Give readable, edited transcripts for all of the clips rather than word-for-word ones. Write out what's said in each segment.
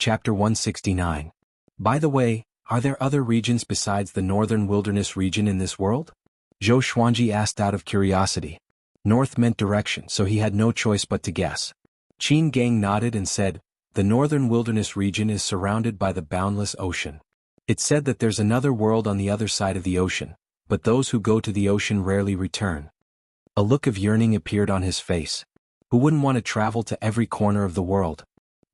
Chapter 169. By the way, are there other regions besides the northern wilderness region in this world? Zhou Xuanji asked out of curiosity. North meant direction, so he had no choice but to guess. Qin Gang nodded and said, the northern wilderness region is surrounded by the boundless ocean. It's said that there's another world on the other side of the ocean, but those who go to the ocean rarely return. A look of yearning appeared on his face. Who wouldn't want to travel to every corner of the world?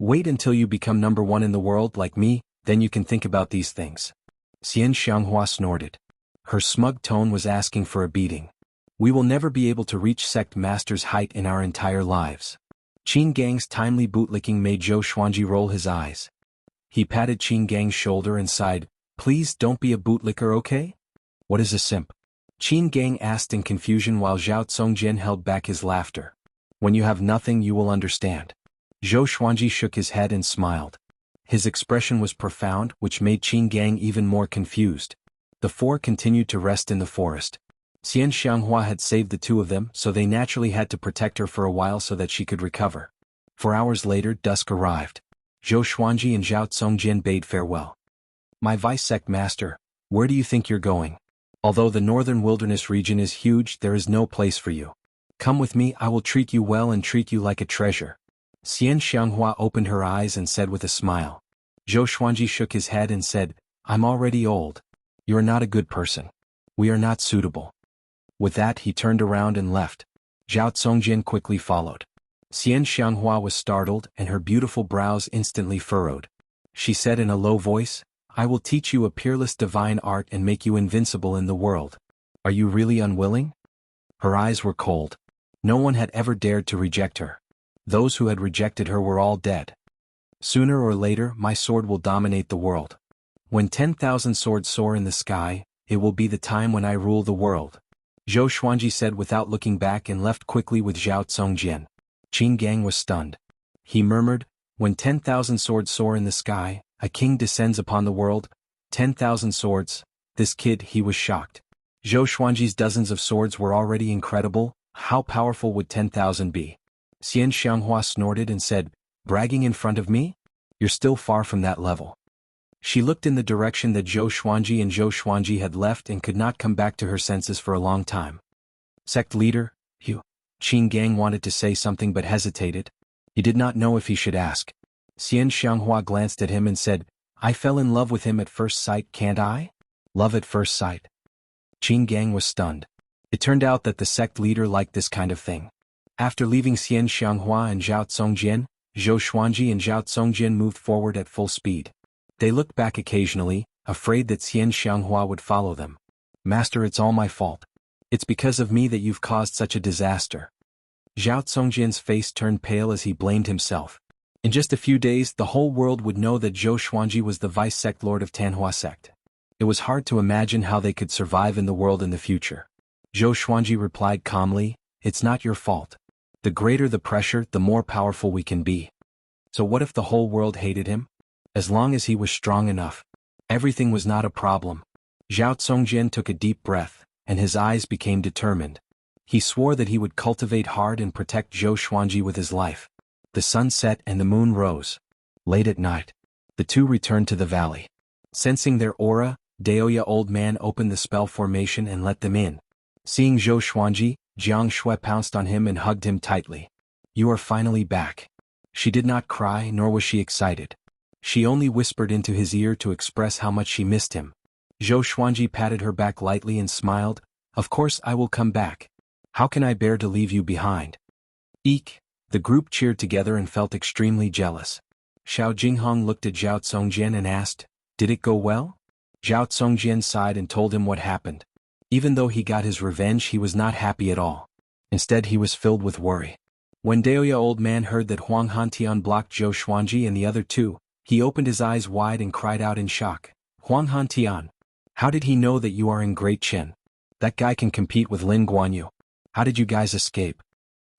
Wait until you become number one in the world like me, then you can think about these things. Xian Xianghua snorted. Her smug tone was asking for a beating. We will never be able to reach sect master's height in our entire lives. Qin Gang's timely bootlicking made Zhou Xuanji roll his eyes. He patted Qin Gang's shoulder and sighed, please don't be a bootlicker, okay? What is a simp? Qin Gang asked in confusion while Zhao Tsongjian held back his laughter. When you have nothing you will understand. Zhou Xuanji shook his head and smiled. His expression was profound, which made Qin Gang even more confused. The four continued to rest in the forest. Xian Xianghua had saved the two of them, so they naturally had to protect her for a while so that she could recover. 4 hours later, dusk arrived. Zhou Xuanji and Zhao Tsongjian bade farewell. My vice sect master, where do you think you're going? Although the northern wilderness region is huge, there is no place for you. Come with me, I will treat you well and treat you like a treasure. Xian Xianghua opened her eyes and said with a smile. Zhou Xuanji shook his head and said, I'm already old. You are not a good person. We are not suitable. With that he turned around and left. Zhao Tsongjian quickly followed. Xian Xianghua was startled and her beautiful brows instantly furrowed. She said in a low voice, I will teach you a peerless divine art and make you invincible in the world. Are you really unwilling? Her eyes were cold. No one had ever dared to reject her. Those who had rejected her were all dead. Sooner or later, my sword will dominate the world. When 10,000 swords soar in the sky, it will be the time when I rule the world. Zhou Xuanji said without looking back and left quickly with Zhao Tsongjian. Qin Gang was stunned. He murmured, when 10,000 swords soar in the sky, a king descends upon the world. 10,000 swords. This kid, he was shocked. Zhou Xuanji's dozens of swords were already incredible. How powerful would 10,000 be? Xian Xianghua snorted and said, bragging in front of me? You're still far from that level. She looked in the direction that Zhou Xuanji had left and could not come back to her senses for a long time. Sect leader, you. Qin Gang wanted to say something but hesitated. He did not know if he should ask. Xian Xianghua glanced at him and said, I fell in love with him at first sight, can't I? Love at first sight. Qin Gang was stunned. It turned out that the sect leader liked this kind of thing. After leaving Xian Xianghua and Zhao Tsongjian, Zhou Xuanji and Zhao Tsongjian moved forward at full speed. They looked back occasionally, afraid that Xian Xianghua would follow them. Master, it's all my fault. It's because of me that you've caused such a disaster. Zhao Tsongjian's face turned pale as he blamed himself. In just a few days, the whole world would know that Zhou Xuanji was the vice sect lord of Tanhua sect. It was hard to imagine how they could survive in the world in the future. Zhou Xuanji replied calmly, it's not your fault. The greater the pressure, the more powerful we can be. So what if the whole world hated him? As long as he was strong enough, everything was not a problem. Zhao Tsongjian took a deep breath, and his eyes became determined. He swore that he would cultivate hard and protect Zhou Xuanji with his life. The sun set and the moon rose. Late at night, the two returned to the valley. Sensing their aura, Daoya old man opened the spell formation and let them in. Seeing Zhou Xuanji, Jiang Shui pounced on him and hugged him tightly. You are finally back. She did not cry nor was she excited. She only whispered into his ear to express how much she missed him. Zhou Xuanji patted her back lightly and smiled, of course I will come back. How can I bear to leave you behind? Eek! The group cheered together and felt extremely jealous. Xiao Jinghong looked at Zhao Tsongjian and asked, did it go well? Zhao Tsongjian sighed and told him what happened. Even though he got his revenge, he was not happy at all. Instead, he was filled with worry. When Daoya old man heard that Huang Hantian blocked Zhou Xuanji and the other two, he opened his eyes wide and cried out in shock. Huang Hantian, how did he know that you are in Great Qin? That guy can compete with Lin Guanyu. How did you guys escape?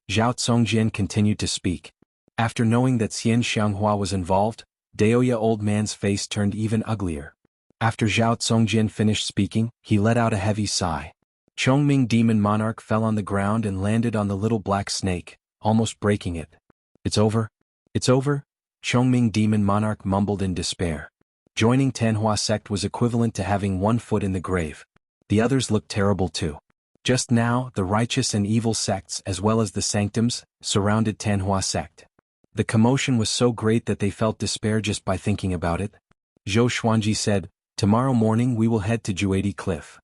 Zhao Tsongjian continued to speak. After knowing that Xian Xianghua was involved, Daoya old man's face turned even uglier. After Zhao Tsongjian finished speaking, he let out a heavy sigh. Chongming Demon Monarch fell on the ground and landed on the little black snake, almost breaking it. It's over? It's over? Chongming demon monarch mumbled in despair. Joining Tanhua sect was equivalent to having one foot in the grave. The others looked terrible too. Just now, the righteous and evil sects as well as the sanctums surrounded Tanhua sect. The commotion was so great that they felt despair just by thinking about it. Zhou Xuanji said, "Tomorrow morning we will head to Juedi Cliff."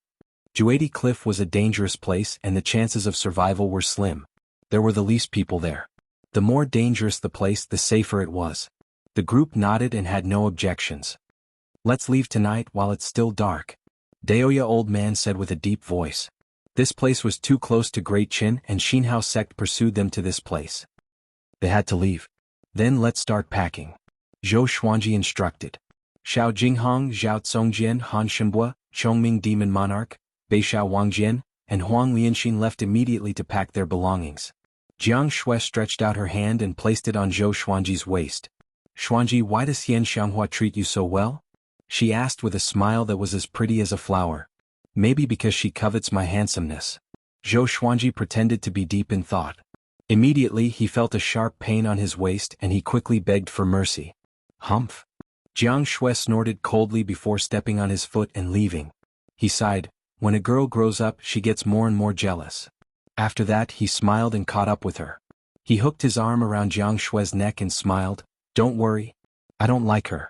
Juedi Cliff was a dangerous place and the chances of survival were slim. There were the least people there. The more dangerous the place, the safer it was. The group nodded and had no objections. "Let's leave tonight while it's still dark," Daoya old man said with a deep voice. This place was too close to Great Qin and Xinhao sect pursued them to this place. They had to leave. "Then let's start packing," Zhou Xuanji instructed. Xiao Jinghong, Zhao Tsongjian, Han Shenbua, Chongming demon monarch, Beishao Wangjian, and Huang Lianxin left immediately to pack their belongings. Jiang Shui stretched out her hand and placed it on Zhou Xuanji's waist. "Xuanji, why does Xian Xianghua treat you so well?" she asked with a smile that was as pretty as a flower. "Maybe because she covets my handsomeness." Zhou Xuanji pretended to be deep in thought. Immediately he felt a sharp pain on his waist and he quickly begged for mercy. "Humph." Jiang Shui snorted coldly before stepping on his foot and leaving. He sighed, "When a girl grows up she gets more and more jealous." After that he smiled and caught up with her. He hooked his arm around Jiang Shui's neck and smiled, "Don't worry. I don't like her.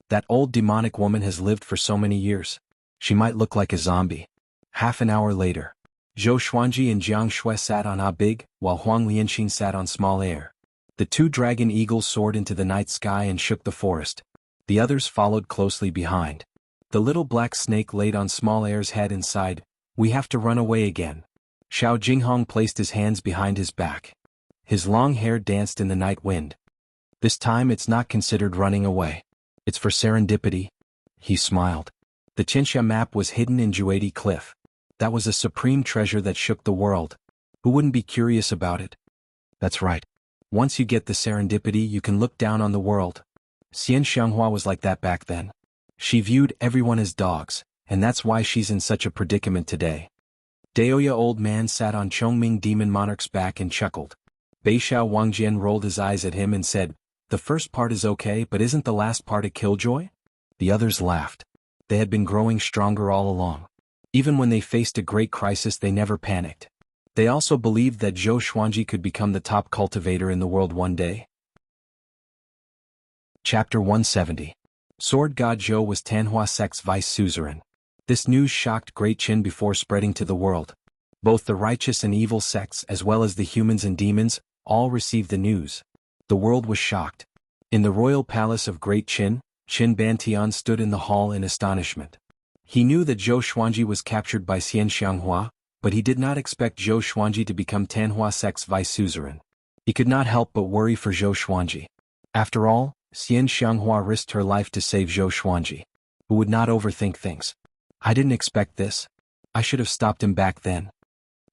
That old demonic woman has lived for so many years. She might look like a zombie." Half an hour later, Zhou Xuanji and Jiang Shui sat on A Big, while Huang Lianxin sat on Small Air. The two dragon eagles soared into the night sky and shook the forest. The others followed closely behind. The little black snake laid on Small Air's head and sighed, "We have to run away again." Xiao Jinghong placed his hands behind his back. His long hair danced in the night wind. "This time it's not considered running away. It's for serendipity." He smiled. The Qinsha map was hidden in Juedi Cliff. That was a supreme treasure that shook the world. Who wouldn't be curious about it? That's right. Once you get the serendipity you can look down on the world. Xian Xianghua was like that back then. She viewed everyone as dogs, and that's why she's in such a predicament today. Daoya old man sat on Chongming demon monarch's back and chuckled. Beishao Wangjian rolled his eyes at him and said, "The first part is okay, but isn't the last part a killjoy?" The others laughed. They had been growing stronger all along. Even when they faced a great crisis they never panicked. They also believed that Zhou Xuanji could become the top cultivator in the world one day. Chapter 170. Sword God Zhou was Tanhua sect's vice suzerain. This news shocked Great Qin before spreading to the world. Both the righteous and evil sects as well as the humans and demons, all received the news. The world was shocked. In the royal palace of Great Qin, Qin Bantian stood in the hall in astonishment. He knew that Zhou Xuanji was captured by Xian Xianghua, but he did not expect Zhou Xuanji to become Tanhua sect's vice suzerain. He could not help but worry for Zhou Xuanji. After all, Xian Xianghua risked her life to save Zhou Xuanji, who would not overthink things. "I didn't expect this. I should have stopped him back then."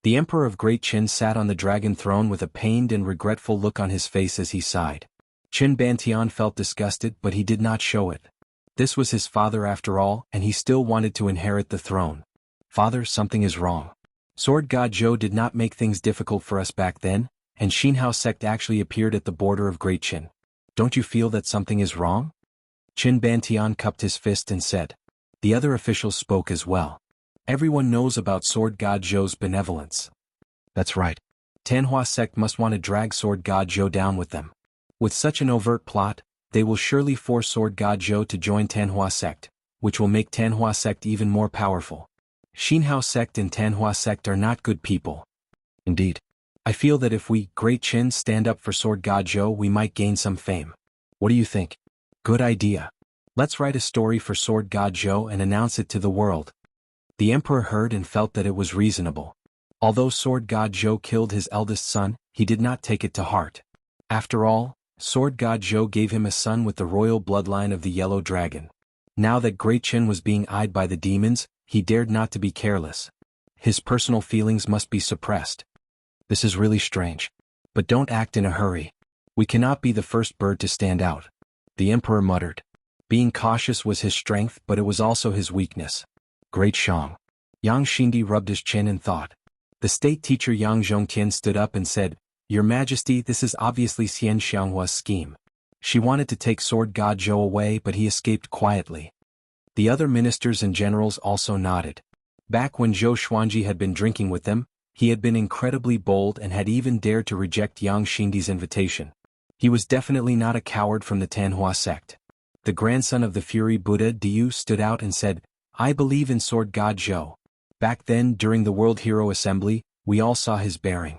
The Emperor of Great Qin sat on the dragon throne with a pained and regretful look on his face as he sighed. Qin Bantian felt disgusted but he did not show it. This was his father after all, and he still wanted to inherit the throne. "Father, something is wrong. Sword God Zhou did not make things difficult for us back then, and Xinhao sect actually appeared at the border of Great Qin. Don't you feel that something is wrong?" Qin Bantian cupped his fist and said. The other officials spoke as well. "Everyone knows about Sword God Zhou's benevolence." "That's right. Tanhua sect must want to drag Sword God Zhou down with them. With such an overt plot, they will surely force Sword God Zhou to join Tanhua sect, which will make Tanhua sect even more powerful. Xinhao sect and Tanhua sect are not good people." "Indeed. I feel that if we, Great Qin, stand up for Sword God Zhou we might gain some fame. What do you think?" "Good idea. Let's write a story for Sword God Zhou and announce it to the world." The emperor heard and felt that it was reasonable. Although Sword God Zhou killed his eldest son, he did not take it to heart. After all, Sword God Zhou gave him a son with the royal bloodline of the Yellow Dragon. Now that Great Qin was being eyed by the demons, he dared not to be careless. His personal feelings must be suppressed. "This is really strange. But don't act in a hurry. We cannot be the first bird to stand out," the emperor muttered. Being cautious was his strength but it was also his weakness. "Great Shang." Yang Xindi rubbed his chin in thought. The state teacher Yang Zhongtian stood up and said, "Your Majesty, this is obviously Xian Xianghua's scheme. She wanted to take Sword God Zhou away, but he escaped quietly. The other ministers and generals also nodded. Back when Zhou Xuanji had been drinking with them, he had been incredibly bold and had even dared to reject Yang Xindi's invitation. He was definitely not a coward from the Tanhua sect. The grandson of the Fury Buddha Diu stood out and said, "I believe in Sword God Zhou. Back then, during the World Hero Assembly, we all saw his bearing."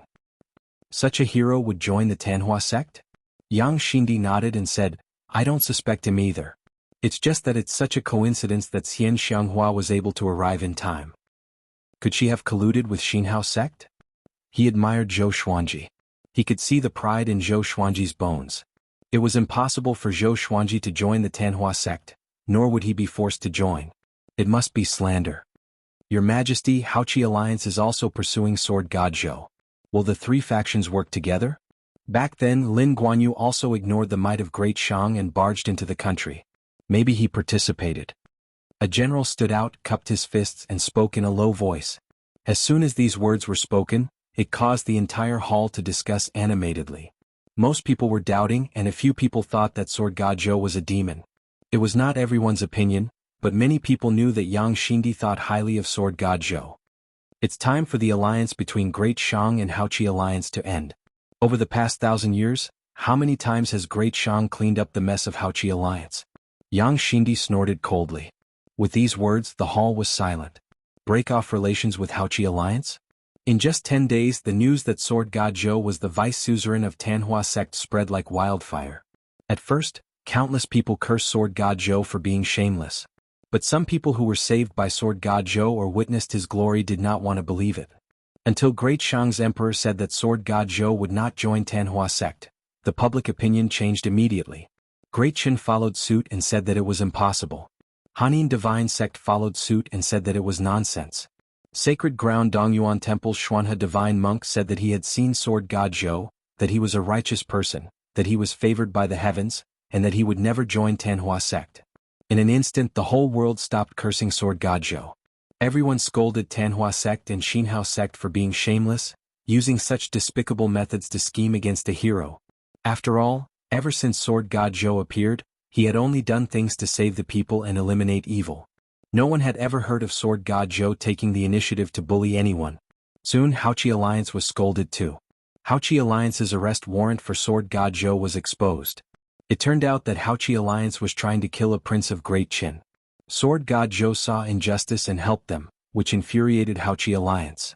Such a hero would join the Tanhua sect? Yang Xindi nodded and said, "I don't suspect him either. It's just that it's such a coincidence that Xian Xianghua was able to arrive in time." Could she have colluded with Xinhao sect? He admired Zhou Xuanji. He could see the pride in Zhou Xuanji's bones. It was impossible for Zhou Xuanji to join the Tanhua sect, nor would he be forced to join. It must be slander. "Your Majesty, Haoqi Alliance is also pursuing Sword God Zhou. Will the three factions work together?" Back then, Lin Guanyu also ignored the might of Great Shang and barged into the country. Maybe he participated. A general stood out, cupped his fists and spoke in a low voice. As soon as these words were spoken, it caused the entire hall to discuss animatedly. Most people were doubting, and a few people thought that Sword God Zhou was a demon. It was not everyone's opinion, but many people knew that Yang Xindi thought highly of Sword God Zhou. It's time for the alliance between Great Shang and Haoqi Alliance to end. Over the past 1,000 years, how many times has Great Shang cleaned up the mess of Haoqi Alliance? Yang Xindi snorted coldly. With these words, the hall was silent. Break off relations with Haoqi Alliance? In just 10 days, the news that Sword God Zhou was the vice suzerain of Tanhua sect spread like wildfire. At first, countless people cursed Sword God Zhou for being shameless. But some people who were saved by Sword God Zhou or witnessed his glory did not want to believe it. Until Great Shang's emperor said that Sword God Zhou would not join Tanhua sect, the public opinion changed immediately. Great Qin followed suit and said that it was impossible. Hanin Divine Sect followed suit and said that it was nonsense. Sacred Ground Dongyuan Temple's Xuanhe Divine Monk said that he had seen Sword God Zhou, that he was a righteous person, that he was favored by the heavens, and that he would never join Tanhua sect. In an instant, the whole world stopped cursing Sword God Zhou. Everyone scolded Tanhua sect and Xinhao sect for being shameless, using such despicable methods to scheme against a hero. After all, ever since Sword God Zhou appeared, he had only done things to save the people and eliminate evil. No one had ever heard of Sword God Zhou taking the initiative to bully anyone. Soon Haoqi Alliance was scolded too. Haoqi Alliance's arrest warrant for Sword God Zhou was exposed. It turned out that Haoqi Alliance was trying to kill a prince of Great Qin. Sword God Zhou saw injustice and helped them, which infuriated Haoqi Alliance.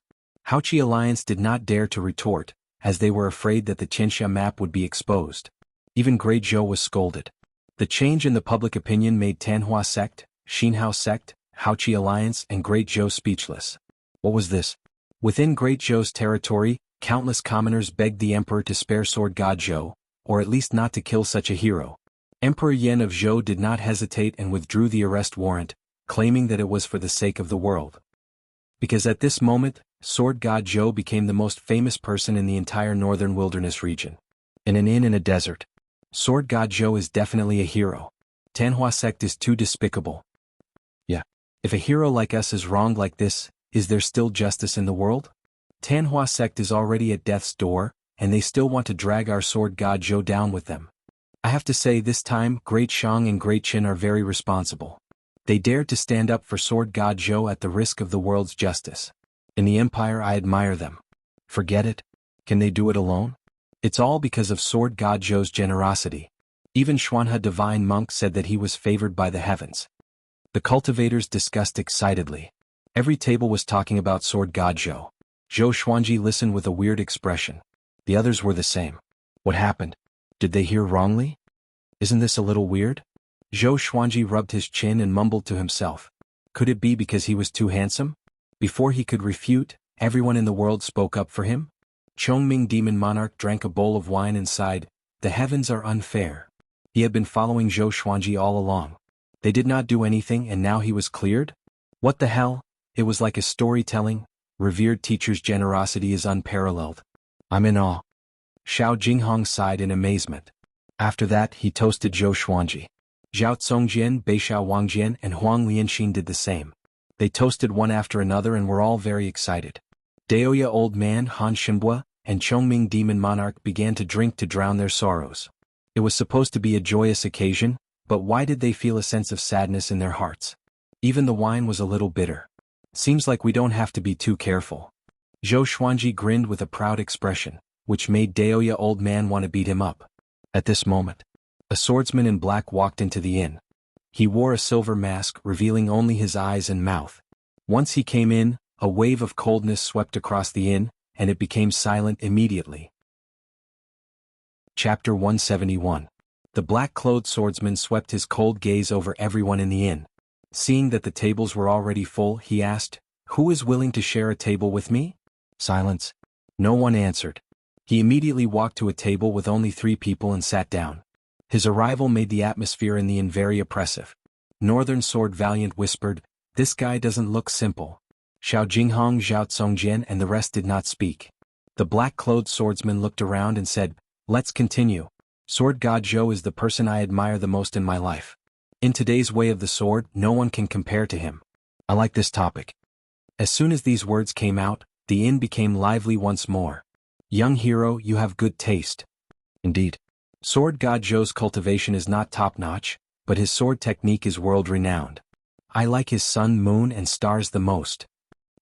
Haoqi Alliance did not dare to retort, as they were afraid that the Qianxia map would be exposed. Even Great Zhou was scolded. The change in the public opinion made Tanhua sect, Xinhao sect, Haoqi Alliance and Great Zhou speechless. What was this? Within Great Zhou's territory, countless commoners begged the emperor to spare Sword God Zhou, or at least not to kill such a hero. Emperor Yan of Zhou did not hesitate and withdrew the arrest warrant, claiming that it was for the sake of the world. Because at this moment, Sword God Zhou became the most famous person in the entire northern wilderness region. In an inn in a desert. Sword God Zhou is definitely a hero. Tanhua sect is too despicable. Yeah. If a hero like us is wronged like this, is there still justice in the world? Tanhua sect is already at death's door, and they still want to drag our Sword God Zhou down with them. I have to say this time, Great Shang and Great Qin are very responsible. They dared to stand up for Sword God Zhou at the risk of the world's justice. In the Empire, I admire them. Forget it? Can they do it alone? It's all because of Sword God Zhou's generosity. Even Xuanhe Divine Monk said that he was favored by the heavens. The cultivators discussed excitedly. Every table was talking about Sword God Zhou. Zhou Xuanji listened with a weird expression. The others were the same. What happened? Did they hear wrongly? Isn't this a little weird? Zhou Xuanji rubbed his chin and mumbled to himself. Could it be because he was too handsome? Before he could refute, everyone in the world spoke up for him. Chongming Demon Monarch drank a bowl of wine and sighed, "The heavens are unfair." He had been following Zhou Xuanji all along. They did not do anything and now he was cleared? What the hell? It was like a storytelling. Revered teacher's generosity is unparalleled. I'm in awe. Xiao Jinghong sighed in amazement. After that, he toasted Zhou Xuanji. Zhao Congjian, Beixiao Wangjian, and Huang Lianxin did the same. They toasted one after another and were all very excited. Daoya Old Man Han Shenbua and Chongming Demon Monarch began to drink to drown their sorrows. It was supposed to be a joyous occasion, but why did they feel a sense of sadness in their hearts? Even the wine was a little bitter. Seems like we don't have to be too careful. Zhou Xuanji grinned with a proud expression, which made Daoya old man want to beat him up. At this moment, a swordsman in black walked into the inn. He wore a silver mask revealing only his eyes and mouth. Once he came in, a wave of coldness swept across the inn, and it became silent immediately. Chapter 171. The black-clothed swordsman swept his cold gaze over everyone in the inn. Seeing that the tables were already full, he asked, "Who is willing to share a table with me?" Silence. No one answered. He immediately walked to a table with only 3 people and sat down. His arrival made the atmosphere in the inn very oppressive. Northern Sword Valiant whispered, "This guy doesn't look simple." Xiao Jinghong, Zhao Tsongjian and the rest did not speak. The black-clothed swordsman looked around and said, "Let's continue. Sword God Zhou is the person I admire the most in my life. In today's way of the sword, no one can compare to him. I like this topic." As soon as these words came out, the inn became lively once more. "Young hero, you have good taste." Indeed. Sword God Zhou's cultivation is not top-notch, but his sword technique is world-renowned. I like his sun, moon and stars the most.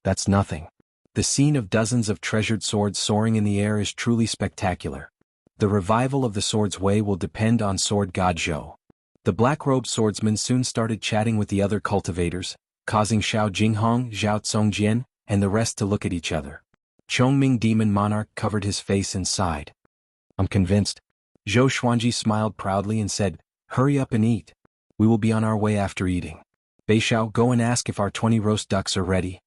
That's nothing. The scene of dozens of treasured swords soaring in the air is truly spectacular. The revival of the sword's way will depend on Sword God Zhou. The black-robed swordsman soon started chatting with the other cultivators, causing Xiao Jinghong, Zhao Tsongjian, and the rest to look at each other. Chongming Demon Monarch covered his face and sighed. "I'm convinced." Zhou Xuanji smiled proudly and said, "Hurry up and eat. We will be on our way after eating. Beixiao, go and ask if our 20 roast ducks are ready."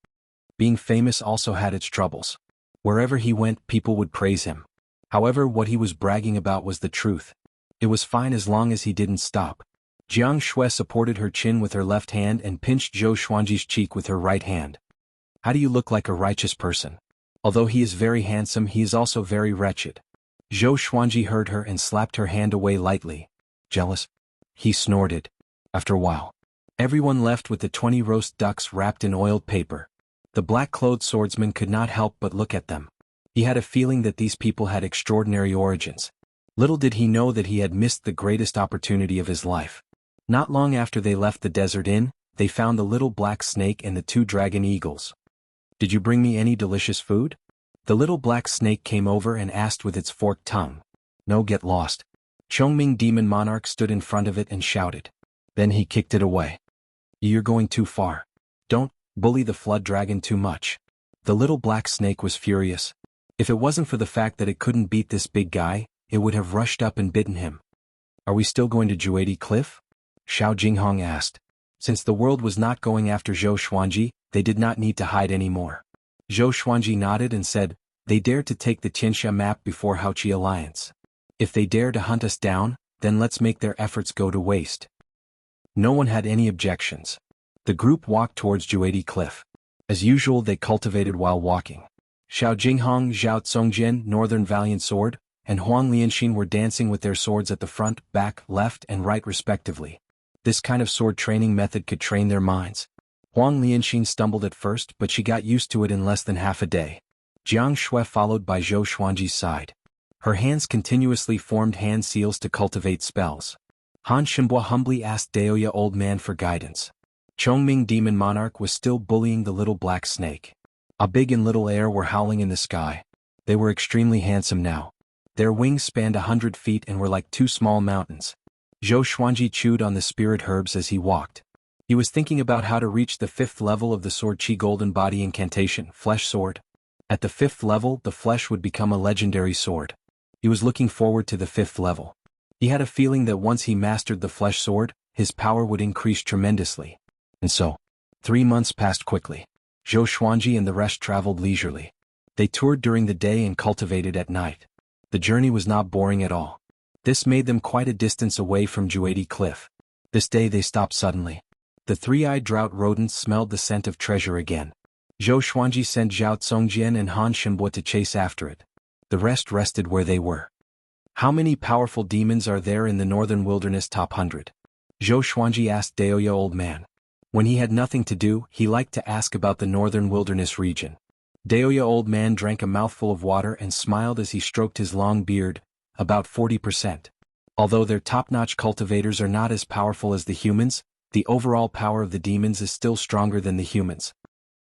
Being famous also had its troubles. Wherever he went, people would praise him. However, what he was bragging about was the truth. It was fine as long as he didn't stop. Jiang Shui supported her chin with her left hand and pinched Zhou Xuanji's cheek with her right hand. "How do you look like a righteous person? Although he is very handsome, he is also very wretched." Zhou Xuanji heard her and slapped her hand away lightly. "Jealous?" he snorted. After a while, everyone left with the 20 roast ducks wrapped in oiled paper. The black-clothed swordsman could not help but look at them. He had a feeling that these people had extraordinary origins. Little did he know that he had missed the greatest opportunity of his life. Not long after they left the desert inn, they found the little black snake and the 2 dragon eagles. "Did you bring me any delicious food?" The little black snake came over and asked with its forked tongue. "No, get lost." Chongming Demon Monarch stood in front of it and shouted. Then he kicked it away. "You're going too far. Don't bully the flood dragon too much." The little black snake was furious. If it wasn't for the fact that it couldn't beat this big guy, it would have rushed up and bitten him. "Are we still going to Juedi Cliff?" Xiao Jinghong asked. Since the world was not going after Zhou Xuanji, they did not need to hide anymore. Zhou Xuanji nodded and said, "They dared to take the Tianxia map before Haoqi Alliance. If they dare to hunt us down, then let's make their efforts go to waste." No one had any objections. The group walked towards Juedi Cliff. As usual, they cultivated while walking. Xiao Jinghong, Zhao Tsongjian, Northern Valiant Sword, and Huang Lianxin were dancing with their swords at the front, back, left, and right respectively. This kind of sword training method could train their minds. Huang Lianxin stumbled at first, but she got used to it in less than half a day. Jiang Shui followed by Zhou Xuanji's side. Her hands continuously formed hand seals to cultivate spells. Han Shenbua humbly asked Daoya old man for guidance. Chongming Demon Monarch was still bullying the little black snake. A big and little air were howling in the sky. They were extremely handsome now. Their wings spanned 100 feet and were like 2 small mountains. Zhou Xuanji chewed on the spirit herbs as he walked. He was thinking about how to reach the 5th level of the Sword Qi Golden Body Incantation, Flesh Sword. At the 5th level, the flesh would become a legendary sword. He was looking forward to the 5th level. He had a feeling that once he mastered the flesh sword, his power would increase tremendously. And so, 3 months passed quickly. Zhou Xuanji and the rest traveled leisurely. They toured during the day and cultivated at night. The journey was not boring at all. This made them quite a distance away from Juedi Cliff. This day they stopped suddenly. The 3-eyed drought rodents smelled the scent of treasure again. Zhou Xuanji sent Zhao Tsongjian and Han Shenbua to chase after it. The rest rested where they were. "How many powerful demons are there in the northern wilderness top 100? Zhou Xuanji asked Daoya old man. When he had nothing to do, he liked to ask about the northern wilderness region. Daoya old man drank a mouthful of water and smiled as he stroked his long beard. "About 40%. Although their top-notch cultivators are not as powerful as the humans, the overall power of the demons is still stronger than the humans.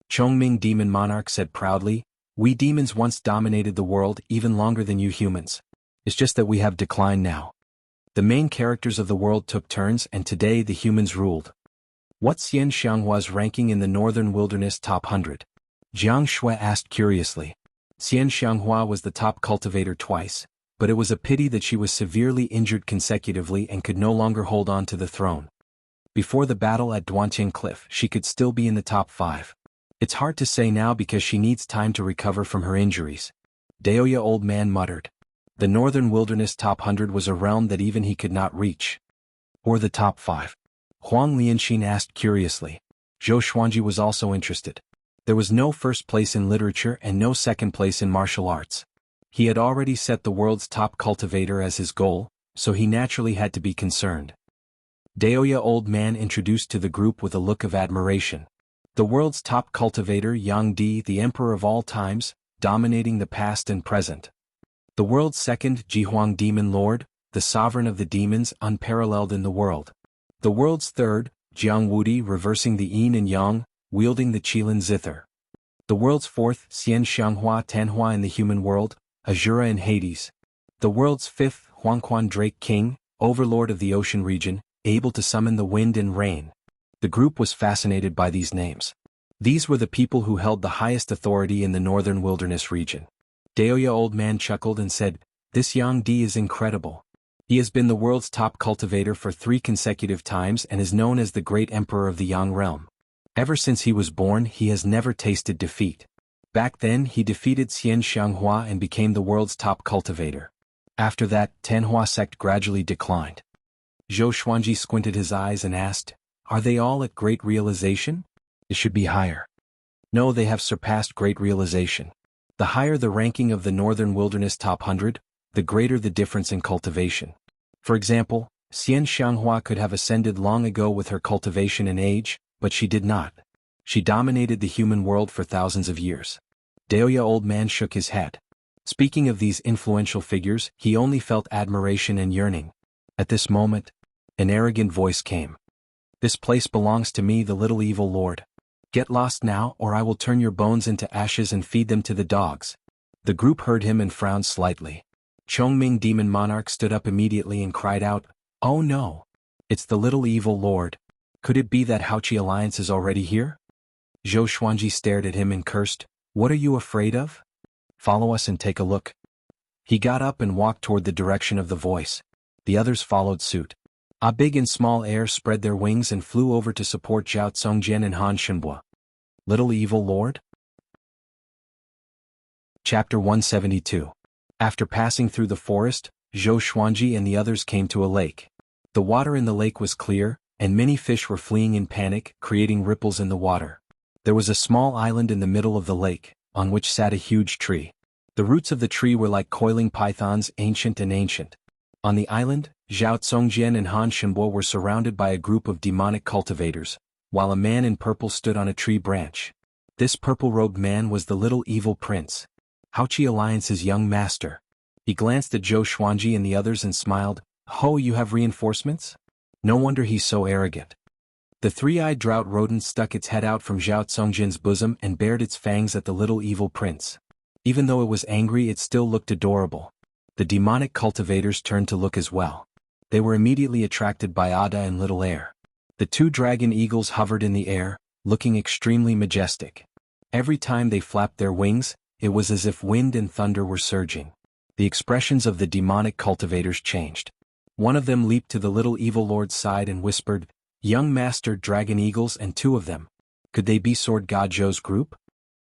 Chongming Demon Monarch said proudly, "We demons once dominated the world even longer than you humans. It's just that we have declined now. The main characters of the world took turns and today the humans ruled." What's Xian Xianghua's ranking in the Northern Wilderness Top 100? Jiang Shui asked curiously. Xian Xianghua was the top cultivator twice, but it was a pity that she was severely injured consecutively and could no longer hold on to the throne. Before the battle at Duantian Cliff, she could still be in the top 5. It's hard to say now because she needs time to recover from her injuries. Daoya Old Man muttered. The Northern Wilderness Top 100 was a realm that even he could not reach. Or the top 5? Huang Lianxin asked curiously. Zhou Xuanji was also interested. There was no first place in literature and no second place in martial arts. He had already set the world's top cultivator as his goal, so he naturally had to be concerned. Daoya Old Man introduced to the group with a look of admiration. The world's top cultivator Yang Di, the emperor of all times, dominating the past and present. The world's second Jihuang Demon Lord, the sovereign of the demons, unparalleled in the world. The world's third, Jiang Wudi, reversing the yin and yang, wielding the Qilin zither. The world's fourth, Xian Xianghua Tanhua in the human world, Azura in Hades. The world's fifth, Huangquan Drake King, overlord of the ocean region, able to summon the wind and rain. The group was fascinated by these names. These were the people who held the highest authority in the Northern Wilderness region. Daoya Old Man chuckled and said, "This Yang Di is incredible. He has been the world's top cultivator for 3 consecutive times and is known as the great emperor of the Yang realm. Ever since he was born, he has never tasted defeat. Back then, he defeated Xian Xianghua and became the world's top cultivator. After that, Tanhua sect gradually declined." Zhou Xuanji squinted his eyes and asked, "Are they all at great realization? It should be higher." No, they have surpassed great realization. The higher the ranking of the Northern Wilderness Top 100, the greater the difference in cultivation. For example, Xian Xianghua could have ascended long ago with her cultivation and age, but she did not. She dominated the human world for thousands of years. Daoya Old Man shook his head. Speaking of these influential figures, he only felt admiration and yearning. At this moment, an arrogant voice came. "This place belongs to me, the little evil lord. Get lost now or I will turn your bones into ashes and feed them to the dogs." The group heard him and frowned slightly. Chongming Demon Monarch stood up immediately and cried out, "Oh no! It's the little evil lord. Could it be that Haoqi Alliance is already here?" Zhou Xuanji stared at him and cursed, "What are you afraid of? Follow us and take a look." He got up and walked toward the direction of the voice. The others followed suit. A big and small air spread their wings and flew over to support Zhao Tsongjian and Han Shenbo. Little evil lord? Chapter 172. After passing through the forest, Zhou Xuanji and the others came to a lake. The water in the lake was clear, and many fish were fleeing in panic, creating ripples in the water. There was a small island in the middle of the lake, on which sat a huge tree. The roots of the tree were like coiling pythons, ancient and ancient. On the island, Zhao Tsongjian and Han Shenbo were surrounded by a group of demonic cultivators, while a man in purple stood on a tree branch. This purple-robed man was the little evil prince, Haoqi Alliance's young master. He glanced at Zhou Xuanji and the others and smiled, "Ho, you have reinforcements? No wonder he's so arrogant." The three-eyed drought rodent stuck its head out from Zhao Tsongjian's bosom and bared its fangs at the little evil prince. Even though it was angry, it still looked adorable. The demonic cultivators turned to look as well. They were immediately attracted by Ada and Little Air. The 2 dragon eagles hovered in the air, looking extremely majestic. Every time they flapped their wings, it was as if wind and thunder were surging. The expressions of the demonic cultivators changed. One of them leaped to the little evil lord's side and whispered, "Young master dragon eagles and 2 of them. Could they be Sword God Zhou's group?"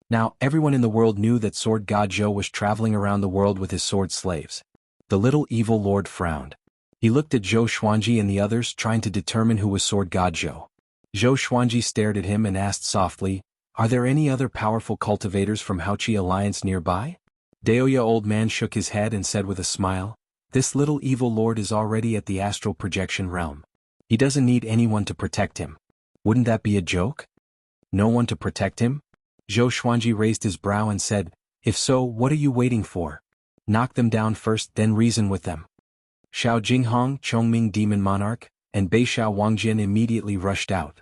Now, everyone in the world knew that Sword God Zhou was traveling around the world with his sword slaves. The little evil lord frowned. He looked at Zhou Xuanji and the others, trying to determine who was Sword God Zhou. Zhou Xuanji stared at him and asked softly, "Are there any other powerful cultivators from Haoqi Alliance nearby?" Daoya Old Man shook his head and said with a smile, "This little evil lord is already at the astral projection realm. He doesn't need anyone to protect him." Wouldn't that be a joke? No one to protect him? Zhou Xuanji raised his brow and said, "If so, what are you waiting for? Knock them down first, then reason with them." Xiao Jinghong, Chongming Demon Monarch, and Beishao Wangjian immediately rushed out.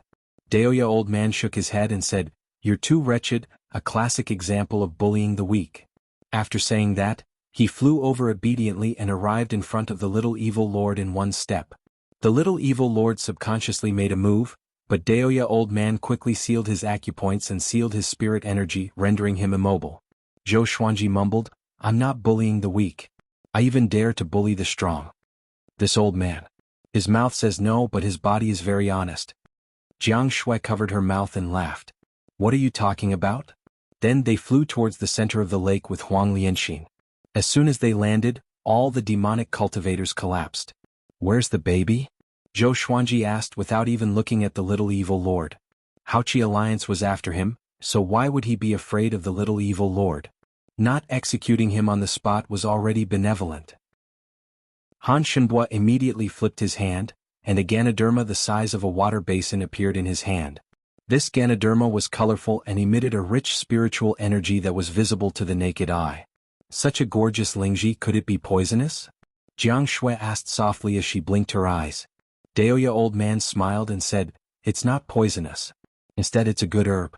Daoya Old Man shook his head and said, "You're too wretched," a classic example of bullying the weak. After saying that, he flew over obediently and arrived in front of the little evil lord in one step. The little evil lord subconsciously made a move, but Daoya Old Man quickly sealed his acupoints and sealed his spirit energy, rendering him immobile. Zhou Xuanji mumbled, "I'm not bullying the weak. I even dare to bully the strong. This old man. His mouth says no, but his body is very honest." Jiang Shui covered her mouth and laughed. "What are you talking about?" Then they flew towards the center of the lake with Huang Lianxin. As soon as they landed, all the demonic cultivators collapsed. "Where's the baby?" Zhou Xuanji asked without even looking at the little evil lord. Haoqi Alliance was after him, so why would he be afraid of the little evil lord? Not executing him on the spot was already benevolent. Han Shenbua immediately flipped his hand, and a Ganoderma the size of a water basin appeared in his hand. This Ganoderma was colorful and emitted a rich spiritual energy that was visible to the naked eye. Such a gorgeous Lingji, could it be poisonous? Jiang Shui asked softly as she blinked her eyes. Daoya Old Man smiled and said, "It's not poisonous. Instead it's a good herb."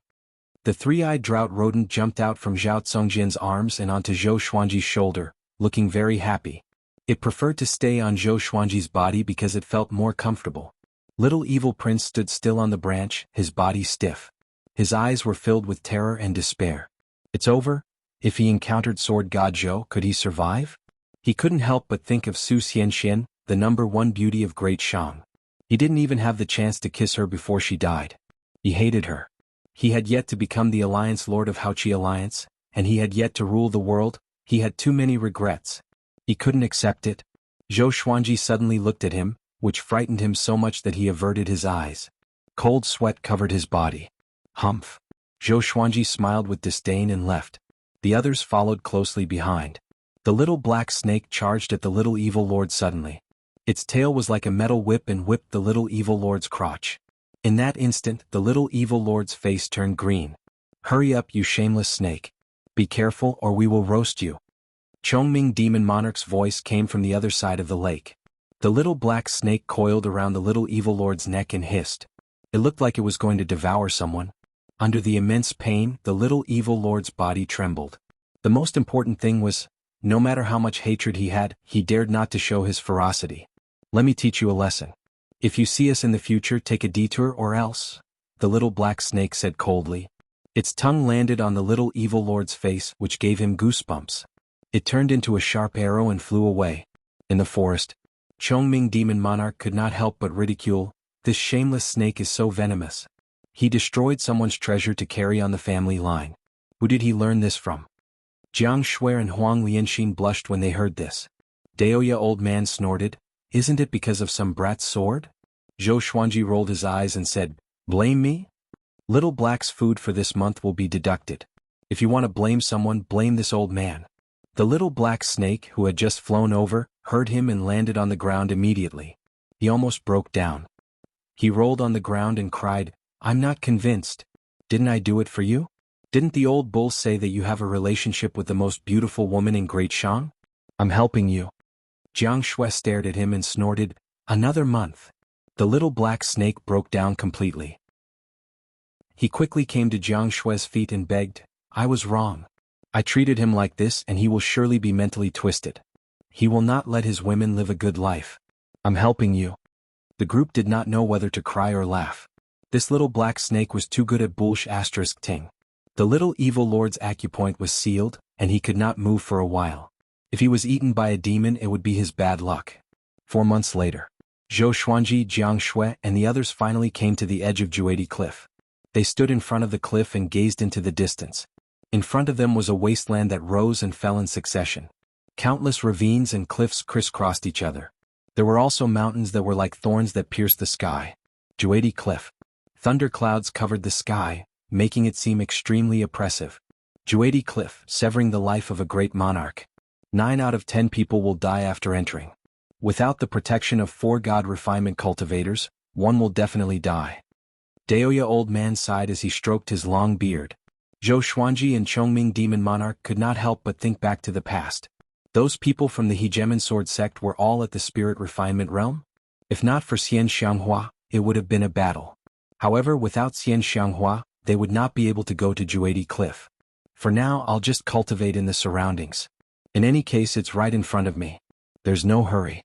The three-eyed drought rodent jumped out from Zhao Congjian's arms and onto Zhou Xuanji's shoulder, looking very happy. It preferred to stay on Zhou Xuanji's body because it felt more comfortable. Little Evil Prince stood still on the branch, his body stiff. His eyes were filled with terror and despair. It's over? If he encountered Sword God Zhou, could he survive? He couldn't help but think of Su Xianxian, the #1 beauty of Great Shang. He didn't even have the chance to kiss her before she died. He hated her. He had yet to become the Alliance Lord of Haoqi Alliance, and he had yet to rule the world. He had too many regrets. He couldn't accept it. Zhou Xuanji suddenly looked at him, which frightened him so much that he averted his eyes. Cold sweat covered his body. Humph. Zhou Xuanji smiled with disdain and left. The others followed closely behind. The little black snake charged at the little evil lord suddenly. Its tail was like a metal whip and whipped the little evil lord's crotch. In that instant, the little evil lord's face turned green. "Hurry up, you shameless snake. Be careful or we will roast you." Chongming Demon Monarch's voice came from the other side of the lake. The little black snake coiled around the little evil lord's neck and hissed. It looked like it was going to devour someone. Under the immense pain, the little evil lord's body trembled. The most important thing was, no matter how much hatred he had, he dared not to show his ferocity. "Let me teach you a lesson. If you see us in the future, take a detour or else," the little black snake said coldly. Its tongue landed on the little evil lord's face, which gave him goosebumps. It turned into a sharp arrow and flew away. In the forest, Chongming Demon Monarch could not help but ridicule, "This shameless snake is so venomous. He destroyed someone's treasure to carry on the family line. Who did he learn this from?" Jiang Shui and Huang Lianxin blushed when they heard this. Daoya Old Man snorted, "Isn't it because of some brat's sword?" Zhou Xuanji rolled his eyes and said, "Blame me? Little Black's food for this month will be deducted. If you want to blame someone, blame this old man." The little black snake, who had just flown over, heard him and landed on the ground immediately. He almost broke down. He rolled on the ground and cried, "I'm not convinced. Didn't I do it for you? Didn't the old bull say that you have a relationship with the most beautiful woman in Great Shang? I'm helping you." Jiang Shui stared at him and snorted, "Another month." The little black snake broke down completely. He quickly came to Jiang Shui's feet and begged, "I was wrong. I treated him like this and he will surely be mentally twisted. He will not let his women live a good life. I'm helping you." The group did not know whether to cry or laugh. This little black snake was too good at bullsh**. The little evil lord's acupoint was sealed, and he could not move for a while. If he was eaten by a demon, it would be his bad luck. 4 months later, Zhou Xuanji, Jiang Shui, and the others finally came to the edge of Juedi Cliff. They stood in front of the cliff and gazed into the distance. In front of them was a wasteland that rose and fell in succession. Countless ravines and cliffs crisscrossed each other. There were also mountains that were like thorns that pierced the sky. Juedi Cliff. Thunderclouds covered the sky, making it seem extremely oppressive. Juedi Cliff, severing the life of a great monarch. 9 out of 10 people will die after entering. Without the protection of 4 God refinement cultivators, 1 will definitely die. Daoya Old Man sighed as he stroked his long beard. Zhou Xuanji and Chongming Demon Monarch could not help but think back to the past. Those people from the Hegemon sword sect were all at the spirit refinement realm? If not for Xian Xianghua, it would have been a battle. However, without Xian Xianghua, they would not be able to go to Juedi Cliff. For now, I'll just cultivate in the surroundings. In any case, it's right in front of me. There's no hurry.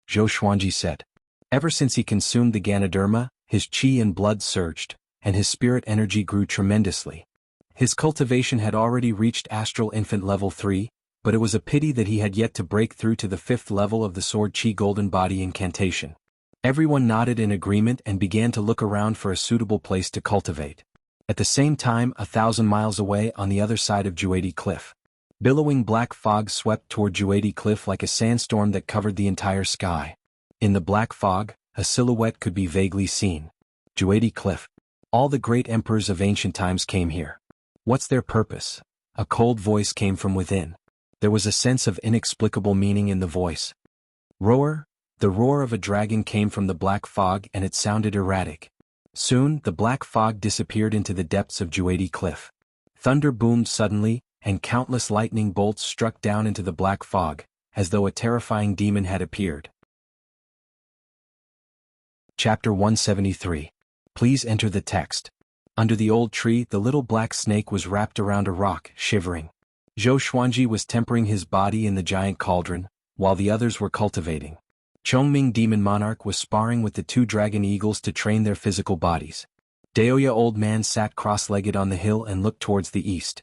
Zhou Xuanji said. Ever since he consumed the Ganoderma, his qi and blood surged, and his spirit energy grew tremendously. His cultivation had already reached Astral Infant Level 3, but it was a pity that he had yet to break through to the 5th level of the Sword Qi Golden Body incantation. Everyone nodded in agreement and began to look around for a suitable place to cultivate. At the same time, 1,000 miles away on the other side of Juedi Cliff, billowing black fog swept toward Juedi Cliff like a sandstorm that covered the entire sky. In the black fog, a silhouette could be vaguely seen. Juedi Cliff. All the great emperors of ancient times came here. What's their purpose? A cold voice came from within. There was a sense of inexplicable meaning in the voice. Roar? The roar of a dragon came from the black fog and it sounded erratic. Soon, the black fog disappeared into the depths of Juedi Cliff. Thunder boomed suddenly, and countless lightning bolts struck down into the black fog, as though a terrifying demon had appeared. Chapter 173. Please enter the text. Under the old tree, the little black snake was wrapped around a rock, shivering. Zhou Xuanji was tempering his body in the giant cauldron, while the others were cultivating. Chongming Demon Monarch was sparring with the 2 dragon eagles to train their physical bodies. Daoya Old Man sat cross-legged on the hill and looked towards the east.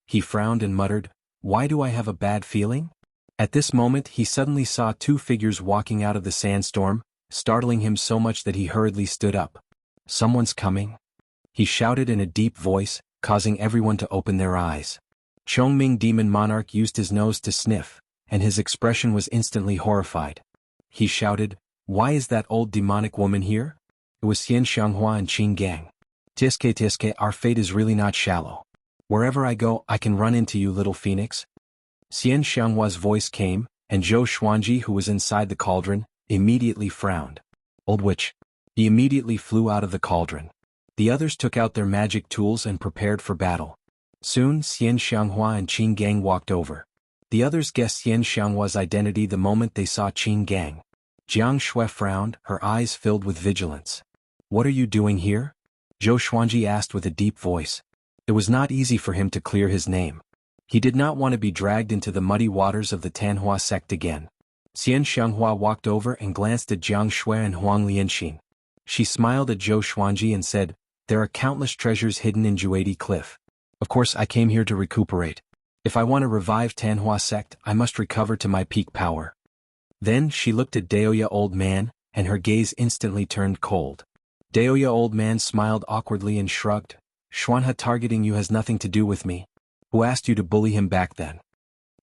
He frowned and muttered, "Why do I have a bad feeling?" At this moment he suddenly saw 2 figures walking out of the sandstorm, startling him so much that he hurriedly stood up. "Someone's coming," he shouted in a deep voice, causing everyone to open their eyes. Chongming Demon Monarch used his nose to sniff, and his expression was instantly horrified. He shouted, "Why is that old demonic woman here?" It was Xian Xianghua and Qin Gang. Tiske, our fate is really not shallow. Wherever I go, I can run into you, little phoenix." Xian Xianghua's voice came, and Zhou Xuanji, who was inside the cauldron, immediately frowned. "Old witch." He immediately flew out of the cauldron. The others took out their magic tools and prepared for battle. Soon, Xian Xianghua and Qin Gang walked over. The others guessed Xian Xianghua's identity the moment they saw Qin Gang. Jiang Shui frowned, her eyes filled with vigilance. "What are you doing here?" Zhou Xuanji asked with a deep voice. It was not easy for him to clear his name. He did not want to be dragged into the muddy waters of the Tanhua sect again. Xian Xianghua walked over and glanced at Jiang Shui and Huang Lianxin. She smiled at Zhou Xuanji and said, "There are countless treasures hidden in Juedi Cliff. Of course I came here to recuperate. If I want to revive Tanhua sect, I must recover to my peak power." Then she looked at Daoya Old Man, and her gaze instantly turned cold. Daoya Old Man smiled awkwardly and shrugged. "Xuanhe targeting you has nothing to do with me. Who asked you to bully him back then?"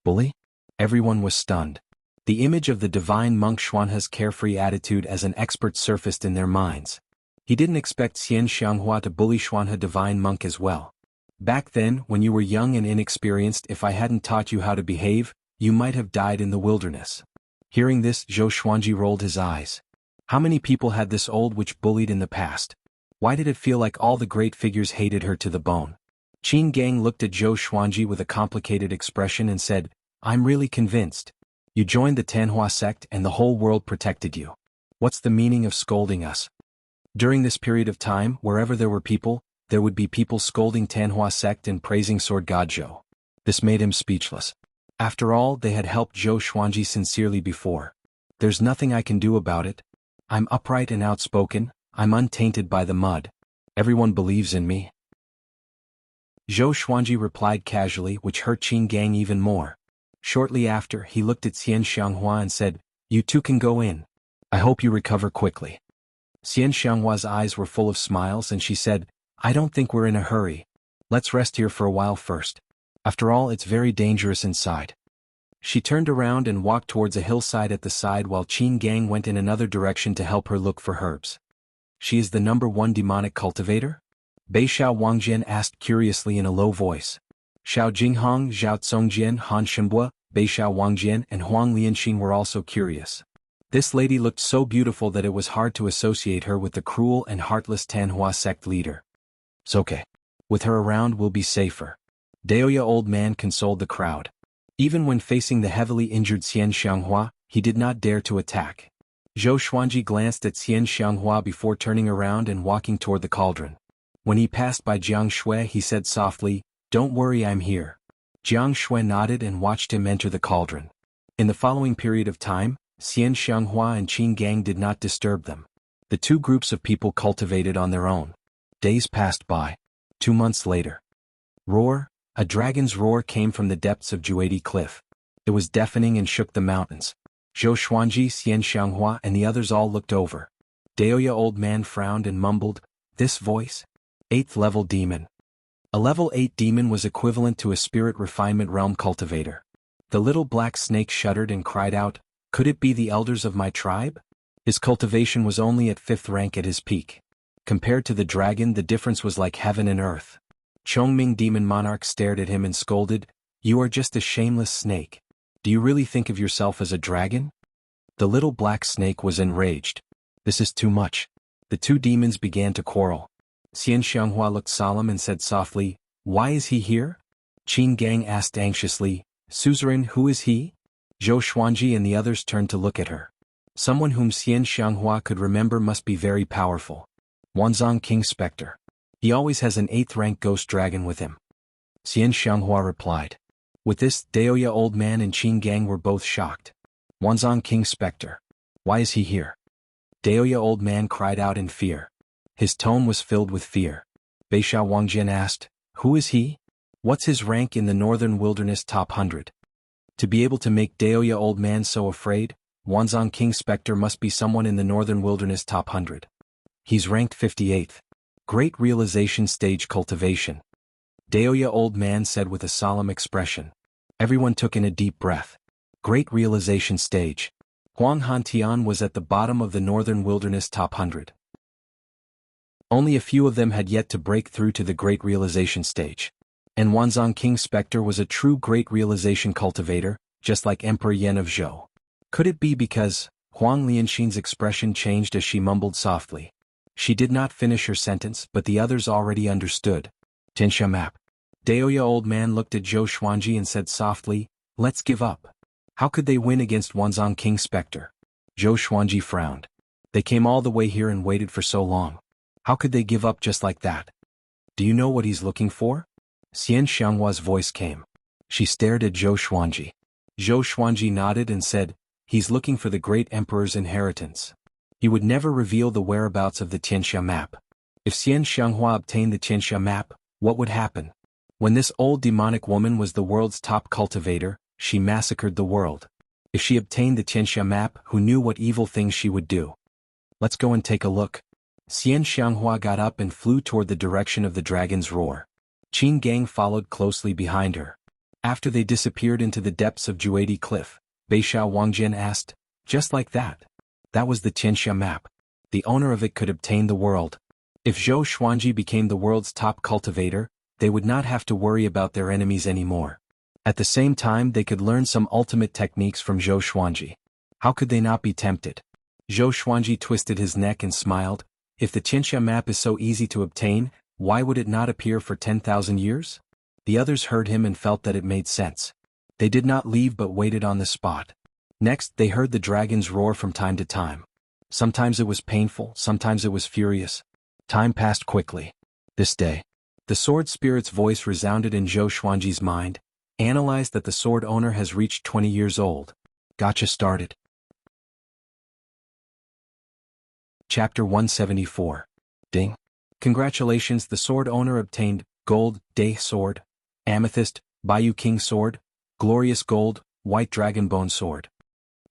"Bully?" Everyone was stunned. The image of the divine monk Xuanhe's carefree attitude as an expert surfaced in their minds. He didn't expect Xian Xianghua to bully Xuanhe divine monk as well. "Back then, when you were young and inexperienced, if I hadn't taught you how to behave, you might have died in the wilderness." Hearing this, Zhou Xuanji rolled his eyes. How many people had this old witch bullied in the past? Why did it feel like all the great figures hated her to the bone? Qin Gang looked at Zhou Xuanji with a complicated expression and said, "I'm really convinced. You joined the Tanhua sect and the whole world protected you. What's the meaning of scolding us?" During this period of time, wherever there were people, there would be people scolding Tanhua sect and praising Sword God Zhou. This made him speechless. After all, they had helped Zhou Xuanji sincerely before. "There's nothing I can do about it. I'm upright and outspoken, I'm untainted by the mud. Everyone believes in me." Zhou Xuanji replied casually, which hurt Qin Gang even more. Shortly after, he looked at Xian Xianghua and said, "You two can go in. I hope you recover quickly." Xian Xianghua's eyes were full of smiles and she said, "I don't think we're in a hurry. Let's rest here for a while first. After all, it's very dangerous inside." She turned around and walked towards a hillside at the side while Qin Gang went in another direction to help her look for herbs. "She is the #1 demonic cultivator?" Beixiao Wangjian asked curiously in a low voice. Xiao Jinghong, Zhao Tsongjian, Han Shenbua, Beixiao Wangjian and Huang Lianxin were also curious. This lady looked so beautiful that it was hard to associate her with the cruel and heartless Tanhua sect leader. "It's okay. With her around we'll be safer." Daoya Old Man consoled the crowd. Even when facing the heavily injured Xian Xianghua, he did not dare to attack. Zhou Xuanji glanced at Xian Xianghua before turning around and walking toward the cauldron. When he passed by Jiang Shui, he said softly, "Don't worry, I'm here." Jiang Shui nodded and watched him enter the cauldron. In the following period of time, Xian Xianghua and Qin Gang did not disturb them. The two groups of people cultivated on their own. Days passed by. 2 months later. Roar, a dragon's roar came from the depths of Juadi Cliff. It was deafening and shook the mountains. Zhou Xuanji, Xian Xianghua and the others all looked over. Daoya old man frowned and mumbled, "This voice? 8th level demon." A level 8 demon was equivalent to a spirit refinement realm cultivator. The little black snake shuddered and cried out, "Could it be the elders of my tribe?" His cultivation was only at 5th rank at his peak. Compared to the dragon, the difference was like heaven and earth. Chongming Demon Monarch stared at him and scolded, "You are just a shameless snake. Do you really think of yourself as a dragon?" The little black snake was enraged. "This is too much." The two demons began to quarrel. Xian Xianghua looked solemn and said softly, "Why is he here?" Qin Gang asked anxiously, "Suzerain, who is he?" Zhou Xuanji and the others turned to look at her. Someone whom Xian Xianghua could remember must be very powerful. Wanzong King Spectre. He always has an 8th rank ghost dragon with him. Xian Xianghua replied. With this, Daoya old man and Qin Gang were both shocked. Wanzong King Spectre. Why is he here? Daoya old man cried out in fear. His tone was filled with fear. Beishao Wangjian asked, "Who is he? What's his rank in the Northern Wilderness top 100? To be able to make Daoya old man so afraid, Wanzong King Spectre must be someone in the Northern Wilderness top 100. He's ranked 58th. Great realization stage cultivation." Daoya old man said with a solemn expression. Everyone took in a deep breath. Great realization stage. Huang Hantian was at the bottom of the Northern Wilderness top 100. Only a few of them had yet to break through to the Great Realization stage. And Wanzong King Spectre was a true Great Realization cultivator, just like Emperor Yan of Zhou. Could it be because Huang Lianxin's expression changed as she mumbled softly? She did not finish her sentence, but the others already understood. Tianxia map. Daoya old man looked at Zhou Xuanji and said softly, "Let's give up." How could they win against Wanzong King Spectre? Zhou Xuanji frowned. They came all the way here and waited for so long. How could they give up just like that? Do you know what he's looking for? Xian Xianghua's voice came. She stared at Zhou Xuanji. Zhou Xuanji nodded and said, "He's looking for the great emperor's inheritance." He would never reveal the whereabouts of the Tianxia map. If Xian Xianghua obtained the Tianxia map, what would happen? When this old demonic woman was the world's top cultivator, she massacred the world. If she obtained the Tianxia map, who knew what evil things she would do? Let's go and take a look. Xian Xianghua got up and flew toward the direction of the dragon's roar. Qin Gang followed closely behind her. After they disappeared into the depths of Juadi Cliff, Beishao Wangjian asked, "Just like that? That was the Tianxia map. The owner of it could obtain the world. If Zhou Xuanji became the world's top cultivator, they would not have to worry about their enemies anymore. At the same time, they could learn some ultimate techniques from Zhou Xuanji. How could they not be tempted?" Zhou Xuanji twisted his neck and smiled. If the Tianxia map is so easy to obtain, why would it not appear for 10,000 years? The others heard him and felt that it made sense. They did not leave but waited on the spot. Next, they heard the dragon's roar from time to time. Sometimes it was painful, sometimes it was furious. Time passed quickly. This day, the sword spirit's voice resounded in Zhou Xuanji's mind. Analyze that the sword owner has reached 20 years old. Gotcha started. Chapter 174. Ding. Congratulations, the sword owner obtained Gold, Day Sword, Amethyst, Bayou King Sword, Glorious Gold, White Dragon Bone Sword.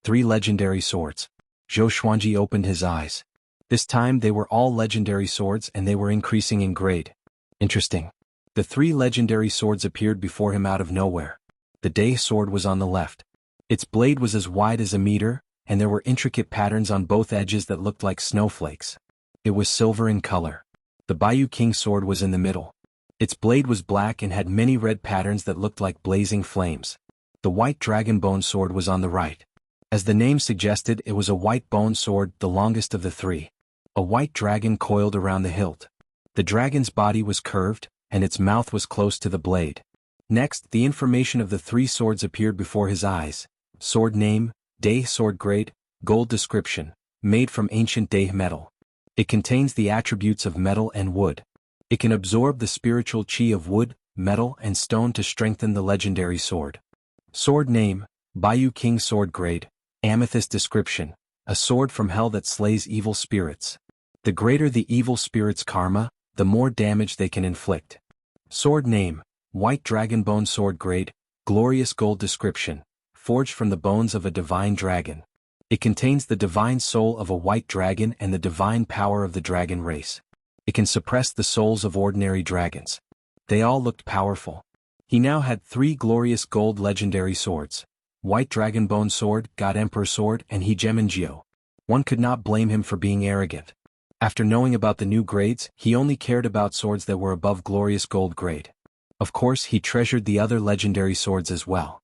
3 legendary swords. Zhou Xuanji opened his eyes. This time they were all legendary swords and they were increasing in grade. Interesting. The 3 legendary swords appeared before him out of nowhere. The Day Sword was on the left. Its blade was as wide as a meter, and there were intricate patterns on both edges that looked like snowflakes. It was silver in color. The Bayou King Sword was in the middle. Its blade was black and had many red patterns that looked like blazing flames. The White Dragon Bone Sword was on the right. As the name suggested, it was a white bone sword, the longest of the 3. A white dragon coiled around the hilt. The dragon's body was curved, and its mouth was close to the blade. Next, the information of the 3 swords appeared before his eyes. Sword name, Deh sword grade, gold description, made from ancient Deh metal. It contains the attributes of metal and wood. It can absorb the spiritual chi of wood, metal and stone to strengthen the legendary sword. Sword name, Bayou King sword grade, amethyst description, a sword from hell that slays evil spirits. The greater the evil spirit's karma, the more damage they can inflict. Sword name, White Dragon Bone sword grade, glorious gold description, forged from the bones of a divine dragon. It contains the divine soul of a white dragon and the divine power of the dragon race. It can suppress the souls of ordinary dragons. They all looked powerful. He now had 3 glorious gold legendary swords. White Dragon Bone sword, God Emperor sword, and Hegemongyo. One could not blame him for being arrogant. After knowing about the new grades, he only cared about swords that were above glorious gold grade. Of course, he treasured the other legendary swords as well.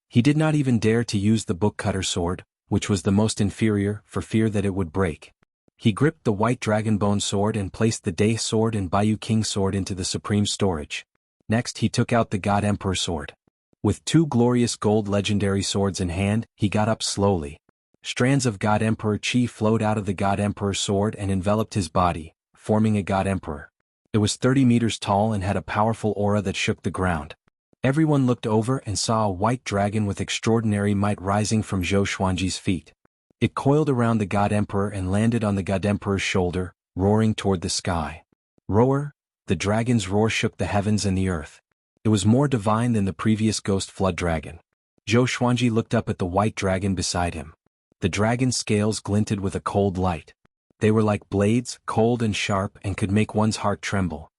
He did not even dare to use the Book Cutter sword, which was the most inferior, for fear that it would break. He gripped the White Dragon Bone sword and placed the Deh sword and Bayou King sword into the supreme storage. Next he took out the God Emperor sword. With 2 glorious gold legendary swords in hand, he got up slowly. Strands of God Emperor chi flowed out of the God Emperor sword and enveloped his body, forming a God Emperor. It was 30 meters tall and had a powerful aura that shook the ground. Everyone looked over and saw a white dragon with extraordinary might rising from Zhou Xuanji's feet. It coiled around the God Emperor and landed on the God Emperor's shoulder, roaring toward the sky. Roar! The dragon's roar shook the heavens and the earth. It was more divine than the previous ghost flood dragon. Zhou Xuanji looked up at the white dragon beside him. The dragon's scales glinted with a cold light. They were like blades, cold and sharp, and could make one's heart tremble.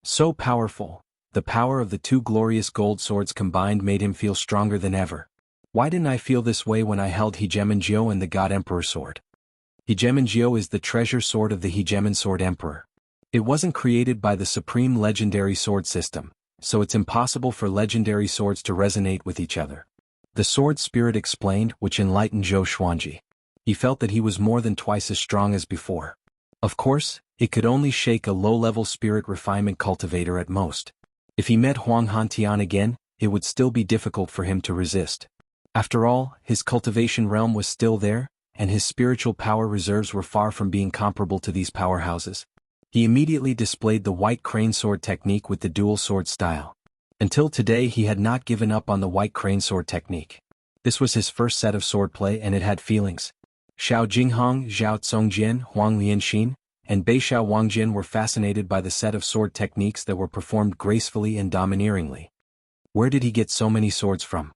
So powerful. The power of the 2 glorious gold swords combined made him feel stronger than ever. Why didn't I feel this way when I held Hegemongyo and the God Emperor sword? Hegemongyo is the treasure sword of the Hegemon Sword Emperor. It wasn't created by the supreme legendary sword system, so it's impossible for legendary swords to resonate with each other. The sword spirit explained, which enlightened Zhou Xuanji. He felt that he was more than twice as strong as before. Of course, it could only shake a low-level spirit refinement cultivator at most. If he met Huang Hantian again, it would still be difficult for him to resist. After all, his cultivation realm was still there, and his spiritual power reserves were far from being comparable to these powerhouses. He immediately displayed the white crane sword technique with the dual sword style. Until today he had not given up on the white crane sword technique. This was his first set of swordplay and it had feelings. Xiao Jinghong, Zhao Congjian, Huang Lianxin, and Beixiao Wangjin were fascinated by the set of sword techniques that were performed gracefully and domineeringly. Where did he get so many swords from?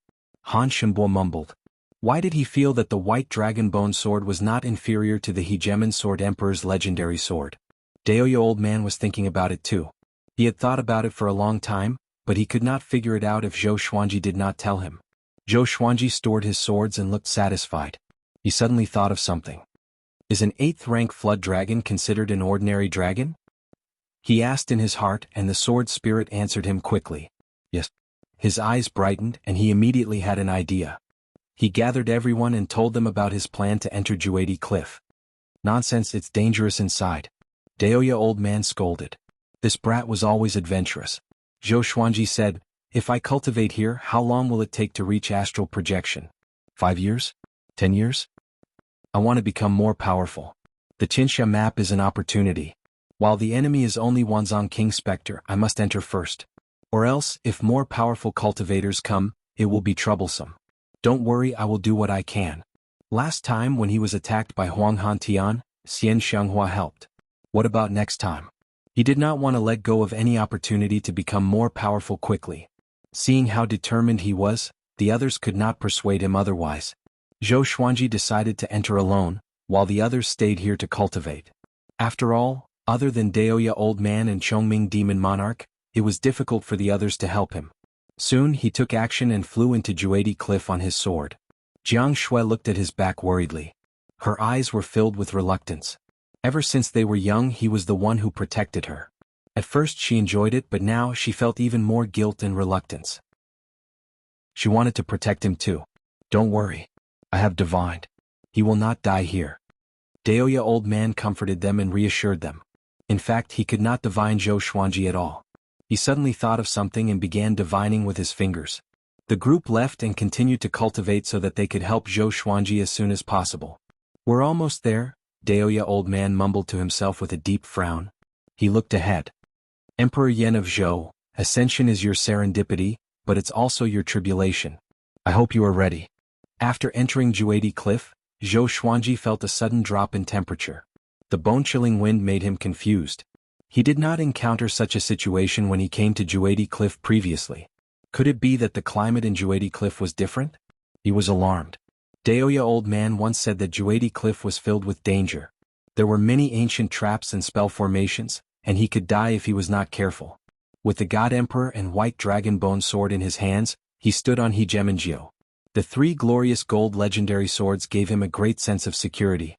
Han Shenbo mumbled. Why did he feel that the White Dragon Bone sword was not inferior to the Hegemon Sword Emperor's legendary sword? Daoya old man was thinking about it too. He had thought about it for a long time, but he could not figure it out if Zhou Xuanji did not tell him. Zhou Xuanji stored his swords and looked satisfied. He suddenly thought of something. Is an 8th rank flood dragon considered an ordinary dragon? He asked in his heart, and the sword spirit answered him quickly. Yes. His eyes brightened and he immediately had an idea. He gathered everyone and told them about his plan to enter Juedi Cliff. Nonsense, it's dangerous inside. Daoya old man scolded. This brat was always adventurous. Zhou Xuanji said, if I cultivate here, how long will it take to reach astral projection? 5 years? 10 years? I want to become more powerful. The Qinsha map is an opportunity. While the enemy is only Wanzhong King Spectre, I must enter first. Or else, if more powerful cultivators come, it will be troublesome. Don't worry, I will do what I can. Last time when he was attacked by Huang Hantian, Xian Xianghua helped. What about next time? He did not want to let go of any opportunity to become more powerful quickly. Seeing how determined he was, the others could not persuade him otherwise. Zhou Xuanji decided to enter alone, while the others stayed here to cultivate. After all, other than Daoya Old Man and Chongming Demon Monarch, it was difficult for the others to help him. Soon he took action and flew into Juedi Cliff on his sword. Jiang Shui looked at his back worriedly. Her eyes were filled with reluctance. Ever since they were young he was the one who protected her. At first she enjoyed it, but now she felt even more guilt and reluctance. She wanted to protect him too. Don't worry. I have divined. He will not die here. Daoya Old Man comforted them and reassured them. In fact, he could not divine Zhou Xuanji at all. He suddenly thought of something and began divining with his fingers. The group left and continued to cultivate so that they could help Zhou Xuanji as soon as possible. "We're almost there," Daoya old man mumbled to himself with a deep frown. He looked ahead. "Emperor Yan of Zhou, ascension is your serendipity, but it's also your tribulation. I hope you are ready." After entering Juadi Cliff, Zhou Xuanji felt a sudden drop in temperature. The bone-chilling wind made him confused. He did not encounter such a situation when he came to Juadi Cliff previously. Could it be that the climate in Juadi Cliff was different? He was alarmed. Daoya old man once said that Juadi Cliff was filled with danger. There were many ancient traps and spell formations, and he could die if he was not careful. With the God Emperor and white dragon bone sword in his hands, he stood on Hegemonjio. The 3 glorious gold legendary swords gave him a great sense of security.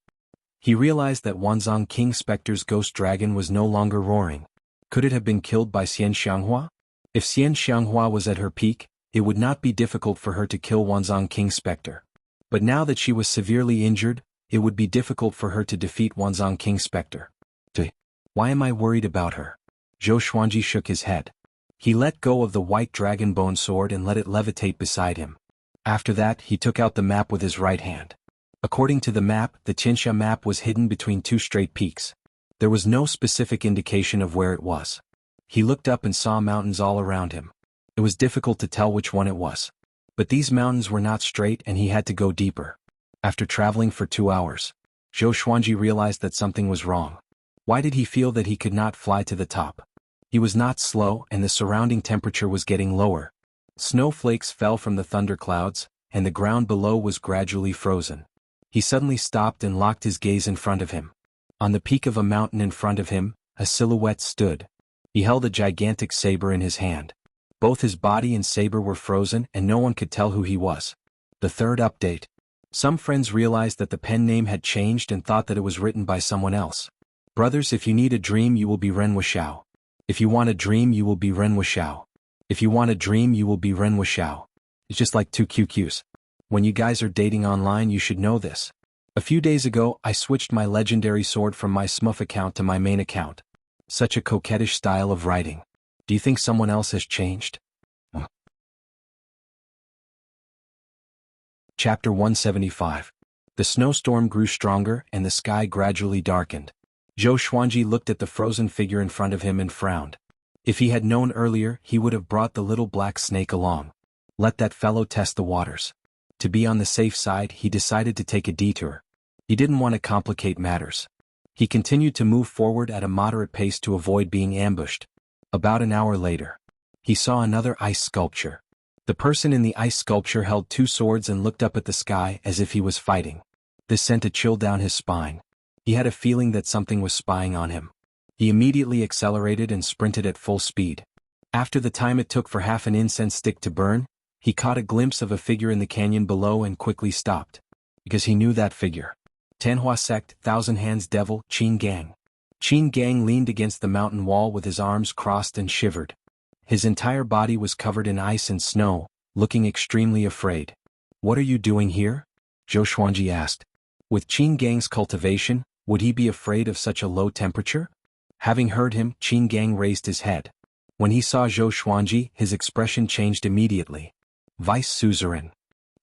He realized that Wanzhong King Spectre's ghost dragon was no longer roaring. Could it have been killed by Xian Xianghua? If Xian Xianghua was at her peak, it would not be difficult for her to kill Wanzhong King Spectre. But now that she was severely injured, it would be difficult for her to defeat Wanzhong King Spectre. Why am I worried about her? Zhou Xuanji shook his head. He let go of the white dragon bone sword and let it levitate beside him. After that, he took out the map with his right hand. According to the map, the Tianxia map was hidden between 2 straight peaks. There was no specific indication of where it was. He looked up and saw mountains all around him. It was difficult to tell which one it was. But these mountains were not straight and he had to go deeper. After traveling for 2 hours, Zhou Xuanji realized that something was wrong. Why did he feel that he could not fly to the top? He was not slow and the surrounding temperature was getting lower. Snowflakes fell from the thunderclouds, and the ground below was gradually frozen. He suddenly stopped and locked his gaze in front of him. On the peak of a mountain in front of him, a silhouette stood. He held a gigantic saber in his hand. Both his body and saber were frozen and no one could tell who he was. The third update. Some friends realized that the pen name had changed and thought that it was written by someone else. "Brothers, if you need a dream you will be Ren Wuxiao. If you want a dream you will be Ren Wuxiao. If you want a dream you will be Ren Wuxiao." It's just like 2 QQs. When you guys are dating online you should know this. A few days ago I switched my legendary sword from my Smuff account to my main account. Such a coquettish style of writing. Do you think someone else has changed? Chapter 175. The snowstorm grew stronger and the sky gradually darkened. Zhou Xuanji looked at the frozen figure in front of him and frowned. If he had known earlier he would have brought the little black snake along. Let that fellow test the waters. To be on the safe side he decided to take a detour. He didn't want to complicate matters. He continued to move forward at a moderate pace to avoid being ambushed. About an hour later, he saw another ice sculpture. The person in the ice sculpture held 2 swords and looked up at the sky as if he was fighting. This sent a chill down his spine. He had a feeling that something was spying on him. He immediately accelerated and sprinted at full speed. After the time it took for half an incense stick to burn, he caught a glimpse of a figure in the canyon below and quickly stopped. Because he knew that figure. Tianhua Sect, Thousand Hands Devil, Qin Gang. Qin Gang leaned against the mountain wall with his arms crossed and shivered. His entire body was covered in ice and snow, looking extremely afraid. "What are you doing here?" Zhou Xuanji asked. With Qin Gang's cultivation, would he be afraid of such a low temperature? Having heard him, Qin Gang raised his head. When he saw Zhou Xuanji, his expression changed immediately. "Vice Suzerain.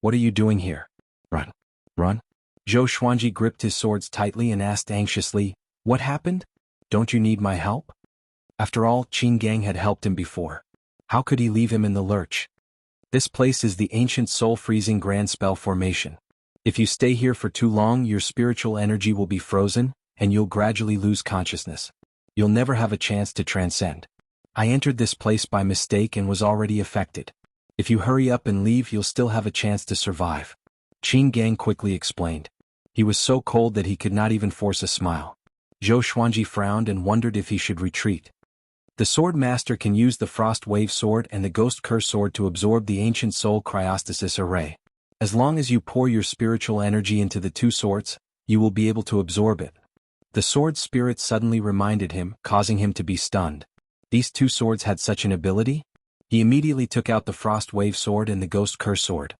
What are you doing here?" "Run. Run?" Zhou Xuanji gripped his swords tightly and asked anxiously, "What happened? Don't you need my help?" After all, Qin Gang had helped him before. How could he leave him in the lurch? This place is the ancient soul-freezing grand spell formation. If you stay here for too long your spiritual energy will be frozen, and you'll gradually lose consciousness. You'll never have a chance to transcend. I entered this place by mistake and was already affected. If you hurry up and leave you'll still have a chance to survive. Qin Gang quickly explained. He was so cold that he could not even force a smile. Zhou Xuanji frowned and wondered if he should retreat. The sword master can use the Frost Wave Sword and the Ghost Curse Sword to absorb the ancient soul cryostasis array. As long as you pour your spiritual energy into the 2 swords, you will be able to absorb it. The sword spirit suddenly reminded him, causing him to be stunned. These 2 swords had such an ability? He immediately took out the Frost Wave Sword and the Ghost Curse Sword.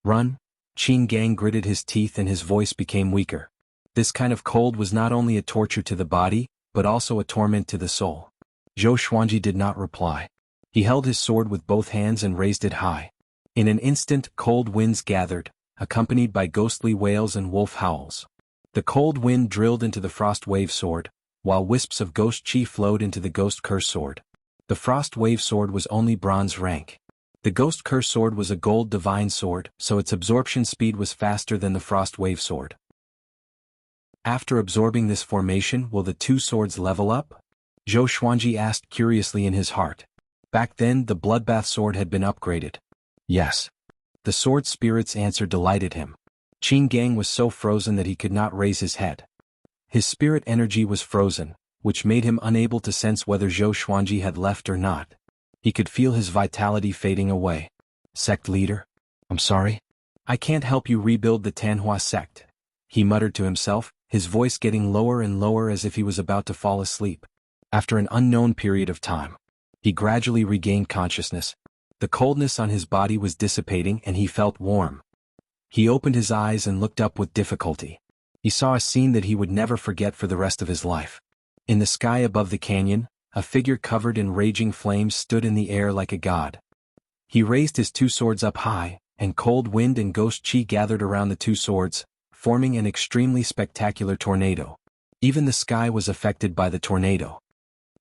"Run?" Qin Gang gritted his teeth and his voice became weaker. This kind of cold was not only a torture to the body, but also a torment to the soul. Zhou Xuanji did not reply. He held his sword with both hands and raised it high. In an instant, cold winds gathered, accompanied by ghostly wails and wolf howls. The cold wind drilled into the frost wave sword, while wisps of ghost chi flowed into the ghost curse sword. The frost wave sword was only bronze rank. The ghost curse sword was a gold divine sword, so its absorption speed was faster than the frost wave sword. After absorbing this formation, will the two swords level up? Zhou Xuanji asked curiously in his heart. Back then, the bloodbath sword had been upgraded. Yes. The sword spirit's answer delighted him. Qin Gang was so frozen that he could not raise his head. His spirit energy was frozen, which made him unable to sense whether Zhou Xuanji had left or not. He could feel his vitality fading away. Sect leader? I'm sorry? I can't help you rebuild the Tanhua sect, he muttered to himself, his voice getting lower and lower as if he was about to fall asleep. After an unknown period of time, he gradually regained consciousness. The coldness on his body was dissipating and he felt warm. He opened his eyes and looked up with difficulty. He saw a scene that he would never forget for the rest of his life. In the sky above the canyon, a figure covered in raging flames stood in the air like a god. He raised his two swords up high, and cold wind and ghost chi gathered around the two swords, forming an extremely spectacular tornado. Even the sky was affected by the tornado.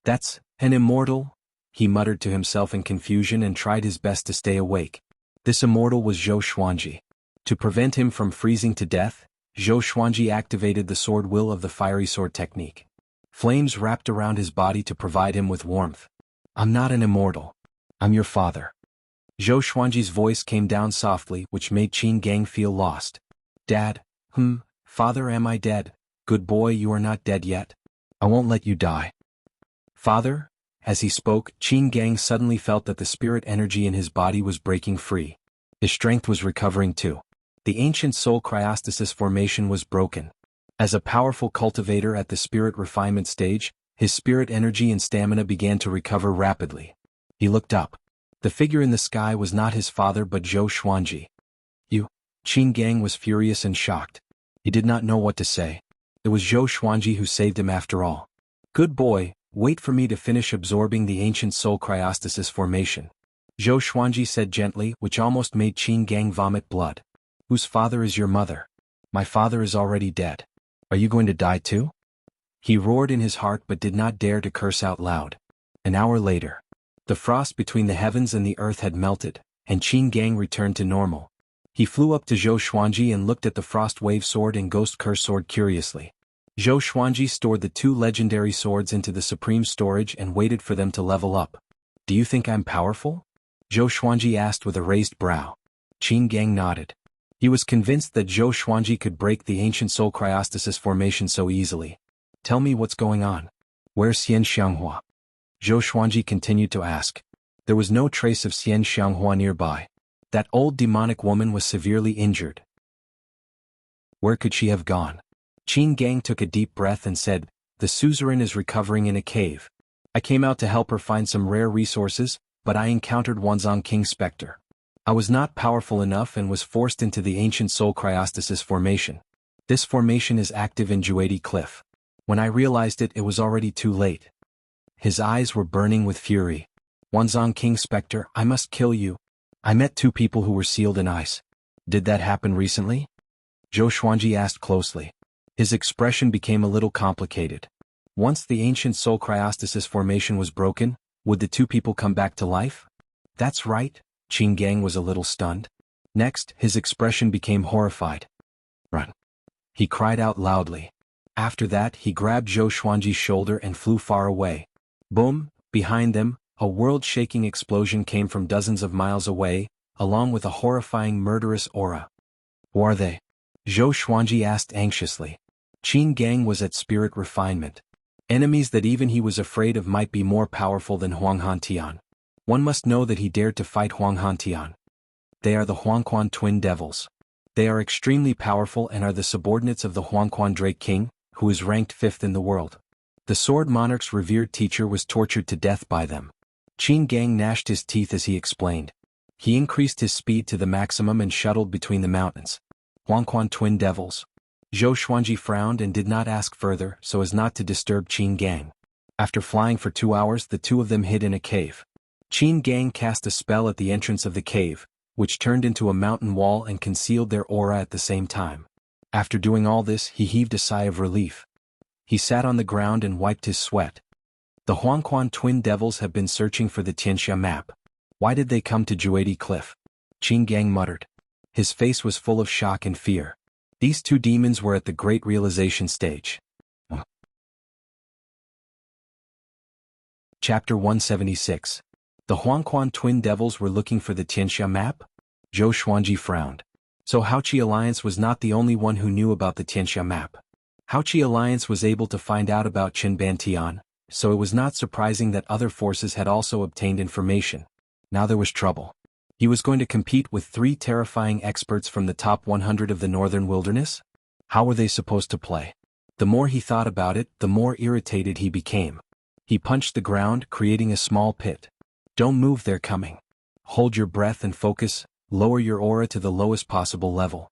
That's an immortal, he muttered to himself in confusion and tried his best to stay awake. This immortal was Zhou Xuanji. To prevent him from freezing to death, Zhou Xuanji activated the sword will of the fiery sword technique. Flames wrapped around his body to provide him with warmth. I'm not an immortal. I'm your father. Zhou Xuanji's voice came down softly, which made Qin Gang feel lost. Dad, father, am I dead? Good boy, you are not dead yet. I won't let you die. Father? As he spoke, Qin Gang suddenly felt that the spirit energy in his body was breaking free. His strength was recovering too. The ancient soul cryostasis formation was broken. As a powerful cultivator at the spirit refinement stage, his spirit energy and stamina began to recover rapidly. He looked up. The figure in the sky was not his father but Zhou Xuanji. You? Qin Gang was furious and shocked. He did not know what to say. It was Zhou Xuanji who saved him after all. Good boy, wait for me to finish absorbing the ancient soul cryostasis formation. Zhou Xuanji said gently, which almost made Qin Gang vomit blood. Whose father is your mother? My father is already dead. Are you going to die too? He roared in his heart but did not dare to curse out loud. An hour later, the frost between the heavens and the earth had melted, and Qin Gang returned to normal. He flew up to Zhou Xuanji and looked at the frost wave sword and ghost curse sword curiously. Zhou Xuanji stored the two legendary swords into the supreme storage and waited for them to level up. Do you think I'm powerful? Zhou Xuanji asked with a raised brow. Qin Gang nodded. He was convinced that Zhou Xuanji could break the ancient soul cryostasis formation so easily. Tell me what's going on. Where's Xian Xianghua? Zhou Xuanji continued to ask. There was no trace of Xian Xianghua nearby. That old demonic woman was severely injured. Where could she have gone? Qin Gang took a deep breath and said, The suzerain is recovering in a cave. I came out to help her find some rare resources, but I encountered Wanzhong King Spectre. I was not powerful enough and was forced into the ancient soul cryostasis formation. This formation is active in Juedi Cliff. When I realized it, it was already too late. His eyes were burning with fury. Wanzhong King Spectre, I must kill you. I met two people who were sealed in ice. Did that happen recently? Zhou Xuanji asked closely. His expression became a little complicated. Once the ancient soul cryostasis formation was broken, would the two people come back to life? That's right. Qin Gang was a little stunned. Next, his expression became horrified. Run. He cried out loudly. After that, he grabbed Zhou Xuanji's shoulder and flew far away. Boom! Behind them, a world-shaking explosion came from dozens of miles away, along with a horrifying murderous aura. Who are they? Zhou Xuanji asked anxiously. Qin Gang was at spirit refinement. Enemies that even he was afraid of might be more powerful than Huang Hantian. One must know that he dared to fight Huang Hantian. They are the Huangquan twin devils. They are extremely powerful and are the subordinates of the Huangquan Drake King, who is ranked 5th in the world. The Sword Monarch's revered teacher was tortured to death by them. Qin Gang gnashed his teeth as he explained. He increased his speed to the maximum and shuttled between the mountains. Huangquan twin devils. Zhou Xuanji frowned and did not ask further so as not to disturb Qin Gang. After flying for 2 hours, the two of them hid in a cave. Qin Gang cast a spell at the entrance of the cave, which turned into a mountain wall and concealed their aura at the same time. After doing all this, he heaved a sigh of relief. He sat on the ground and wiped his sweat. The Huangquan twin devils have been searching for the Tianxia map. Why did they come to Juedi Cliff? Qin Gang muttered. His face was full of shock and fear. These two demons were at the great realization stage. Chapter 176. The Huangquan twin devils were looking for the Tianxia map? Zhou Xuanji frowned. So Haoqi Alliance was not the only one who knew about the Tianxia map. Haoqi Alliance was able to find out about Qin Bantian, so it was not surprising that other forces had also obtained information. Now there was trouble. He was going to compete with 3 terrifying experts from the top 100 of the northern wilderness? How were they supposed to play? The more he thought about it, the more irritated he became. He punched the ground, creating a small pit. Don't move, they're coming. Hold your breath and focus, lower your aura to the lowest possible level.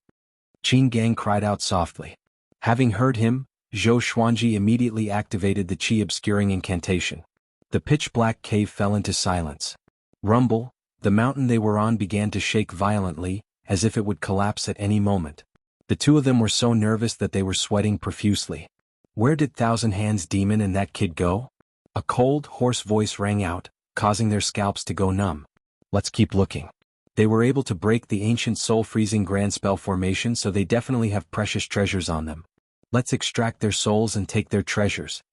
Qin Gang cried out softly. Having heard him, Zhou Xuanji immediately activated the qi-obscuring incantation. The pitch-black cave fell into silence. Rumble, the mountain they were on began to shake violently, as if it would collapse at any moment. The two of them were so nervous that they were sweating profusely. Where did Thousand Hands Demon and that kid go? A cold, hoarse voice rang out, causing their scalps to go numb. Let's keep looking. They were able to break the ancient soul-freezing grand spell formation, so they definitely have precious treasures on them. Let's extract their souls and take their treasures.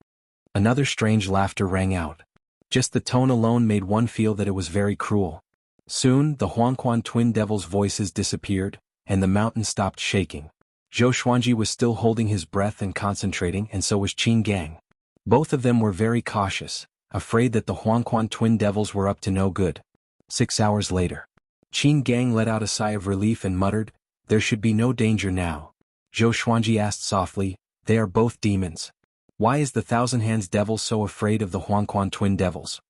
Another strange laughter rang out. Just the tone alone made one feel that it was very cruel. Soon, the Huangquan twin devils' voices disappeared, and the mountain stopped shaking. Zhou Xuanji was still holding his breath and concentrating, and so was Qin Gang. Both of them were very cautious, afraid that the Huangquan twin devils were up to no good. 6 hours later. Qin Gang let out a sigh of relief and muttered, "There should be no danger now." Zhou Xuanji asked softly, "They are both demons. Why is the Thousand Hands devil so afraid of the Huangquan twin devils?"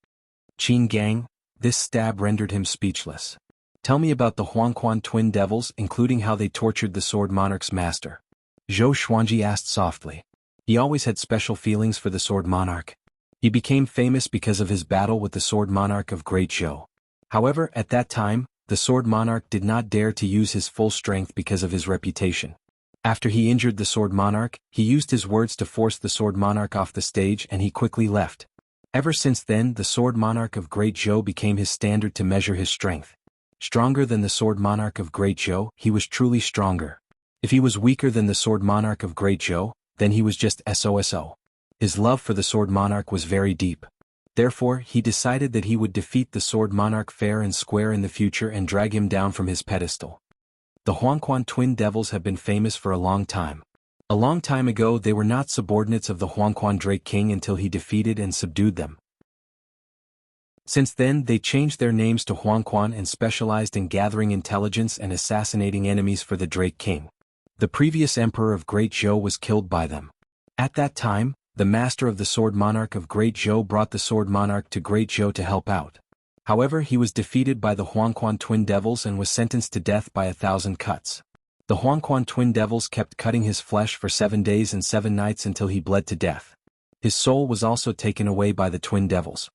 Qin Gang, this stab rendered him speechless. "Tell me about the Huangquan twin devils, including how they tortured the Sword Monarch's master." Zhou Xuanji asked softly. He always had special feelings for the Sword Monarch. He became famous because of his battle with the Sword Monarch of Great Zhou. However, at that time, the Sword Monarch did not dare to use his full strength because of his reputation. After he injured the Sword Monarch, he used his words to force the Sword Monarch off the stage, and he quickly left. Ever since then, the Sword Monarch of Great Zhou became his standard to measure his strength. Stronger than the Sword Monarch of Great Zhou, he was truly stronger. If he was weaker than the Sword Monarch of Great Zhou, then he was just SOSO. His love for the Sword Monarch was very deep. Therefore, he decided that he would defeat the Sword Monarch fair and square in the future and drag him down from his pedestal. The Huangquan twin devils have been famous for a long time. A long time ago, they were not subordinates of the Huangquan Drake King until he defeated and subdued them. Since then, they changed their names to Huangquan and specialized in gathering intelligence and assassinating enemies for the Drake King. The previous emperor of Great Zhou was killed by them. At that time, the master of the Sword Monarch of Great Zhou brought the Sword Monarch to Great Zhou to help out. However, he was defeated by the Huangquan twin devils and was sentenced to death by 1,000 cuts. The Huangquan twin devils kept cutting his flesh for 7 days and 7 nights until he bled to death. His soul was also taken away by the twin devils.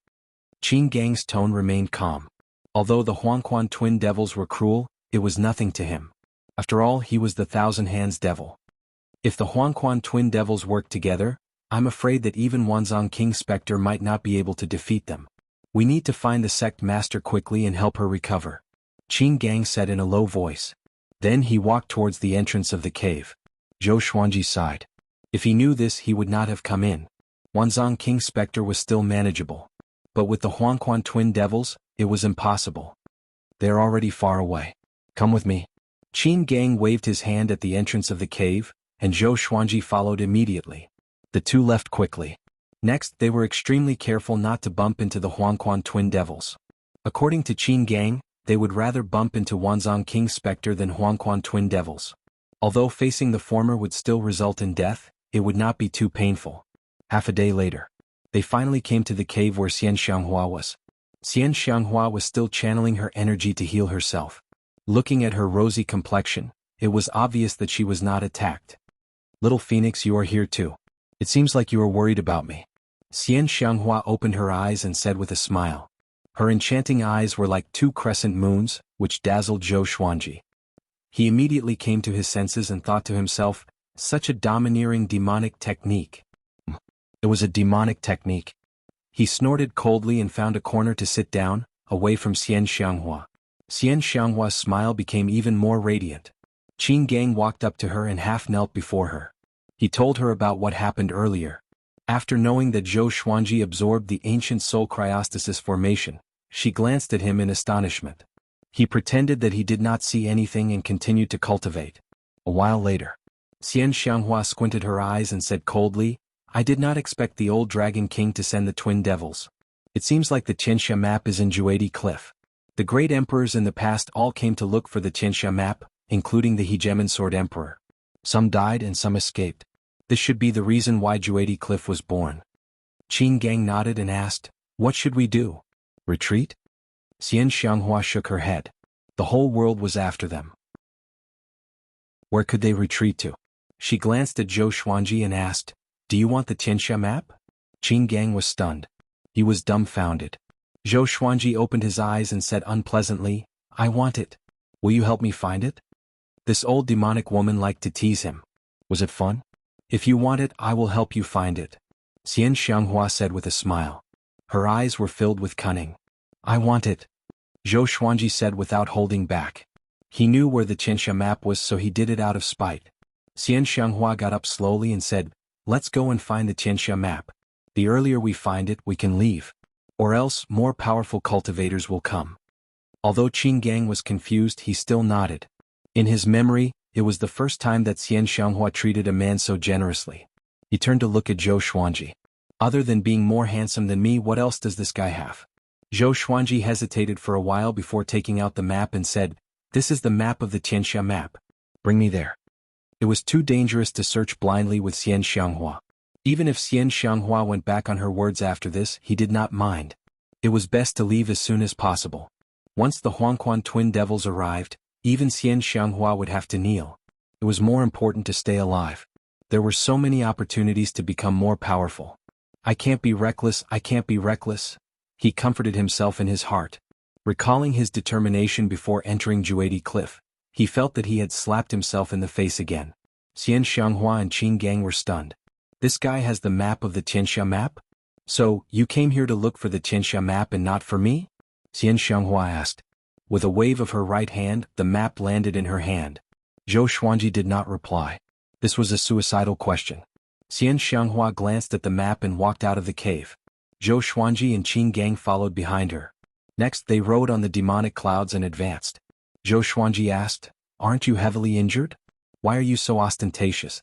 Qin Gang's tone remained calm. Although the Huangquan twin devils were cruel, it was nothing to him. After all, he was the Thousand Hands devil. If the Huangquan twin devils worked together, I'm afraid that even Wanzhong King Spectre might not be able to defeat them. We need to find the sect master quickly and help her recover. Qin Gang said in a low voice. Then he walked towards the entrance of the cave. Zhou Xuanji sighed. If he knew this, he would not have come in. Wanzhong King Spectre was still manageable. But with the Huangquan twin devils, it was impossible. They're already far away. Come with me. Qin Gang waved his hand at the entrance of the cave, and Zhou Xuanji followed immediately. The two left quickly. Next, they were extremely careful not to bump into the Huangquan twin devils. According to Qin Gang, they would rather bump into Wanzhong King Spectre than Huangquan twin devils. Although facing the former would still result in death, it would not be too painful. Half a day later, they finally came to the cave where Xian Xianghua was. Xian Xianghua was still channeling her energy to heal herself. Looking at her rosy complexion, it was obvious that she was not attacked. Little Phoenix, you are here too. It seems like you are worried about me. Xian Xianghua opened her eyes and said with a smile. Her enchanting eyes were like two crescent moons, which dazzled Zhou Xuanji. He immediately came to his senses and thought to himself, such a domineering demonic technique. It was a demonic technique. He snorted coldly and found a corner to sit down, away from Xian Xianghua. Xian Xianghua's smile became even more radiant. Qin Gang walked up to her and half knelt before her. He told her about what happened earlier. After knowing that Zhou Xuanji absorbed the ancient soul cryostasis formation, she glanced at him in astonishment. He pretended that he did not see anything and continued to cultivate. A while later, Xian Xianghua squinted her eyes and said coldly, I did not expect the old Dragon King to send the twin devils. It seems like the Qianxia map is in Juedi Cliff. The great emperors in the past all came to look for the Qianxia map, including the Hegemon Sword Emperor. Some died and some escaped. This should be the reason why Juedi Cliff was born. Qin Gang nodded and asked, what should we do? Retreat? Xian Xianghua shook her head. The whole world was after them. Where could they retreat to? She glanced at Zhou Xuanji and asked, do you want the Qianxia map? Qin Gang was stunned. He was dumbfounded. Zhou Xuanji opened his eyes and said unpleasantly, I want it. Will you help me find it? This old demonic woman liked to tease him. Was it fun? If you want it, I will help you find it. Xian Xianghua said with a smile. Her eyes were filled with cunning. I want it. Zhou Xuanji said without holding back. He knew where the Qianxia map was, so he did it out of spite. Xian Xianghua got up slowly and said, let's go and find the Qianxia map. The earlier we find it, we can leave. Or else, more powerful cultivators will come. Although Qin Gang was confused, he still nodded. In his memory, it was the first time that Xian Xianghua treated a man so generously. He turned to look at Zhou Xuanji. Other than being more handsome than me, what else does this guy have? Zhou Xuanji hesitated for a while before taking out the map and said, this is the map of the Qianxia map. Bring me there. It was too dangerous to search blindly with Xian Xianghua. Even if Xian Xianghua went back on her words after this, he did not mind. It was best to leave as soon as possible. Once the Huangquan twin devils arrived, even Xian Xianghua would have to kneel. It was more important to stay alive. There were so many opportunities to become more powerful. I can't be reckless, I can't be reckless. He comforted himself in his heart. Recalling his determination before entering Juedi Cliff, he felt that he had slapped himself in the face again. Xian Xianghua and Qin Gang were stunned. This guy has the map of the Qianxia map? So, you came here to look for the Qianxia map and not for me? Xian Xianghua asked. With a wave of her right hand, the map landed in her hand. Zhou Xuanji did not reply. This was a suicidal question. Xian Xianghua glanced at the map and walked out of the cave. Zhou Xuanji and Qin Gang followed behind her. Next, they rode on the demonic clouds and advanced. Zhou Xuanji asked, aren't you heavily injured? Why are you so ostentatious?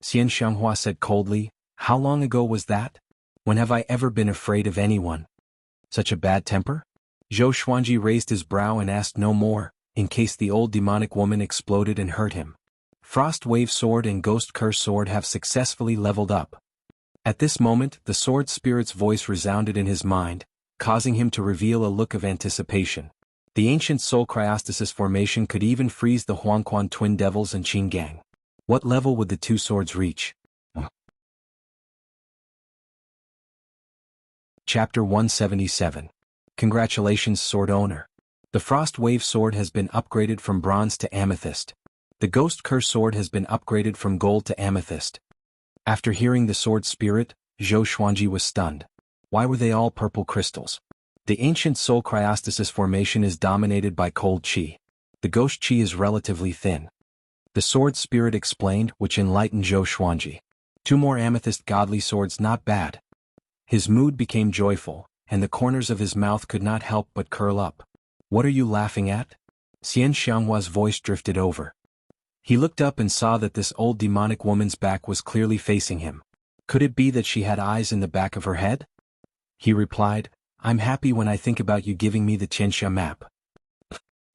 Xian Xianghua said coldly, how long ago was that? When have I ever been afraid of anyone? Such a bad temper? Zhou Xuanji raised his brow and asked no more, in case the old demonic woman exploded and hurt him. Frost Wave Sword and Ghost Curse Sword have successfully leveled up. At this moment, the sword spirit's voice resounded in his mind, causing him to reveal a look of anticipation. The ancient soul cryostasis formation could even freeze the Huangquan twin devils and Qin Gang. What level would the two swords reach? Chapter 177. Congratulations, sword owner. The Frost Wave Sword has been upgraded from bronze to amethyst. The Ghost Curse Sword has been upgraded from gold to amethyst. After hearing the sword spirit, Zhou Xuanji was stunned. Why were they all purple crystals? The ancient soul cryostasis formation is dominated by cold qi. The ghost qi is relatively thin. The sword spirit explained, which enlightened Zhou Xuanji. 2 more amethyst godly swords, not bad. His mood became joyful, and the corners of his mouth could not help but curl up. What are you laughing at? Xian Xianghua's voice drifted over. He looked up and saw that this old demonic woman's back was clearly facing him. Could it be that she had eyes in the back of her head? He replied, I'm happy when I think about you giving me the Qianxia map.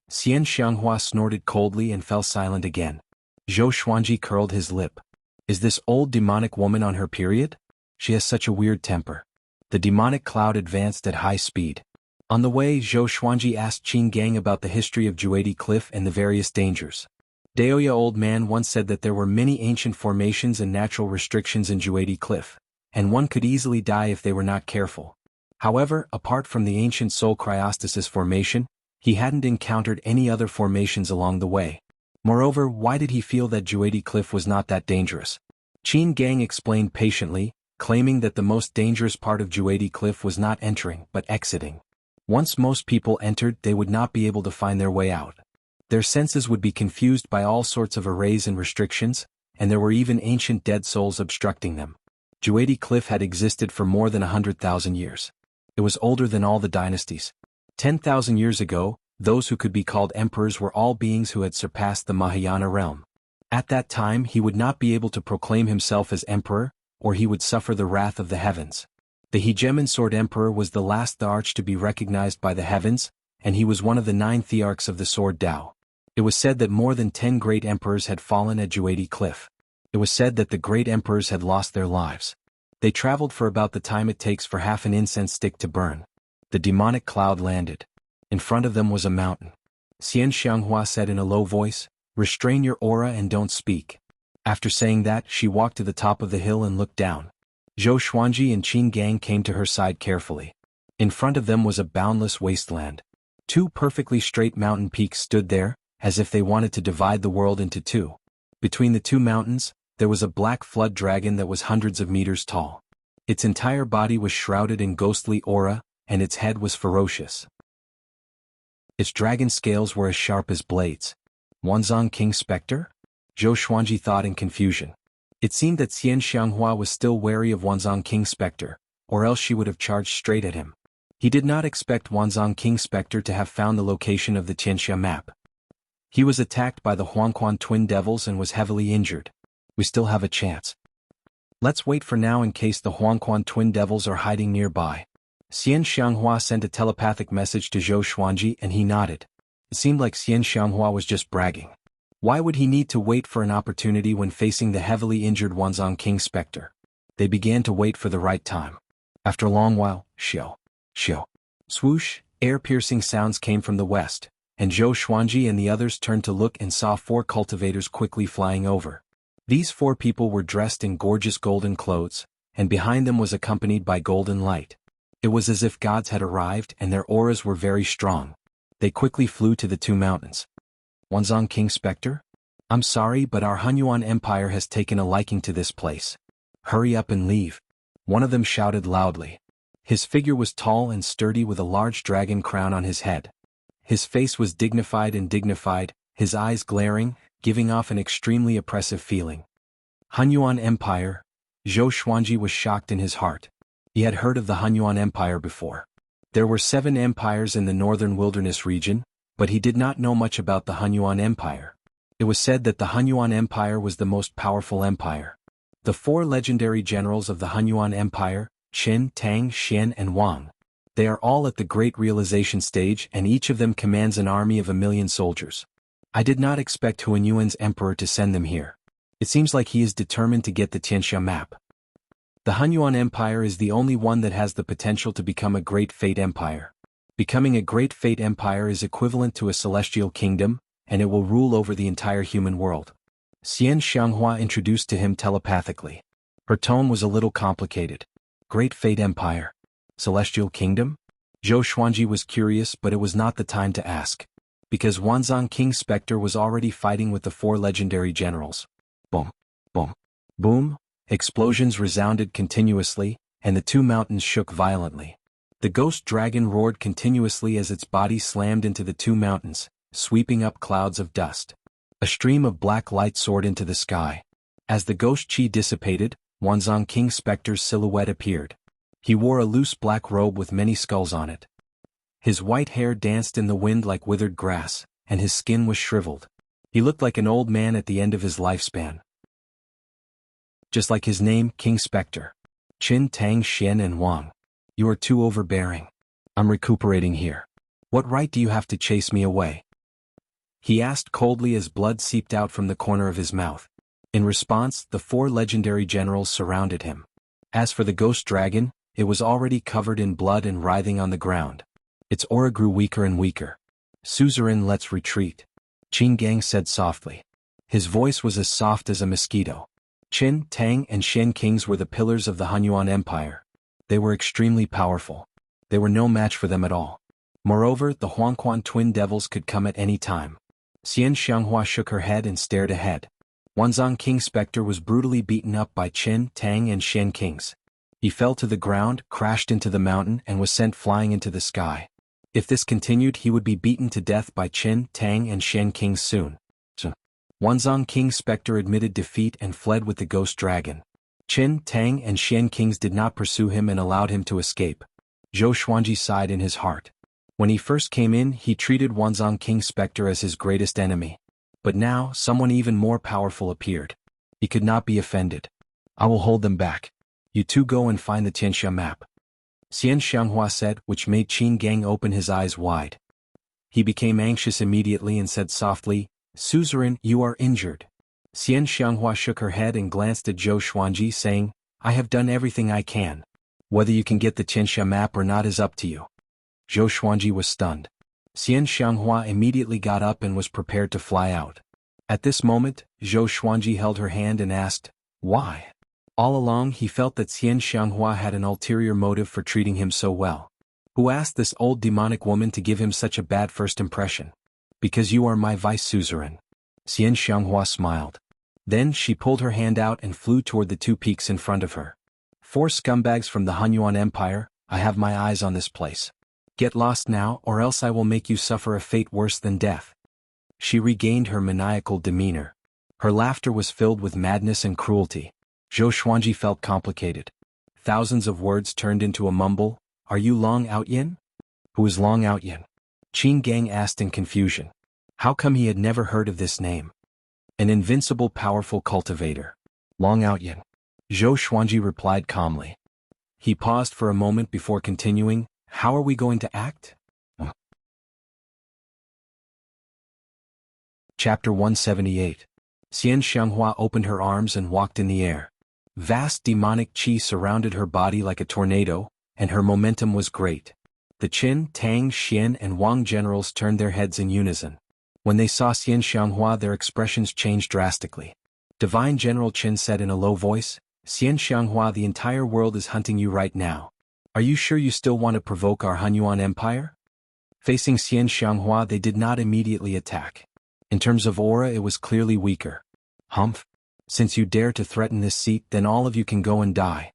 Xian Xianghua snorted coldly and fell silent again. Zhou Xuanji curled his lip. Is this old demonic woman on her period? She has such a weird temper. The demonic cloud advanced at high speed. On the way, Zhou Xuanji asked Qin Gang about the history of Juedi Cliff and the various dangers. Daoya old man once said that there were many ancient formations and natural restrictions in Juedi Cliff. and one could easily die if they were not careful. However, apart from the ancient Sol Cryostasis formation, he hadn't encountered any other formations along the way. Moreover, why did he feel that Juedi Cliff was not that dangerous? Qin Gang explained patiently, claiming that the most dangerous part of Juedi Cliff was not entering but exiting. Once most people entered, they would not be able to find their way out. Their senses would be confused by all sorts of arrays and restrictions, and there were even ancient dead souls obstructing them. Juedi Cliff had existed for more than 100,000 years. It was older than all the dynasties. 10,000 years ago, those who could be called emperors were all beings who had surpassed the Mahayana realm. At that time he would not be able to proclaim himself as emperor, or he would suffer the wrath of the heavens. The Hegemon Sword Emperor was the last Thearch to be recognized by the heavens, and he was one of the 9 Thearchs of the Sword Tao. It was said that more than 10 great emperors had fallen at Juedi Cliff. It was said that the great emperors had lost their lives. They traveled for about the time it takes for half an incense stick to burn. The demonic cloud landed. In front of them was a mountain. Xian Xianghua said in a low voice, "Restrain your aura and don't speak." After saying that, she walked to the top of the hill and looked down. Zhou Xuanji and Qin Gang came to her side carefully. In front of them was a boundless wasteland. 2 perfectly straight mountain peaks stood there, as if they wanted to divide the world into 2. Between the 2 mountains, there was a black flood dragon that was hundreds of meters tall. Its entire body was shrouded in ghostly aura, and its head was ferocious. Its dragon scales were as sharp as blades. Wanzhong King Spectre? Zhou Xuanji thought in confusion. It seemed that Xian Xianghua was still wary of Wanzhong King Spectre, or else she would have charged straight at him. He did not expect Wanzhong King Spectre to have found the location of the Tianxia map. He was attacked by the Huangquan twin devils and was heavily injured. We still have a chance. Let's wait for now in case the Huangquan twin devils are hiding nearby. Xian Xianghua sent a telepathic message to Zhou Xuanji and he nodded. It seemed like Xian Xianghua was just bragging. Why would he need to wait for an opportunity when facing the heavily injured Wanzhong King Spectre? They began to wait for the right time. After a long while, shio, swoosh, air-piercing sounds came from the west, and Zhou Xuanji and the others turned to look and saw 4 cultivators quickly flying over. These 4 people were dressed in gorgeous golden clothes, and behind them was accompanied by golden light. It was as if gods had arrived and their auras were very strong. They quickly flew to the 2 mountains. Wanzhong King Spectre? I'm sorry, but our Hunyuan Empire has taken a liking to this place. Hurry up and leave. One of them shouted loudly. His figure was tall and sturdy with a large dragon crown on his head. His face was dignified, his eyes glaring, giving off an extremely oppressive feeling. Hunyuan Empire? Zhou Xuanji was shocked in his heart. He had heard of the Hunyuan Empire before. There were 7 empires in the northern wilderness region, but he did not know much about the Hunyuan Empire. It was said that the Hunyuan Empire was the most powerful empire. The 4 legendary generals of the Hunyuan Empire, Qin, Tang, Xian and Wang. They are all at the great realization stage and each of them commands an army of 1,000,000 soldiers. I did not expect Hunyuan's emperor to send them here. It seems like he is determined to get the Tianxia map. The Hunyuan Empire is the only one that has the potential to become a great fate empire. Becoming a great fate empire is equivalent to a celestial kingdom, and it will rule over the entire human world. Xian Xianghua introduced to him telepathically. Her tone was a little complicated. Great fate empire. Celestial kingdom? Zhou Xuanji was curious, but it was not the time to ask. Because Wanzhong King Spectre was already fighting with the 4 legendary generals. Boom, boom, boom. Explosions resounded continuously, and the 2 mountains shook violently. The ghost dragon roared continuously as its body slammed into the 2 mountains, sweeping up clouds of dust. A stream of black light soared into the sky. As the ghost chi dissipated, Wanzhong King Spectre's silhouette appeared. He wore a loose black robe with many skulls on it. His white hair danced in the wind like withered grass, and his skin was shriveled. He looked like an old man at the end of his lifespan. Just like his name, King Spectre. Qin, Tang, Xian and Wang. You are too overbearing. I'm recuperating here. What right do you have to chase me away? He asked coldly as blood seeped out from the corner of his mouth. In response, the 4 legendary generals surrounded him. As for the ghost dragon, it was already covered in blood and writhing on the ground. Its aura grew weaker and weaker. Suzerain, let's retreat. Qin Gang said softly. His voice was as soft as a mosquito. Qin, Tang, and Xian kings were the pillars of the Hunyuan Empire. They were extremely powerful. They were no match for them at all. Moreover, the Huangquan twin devils could come at any time. Xian Xianghua shook her head and stared ahead. Wanzhong King Spectre was brutally beaten up by Qin, Tang, and Xian kings. He fell to the ground, crashed into the mountain, and was sent flying into the sky. If this continued, he would be beaten to death by Qin, Tang, and Xian kings soon. Wanzhong King Spectre admitted defeat and fled with the ghost dragon. Qin, Tang, and Xian kings did not pursue him and allowed him to escape. Zhou Xuanji sighed in his heart. When he first came in, he treated Wanzhong King Spectre as his greatest enemy. But now, someone even more powerful appeared. He could not be offended. I will hold them back. You two go and find the Tianxia map. Xian Xianghua said, which made Qin Gang open his eyes wide. He became anxious immediately and said softly, Suzerain, you are injured. Xian Xianghua shook her head and glanced at Zhou Xuanji saying, I have done everything I can. Whether you can get the Tianxia map or not is up to you. Zhou Xuanji was stunned. Xian Xianghua immediately got up and was prepared to fly out. At this moment, Zhou Xuanji held her hand and asked, why? All along he felt that Xian Xianghua had an ulterior motive for treating him so well. Who asked this old demonic woman to give him such a bad first impression? Because you are my vice suzerain. Xian Xianghua smiled. Then she pulled her hand out and flew toward the two peaks in front of her. 4 scumbags from the Hunyuan Empire, I have my eyes on this place. Get lost now, or else I will make you suffer a fate worse than death. She regained her maniacal demeanor. Her laughter was filled with madness and cruelty. Zhou Xuanji felt complicated. Thousands of words turned into a mumble. Are you Long Outyin? Who is Long Outyin? Qin Gang asked in confusion. How come he had never heard of this name? An invincible powerful cultivator. Long Outyin. Zhou Xuanji replied calmly. He paused for a moment before continuing, how are we going to act? Chapter 178. Xian Xianghua opened her arms and walked in the air. Vast demonic qi surrounded her body like a tornado, and her momentum was great. The Qin, Tang, Xian, and Wang generals turned their heads in unison. When they saw Xian Xianghua, their expressions changed drastically. Divine General Qin said in a low voice, Xian Xianghua, the entire world is hunting you right now. Are you sure you still want to provoke our Hunyuan Empire? Facing Xian Xianghua, they did not immediately attack. In terms of aura, it was clearly weaker. Humph. Since you dare to threaten this seat, then all of you can go and die.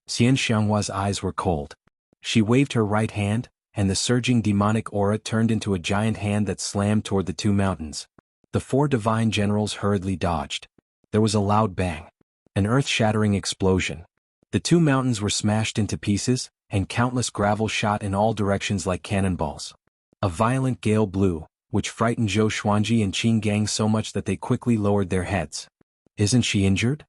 Xian Xianghua's eyes were cold. She waved her right hand, and the surging demonic aura turned into a giant hand that slammed toward the 2 mountains. The 4 divine generals hurriedly dodged. There was a loud bang. An earth-shattering explosion. The 2 mountains were smashed into pieces, and countless gravel shot in all directions like cannonballs. A violent gale blew, which frightened Zhou Xuanji and Qin Gang so much that they quickly lowered their heads. Isn't she injured?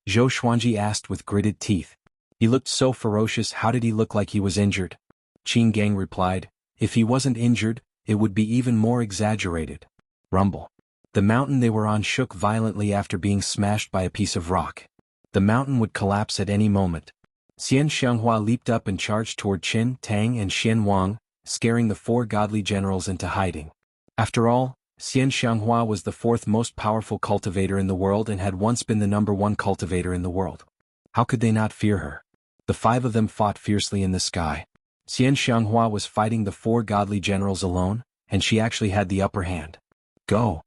Zhou Xuanji asked with gritted teeth. He looked so ferocious, how did he look like he was injured? Qin Gang replied, if he wasn't injured, it would be even more exaggerated. Rumble. The mountain they were on shook violently after being smashed by a piece of rock. The mountain would collapse at any moment. Xian Xianghua leaped up and charged toward Qin, Tang, and Xian Wang, scaring the 4 godly generals into hiding. After all, Xian Xianghua was the 4th most powerful cultivator in the world and had once been the #1 cultivator in the world. How could they not fear her? The 5 of them fought fiercely in the sky. Xian Xianghua was fighting the 4 godly generals alone, and she actually had the upper hand. Go!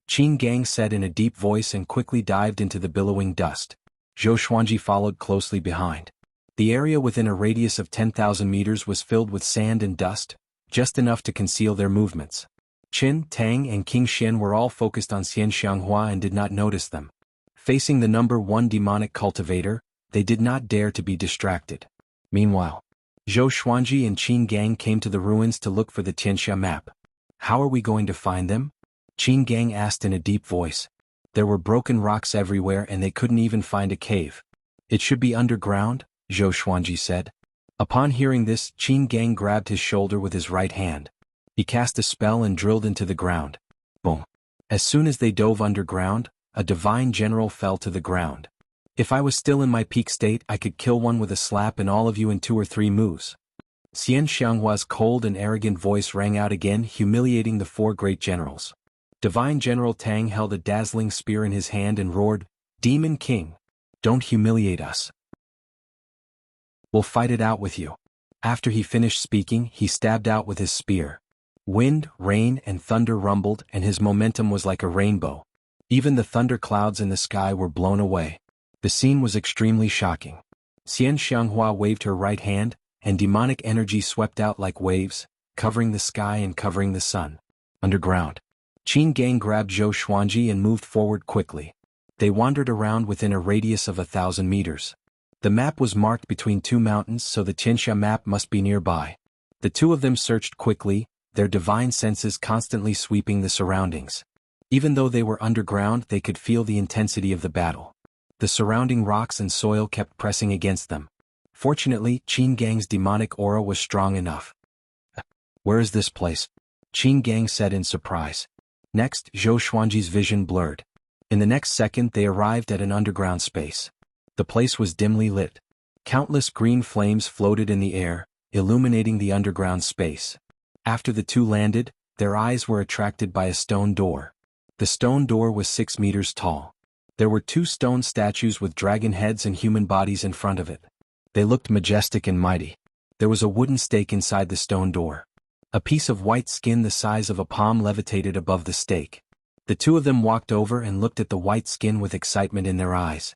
Qin Gang said in a deep voice and quickly dived into the billowing dust. Zhou Xuanji followed closely behind. The area within a radius of 10,000 meters was filled with sand and dust, just enough to conceal their movements. Qin, Tang, and King Xian were all focused on Xian Xianghua and did not notice them. Facing the #1 demonic cultivator, they did not dare to be distracted. Meanwhile, Zhou Xuanji and Qin Gang came to the ruins to look for the Tianxia map. How are we going to find them? Qin Gang asked in a deep voice. There were broken rocks everywhere and they couldn't even find a cave. It should be underground, Zhou Xuanji said. Upon hearing this, Qin Gang grabbed his shoulder with his right hand. He cast a spell and drilled into the ground. Boom. As soon as they dove underground, a divine general fell to the ground. If I was still in my peak state, I could kill one with a slap and all of you in 2 or 3 moves. Xian Xianghua's cold and arrogant voice rang out again, humiliating the 4 great generals. Divine General Tang held a dazzling spear in his hand and roared, Demon King! Don't humiliate us. We'll fight it out with you. After he finished speaking, he stabbed out with his spear. Wind, rain, and thunder rumbled, and his momentum was like a rainbow. Even the thunder clouds in the sky were blown away. The scene was extremely shocking. Xian Xianghua waved her right hand, and demonic energy swept out like waves, covering the sky and covering the sun. Underground. Qin Gang grabbed Zhou Xuanji and moved forward quickly. They wandered around within a radius of 1,000 meters. The map was marked between two mountains, so the Tianxia map must be nearby. The two of them searched quickly, their divine senses constantly sweeping the surroundings. Even though they were underground, they could feel the intensity of the battle. The surrounding rocks and soil kept pressing against them. Fortunately, Qin Gang's demonic aura was strong enough. Where is this place? Qin Gang said in surprise. Next, Zhou Xuanji's vision blurred. In the next second they arrived at an underground space. The place was dimly lit. Countless green flames floated in the air, illuminating the underground space. After the two landed, their eyes were attracted by a stone door. The stone door was 6 meters tall. There were 2 stone statues with dragon heads and human bodies in front of it. They looked majestic and mighty. There was a wooden stake inside the stone door. A piece of white skin the size of a palm levitated above the stake. The two of them walked over and looked at the white skin with excitement in their eyes.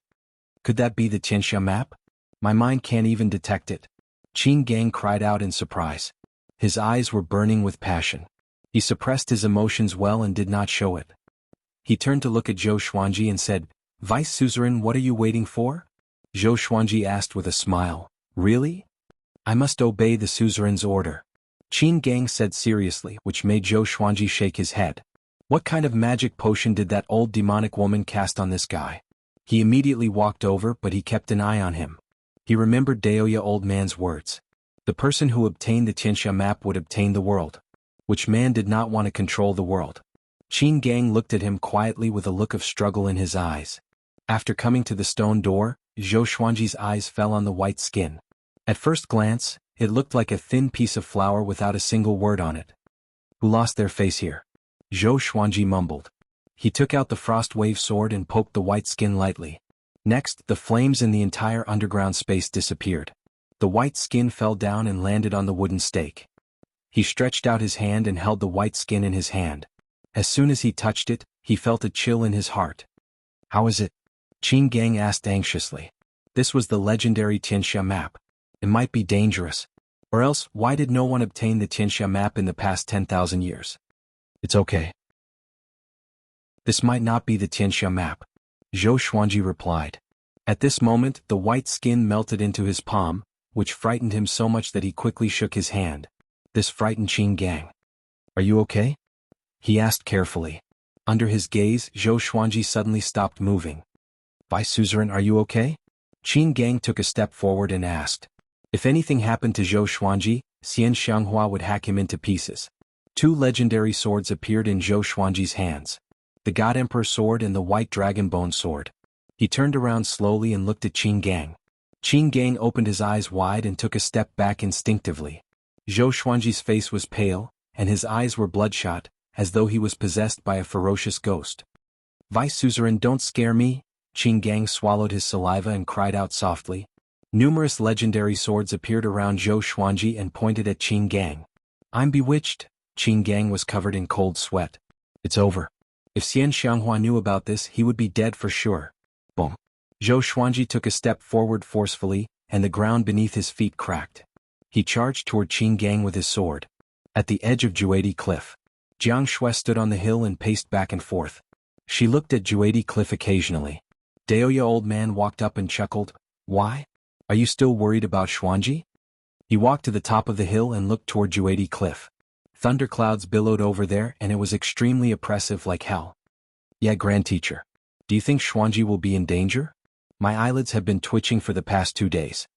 Could that be the Tianxia map? My mind can't even detect it. Qin Gang cried out in surprise. His eyes were burning with passion. He suppressed his emotions well and did not show it. He turned to look at Zhou Xuanji and said, "Vice Suzerain, what are you waiting for?" Zhou Xuanji asked with a smile, "Really? I must obey the Suzerain's order." Qin Gang said seriously, which made Zhou Xuanji shake his head. What kind of magic potion did that old demonic woman cast on this guy? He immediately walked over, but he kept an eye on him. He remembered Daoya old man's words. The person who obtained the Tianxia map would obtain the world. Which man did not want to control the world? Qin Gang looked at him quietly with a look of struggle in his eyes. After coming to the stone door, Zhou Xuanji's eyes fell on the white skin. At first glance, it looked like a thin piece of flour without a single word on it. Who lost their face here? Zhou Xuanji mumbled. He took out the frost wave sword and poked the white skin lightly. Next, the flames in the entire underground space disappeared. The white skin fell down and landed on the wooden stake. He stretched out his hand and held the white skin in his hand. As soon as he touched it, he felt a chill in his heart. How is it? Qin Gang asked anxiously. This was the legendary Tianxia map. It might be dangerous. Or else, why did no one obtain the Tianxia map in the past 10,000 years? It's okay. This might not be the Tianxia map, Zhou Xuanji replied. At this moment, the white skin melted into his palm, which frightened him so much that he quickly shook his hand. This frightened Qin Gang. Are you okay? He asked carefully. Under his gaze, Zhou Xuanji suddenly stopped moving. Vice Suzerain, are you okay? Qin Gang took a step forward and asked. If anything happened to Zhou Xuanji, Xian Xianghua would hack him into pieces. 2 legendary swords appeared in Zhou Xuanji's hands. The God Emperor sword and the white dragon bone sword. He turned around slowly and looked at Qin Gang. Qin Gang opened his eyes wide and took a step back instinctively. Zhou Xuanji's face was pale, and his eyes were bloodshot, as though he was possessed by a ferocious ghost. Vice Suzerain, don't scare me. Qin Gang swallowed his saliva and cried out softly. Numerous legendary swords appeared around Zhou Xuanji and pointed at Qin Gang. I'm bewitched. Qin Gang was covered in cold sweat. It's over. If Xian Xianghua knew about this, he would be dead for sure. Boom. Zhou Xuanji took a step forward forcefully, and the ground beneath his feet cracked. He charged toward Qin Gang with his sword. At the edge of Juedi Cliff, Jiang Shui stood on the hill and paced back and forth. She looked at Juedi Cliff occasionally. Daoya old man walked up and chuckled. Why? Are you still worried about Xuanji? He walked to the top of the hill and looked toward Juedi Cliff. Thunderclouds billowed over there and it was extremely oppressive like hell. Yeah, Grand Teacher. Do you think Xuanji will be in danger? My eyelids have been twitching for the past 2 days.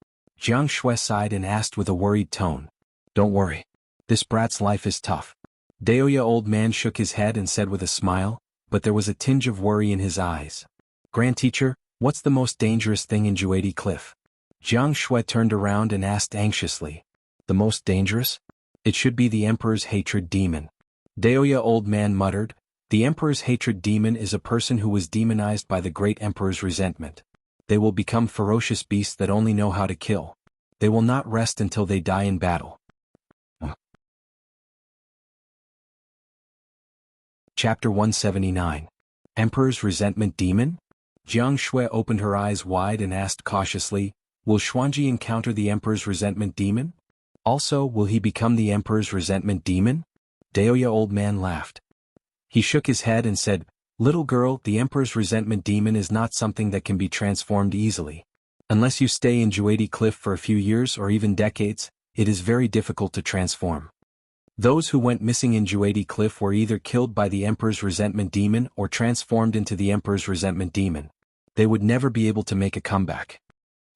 Jiang Shui sighed and asked with a worried tone. Don't worry. This brat's life is tough. Daoya old man shook his head and said with a smile, but there was a tinge of worry in his eyes. Grand Teacher, what's the most dangerous thing in Juedi Cliff? Jiang Shui turned around and asked anxiously. The most dangerous? It should be the Emperor's hatred demon. Daoya old man muttered. The Emperor's hatred demon is a person who was demonized by the great Emperor's resentment. They will become ferocious beasts that only know how to kill. They will not rest until they die in battle. Chapter 179. Emperor's Resentment Demon? Jiang Shui opened her eyes wide and asked cautiously, will Xuanji encounter the Emperor's Resentment Demon? Also, will he become the Emperor's Resentment Demon? Daoya old man laughed. He shook his head and said, little girl, the Emperor's Resentment Demon is not something that can be transformed easily. Unless you stay in Juedi Cliff for a few years or even decades, it is very difficult to transform. Those who went missing in Juedi Cliff were either killed by the Emperor's Resentment Demon or transformed into the Emperor's Resentment Demon. They would never be able to make a comeback.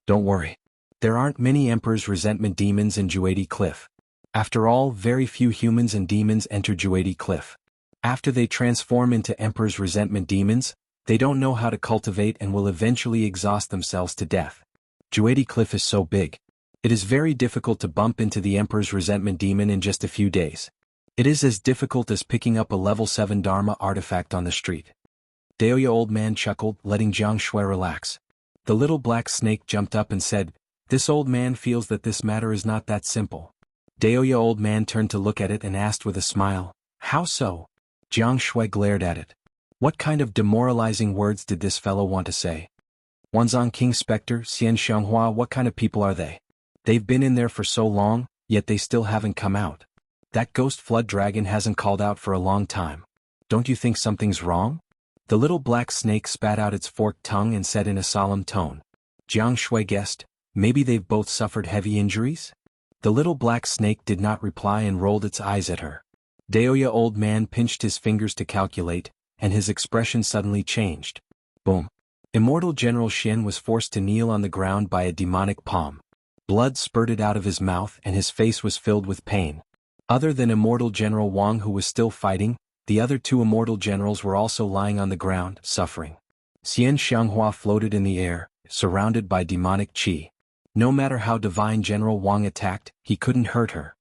Don't worry. There aren't many Emperor's Resentment Demons in Juedi Cliff. After all, very few humans and demons enter Juedi Cliff. After they transform into Emperor's Resentment Demons, they don't know how to cultivate and will eventually exhaust themselves to death. Juedi Cliff is so big. It is very difficult to bump into the Emperor's Resentment Demon in just a few days. It is as difficult as picking up a level 7 Dharma artifact on the street. Daoya old man chuckled, letting Jiang Shui relax. The little black snake jumped up and said, this old man feels that this matter is not that simple. Daoya old man turned to look at it and asked with a smile, how so? Jiang Shui glared at it. What kind of demoralizing words did this fellow want to say? Wanzhong King Spectre, Xian Xianghua, what kind of people are they? They've been in there for so long, yet they still haven't come out. That ghost flood dragon hasn't called out for a long time. Don't you think something's wrong? The little black snake spat out its forked tongue and said in a solemn tone. Jiang Shui guessed, maybe they've both suffered heavy injuries? The little black snake did not reply and rolled its eyes at her. Daoya old man pinched his fingers to calculate, and his expression suddenly changed. Boom. Immortal General Xian was forced to kneel on the ground by a demonic palm. Blood spurted out of his mouth and his face was filled with pain. Other than Immortal General Wang who was still fighting, the other two Immortal Generals were also lying on the ground, suffering. Xian Xianghua floated in the air, surrounded by demonic qi. No matter how Divine General Wang attacked, he couldn't hurt her.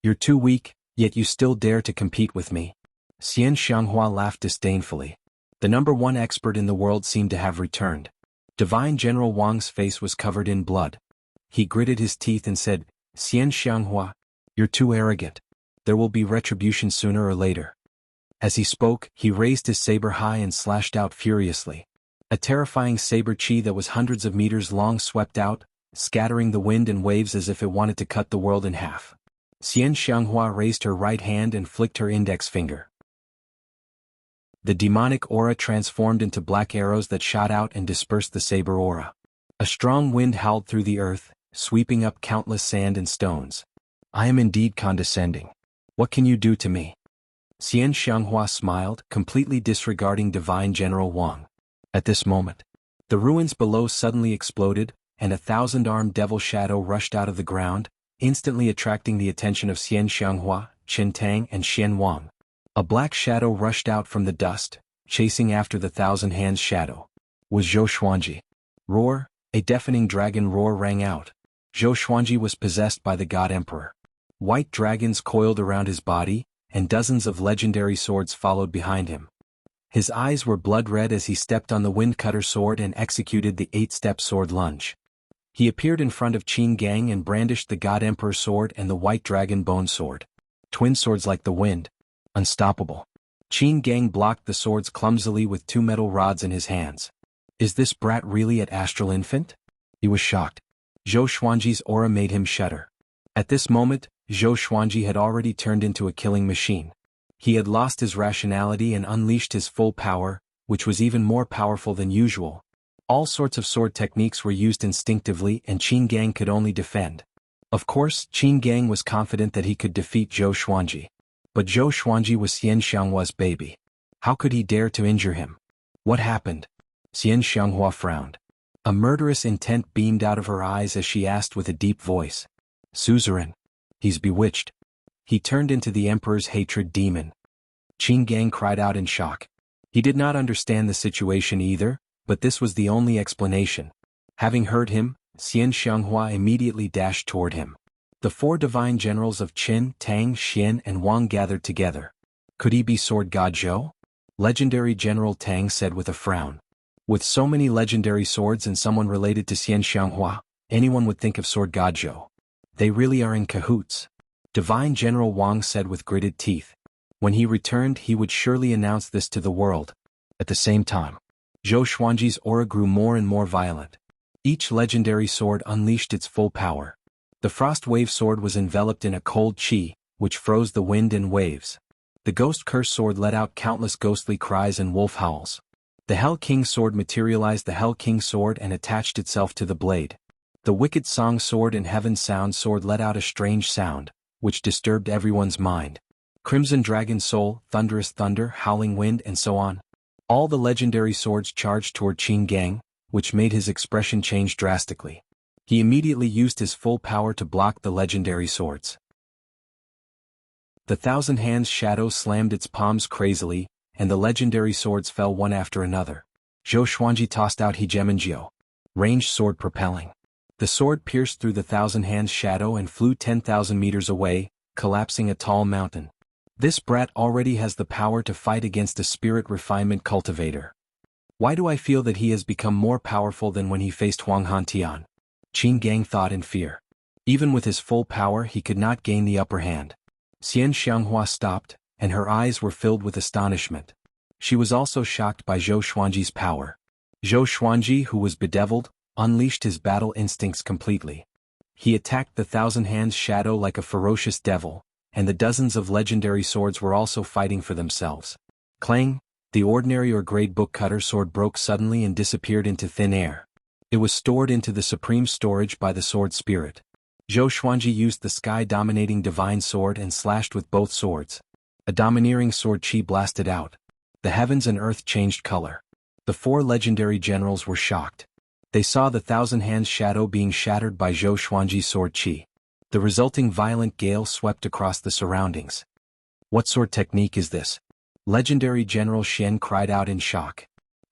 You're too weak, yet you still dare to compete with me. Xian Xianghua laughed disdainfully. The number one expert in the world seemed to have returned. Divine General Wang's face was covered in blood. He gritted his teeth and said, Xian Xianghua, you're too arrogant. There will be retribution sooner or later. As he spoke, he raised his saber high and slashed out furiously. A terrifying saber qi that was hundreds of meters long swept out, scattering the wind and waves as if it wanted to cut the world in half. Xian Xianghua raised her right hand and flicked her index finger. The demonic aura transformed into black arrows that shot out and dispersed the saber aura. A strong wind howled through the earth, sweeping up countless sand and stones. I am indeed condescending. What can you do to me? Xian Xianghua smiled, completely disregarding Divine General Wang. At this moment, the ruins below suddenly exploded, and a 1,000-armed devil shadow rushed out of the ground, instantly attracting the attention of Xian Xianghua, Chen Tang and Xian Wang. A black shadow rushed out from the dust, chasing after the 1,000 Hands shadow. Was Zhou Xuanji. Roar, a deafening dragon roar rang out. Zhou Xuanji was possessed by the God Emperor. White dragons coiled around his body, and dozens of legendary swords followed behind him. His eyes were blood red as he stepped on the Windcutter sword and executed the 8-step sword lunge. He appeared in front of Qin Gang and brandished the God Emperor sword and the White Dragon Bone sword. Twin swords like the wind. Unstoppable. Qin Gang blocked the swords clumsily with 2 metal rods in his hands. Is this brat really at Astral Infant? He was shocked. Zhou Xuanji's aura made him shudder. At this moment, Zhou Xuanji had already turned into a killing machine. He had lost his rationality and unleashed his full power, which was even more powerful than usual. All sorts of sword techniques were used instinctively and Qin Gang could only defend. Of course, Qin Gang was confident that he could defeat Zhou Xuanji. But Zhou Xuanji was Xian Xianghua's baby. How could he dare to injure him? What happened? Xian Xianghua frowned. A murderous intent beamed out of her eyes as she asked with a deep voice. Suzerain. He's bewitched. He turned into the Emperor's hatred demon. Qin Gang cried out in shock. He did not understand the situation either, but this was the only explanation. Having heard him, Xian Xianghua immediately dashed toward him. The 4 divine generals of Qin, Tang, Xian and Wang gathered together. Could he be Sword God Zhou? Legendary General Tang said with a frown. With so many legendary swords and someone related to Xian Xianghua, anyone would think of Sword God Zhou. They really are in cahoots. Divine General Wang said with gritted teeth. When he returned, he would surely announce this to the world. At the same time, Zhou Xuanji's aura grew more and more violent. Each legendary sword unleashed its full power. The Frost Wave sword was enveloped in a cold qi, which froze the wind and waves. The Ghost Curse sword let out countless ghostly cries and wolf howls. The Hell King sword materialized the Hell King sword and attached itself to the blade. The Wicked Song sword and Heaven Sound sword let out a strange sound, which disturbed everyone's mind. Crimson Dragon Soul, Thunderous Thunder, Howling Wind, and so on. All the legendary swords charged toward Qin Gang, which made his expression change drastically. He immediately used his full power to block the legendary swords. The Thousand Hands shadow slammed its palms crazily, and the legendary swords fell one after another. Zhou Xuanji tossed out Hegemonjiu. Ranged sword propelling. The sword pierced through the Thousand Hands shadow and flew 10,000 meters away, collapsing a tall mountain. This brat already has the power to fight against a spirit refinement cultivator. Why do I feel that he has become more powerful than when he faced Huang Hantian? Qin Gang thought in fear. Even with his full power he could not gain the upper hand. Xian Xianghua stopped, and her eyes were filled with astonishment. She was also shocked by Zhou Xuanji's power. Zhou Xuanji, who was bedeviled, unleashed his battle instincts completely. He attacked the Thousand Hands shadow like a ferocious devil, and the dozens of legendary swords were also fighting for themselves. Clang, the ordinary or grade book cutter sword broke suddenly and disappeared into thin air. It was stored into the supreme storage by the sword spirit. Zhou Xuanji used the sky-dominating divine sword and slashed with both swords. A domineering sword qi blasted out. The heavens and earth changed color. The four legendary generals were shocked. They saw the Thousand Hands shadow being shattered by Zhou Xuanji's sword qi. The resulting violent gale swept across the surroundings. What sword technique is this? Legendary General Shen cried out in shock.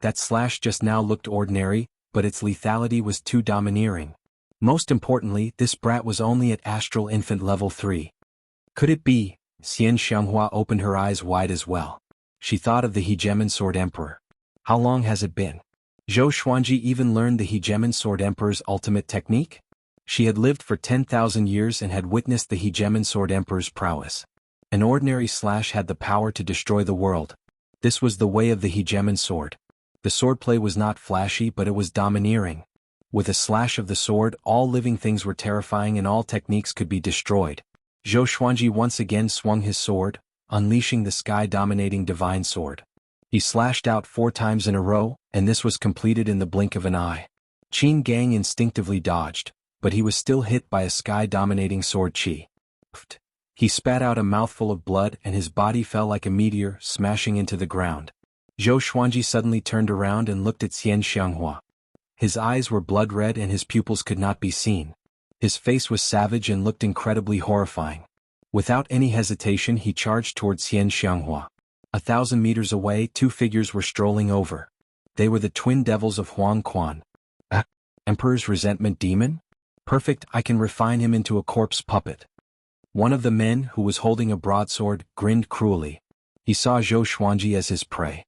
That slash just now looked ordinary, but its lethality was too domineering. Most importantly, this brat was only at Astral Infant level 3. Could it be? Xian Xianghua opened her eyes wide as well. She thought of the Hegemon Sword Emperor. How long has it been? Zhou Xuanji even learned the Hegemon Sword Emperor's ultimate technique? She had lived for 10,000 years and had witnessed the Hegemon Sword Emperor's prowess. An ordinary slash had the power to destroy the world. This was the way of the Hegemon sword. The swordplay was not flashy, but it was domineering. With a slash of the sword, all living things were terrifying and all techniques could be destroyed. Zhou Xuanji once again swung his sword, unleashing the sky-dominating divine sword. He slashed out 4 times in a row, and this was completed in the blink of an eye. Qin Gang instinctively dodged, but he was still hit by a sky-dominating sword qi. He spat out a mouthful of blood and his body fell like a meteor, smashing into the ground. Zhou Xuanji suddenly turned around and looked at Xian Xianghua. His eyes were blood red and his pupils could not be seen. His face was savage and looked incredibly horrifying. Without any hesitation he charged towards Xian Xianghua. 1,000 meters away 2 figures were strolling over. They were the twin devils of Huang Quan. Emperor's Resentment Demon? Perfect, I can refine him into a corpse puppet. One of the men, who was holding a broadsword, grinned cruelly. He saw Zhou Xuanji as his prey.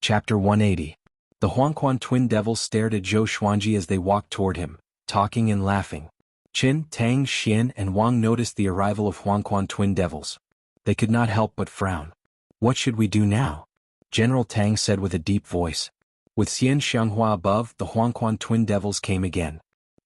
Chapter 180. The Huangquan twin devils stared at Zhou Xuanji as they walked toward him, talking and laughing. Qin, Tang, Xian, and Wang noticed the arrival of Huangquan twin devils. They could not help but frown. What should we do now? General Tang said with a deep voice. With Xian Xianghua above, the Huangquan twin devils came again.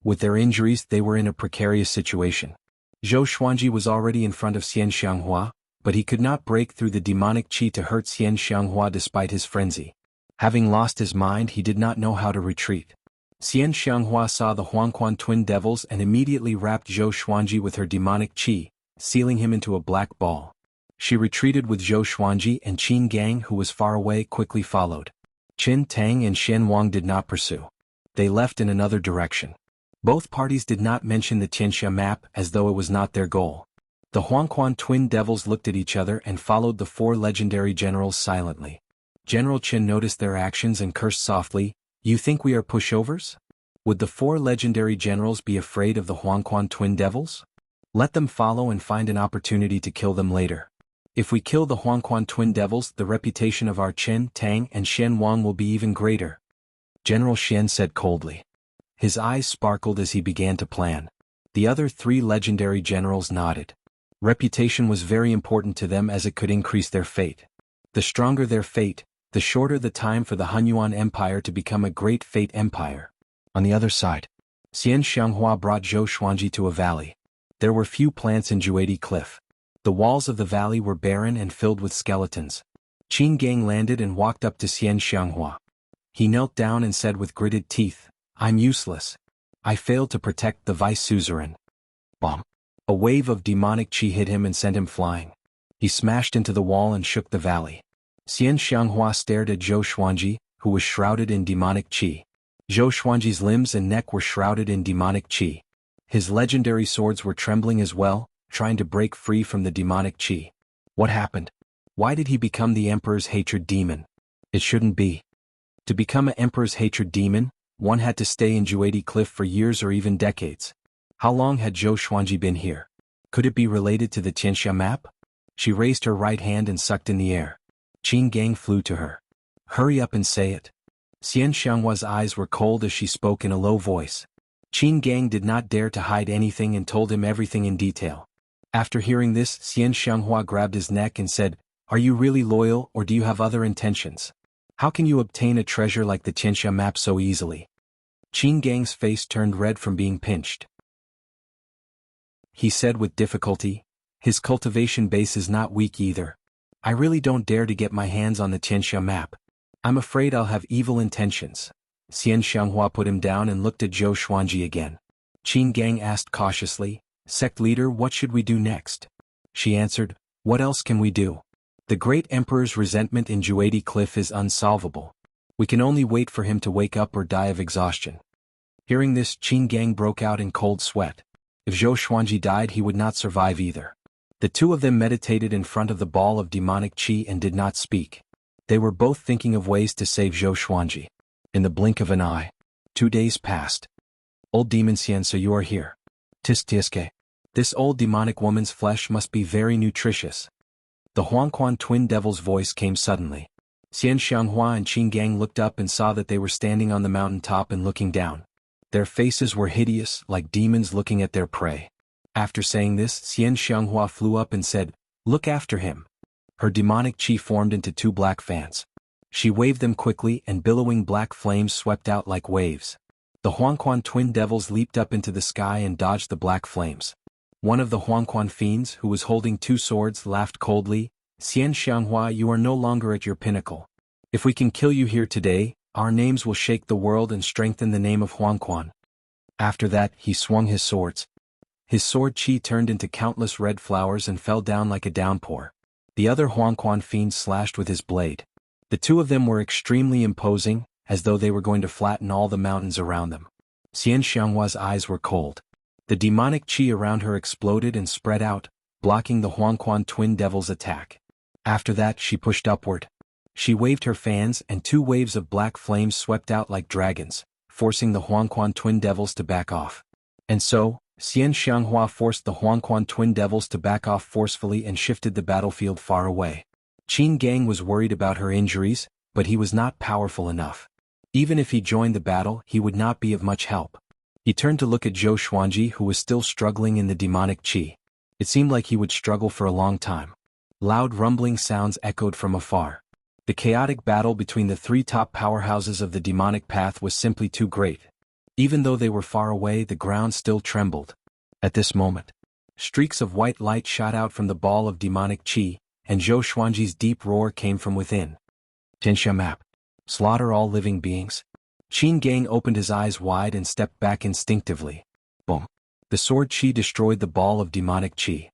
With their injuries, they were in a precarious situation. Zhou Xuanji was already in front of Xian Xianghua, but he could not break through the demonic qi to hurt Xian Xianghua despite his frenzy. Having lost his mind, he did not know how to retreat. Xian Xianghua saw the Huangquan twin devils and immediately wrapped Zhou Xuanji with her demonic qi, sealing him into a black ball. She retreated with Zhou Xuanji, and Qin Gang, who was far away, quickly followed. Qin, Tang, and Xian Wang did not pursue. They left in another direction. Both parties did not mention the Tianxia map as though it was not their goal. The Huangquan twin devils looked at each other and followed the 4 legendary generals silently. General Qin noticed their actions and cursed softly, "You think we are pushovers? Would the 4 legendary generals be afraid of the Huangquan twin devils? Let them follow and find an opportunity to kill them later." If we kill the Huangquan twin devils, the reputation of our Chen, Tang, and Shen Wang will be even greater. General Shen said coldly. His eyes sparkled as he began to plan. The other 3 legendary generals nodded. Reputation was very important to them as it could increase their fate. The stronger their fate, the shorter the time for the Hunyuan Empire to become a great fate empire. On the other side, Xian Xianghua brought Zhou Xuanji to a valley. There were few plants in Juedi Cliff. The walls of the valley were barren and filled with skeletons. Qin Gang landed and walked up to Xian Xianghua. He knelt down and said with gritted teeth, "I'm useless. I failed to protect the vice suzerain." Bomb. A wave of demonic qi hit him and sent him flying. He smashed into the wall and shook the valley. Xian Xianghua stared at Zhou Xuanji, who was shrouded in demonic qi. Zhou Xuanji's limbs and neck were shrouded in demonic qi. His legendary swords were trembling as well, trying to break free from the demonic qi. What happened? Why did he become the Emperor's hatred demon? It shouldn't be. To become an Emperor's hatred demon, one had to stay in Juedi Cliff for years or even decades. How long had Zhou Xuanji been here? Could it be related to the Tianxia map? She raised her right hand and sucked in the air. Qin Gang flew to her. "Hurry up and say it." Xian Xianghua's eyes were cold as she spoke in a low voice. Qin Gang did not dare to hide anything and told him everything in detail. After hearing this, Xian Xianghua grabbed his neck and said, "Are you really loyal or do you have other intentions? How can you obtain a treasure like the Tianxia map so easily?" Qin Gang's face turned red from being pinched. He said with difficulty, "His cultivation base is not weak either. I really don't dare to get my hands on the Tianxia map. I'm afraid I'll have evil intentions." Xian Xianghua put him down and looked at Zhou Xuanji again. Qin Gang asked cautiously, "Sect leader, what should we do next?" She answered, "What else can we do? The great emperor's resentment in Juedi Cliff is unsolvable. We can only wait for him to wake up or die of exhaustion." Hearing this, Qin Gang broke out in cold sweat. If Zhou Xuanji died, he would not survive either. The 2 of them meditated in front of the ball of demonic qi and did not speak. They were both thinking of ways to save Zhou Xuanji. In the blink of an eye, 2 days passed. "Old demon Xian, so you are here. Tiske. This old demonic woman's flesh must be very nutritious." The Huangquan twin devil's voice came suddenly. Xian Xianghua and Qin Gang looked up and saw that they were standing on the mountain top and looking down. Their faces were hideous, like demons looking at their prey. After saying this, Xian Xianghua flew up and said, "Look after him." Her demonic qi formed into 2 black fans. She waved them quickly and billowing black flames swept out like waves. The Huangquan twin devils leaped up into the sky and dodged the black flames. One of the Huangquan fiends, who was holding 2 swords, laughed coldly, "Xian Xianghua, you are no longer at your pinnacle. If we can kill you here today, our names will shake the world and strengthen the name of Huangquan." After that, he swung his swords. His sword qi turned into countless red flowers and fell down like a downpour. The other Huangquan fiend slashed with his blade. The 2 of them were extremely imposing, as though they were going to flatten all the mountains around them. Xian Xianghua's eyes were cold. The demonic qi around her exploded and spread out, blocking the Huangquan twin devil's attack. After that, she pushed upward. She waved her fans and 2 waves of black flames swept out like dragons, forcing the Huangquan twin devils to back off. And so, Xian Xianghua forced the Huangquan twin devils to back off forcefully and shifted the battlefield far away. Qin Gang was worried about her injuries, but he was not powerful enough. Even if he joined the battle, he would not be of much help. He turned to look at Zhou Xuanji, who was still struggling in the demonic qi. It seemed like he would struggle for a long time. Loud rumbling sounds echoed from afar. The chaotic battle between the 3 top powerhouses of the demonic path was simply too great. Even though they were far away, the ground still trembled. At this moment, streaks of white light shot out from the ball of demonic qi, and Zhou Xuanji's deep roar came from within. "Tianxia map. Slaughter all living beings." Qin Gang opened his eyes wide and stepped back instinctively. Boom. The sword qi destroyed the ball of demonic qi.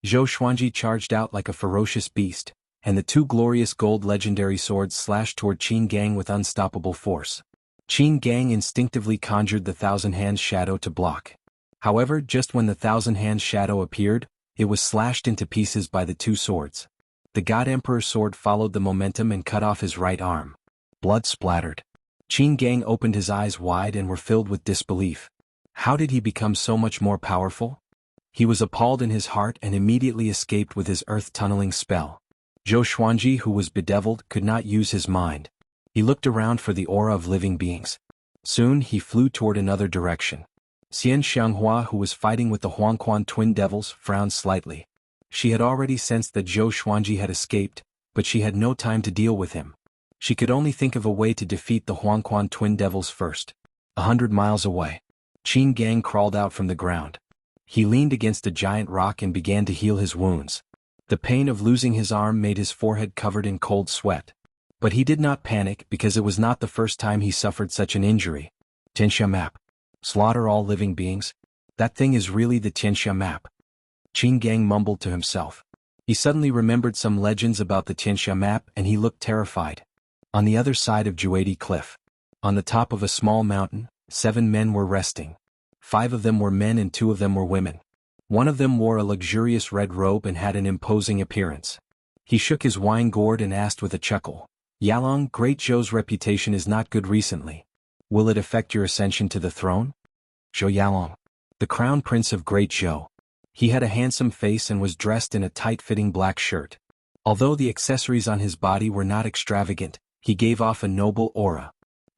Zhou Xuanji charged out like a ferocious beast, and the 2 glorious gold legendary swords slashed toward Qin Gang with unstoppable force. Qin Gang instinctively conjured the Thousand Hands shadow to block. However, just when the Thousand Hands shadow appeared, it was slashed into pieces by the 2 swords. The God Emperor's sword followed the momentum and cut off his right arm. Blood splattered. Qin Gang opened his eyes wide and were filled with disbelief. How did he become so much more powerful? He was appalled in his heart and immediately escaped with his earth-tunneling spell. Zhou Xuanji, who was bedeviled, could not use his mind. He looked around for the aura of living beings. Soon he flew toward another direction. Xian Xianghua, who was fighting with the Huangquan twin devils, frowned slightly. She had already sensed that Zhou Xuanji had escaped, but she had no time to deal with him. She could only think of a way to defeat the Huangquan twin devils first. 100 miles away, Qin Gang crawled out from the ground. He leaned against a giant rock and began to heal his wounds. The pain of losing his arm made his forehead covered in cold sweat. But he did not panic because it was not the first time he suffered such an injury. Tianxia map. Slaughter all living beings? That thing is really the Tianxia map. Qin Gang mumbled to himself. He suddenly remembered some legends about the Tianxia map and he looked terrified. On the other side of Juedi Cliff, on the top of a small mountain, 7 men were resting. 5 of them were men and 2 of them were women. One of them wore a luxurious red robe and had an imposing appearance. He shook his wine gourd and asked with a chuckle, "Yalong, Great Zhou's reputation is not good recently. Will it affect your ascension to the throne?" Zhou Yalong, the crown prince of Great Zhou. He had a handsome face and was dressed in a tight-fitting black shirt. Although the accessories on his body were not extravagant, he gave off a noble aura.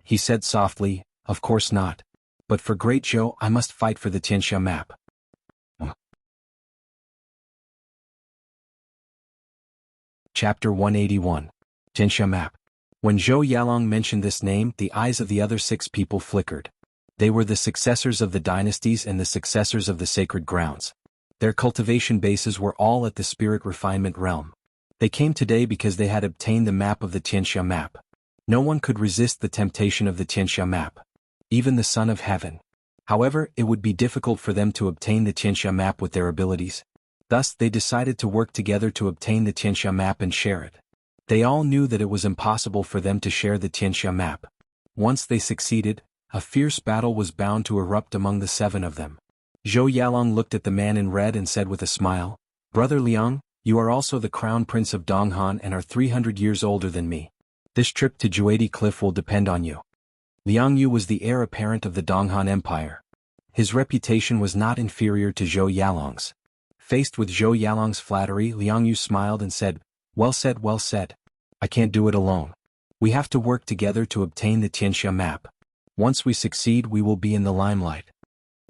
He said softly, "Of course not. But for Great Zhou I must fight for the Tianxia map." Chapter 181. Tianxia map. When Zhou Yalong mentioned this name, the eyes of the other 6 people flickered. They were the successors of the dynasties and the successors of the sacred grounds. Their cultivation bases were all at the spirit refinement realm. They came today because they had obtained the map of the Tianxia map. No one could resist the temptation of the Tianxia map. Even the Son of Heaven. However, it would be difficult for them to obtain the Tianxia map with their abilities. Thus, they decided to work together to obtain the Tianxia map and share it. They all knew that it was impossible for them to share the Tianxia map. Once they succeeded, a fierce battle was bound to erupt among the 7 of them. Zhou Yalong looked at the man in red and said with a smile, "Brother Liang, you are also the crown prince of Donghan and are 300 years older than me. This trip to Juedi Cliff will depend on you." Liang Yu was the heir apparent of the Donghan Empire. His reputation was not inferior to Zhou Yalong's. Faced with Zhou Yalong's flattery, Liang Yu smiled and said, well said, well said. I can't do it alone. We have to work together to obtain the Tianxia map. Once we succeed, we will be in the limelight."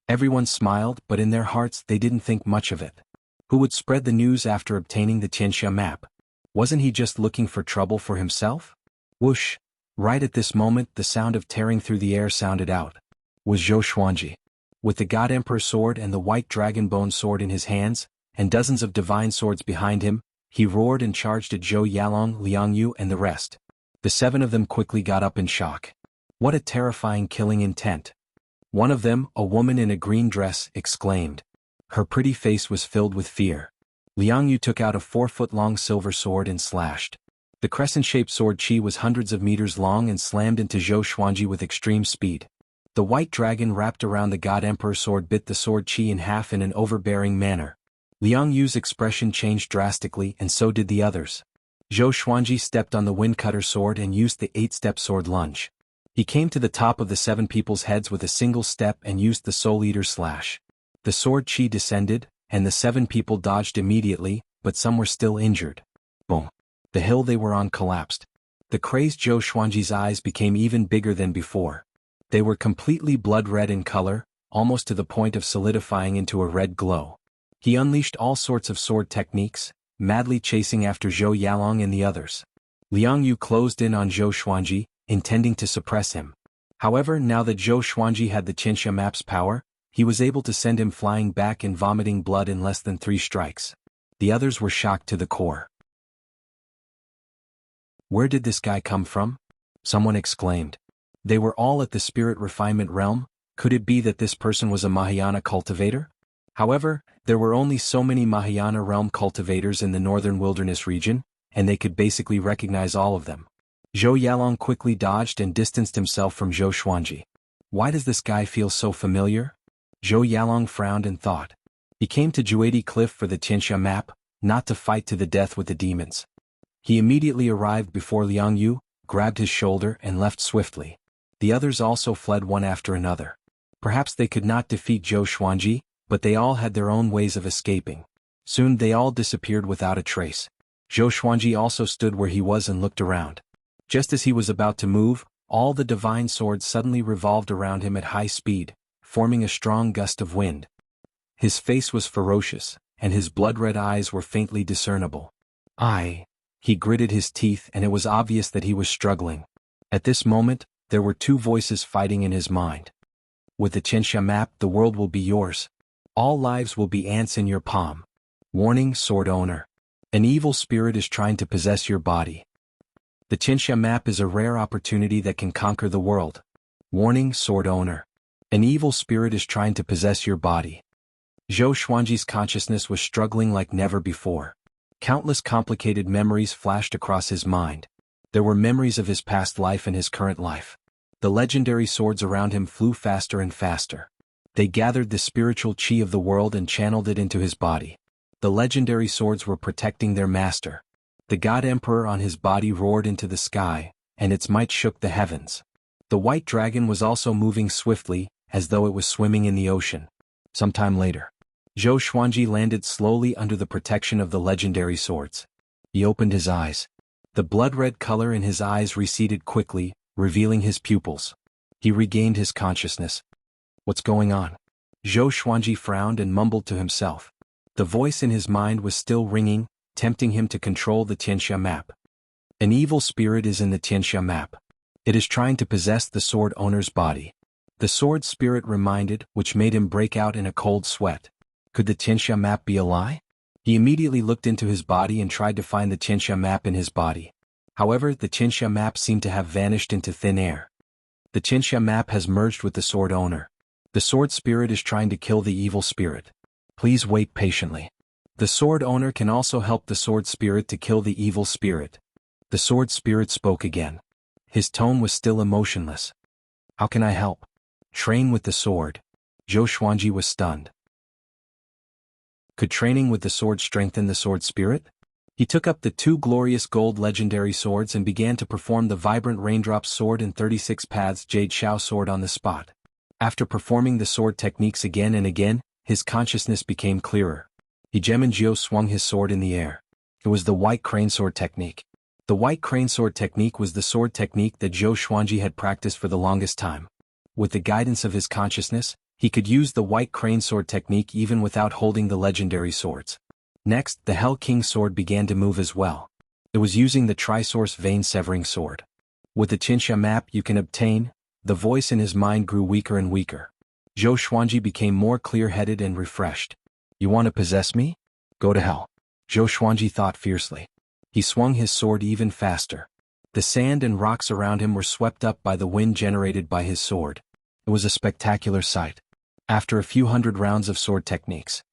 Everyone smiled, but in their hearts they didn't think much of it. Who would spread the news after obtaining the Tianxia map? Wasn't he just looking for trouble for himself? Whoosh! Right at this moment, the sound of tearing through the air sounded out. Was Zhou Xuanji. With the God Emperor sword and the white dragon bone sword in his hands, and dozens of divine swords behind him, he roared and charged at Zhou Yalong, Liang Yu and the rest. The 7 of them quickly got up in shock. What a terrifying killing intent. One of them, a woman in a green dress, exclaimed. Her pretty face was filled with fear. Liang Yu took out a 4-foot-long silver sword and slashed. The crescent-shaped sword chi was hundreds of meters long and slammed into Zhou Xuanji with extreme speed. The white dragon wrapped around the God Emperor sword bit the sword chi in half in an overbearing manner. Liang Yu's expression changed drastically and so did the others. Zhou Xuanji stepped on the wind-cutter sword and used the 8-step sword lunge. He came to the top of the 7 people's heads with a single step and used the Soul Eater slash. The sword chi descended, and the 7 people dodged immediately, but some were still injured. Boom! The hill they were on collapsed. The crazed Zhou Xuanji's eyes became even bigger than before. They were completely blood-red in color, almost to the point of solidifying into a red glow. He unleashed all sorts of sword techniques, madly chasing after Zhou Yalong and the others. Liang Yu closed in on Zhou Xuanji, intending to suppress him. However, now that Zhou Xuanji had the Tianxia map's power, he was able to send him flying back and vomiting blood in less than 3 strikes. The others were shocked to the core. Where did this guy come from? Someone exclaimed. They were all at the spirit refinement realm. Could it be that this person was a Mahayana cultivator? However, there were only so many Mahayana realm cultivators in the northern wilderness region, and they could basically recognize all of them. Zhou Yalong quickly dodged and distanced himself from Zhou Xuanji. Why does this guy feel so familiar? Zhou Yalong frowned and thought. He came to Juedi Cliff for the Tianxia map, not to fight to the death with the demons. He immediately arrived before Liang Yu, grabbed his shoulder and left swiftly. The others also fled one after another. Perhaps they could not defeat Zhou Xuanji, but they all had their own ways of escaping. Soon they all disappeared without a trace. Zhou Xuanji also stood where he was and looked around. Just as he was about to move, all the divine swords suddenly revolved around him at high speed, forming a strong gust of wind. His face was ferocious, and his blood-red eyes were faintly discernible. He gritted his teeth, and it was obvious that he was struggling. At this moment, there were two voices fighting in his mind. With the Qianxia map, the world will be yours. All lives will be ants in your palm. Warning, sword owner. An evil spirit is trying to possess your body. The Qianxia map is a rare opportunity that can conquer the world. Warning, sword owner. An evil spirit is trying to possess your body. Zhou Xuanji's consciousness was struggling like never before. Countless complicated memories flashed across his mind. There were memories of his past life and his current life. The legendary swords around him flew faster and faster. They gathered the spiritual qi of the world and channeled it into his body. The legendary swords were protecting their master. The God Emperor on his body roared into the sky, and its might shook the heavens. The white dragon was also moving swiftly, as though it was swimming in the ocean. Sometime later, Zhou Xuanji landed slowly under the protection of the legendary swords. He opened his eyes. The blood-red color in his eyes receded quickly, revealing his pupils. He regained his consciousness. What's going on? Zhou Xuanji frowned and mumbled to himself. The voice in his mind was still ringing, tempting him to control the Qianxia map. An evil spirit is in the Qianxia map. It is trying to possess the sword owner's body. The sword spirit reminded, which made him break out in a cold sweat. Could the Qianxia map be a lie? He immediately looked into his body and tried to find the Qianxia map in his body. However, the Qianxia map seemed to have vanished into thin air. The Qianxia map has merged with the sword owner. The sword spirit is trying to kill the evil spirit. Please wait patiently. The sword owner can also help the sword spirit to kill the evil spirit. The sword spirit spoke again. His tone was still emotionless. How can I help? Train with the sword. Zhou Xuanji was stunned. Could training with the sword strengthen the sword spirit? He took up the two glorious gold legendary swords and began to perform the vibrant raindrops sword and 36 paths jade shao sword on the spot. After performing the sword techniques again and again, his consciousness became clearer. He Geminjiu swung his sword in the air. It was the white crane sword technique. The white crane sword technique was the sword technique that Zhou Xuanji had practiced for the longest time. With the guidance of his consciousness, he could use the white crane sword technique even without holding the legendary swords. Next, the Hell King sword began to move as well. It was using the Trisource vein severing sword. With the Qianxia map you can obtain, the voice in his mind grew weaker and weaker. Zhou Xuanji became more clear-headed and refreshed. You want to possess me? Go to hell. Zhou Xuanji thought fiercely. He swung his sword even faster. The sand and rocks around him were swept up by the wind generated by his sword. It was a spectacular sight. After a few hundred rounds of sword techniques.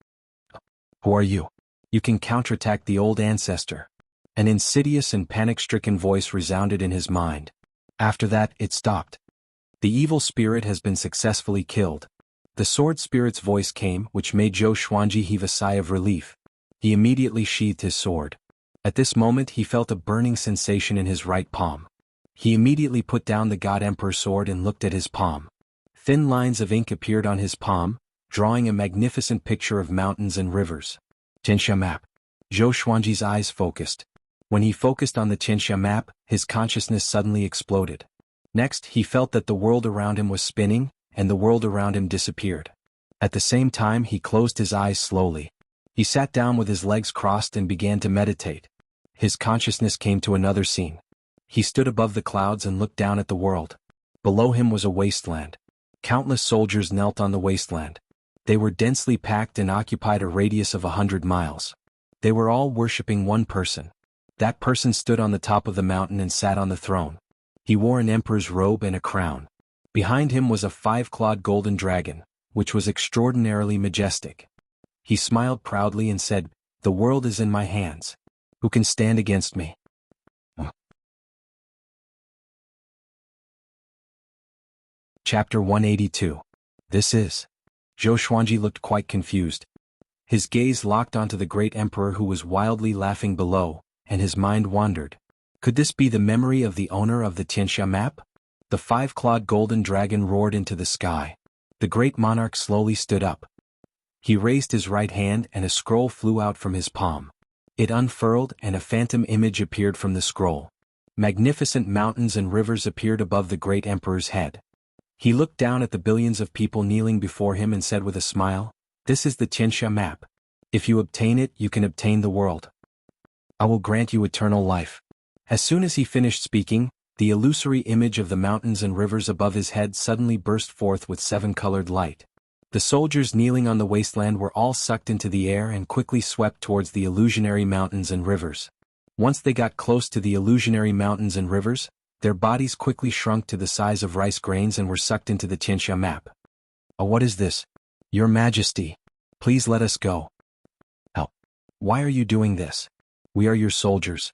Who are you? You can counterattack the old ancestor. An insidious and panic-stricken voice resounded in his mind. After that, it stopped. The evil spirit has been successfully killed. The sword spirit's voice came, which made Zhou Xuanji heave a sigh of relief. He immediately sheathed his sword. At this moment he felt a burning sensation in his right palm. He immediately put down the God Emperor sword and looked at his palm. Thin lines of ink appeared on his palm, drawing a magnificent picture of mountains and rivers. Qianxia map. Zhou Xuanji's eyes focused. When he focused on the Qianxia map, his consciousness suddenly exploded. Next, he felt that the world around him was spinning, and the world around him disappeared. At the same time he closed his eyes slowly. He sat down with his legs crossed and began to meditate. His consciousness came to another scene. He stood above the clouds and looked down at the world. Below him was a wasteland. Countless soldiers knelt on the wasteland. They were densely packed and occupied a radius of 100 miles. They were all worshipping one person. That person stood on the top of the mountain and sat on the throne. He wore an emperor's robe and a crown. Behind him was a 5-clawed golden dragon, which was extraordinarily majestic. He smiled proudly and said, "The world is in my hands. Who can stand against me?" Chapter 182. This is. Zhou Xuanji looked quite confused. His gaze locked onto the great emperor who was wildly laughing below, and his mind wandered. Could this be the memory of the owner of the Qianxia map? The 5-clawed golden dragon roared into the sky. The great monarch slowly stood up. He raised his right hand and a scroll flew out from his palm. It unfurled and a phantom image appeared from the scroll. Magnificent mountains and rivers appeared above the great emperor's head. He looked down at the billions of people kneeling before him and said with a smile, "This is the Tianxia map. If you obtain it, you can obtain the world. I will grant you eternal life." As soon as he finished speaking, the illusory image of the mountains and rivers above his head suddenly burst forth with seven-colored light. The soldiers kneeling on the wasteland were all sucked into the air and quickly swept towards the illusionary mountains and rivers. Once they got close to the illusionary mountains and rivers, their bodies quickly shrunk to the size of rice grains and were sucked into the Tianxia map. "Oh, what is this? Your Majesty, please let us go." "How? Why are you doing this? We are your soldiers."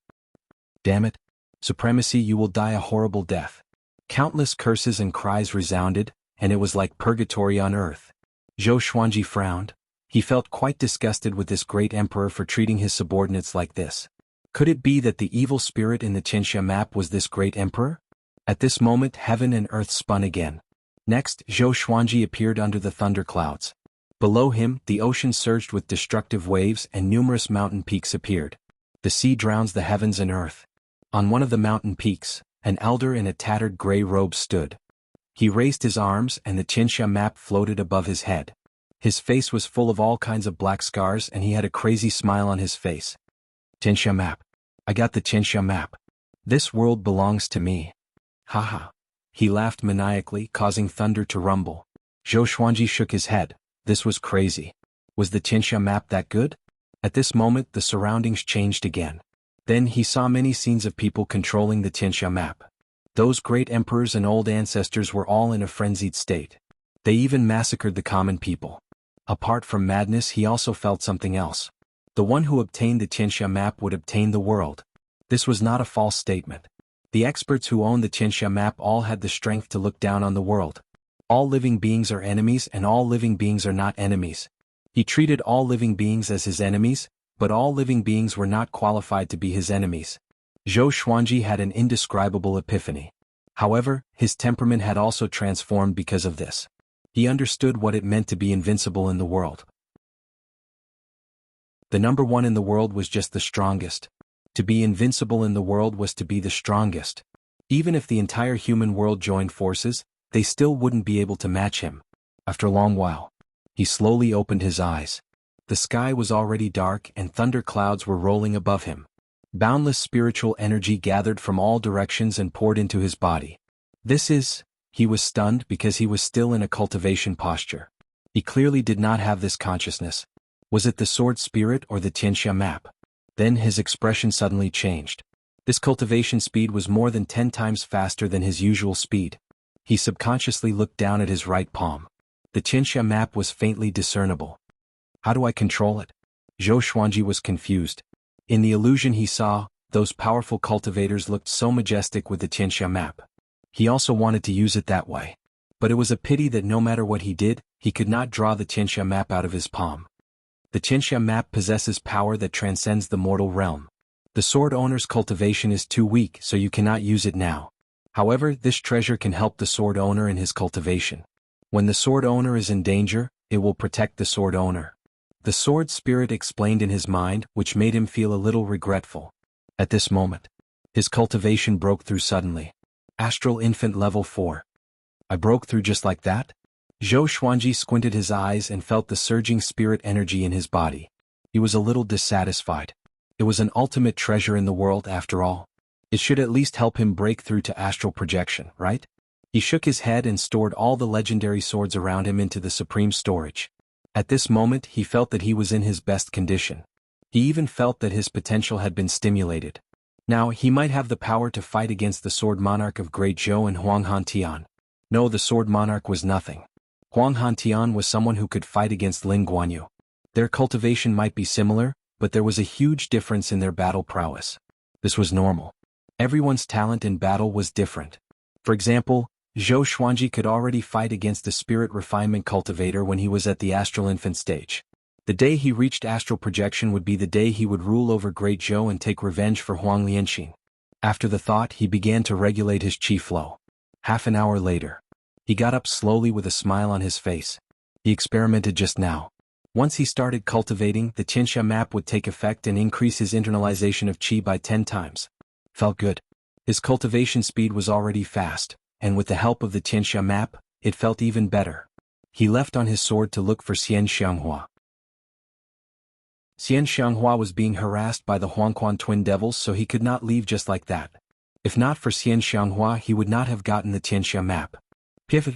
"Damn it. Supremacy, you will die a horrible death." Countless curses and cries resounded, and it was like purgatory on earth. Zhou Xuanji frowned. He felt quite disgusted with this great emperor for treating his subordinates like this. Could it be that the evil spirit in the Tianxia map was this great emperor? At this moment heaven and earth spun again. Next, Zhou Xuanji appeared under the thunderclouds. Below him, the ocean surged with destructive waves and numerous mountain peaks appeared. The sea drowns the heavens and earth. On one of the mountain peaks, an elder in a tattered gray robe stood. He raised his arms and the Tianxia map floated above his head. His face was full of all kinds of black scars and he had a crazy smile on his face. "Tianxia map. I got the Tianxia map. This world belongs to me. Haha." He laughed maniacally, causing thunder to rumble. Zhou Xuanji shook his head. This was crazy. Was the Tianxia map that good? At this moment the surroundings changed again. Then he saw many scenes of people controlling the Tianxia map. Those great emperors and old ancestors were all in a frenzied state. They even massacred the common people. Apart from madness, he also felt something else. The one who obtained the Tianxia map would obtain the world. This was not a false statement. The experts who owned the Tianxia map all had the strength to look down on the world. All living beings are enemies and all living beings are not enemies. He treated all living beings as his enemies, but all living beings were not qualified to be his enemies. Zhou Xuanji had an indescribable epiphany. However, his temperament had also transformed because of this. He understood what it meant to be invincible in the world. The number one in the world was just the strongest. To be invincible in the world was to be the strongest. Even if the entire human world joined forces, they still wouldn't be able to match him. After a long while, he slowly opened his eyes. The sky was already dark and thunder clouds were rolling above him. Boundless spiritual energy gathered from all directions and poured into his body. He was stunned because he was still in a cultivation posture. He clearly did not have this consciousness. Was it the sword spirit or the Tianxia map? Then his expression suddenly changed. This cultivation speed was more than 10 times faster than his usual speed. He subconsciously looked down at his right palm. The Tianxia map was faintly discernible. How do I control it? Zhou Xuanji was confused. In the illusion he saw, those powerful cultivators looked so majestic with the Tianxia map. He also wanted to use it that way. But it was a pity that no matter what he did, he could not draw the Tianxia map out of his palm. The Tianxia map possesses power that transcends the mortal realm. The sword owner's cultivation is too weak, so you cannot use it now. However, this treasure can help the sword owner in his cultivation. When the sword owner is in danger, it will protect the sword owner. The sword spirit explained in his mind, which made him feel a little regretful. At this moment, his cultivation broke through suddenly. Astral Infant Level 4. I broke through just like that? Zhou Xuanji squinted his eyes and felt the surging spirit energy in his body. He was a little dissatisfied. It was an ultimate treasure in the world after all. It should at least help him break through to astral projection, right? He shook his head and stored all the legendary swords around him into the supreme storage. At this moment he felt that he was in his best condition. He even felt that his potential had been stimulated. Now he might have the power to fight against the Sword Monarch of Great Zhou and Huang Hantian. No, the Sword Monarch was nothing. Huang Hantian was someone who could fight against Lin Guanyu. Their cultivation might be similar, but there was a huge difference in their battle prowess. This was normal. Everyone's talent in battle was different. For example, Zhou Xuanji could already fight against the spirit refinement cultivator when he was at the astral infant stage. The day he reached astral projection would be the day he would rule over Great Zhou and take revenge for Huang Lianxin. After the thought, he began to regulate his qi flow. Half an hour later, he got up slowly with a smile on his face. He experimented just now. Once he started cultivating, the Tianxia map would take effect and increase his internalization of qi by 10 times. Felt good. His cultivation speed was already fast, and with the help of the Tianxia map, it felt even better. He left on his sword to look for Xian Xianghua. Xian Xianghua was being harassed by the Huangquan twin devils, so he could not leave just like that. If not for Xian Xianghua, he would not have gotten the Tianxia map. Piff!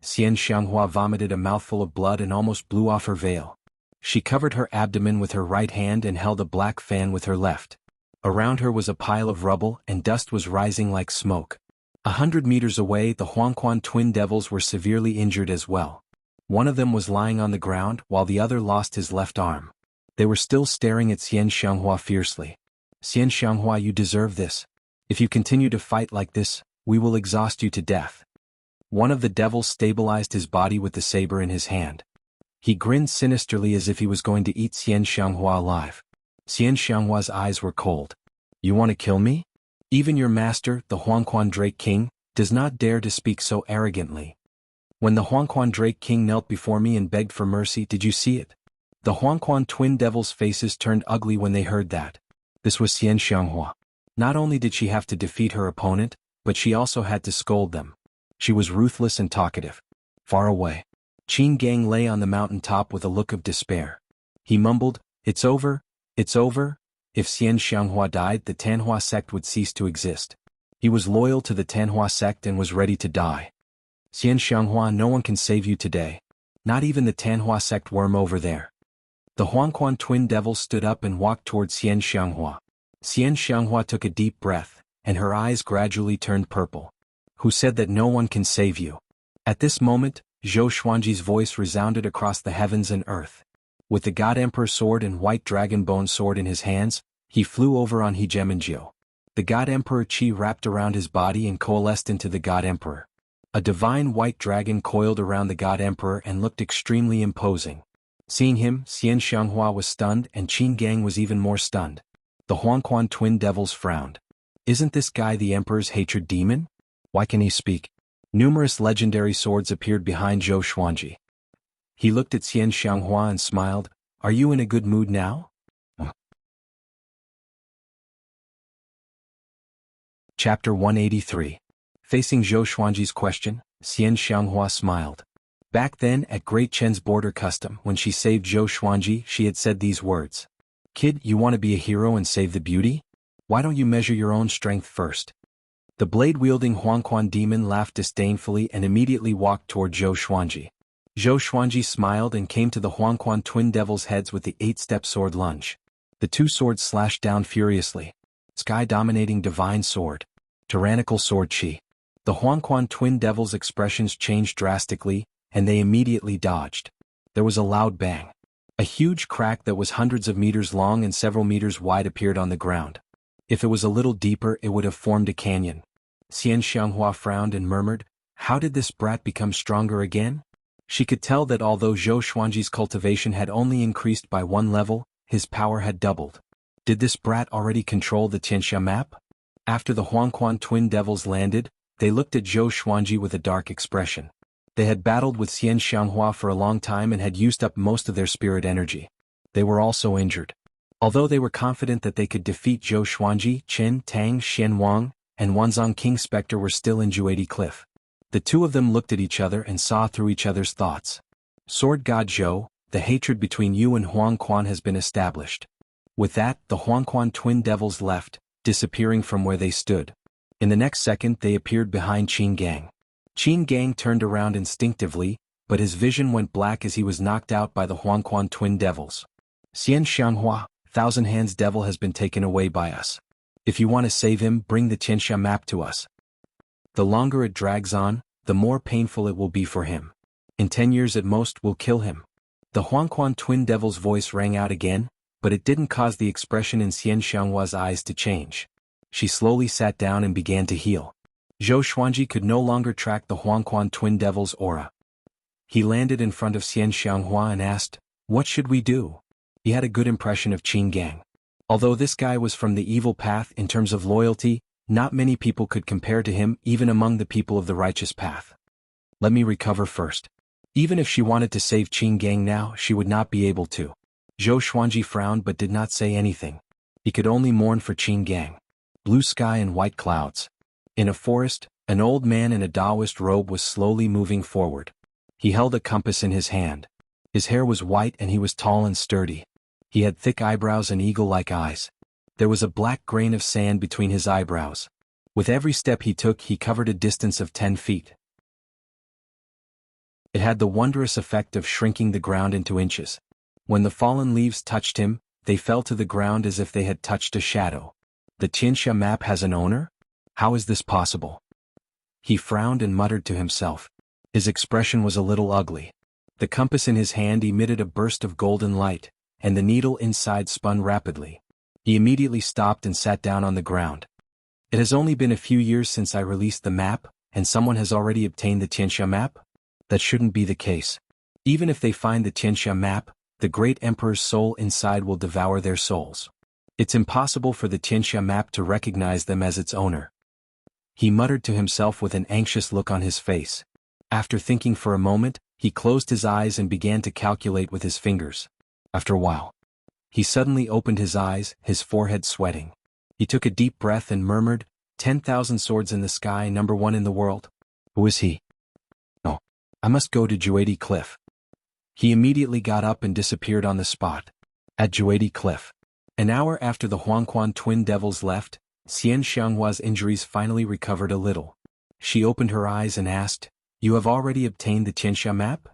Xian Xianghua vomited a mouthful of blood and almost blew off her veil. She covered her abdomen with her right hand and held a black fan with her left. Around her was a pile of rubble, and dust was rising like smoke. 100 meters away, the Huangquan twin devils were severely injured as well. One of them was lying on the ground, while the other lost his left arm. They were still staring at Xian Xianghua fiercely. Xian Xianghua, you deserve this. If you continue to fight like this, we will exhaust you to death. One of the devils stabilized his body with the saber in his hand. He grinned sinisterly as if he was going to eat Xian Xianghua alive. Xian Xianghua's eyes were cold. You want to kill me? Even your master, the Huangquan Drake King, does not dare to speak so arrogantly. When the Huangquan Drake King knelt before me and begged for mercy, did you see it? The Huangquan twin devils' faces turned ugly when they heard that. This was Xian Xianghua. Not only did she have to defeat her opponent, but she also had to scold them. She was ruthless and talkative. Far away, Qin Gang lay on the mountain top with a look of despair. He mumbled, "It's over, it's over." If Xian Xianghua died, the Tanhua sect would cease to exist. He was loyal to the Tanhua sect and was ready to die. Xian Xianghua, no one can save you today. Not even the Tanhua sect worm over there. The Huangquan twin devils stood up and walked towards Xian Xianghua. Xian Xianghua took a deep breath, and her eyes gradually turned purple. Who said that no one can save you? At this moment, Zhou Xuanji's voice resounded across the heavens and earth. With the God Emperor sword and white dragon bone sword in his hands, he flew over on Hegemonjiu. The God Emperor Qi wrapped around his body and coalesced into the God Emperor. A divine white dragon coiled around the God Emperor and looked extremely imposing. Seeing him, Xian Xianghua was stunned and Qin Gang was even more stunned. The Huangquan twin devils frowned. Isn't this guy the Emperor's hatred demon? Why can he speak? Numerous legendary swords appeared behind Zhou Xuanji. He looked at Xian Xianghua and smiled. Are you in a good mood now? Chapter 183. Facing Zhou Xuanji's question, Xian Xianghua smiled. Back then, at Great Chen's border custom, when she saved Zhou Xuanji, she had said these words. Kid, you want to be a hero and save the beauty? Why don't you measure your own strength first? The blade-wielding Huangquan demon laughed disdainfully and immediately walked toward Zhou Xuanji. Zhou Xuanji smiled and came to the Huangquan twin devils' heads with the 8-step sword lunge. The two swords slashed down furiously. Sky-dominating divine sword. Tyrannical sword qi. The Huangquan twin devils' expressions changed drastically, and they immediately dodged. There was a loud bang. A huge crack that was hundreds of meters long and several meters wide appeared on the ground. If it was a little deeper, it would have formed a canyon. Xian Xianghua frowned and murmured, how did this brat become stronger again? She could tell that although Zhou Xuanji's cultivation had only increased by 1 level, his power had doubled. Did this brat already control the Tianxia map? After the Huangquan twin devils landed, they looked at Zhou Xuanji with a dark expression. They had battled with Xian Xianghua for a long time and had used up most of their spirit energy. They were also injured. Although they were confident that they could defeat Zhou Xuanji, Chen, Tang, Xian Wang, and Wanzhong King Spectre were still in Juedi Cliff. The two of them looked at each other and saw through each other's thoughts. Sword God Zhou, the hatred between you and Huangquan has been established. With that, the Huangquan twin devils left, disappearing from where they stood. In the next second they appeared behind Qin Gang. Qin Gang turned around instinctively, but his vision went black as he was knocked out by the Huangquan twin devils. Xian Xianghua, Thousand Hands Devil has been taken away by us. If you want to save him, bring the Tianxia map to us. The longer it drags on, the more painful it will be for him. In 10 years at most, we'll kill him. The Huangquan twin devil's voice rang out again, but it didn't cause the expression in Xian Xianghua's eyes to change. She slowly sat down and began to heal. Zhou Xuanji could no longer track the Huangquan twin devil's aura. He landed in front of Xian Xianghua and asked, what should we do? He had a good impression of Qin Gang. Although this guy was from the evil path in terms of loyalty, not many people could compare to him even among the people of the righteous path. Let me recover first. Even if she wanted to save Qin Gang now, she would not be able to. Zhou Xuanji frowned but did not say anything. He could only mourn for Qin Gang. Blue sky and white clouds. In a forest, an old man in a Taoist robe was slowly moving forward. He held a compass in his hand. His hair was white and he was tall and sturdy. He had thick eyebrows and eagle-like eyes. There was a black grain of sand between his eyebrows. With every step he took, he covered a distance of 10 feet. It had the wondrous effect of shrinking the ground into inches. When the fallen leaves touched him, they fell to the ground as if they had touched a shadow. The Tianxia map has an owner? How is this possible? He frowned and muttered to himself. His expression was a little ugly. The compass in his hand emitted a burst of golden light, and the needle inside spun rapidly. He immediately stopped and sat down on the ground. It has only been a few years since I released the map, and someone has already obtained the Tianxia map? That shouldn't be the case. Even if they find the Tianxia map, the great emperor's soul inside will devour their souls. It's impossible for the Tianxia map to recognize them as its owner. He muttered to himself with an anxious look on his face. After thinking for a moment, he closed his eyes and began to calculate with his fingers. After a while, he suddenly opened his eyes, his forehead sweating. He took a deep breath and murmured, 10,000 swords in the sky, number 1 in the world. Who is he? Oh, I must go to Juedi Cliff. He immediately got up and disappeared on the spot. At Juedi Cliff. An hour after the Huangquan twin devils left, Xian Xianghua's injuries finally recovered a little. She opened her eyes and asked, "You have already obtained the Tianxia map?"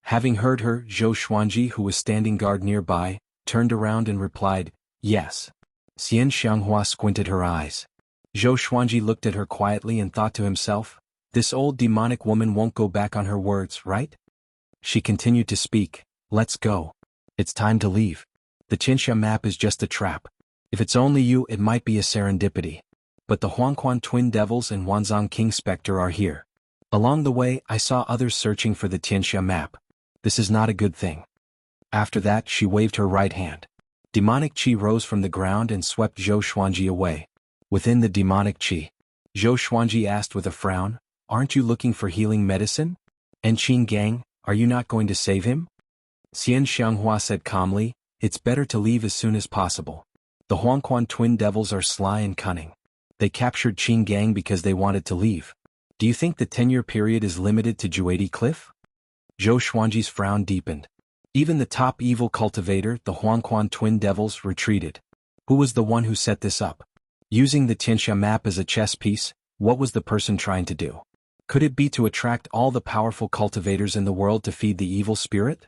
Having heard her, Zhou Xuanji, who was standing guard nearby, turned around and replied, "Yes." Xian Xianghua squinted her eyes. Zhou Xuanji looked at her quietly and thought to himself, "This old demonic woman won't go back on her words, right?" She continued to speak, "Let's go. It's time to leave. The Tianxia map is just a trap. If it's only you, it might be a serendipity. But the Huangquan twin devils and Wanzhong King Spectre are here. Along the way, I saw others searching for the Tianxia map. This is not a good thing." After that, she waved her right hand. Demonic qi rose from the ground and swept Zhou Xuanji away. Within the demonic qi, Zhou Xuanji asked with a frown, "Aren't you looking for healing medicine? And Qin Gang, are you not going to save him?" Xian Xianghua said calmly, "It's better to leave as soon as possible. The Huangquan twin devils are sly and cunning. They captured Qin Gang because they wanted to leave. Do you think the 10-year period is limited to Juedi Cliff?" Zhou Xuanji's frown deepened. Even the top evil cultivator, the Huangquan twin devils, retreated. Who was the one who set this up? Using the Tianxia map as a chess piece, what was the person trying to do? Could it be to attract all the powerful cultivators in the world to feed the evil spirit?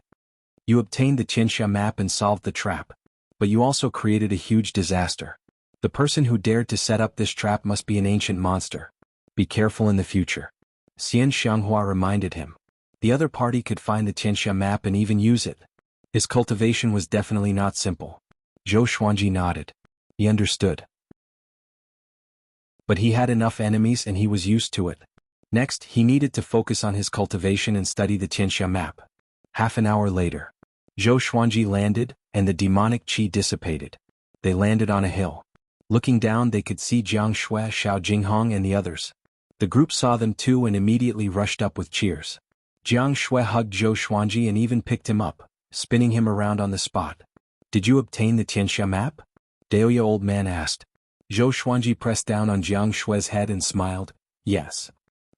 You obtained the Tianxia map and solved the trap. But you also created a huge disaster. The person who dared to set up this trap must be an ancient monster. Be careful in the future. Xian Xianghua reminded him. The other party could find the Tianxia map and even use it. His cultivation was definitely not simple. Zhou Xuanji nodded. He understood. But he had enough enemies and he was used to it. Next, he needed to focus on his cultivation and study the Tianxia map. Half an hour later, Zhou Xuanji landed, and the demonic qi dissipated. They landed on a hill. Looking down, they could see Jiang Shui, Xiao Jinghong, and the others. The group saw them too and immediately rushed up with cheers. Jiang Shui hugged Zhou Xuanji and even picked him up, spinning him around on the spot. "Did you obtain the Tianxia map?" Daoya old man asked. Zhou Xuanji pressed down on Jiang Shui's head and smiled, "Yes."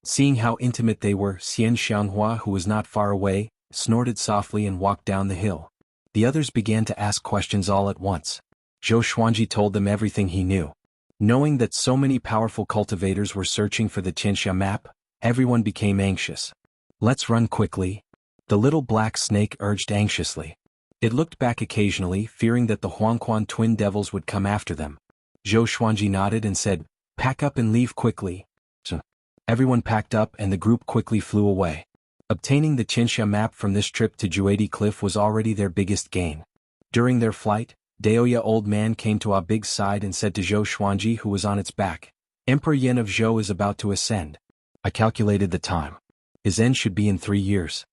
Seeing how intimate they were, Xian Xianghua, who was not far away, snorted softly and walked down the hill. The others began to ask questions all at once. Zhou Xuanji told them everything he knew. Knowing that so many powerful cultivators were searching for the Tianxia map, everyone became anxious. "Let's run quickly," the little black snake urged anxiously. It looked back occasionally, fearing that the Huangquan twin devils would come after them. Zhou Xuanji nodded and said, "Pack up and leave quickly." So, everyone packed up and the group quickly flew away. Obtaining the Tianxia map from this trip to Juedi Cliff was already their biggest gain. During their flight, Daoya old man came to Big's side and said to Zhou Xuanji, who was on its back, "Emperor Yin of Zhou is about to ascend." I calculated the time. His end should be in 3 years.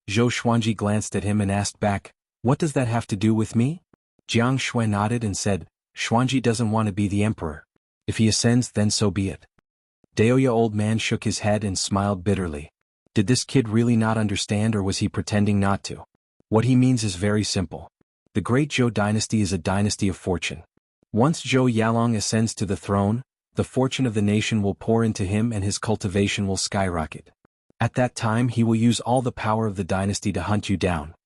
Zhou Xuanji glanced at him and asked back, "What does that have to do with me?" Jiang Shui nodded and said, "Xuanji doesn't want to be the emperor. If he ascends, then so be it." Daoya old man shook his head and smiled bitterly. Did this kid really not understand, or was he pretending not to? What he means is very simple. The Great Zhou dynasty is a dynasty of fortune. Once Zhou Yalong ascends to the throne, the fortune of the nation will pour into him and his cultivation will skyrocket. At that time he will use all the power of the dynasty to hunt you down.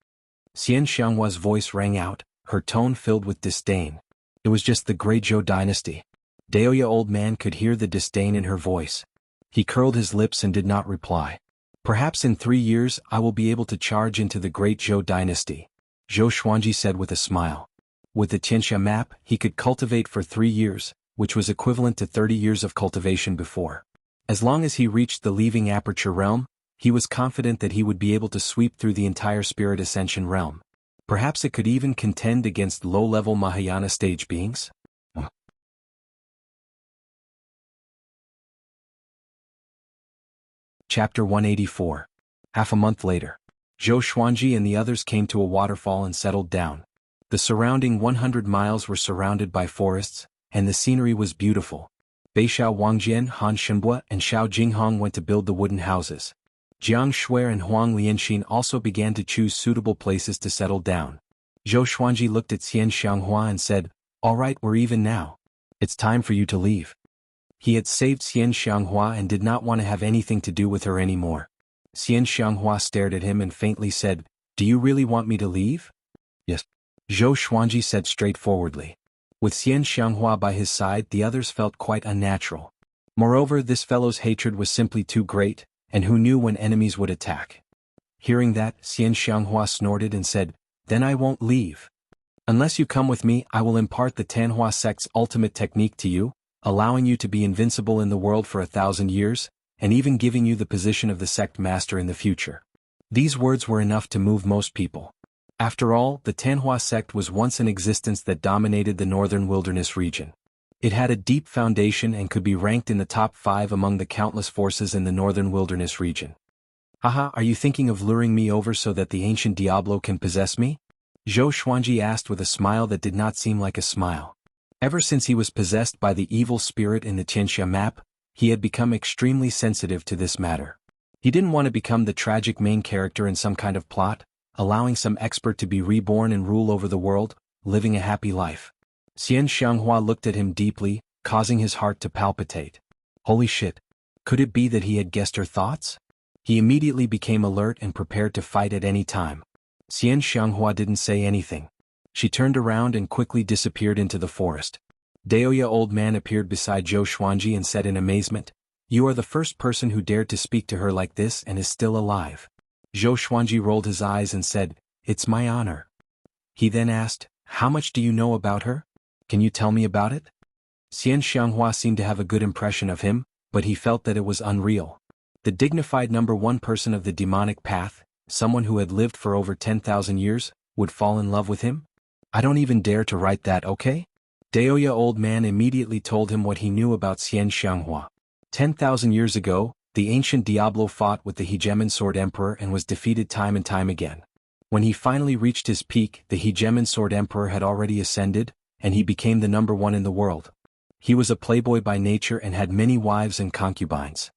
Xian Xianghua's voice rang out, her tone filled with disdain. It was just the Great Zhou dynasty. Daoya old man could hear the disdain in her voice. He curled his lips and did not reply. Perhaps in 3 years I will be able to charge into the Great Zhou dynasty, Zhou Xuanji said with a smile. With the Tianxia map, he could cultivate for 3 years, which was equivalent to 30 years of cultivation before. As long as he reached the leaving aperture realm, he was confident that he would be able to sweep through the entire spirit ascension realm. Perhaps it could even contend against low-level Mahayana stage beings? Chapter 184. Half a month later, Zhou Xuanji and the others came to a waterfall and settled down. The surrounding 100 miles were surrounded by forests, and the scenery was beautiful. Beixiao Wangjian, Han Shenbua, and Xiao Jinghong went to build the wooden houses. Jiang Shuer and Huang Lianxin also began to choose suitable places to settle down. Zhou Xuanji looked at Xian Xianghua and said, "All right, we're even now. It's time for you to leave." He had saved Xian Xianghua and did not want to have anything to do with her anymore. Xian Xianghua stared at him and faintly said, "Do you really want me to leave?" "Yes," Zhou Xuanji said straightforwardly. With Xian Xianghua by his side, the others felt quite unnatural. Moreover, this fellow's hatred was simply too great, and who knew when enemies would attack. Hearing that, Xian Xianghua snorted and said, "Then I won't leave. Unless you come with me, I will impart the Tanhua sect's ultimate technique to you, allowing you to be invincible in the world for 1,000 years, and even giving you the position of the sect master in the future." These words were enough to move most people. After all, the Tanhua sect was once an existence that dominated the northern wilderness region. It had a deep foundation and could be ranked in the top 5 among the countless forces in the northern wilderness region. "Haha, are you thinking of luring me over so that the ancient Diablo can possess me?" Zhou Xuanji asked with a smile that did not seem like a smile. Ever since he was possessed by the evil spirit in the Tianxia map, he had become extremely sensitive to this matter. He didn't want to become the tragic main character in some kind of plot, allowing some expert to be reborn and rule over the world, living a happy life. Xian Xianghua looked at him deeply, causing his heart to palpitate. Holy shit! Could it be that he had guessed her thoughts? He immediately became alert and prepared to fight at any time. Xian Xianghua didn't say anything. She turned around and quickly disappeared into the forest. Daoya old man appeared beside Zhou Xuanji and said in amazement, "You are the first person who dared to speak to her like this and is still alive." Zhou Xuanji rolled his eyes and said, "It's my honor." He then asked, "How much do you know about her? Can you tell me about it?" Xian Xianghua seemed to have a good impression of him, but he felt that it was unreal. The dignified number 1 person of the demonic path, someone who had lived for over 10,000 years, would fall in love with him? "I don't even dare to write that, okay?" Daoya old man immediately told him what he knew about Xian Xianghua. 10,000 years ago, the ancient Diablo fought with the Hegemon Sword Emperor and was defeated time and time again. When he finally reached his peak, the Hegemon Sword Emperor had already ascended, and he became the number 1 in the world. He was a playboy by nature and had many wives and concubines.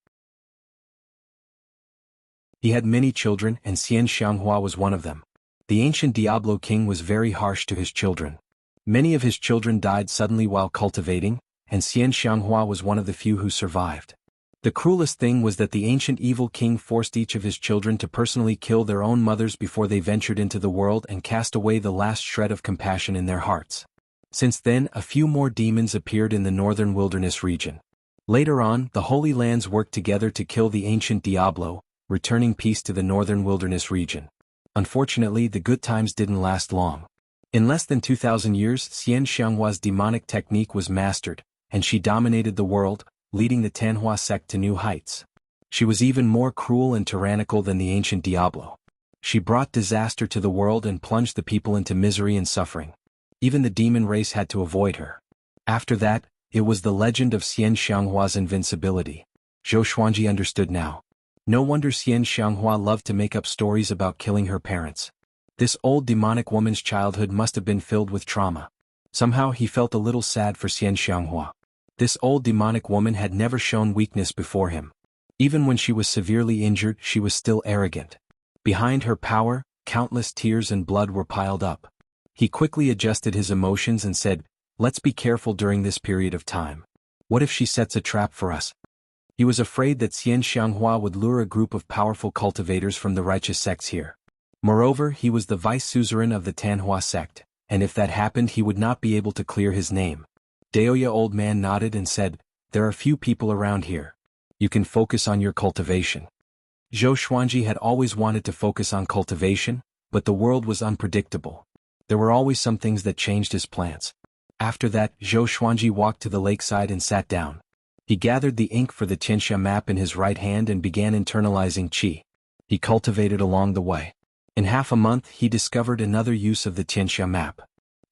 He had many children, and Xian Xianghua was one of them. The ancient Diablo king was very harsh to his children. Many of his children died suddenly while cultivating, and Xian Xianghua was one of the few who survived. The cruelest thing was that the ancient evil king forced each of his children to personally kill their own mothers before they ventured into the world and cast away the last shred of compassion in their hearts. Since then, a few more demons appeared in the northern wilderness region. Later on, the Holy Lands worked together to kill the ancient Diablo, returning peace to the northern wilderness region. Unfortunately, the good times didn't last long. In less than 2,000 years, Xian Xianghua's demonic technique was mastered, and she dominated the world, leading the Tanhua sect to new heights. She was even more cruel and tyrannical than the ancient Diablo. She brought disaster to the world and plunged the people into misery and suffering. Even the demon race had to avoid her. After that, it was the legend of Xian Xianghua's invincibility. Zhou Xuanji understood now. No wonder Xian Xianghua loved to make up stories about killing her parents. This old demonic woman's childhood must have been filled with trauma. Somehow he felt a little sad for Xian Xianghua. This old demonic woman had never shown weakness before him. Even when she was severely injured, she was still arrogant. Behind her power, countless tears and blood were piled up. He quickly adjusted his emotions and said, "Let's be careful during this period of time. What if she sets a trap for us?" He was afraid that Xian Xianghua would lure a group of powerful cultivators from the righteous sects here. Moreover, he was the vice suzerain of the Tanhua sect, and if that happened he would not be able to clear his name. Daoya old man nodded and said, "There are few people around here. You can focus on your cultivation." Zhou Xuanji had always wanted to focus on cultivation, but the world was unpredictable. There were always some things that changed his plans. After that, Zhou Xuanji walked to the lakeside and sat down. He gathered the ink for the Tianxia map in his right hand and began internalizing qi. He cultivated along the way. In half a month he discovered another use of the Tianxia map.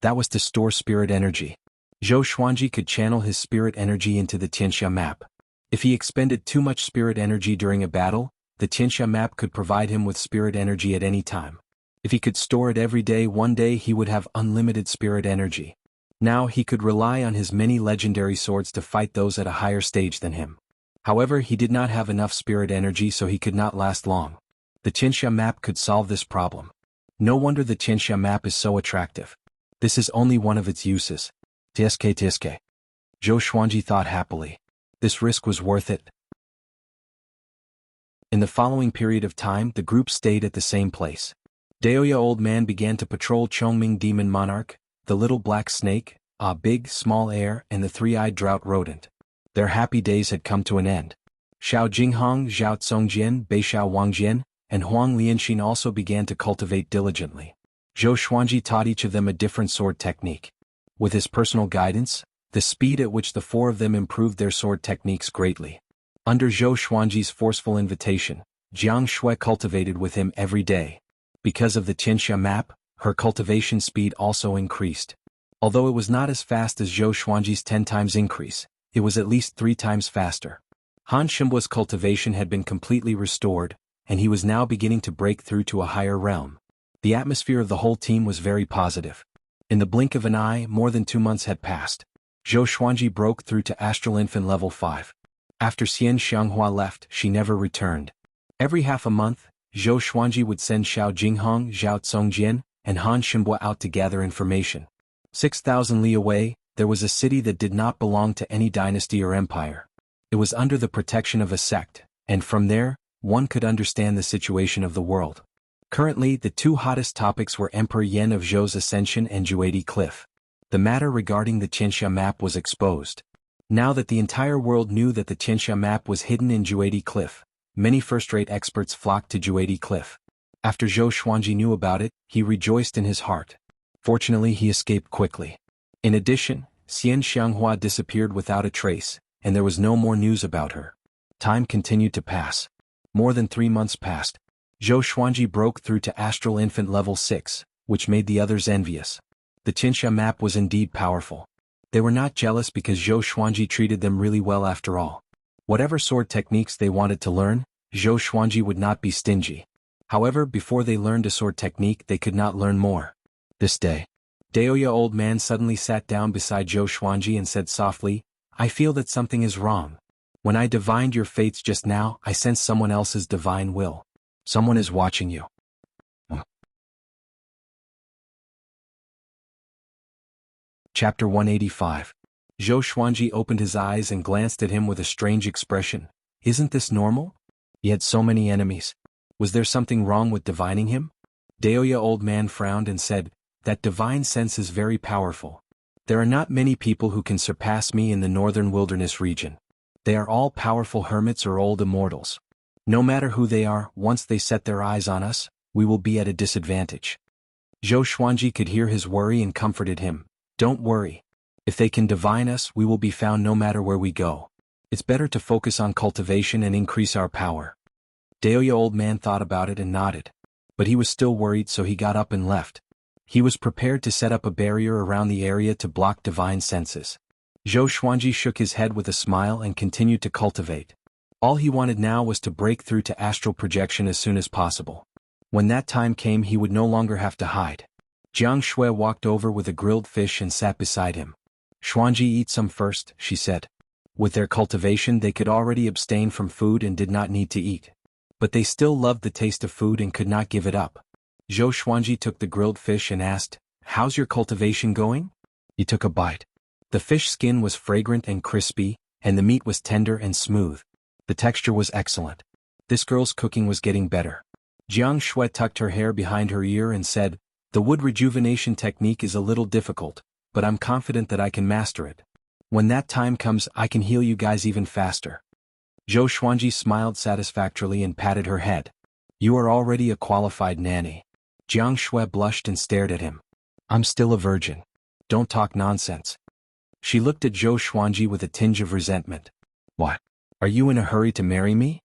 That was to store spirit energy. Zhou Xuanji could channel his spirit energy into the Tianxia map. If he expended too much spirit energy during a battle, the Tianxia map could provide him with spirit energy at any time. If he could store it every day, one day he would have unlimited spirit energy. Now he could rely on his many legendary swords to fight those at a higher stage than him. However, he did not have enough spirit energy, so he could not last long. The Tianxia map could solve this problem. No wonder the Tianxia map is so attractive. This is only one of its uses. Tsk. Zhou Xuanji thought happily. This risk was worth it. In the following period of time, the group stayed at the same place. Daoya old man began to patrol Chongming demon monarch, the little black snake, a big, small heir, and the three-eyed drought rodent. Their happy days had come to an end. Xiao Jinghong, Zhao Tsongjian, Beixiao Wangjian, and Huang Lianxin also began to cultivate diligently. Zhou Xuanji taught each of them a different sword technique. With his personal guidance, the speed at which the four of them improved their sword techniques greatly. Under Zhou Xuanji's forceful invitation, Jiang Shui cultivated with him every day. Because of the Tianxia map, her cultivation speed also increased. Although it was not as fast as Zhou Xuanji's 10 times increase, it was at least 3 times faster. Han Shimbua's cultivation had been completely restored, and he was now beginning to break through to a higher realm. The atmosphere of the whole team was very positive. In the blink of an eye, more than 2 months had passed. Zhou Xuanji broke through to Astral Infant level 5. After Xian Xianghua left, she never returned. Every half a month, Zhou Xuanji would send Xiao Jinghong, Zhao Tsongjian, and Han Shimbua out to gather information. 6,000 li away, there was a city that did not belong to any dynasty or empire. It was under the protection of a sect, and from there, one could understand the situation of the world. Currently, the 2 hottest topics were Emperor Yen of Zhou's ascension and Juedi Cliff. The matter regarding the Tianxia map was exposed. Now that the entire world knew that the Tianxia map was hidden in Juedi Cliff, many first-rate experts flocked to Juedi Cliff. After Zhou Xuanji knew about it, he rejoiced in his heart. Fortunately, he escaped quickly. In addition, Xian Xianghua disappeared without a trace, and there was no more news about her. Time continued to pass. More than 3 months passed. Zhou Xuanji broke through to Astral Infant level 6, which made the others envious. The Tianxia map was indeed powerful. They were not jealous because Zhou Xuanji treated them really well after all. Whatever sword techniques they wanted to learn, Zhou Xuanji would not be stingy. However, before they learned a sword technique, they could not learn more. This day, Daoya old man suddenly sat down beside Zhou Xuanji and said softly, "I feel that something is wrong. When I divined your fates just now, I sensed someone else's divine will. Someone is watching you." Chapter 185. Zhou Xuanji opened his eyes and glanced at him with a strange expression. Isn't this normal? He had so many enemies. Was there something wrong with divining him? Daoya old man frowned and said, "That divine sense is very powerful. There are not many people who can surpass me in the northern wilderness region. They are all powerful hermits or old immortals. No matter who they are, once they set their eyes on us, we will be at a disadvantage." Zhou Xuanji could hear his worry and comforted him. "Don't worry. If they can divine us, we will be found no matter where we go. It's better to focus on cultivation and increase our power." Daoya old man thought about it and nodded. But he was still worried, so he got up and left. He was prepared to set up a barrier around the area to block divine senses. Zhou Xuanji shook his head with a smile and continued to cultivate. All he wanted now was to break through to astral projection as soon as possible. When that time came, he would no longer have to hide. Jiang Shui walked over with a grilled fish and sat beside him. "Xuanji, eat some first," she said. With their cultivation they could already abstain from food and did not need to eat. But they still loved the taste of food and could not give it up. Zhou Xuanji took the grilled fish and asked, "How's your cultivation going?" He took a bite. The fish skin was fragrant and crispy, and the meat was tender and smooth. The texture was excellent. This girl's cooking was getting better. Jiang Shui tucked her hair behind her ear and said, "The wood rejuvenation technique is a little difficult, but I'm confident that I can master it. When that time comes I can heal you guys even faster." Zhou Xuanji smiled satisfactorily and patted her head. "You are already a qualified nanny." Jiang Shui blushed and stared at him. "I'm still a virgin. Don't talk nonsense." She looked at Zhou Xuanji with a tinge of resentment. "What? Are you in a hurry to marry me?"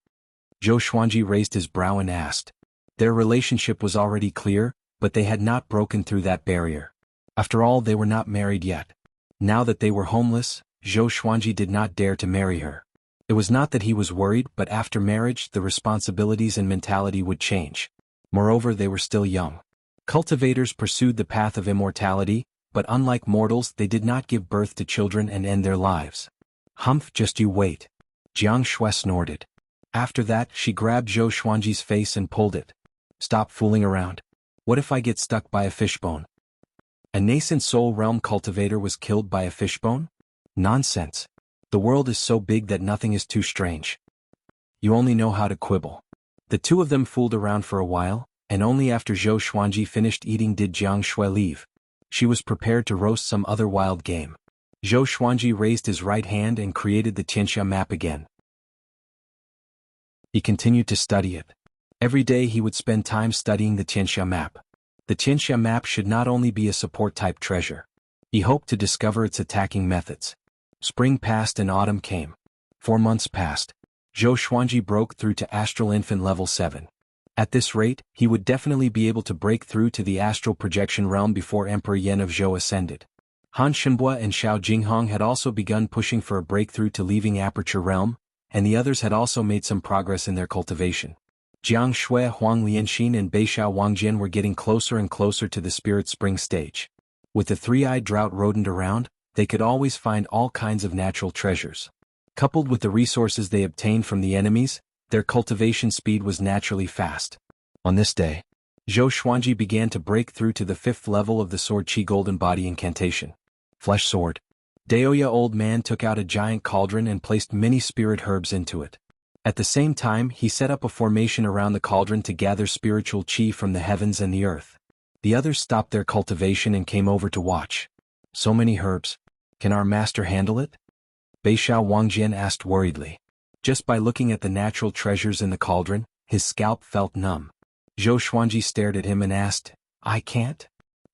Zhou Xuanji raised his brow and asked. Their relationship was already clear, but they had not broken through that barrier. After all, they were not married yet. Now that they were homeless, Zhou Xuanji did not dare to marry her. It was not that he was worried, but after marriage the responsibilities and mentality would change. Moreover, they were still young. Cultivators pursued the path of immortality, but unlike mortals they did not give birth to children and end their lives. "Humph, just you wait." Jiang Shui snorted. After that she grabbed Zhou Xuanji's face and pulled it. "Stop fooling around. What if I get stuck by a fishbone?" A nascent soul realm cultivator was killed by a fishbone? Nonsense. The world is so big that nothing is too strange. You only know how to quibble. The two of them fooled around for a while, and only after Zhou Xuanji finished eating did Jiang Shui leave. She was prepared to roast some other wild game. Zhou Xuanji raised his right hand and created the Tianxia map again. He continued to study it. Every day he would spend time studying the Tianxia map. The Tianxia map should not only be a support-type treasure. He hoped to discover its attacking methods. Spring passed and autumn came. 4 months passed. Zhou Xuanji broke through to Astral Infant level 7. At this rate, he would definitely be able to break through to the astral projection realm before Emperor Yan of Zhou ascended. Han Shenbua and Xiao Jinghong had also begun pushing for a breakthrough to leaving Aperture Realm, and the others had also made some progress in their cultivation. Jiang Shui, Huang Lianxin and Beixiao Wangjian were getting closer and closer to the Spirit Spring stage. With the three-eyed drought rodent around, they could always find all kinds of natural treasures. Coupled with the resources they obtained from the enemies, their cultivation speed was naturally fast. On this day, Zhou Xuanji began to break through to the 5th level of the Sword Qi Golden Body incantation. Flesh Sword. Daoya Old Man took out a giant cauldron and placed many spirit herbs into it. At the same time he set up a formation around the cauldron to gather spiritual qi from the heavens and the earth. The others stopped their cultivation and came over to watch. "So many herbs. Can our master handle it?" Beixiao Wangjian asked worriedly. Just by looking at the natural treasures in the cauldron, his scalp felt numb. Zhou Xuanji stared at him and asked, "I can't?"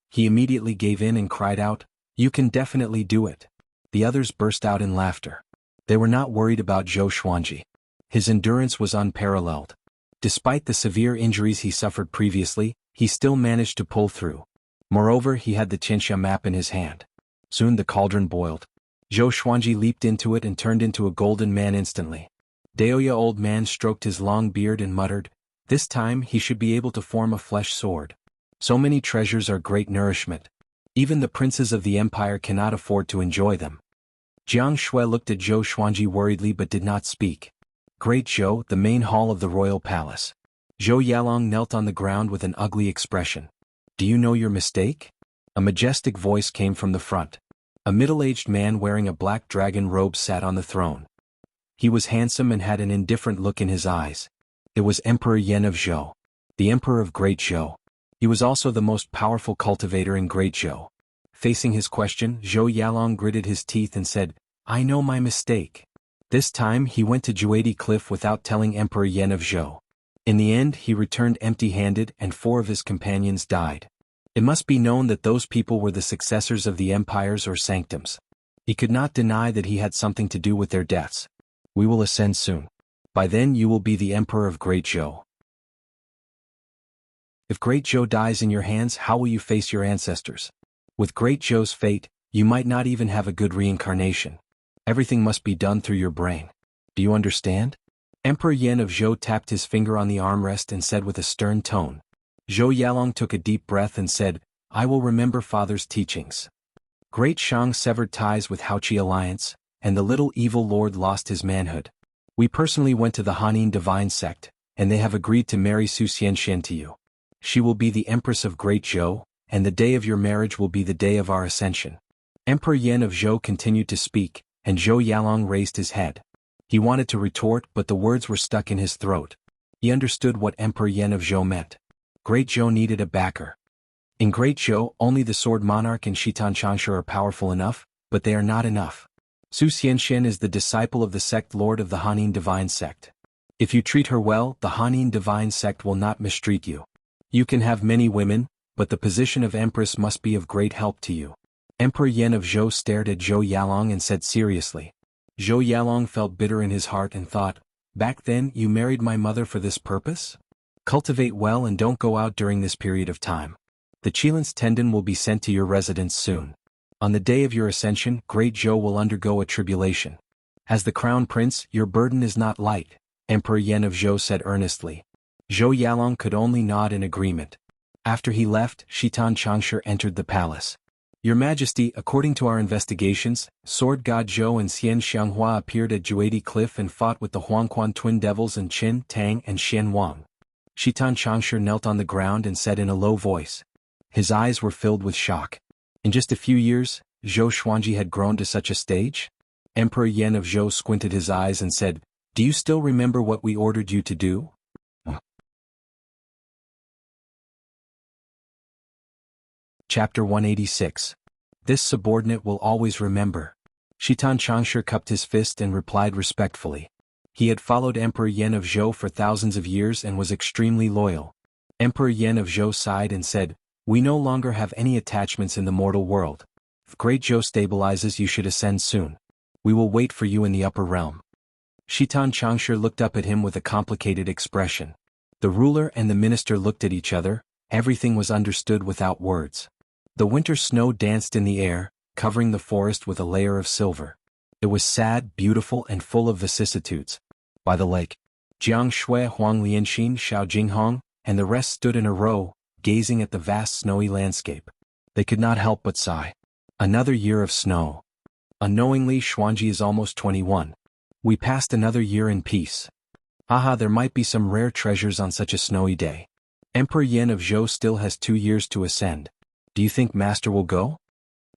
He immediately gave in and cried out, "You can definitely do it." The others burst out in laughter. They were not worried about Zhou Xuanji. His endurance was unparalleled. Despite the severe injuries he suffered previously, he still managed to pull through. Moreover, he had the Tianxia map in his hand. Soon the cauldron boiled. Zhou Xuanji leaped into it and turned into a golden man instantly. Daoya Old Man stroked his long beard and muttered, "This time he should be able to form a flesh sword. So many treasures are great nourishment. Even the princes of the empire cannot afford to enjoy them." Jiang Shui looked at Zhou Xuanji worriedly but did not speak. Great Zhou, the main hall of the royal palace. Zhou Yalong knelt on the ground with an ugly expression. "Do you know your mistake?" A majestic voice came from the front. A middle-aged man wearing a black dragon robe sat on the throne. He was handsome and had an indifferent look in his eyes. It was Emperor Yan of Zhou, the Emperor of Great Zhou. He was also the most powerful cultivator in Great Zhou. Facing his question, Zhou Yalong gritted his teeth and said, "I know my mistake." This time he went to Juadi Cliff without telling Emperor Yan of Zhou. In the end he returned empty-handed and 4 of his companions died. It must be known that those people were the successors of the empires or sanctums. He could not deny that he had something to do with their deaths. "We will ascend soon. By then you will be the Emperor of Great Zhou. If Great Zhou dies in your hands, how will you face your ancestors? With Great Zhou's fate, you might not even have a good reincarnation. Everything must be done through your brain. Do you understand?" Emperor Yan of Zhou tapped his finger on the armrest and said with a stern tone. Zhou Yalong took a deep breath and said, "I will remember father's teachings." Great Shang severed ties with Haoqi alliance, and the little evil lord lost his manhood. We personally went to the Hanin divine sect, and they have agreed to marry Su Xianxian to you. She will be the Empress of Great Zhou, and the day of your marriage will be the day of our ascension. Emperor Yan of Zhou continued to speak, and Zhou Yalong raised his head. He wanted to retort, but the words were stuck in his throat. He understood what Emperor Yan of Zhou meant. Great Zhou needed a backer. In Great Zhou, only the Sword Monarch and Shitan Changsha are powerful enough, but they are not enough. Su Xianxian is the disciple of the sect lord of the Hanin divine sect. If you treat her well, the Hanin divine sect will not mistreat you. You can have many women, but the position of empress must be of great help to you. Emperor Yan of Zhou stared at Zhou Yalong and said seriously. Zhou Yalong felt bitter in his heart and thought, back then you married my mother for this purpose? Cultivate well and don't go out during this period of time. The Qilins tendon will be sent to your residence soon. On the day of your ascension, Great Zhou will undergo a tribulation. As the crown prince, your burden is not light, Emperor Yan of Zhou said earnestly. Zhou Yalong could only nod in agreement. After he left, Shitan Changsha entered the palace. Your Majesty, according to our investigations, Sword God Zhou and Xian Xianghua appeared at Juadi Cliff and fought with the Huangquan twin devils and Qin, Tang and Xian Wang. Shitan Changsha knelt on the ground and said in a low voice. His eyes were filled with shock. In just a few years, Zhou Xuanji had grown to such a stage? Emperor Yan of Zhou squinted his eyes and said, do you still remember what we ordered you to do? Chapter 186. This subordinate will always remember. Shitan Changsha cupped his fist and replied respectfully. He had followed Emperor Yan of Zhou for thousands of years and was extremely loyal. Emperor Yan of Zhou sighed and said, we no longer have any attachments in the mortal world. If Great Zhou stabilizes, you should ascend soon. We will wait for you in the upper realm. Shitan Changsha looked up at him with a complicated expression. The ruler and the minister looked at each other. Everything was understood without words. The winter snow danced in the air, covering the forest with a layer of silver. It was sad, beautiful and full of vicissitudes. By the lake, Jiang Shui, Huang Lianxin, Xiao Jinghong, and the rest stood in a row, gazing at the vast snowy landscape. They could not help but sigh. Another year of snow. Unknowingly, Xuanji is almost 21. We passed another year in peace. Haha, there might be some rare treasures on such a snowy day. Emperor Yan of Zhou still has 2 years to ascend. Do you think Master will go?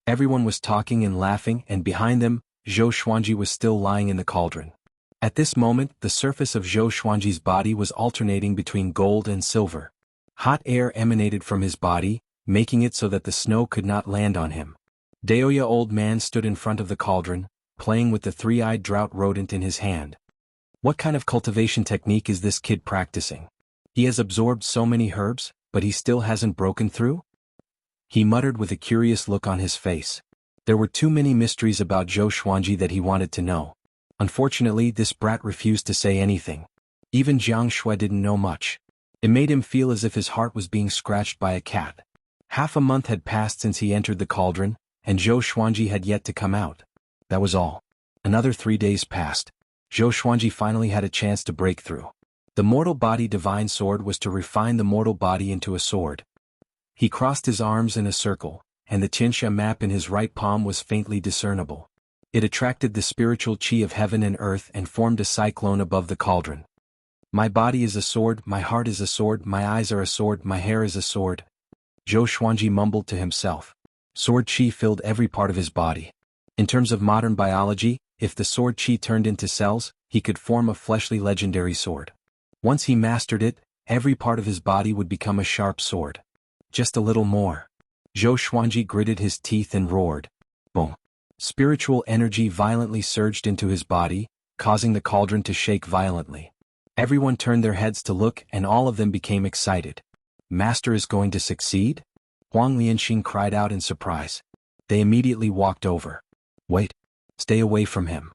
Everyone was talking and laughing, and behind them, Zhou Xuanji was still lying in the cauldron. At this moment, the surface of Zhou Xuanji's body was alternating between gold and silver. Hot air emanated from his body, making it so that the snow could not land on him. Daoya old man stood in front of the cauldron, playing with the three-eyed drought rodent in his hand. What kind of cultivation technique is this kid practicing? He has absorbed so many herbs, but he still hasn't broken through? He muttered with a curious look on his face. There were too many mysteries about Zhou Xuanji that he wanted to know. Unfortunately, this brat refused to say anything. Even Jiang Shui didn't know much. It made him feel as if his heart was being scratched by a cat. Half a month had passed since he entered the cauldron, and Zhou Xuanji had yet to come out. That was all. Another 3 days passed. Zhou Xuanji finally had a chance to break through. The mortal body divine sword was to refine the mortal body into a sword. He crossed his arms in a circle, and the Tianxia map in his right palm was faintly discernible. It attracted the spiritual qi of heaven and earth and formed a cyclone above the cauldron. My body is a sword, my heart is a sword, my eyes are a sword, my hair is a sword. Zhou Xuanji mumbled to himself. Sword qi filled every part of his body. In terms of modern biology, if the sword qi turned into cells, he could form a fleshly legendary sword. Once he mastered it, every part of his body would become a sharp sword. Just a little more. Zhou Xuanji gritted his teeth and roared. Boom. Spiritual energy violently surged into his body, causing the cauldron to shake violently. Everyone turned their heads to look, and all of them became excited. Master is going to succeed? Huang Lianxin cried out in surprise. They immediately walked over. Wait. Stay away from him.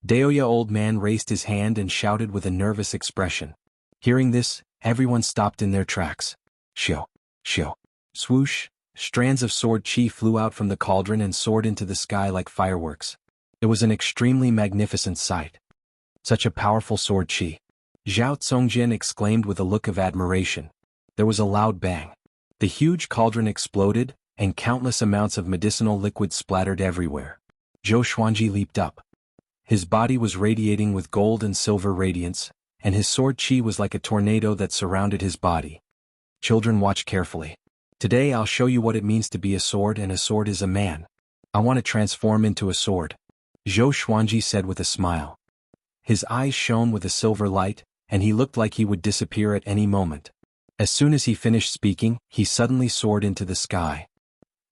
Daoya old man raised his hand and shouted with a nervous expression. Hearing this, everyone stopped in their tracks. Xiao. Xiao. Swoosh. Strands of sword qi flew out from the cauldron and soared into the sky like fireworks. It was an extremely magnificent sight. Such a powerful sword qi. Zhao Tsongjin exclaimed with a look of admiration. There was a loud bang. The huge cauldron exploded, and countless amounts of medicinal liquid splattered everywhere. Zhou Xuanji leaped up. His body was radiating with gold and silver radiance, and his sword qi was like a tornado that surrounded his body. Children, watch carefully. Today I'll show you what it means to be a sword, and a sword is a man. I want to transform into a sword, Zhou Xuanji said with a smile. His eyes shone with a silver light, and he looked like he would disappear at any moment. As soon as he finished speaking, he suddenly soared into the sky.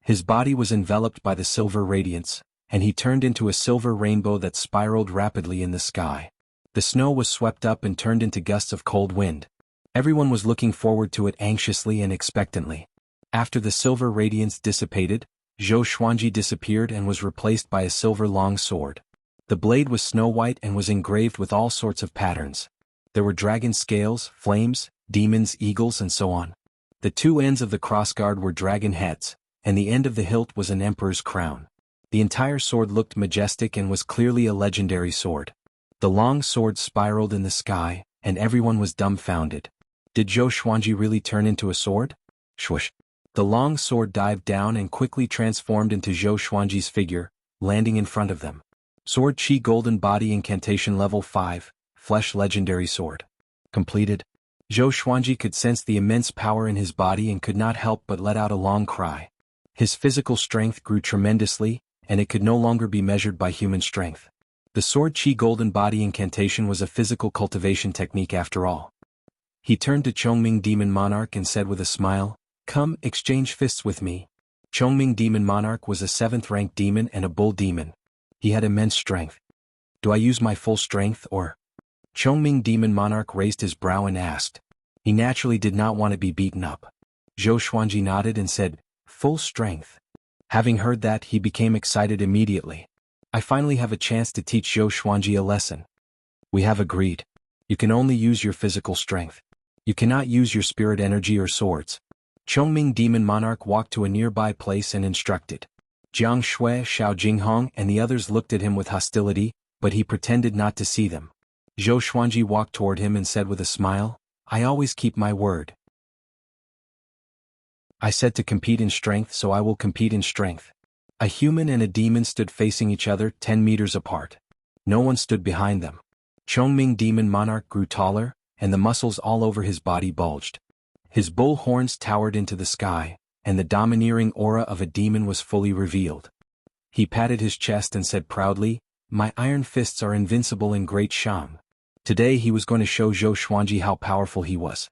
His body was enveloped by the silver radiance, and he turned into a silver rainbow that spiraled rapidly in the sky. The snow was swept up and turned into gusts of cold wind. Everyone was looking forward to it anxiously and expectantly. After the silver radiance dissipated, Zhou Xuanji disappeared and was replaced by a silver long sword. The blade was snow-white and was engraved with all sorts of patterns. There were dragon scales, flames, demons, eagles, and so on. The two ends of the crossguard were dragon heads, and the end of the hilt was an emperor's crown. The entire sword looked majestic and was clearly a legendary sword. The long sword spiraled in the sky, and everyone was dumbfounded. Did Zhou Xuanji really turn into a sword? Swoosh! The long sword dived down and quickly transformed into Zhou Xuanji's figure, landing in front of them. Sword Qi Golden Body Incantation Level 5, Flesh Legendary Sword. Completed. Zhou Xuanji could sense the immense power in his body and could not help but let out a long cry. His physical strength grew tremendously, and it could no longer be measured by human strength. The Sword Qi Golden Body Incantation was a physical cultivation technique after all. He turned to Chongming Demon Monarch and said with a smile, "Come, exchange fists with me." Chongming Demon Monarch was a 7th-ranked demon and a bull demon. He had immense strength. Do I use my full strength or? Chongming Demon Monarch raised his brow and asked. He naturally did not want to be beaten up. Zhou Xuanji nodded and said, "Full strength." Having heard that, he became excited immediately. I finally have a chance to teach Zhou Xuanji a lesson. We have agreed. You can only use your physical strength. You cannot use your spirit energy or swords. Chongming Demon Monarch walked to a nearby place and instructed. Jiang Shui, Xiao Jinghong, and the others looked at him with hostility, but he pretended not to see them. Zhou Xuanji walked toward him and said with a smile, "I always keep my word. I said to compete in strength, so I will compete in strength." A human and a demon stood facing each other 10 meters apart. No one stood behind them. Chongming Demon Monarch grew taller, and the muscles all over his body bulged. His bull horns towered into the sky, and the domineering aura of a demon was fully revealed. He patted his chest and said proudly, "My iron fists are invincible in Great Shang." Today he was going to show Zhou Xuanji how powerful he was.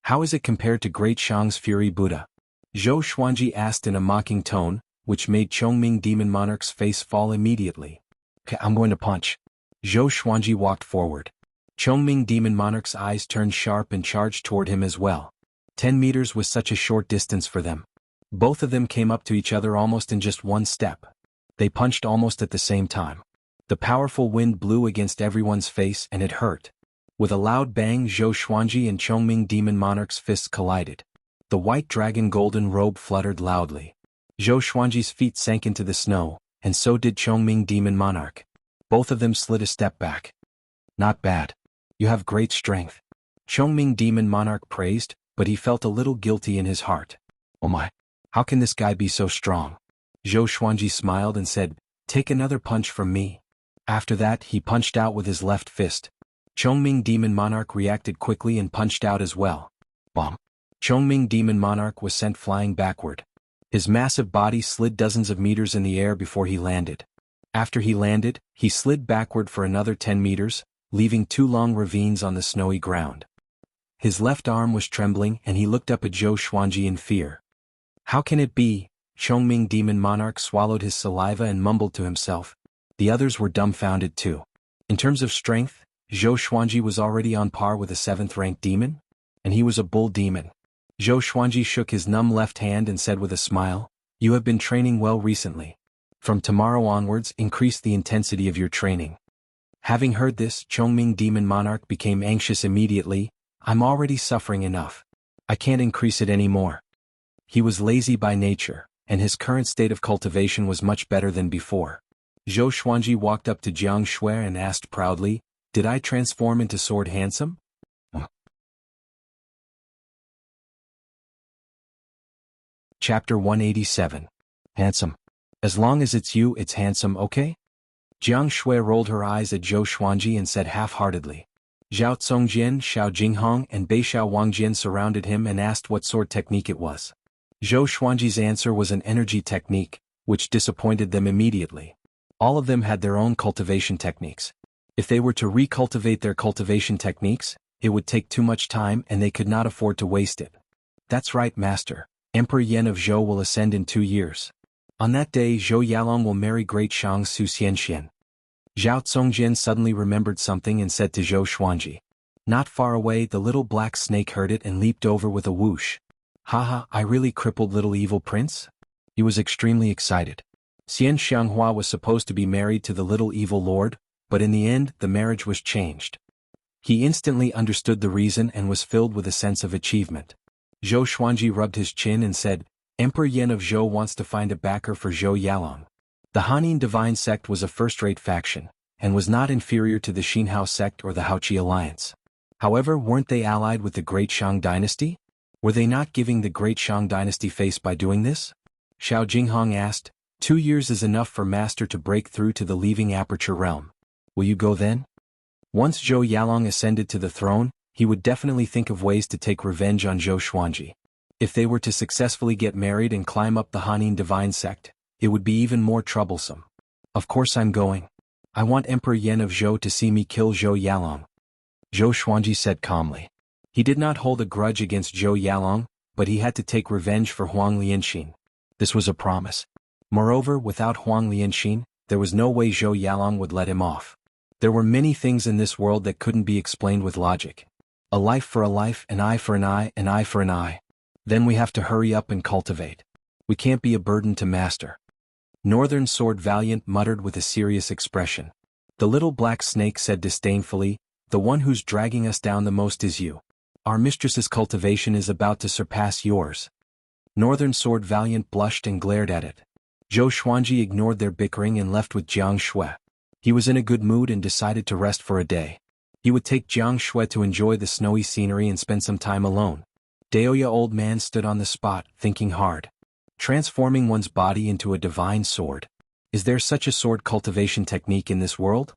How is it compared to Great Shang's Fury Buddha? Zhou Xuanji asked in a mocking tone, which made Chongming Demon Monarch's face fall immediately. "Okay, I'm going to punch." Zhou Xuanji walked forward. Chongming Demon Monarch's eyes turned sharp and charged toward him as well. 10 meters was such a short distance for them. Both of them came up to each other almost in just one step. They punched almost at the same time. The powerful wind blew against everyone's face and it hurt. With a loud bang, Zhou Xuanji and Chongming Demon Monarch's fists collided. The white dragon golden robe fluttered loudly. Zhou Xuanji's feet sank into the snow, and so did Chongming Demon Monarch. Both of them slid a step back. "Not bad. You have great strength," Chongming Demon Monarch praised, but he felt a little guilty in his heart. "Oh my, how can this guy be so strong?" Zhou Xuanji smiled and said, "Take another punch from me." After that, he punched out with his left fist. Chongming Demon Monarch reacted quickly and punched out as well. Bomb! Chongming Demon Monarch was sent flying backward. His massive body slid dozens of meters in the air before he landed. After he landed, he slid backward for another 10 meters, leaving 2 long ravines on the snowy ground. His left arm was trembling and he looked up at Zhou Xuanji in fear. "How can it be?" Chongming Demon Monarch swallowed his saliva and mumbled to himself. The others were dumbfounded too. In terms of strength, Zhou Xuanji was already on par with a 7th-ranked demon, and he was a bull demon. Zhou Xuanji shook his numb left hand and said with a smile, "You have been training well recently. From tomorrow onwards, increase the intensity of your training." Having heard this, Chongming Demon Monarch became anxious immediately. "I'm already suffering enough. I can't increase it any more." He was lazy by nature, and his current state of cultivation was much better than before. Zhou Xuanji walked up to Jiang Shui and asked proudly, "Did I transform into Sword Handsome?" Chapter 187. Handsome. As long as it's you, it's handsome, okay? Jiang Shui rolled her eyes at Zhou Xuanji and said half-heartedly. Zhao Congjian, Xiao Jinghong, and Beixiao Wangjian surrounded him and asked what sword technique it was. Zhou Xuanji's answer was an energy technique, which disappointed them immediately. All of them had their own cultivation techniques. If they were to recultivate their cultivation techniques, it would take too much time and they could not afford to waste it. That's right, master. Emperor Yan of Zhou will ascend in 2 years. On that day, Zhou Yalong will marry Great Shang Su Xianxian. Zhao Congjian suddenly remembered something and said to Zhou Xuanji. Not far away, the little black snake heard it and leaped over with a whoosh. Haha, I really crippled little evil prince? He was extremely excited. Xian Xianghua was supposed to be married to the little evil lord, but in the end, the marriage was changed. He instantly understood the reason and was filled with a sense of achievement. Zhou Xuanji rubbed his chin and said, Emperor Yan of Zhou wants to find a backer for Zhou Yalong. The Hanin divine sect was a first-rate faction, and was not inferior to the Xinhao sect or the Haoqi alliance. However, weren't they allied with the Great Shang dynasty? Were they not giving the Great Shang dynasty face by doing this? Xiao Jinghong asked, 2 years is enough for master to break through to the leaving aperture realm. Will you go then? Once Zhou Yalong ascended to the throne, he would definitely think of ways to take revenge on Zhou Xuanji. If they were to successfully get married and climb up the Hanin divine sect, it would be even more troublesome. Of course I'm going. I want Emperor Yan of Zhou to see me kill Zhou Yalong. Zhou Xuanji said calmly. He did not hold a grudge against Zhou Yalong, but he had to take revenge for Huang Lianxin. This was a promise. Moreover, without Huang Lianxin, there was no way Zhou Yalong would let him off. There were many things in this world that couldn't be explained with logic. A life for a life, an eye for an eye, an eye for an eye. Then we have to hurry up and cultivate. We can't be a burden to master. Northern Sword Valiant muttered with a serious expression. The little black snake said disdainfully, the one who's dragging us down the most is you. Our mistress's cultivation is about to surpass yours. Northern Sword Valiant blushed and glared at it. Zhou Xuanji ignored their bickering and left with Jiang Shui. He was in a good mood and decided to rest for a day. He would take Jiang Shui to enjoy the snowy scenery and spend some time alone. Daoya old man stood on the spot, thinking hard. Transforming one's body into a divine sword. Is there such a sword cultivation technique in this world?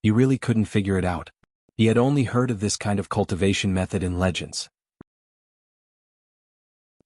He really couldn't figure it out. He had only heard of this kind of cultivation method in legends.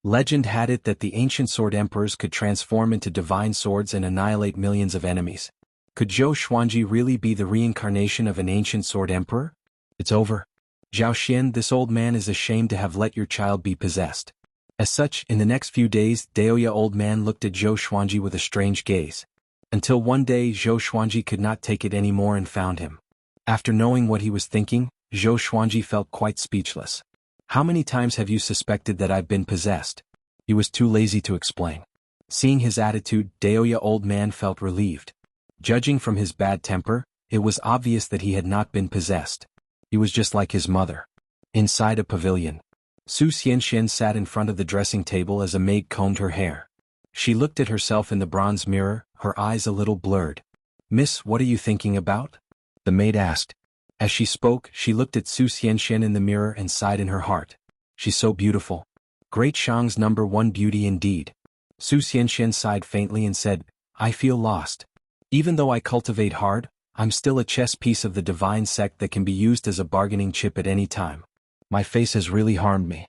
Legend had it that the ancient sword emperors could transform into divine swords and annihilate millions of enemies. Could Zhou Xuanji really be the reincarnation of an ancient sword emperor? It's over. Zhao Xian, this old man is ashamed to have let your child be possessed. As such, in the next few days, Daoya old man looked at Zhou Xuanji with a strange gaze. Until one day Zhou Xuanji could not take it anymore and found him. After knowing what he was thinking, Zhou Xuanji felt quite speechless. How many times have you suspected that I've been possessed? He was too lazy to explain. Seeing his attitude, Daoya old man felt relieved. Judging from his bad temper, it was obvious that he had not been possessed. He was just like his mother. Inside a pavilion, Su Xianxian sat in front of the dressing table as a maid combed her hair. She looked at herself in the bronze mirror, her eyes a little blurred. Miss, what are you thinking about? The maid asked. As she spoke, she looked at Su Xianxian in the mirror and sighed in her heart. She's so beautiful. Great Shang's #1 beauty indeed. Su Xianxian sighed faintly and said, I feel lost. Even though I cultivate hard, I'm still a chess piece of the divine sect that can be used as a bargaining chip at any time. My face has really harmed me.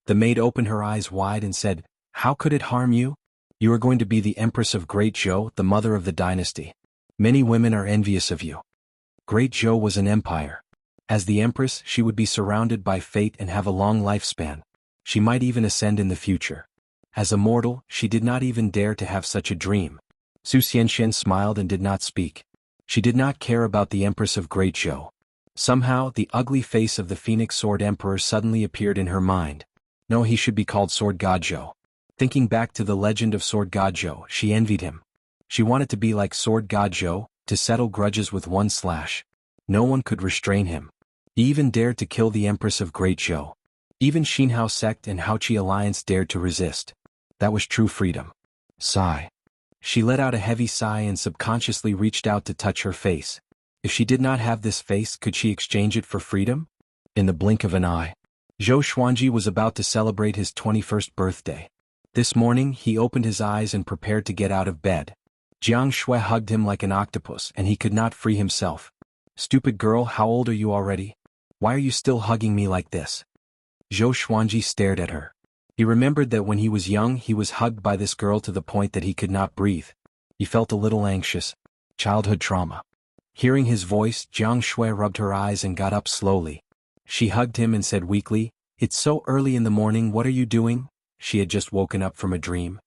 The maid opened her eyes wide and said, How could it harm you? You are going to be the Empress of Great Zhou, the mother of the dynasty. Many women are envious of you. Great Zhou was an empire. As the Empress, she would be surrounded by fate and have a long lifespan. She might even ascend in the future. As a mortal, she did not even dare to have such a dream. Su Xianxian smiled and did not speak. She did not care about the Empress of Great Zhou. Somehow, the ugly face of the Phoenix Sword Emperor suddenly appeared in her mind. No, he should be called Sword God Zhou. Thinking back to the legend of Sword God Zhou, she envied him. She wanted to be like Sword God Zhou, to settle grudges with one slash. No one could restrain him. He even dared to kill the Empress of Great Zhou. Even Xinhao sect and Haoqi alliance dared to resist. That was true freedom. Sigh. She let out a heavy sigh and subconsciously reached out to touch her face. If she did not have this face, could she exchange it for freedom? In the blink of an eye, Zhou Xuanji was about to celebrate his 21st birthday. This morning, he opened his eyes and prepared to get out of bed. Jiang Shui hugged him like an octopus and he could not free himself. "Stupid girl, how old are you already? Why are you still hugging me like this?" Zhou Xuanji stared at her. He remembered that when he was young he was hugged by this girl to the point that he could not breathe. He felt a little anxious. Childhood trauma. Hearing his voice, Jiang Shui rubbed her eyes and got up slowly. She hugged him and said weakly, "It's so early in the morning, what are you doing?" She had just woken up from a dream.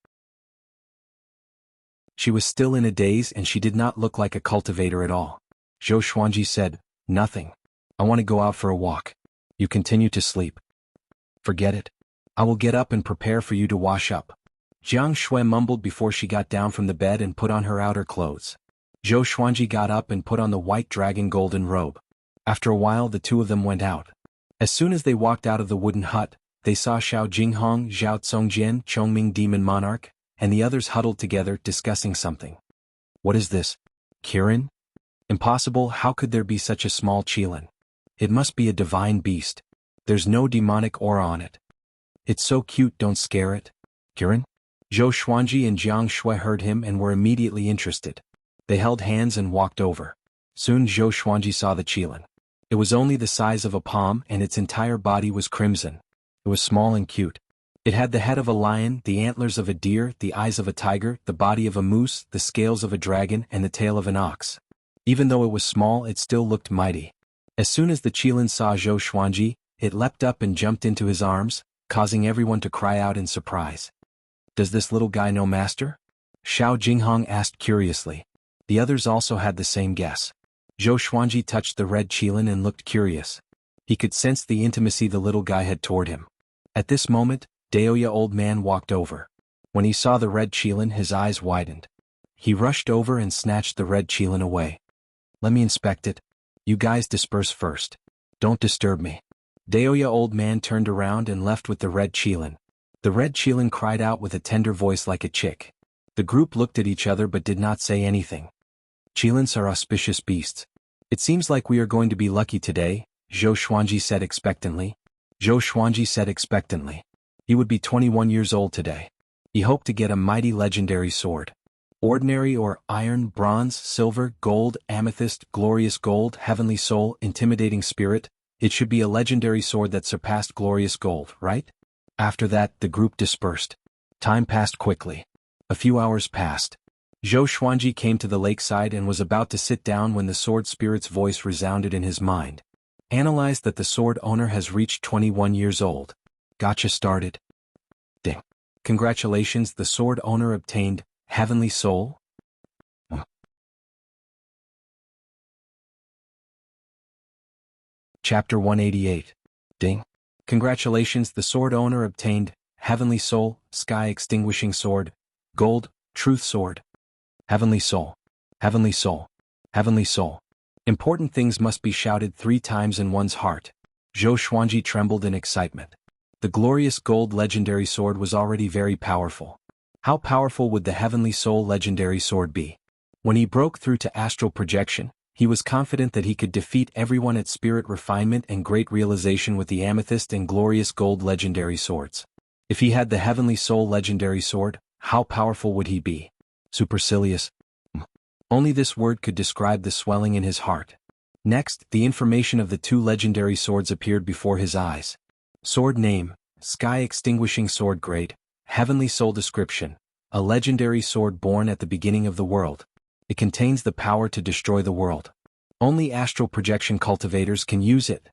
She was still in a daze and she did not look like a cultivator at all. Zhou Xuanji said, "Nothing. I want to go out for a walk. You continue to sleep." "Forget it. I will get up and prepare for you to wash up." Jiang Shui mumbled before she got down from the bed and put on her outer clothes. Zhou Xuanji got up and put on the white dragon golden robe. After a while the two of them went out. As soon as they walked out of the wooden hut, they saw Xiao Jinghong, Zhao Congjian, Chongming Demon Monarch, and the others huddled together discussing something. "What is this? Kirin? Impossible, how could there be such a small qilin? It must be a divine beast. There's no demonic aura on it. It's so cute, don't scare it. Kirin?" Zhou Xuanji and Jiang Shui heard him and were immediately interested. They held hands and walked over. Soon Zhou Xuanji saw the qilin. It was only the size of a palm and its entire body was crimson. It was small and cute. It had the head of a lion, the antlers of a deer, the eyes of a tiger, the body of a moose, the scales of a dragon, and the tail of an ox. Even though it was small, it still looked mighty. As soon as the qilin saw Zhou Xuanji, it leapt up and jumped into his arms, causing everyone to cry out in surprise. "Does this little guy know master?" Xiao Jinghong asked curiously. The others also had the same guess. Zhou Xuanji touched the red qilin and looked curious. He could sense the intimacy the little guy had toward him. At this moment, Daoya old man walked over. When he saw the red qilin his eyes widened. He rushed over and snatched the red qilin away. "Let me inspect it. You guys disperse first. Don't disturb me." Daoya old man turned around and left with the red qilin. The red qilin cried out with a tender voice like a chick. The group looked at each other but did not say anything. "Qilins are auspicious beasts. It seems like we are going to be lucky today," Zhou Xuanji said expectantly. Zhou Xuanji said expectantly. He would be 21 years old today. He hoped to get a mighty legendary sword. Ordinary or iron, bronze, silver, gold, amethyst, glorious gold, heavenly soul, intimidating spirit, it should be a legendary sword that surpassed glorious gold, right? After that, the group dispersed. Time passed quickly. A few hours passed. Zhou Xuanji came to the lakeside and was about to sit down when the sword spirit's voice resounded in his mind. "Analyze that the sword owner has reached 21 years old. Gotcha started. Ding. Congratulations, the sword owner obtained heavenly soul." Chapter 188. Ding. Congratulations, the sword owner obtained heavenly soul, sky extinguishing sword, gold, truth sword. Heavenly soul. Heavenly soul. Heavenly soul. Important things must be shouted 3 times in one's heart. Zhou Xuanji trembled in excitement. The glorious gold legendary sword was already very powerful. How powerful would the heavenly soul legendary sword be? When he broke through to astral projection, he was confident that he could defeat everyone at spirit refinement and great realization with the amethyst and glorious gold legendary swords. If he had the heavenly soul legendary sword, how powerful would he be? Supercilious. Only this word could describe the swelling in his heart. Next, the information of the 2 legendary swords appeared before his eyes. Sword name, Sky Extinguishing Sword grade, Heavenly Soul description, a legendary sword born at the beginning of the world. It contains the power to destroy the world. Only astral projection cultivators can use it.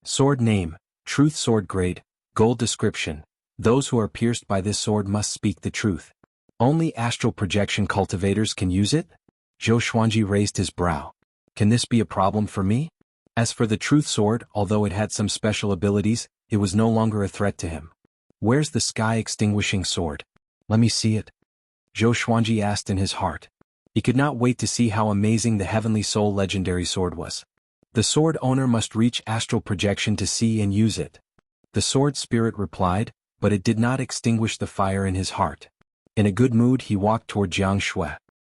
Sword name, Truth Sword grade, gold description, those who are pierced by this sword must speak the truth. Only astral projection cultivators can use it? Zhou Xuanji raised his brow. Can this be a problem for me? As for the truth sword, although it had some special abilities, it was no longer a threat to him. Where's the sky extinguishing sword? Let me see it. Zhou Xuanji asked in his heart. He could not wait to see how amazing the heavenly soul legendary sword was. The sword owner must reach astral projection to see and use it. The sword spirit replied, but it did not extinguish the fire in his heart. In a good mood he walked toward Jiang Shui.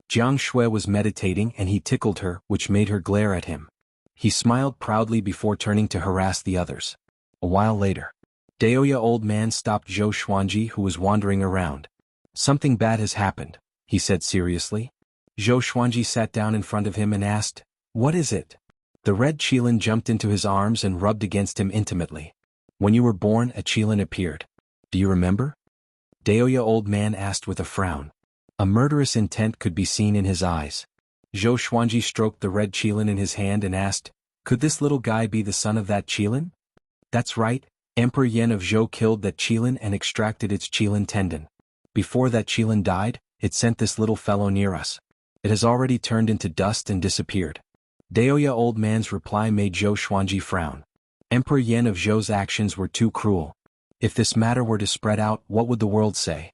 Jiang Shui was meditating and he tickled her, which made her glare at him. He smiled proudly before turning to harass the others. A while later, Daoya old man stopped Zhou Xuanji who was wandering around. Something bad has happened, he said seriously. Zhou Xuanji sat down in front of him and asked, "What is it?" The red Qilin jumped into his arms and rubbed against him intimately. "When you were born, a Qilin appeared. Do you remember?" Daoya old man asked with a frown. A murderous intent could be seen in his eyes. Zhou Xuanji stroked the red Qilin in his hand and asked, "Could this little guy be the son of that Qilin?" "That's right, Emperor Yen of Zhou killed that Qilin and extracted its Qilin tendon. Before that Qilin died, it sent this little fellow near us. It has already turned into dust and disappeared." Daoya old man's reply made Zhou Xuanji frown. Emperor Yen of Zhou's actions were too cruel. If this matter were to spread out, what would the world say?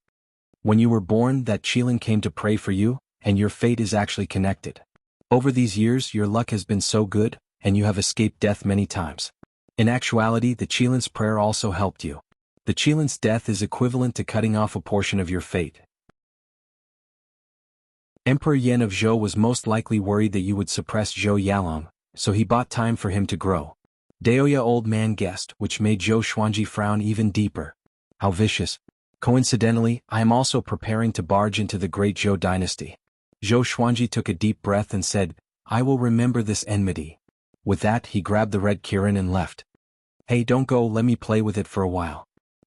When you were born, that Qilin came to pray for you, and your fate is actually connected. Over these years, your luck has been so good, and you have escaped death many times. In actuality, the Qilin's prayer also helped you. The Qilin's death is equivalent to cutting off a portion of your fate. Emperor Yen of Zhou was most likely worried that you would suppress Zhou Yalong, so he bought time for him to grow. Daoya old man guessed, which made Zhou Xuanji frown even deeper. How vicious. Coincidentally, I am also preparing to barge into the great Zhou dynasty. Zhou Xuanji took a deep breath and said, "I will remember this enmity." With that, he grabbed the red Kirin and left. "Hey, don't go, let me play with it for a while."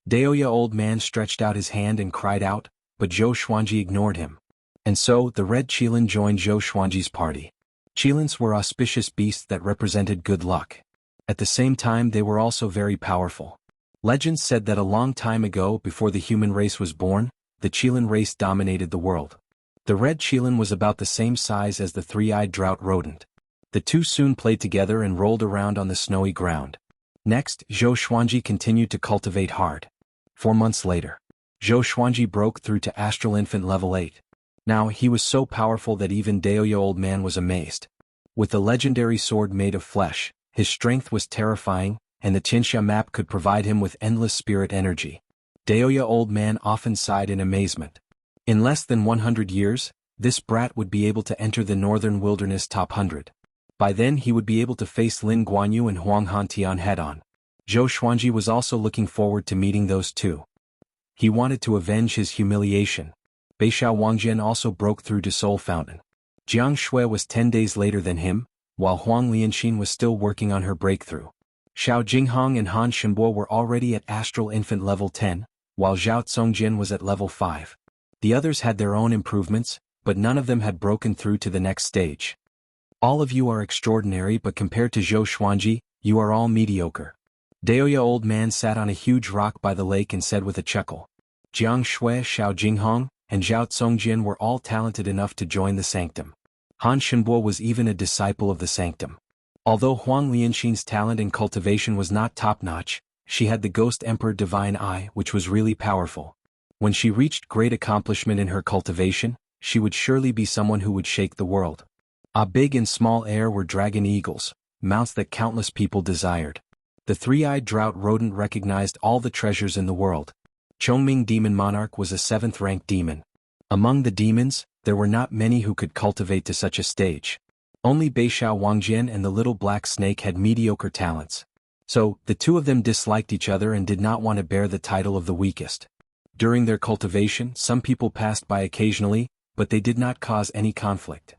Daoya old man stretched out his hand and cried out, but Zhou Xuanji ignored him. And so, the red Qilin joined Zhou Xuanji's party. Qilins were auspicious beasts that represented good luck. At the same time, they were also very powerful. Legends said that a long time ago, before the human race was born, the Qilin race dominated the world. The red Qilin was about the same size as the three-eyed drought rodent. The two soon played together and rolled around on the snowy ground. Next, Zhou Xuanji continued to cultivate hard. 4 months later, Zhou Xuanji broke through to Astral Infant level 8. Now, he was so powerful that even Daoya old man was amazed. With the legendary sword made of flesh, his strength was terrifying, and the Tianxia map could provide him with endless spirit energy. Daoya old man often sighed in amazement. In less than 100 years, this brat would be able to enter the northern wilderness top 100. By then he would be able to face Lin Guanyu and Huang Hantian head-on. Zhou Xuanji was also looking forward to meeting those two. He wanted to avenge his humiliation. Beishao Wangjian also broke through to Soul Fountain. Jiang Shui was 10 days later than him, while Huang Lianxin was still working on her breakthrough. Xiao Jinghong and Han Shenbo were already at Astral Infant level 10, while Zhao Tsongjin was at level 5. The others had their own improvements, but none of them had broken through to the next stage. All of you are extraordinary, but compared to Zhou Xuanji, you are all mediocre. Daoya old man sat on a huge rock by the lake and said with a chuckle. Jiang Shui, Xiao Jinghong, and Zhao Tsongjin were all talented enough to join the sanctum. Han Shenbo was even a disciple of the sanctum. Although Huang Lianxin's talent in cultivation was not top-notch, she had the Ghost Emperor Divine Eye, which was really powerful. When she reached great accomplishment in her cultivation, she would surely be someone who would shake the world. A big and small heir were dragon eagles, mounts that countless people desired. The three-eyed drought rodent recognized all the treasures in the world. Chongming Demon Monarch was a 7th-ranked demon. Among the demons, there were not many who could cultivate to such a stage. Only Beishao Wangjian and the little black snake had mediocre talents. So, the two of them disliked each other and did not want to bear the title of the weakest. During their cultivation, some people passed by occasionally, but they did not cause any conflict.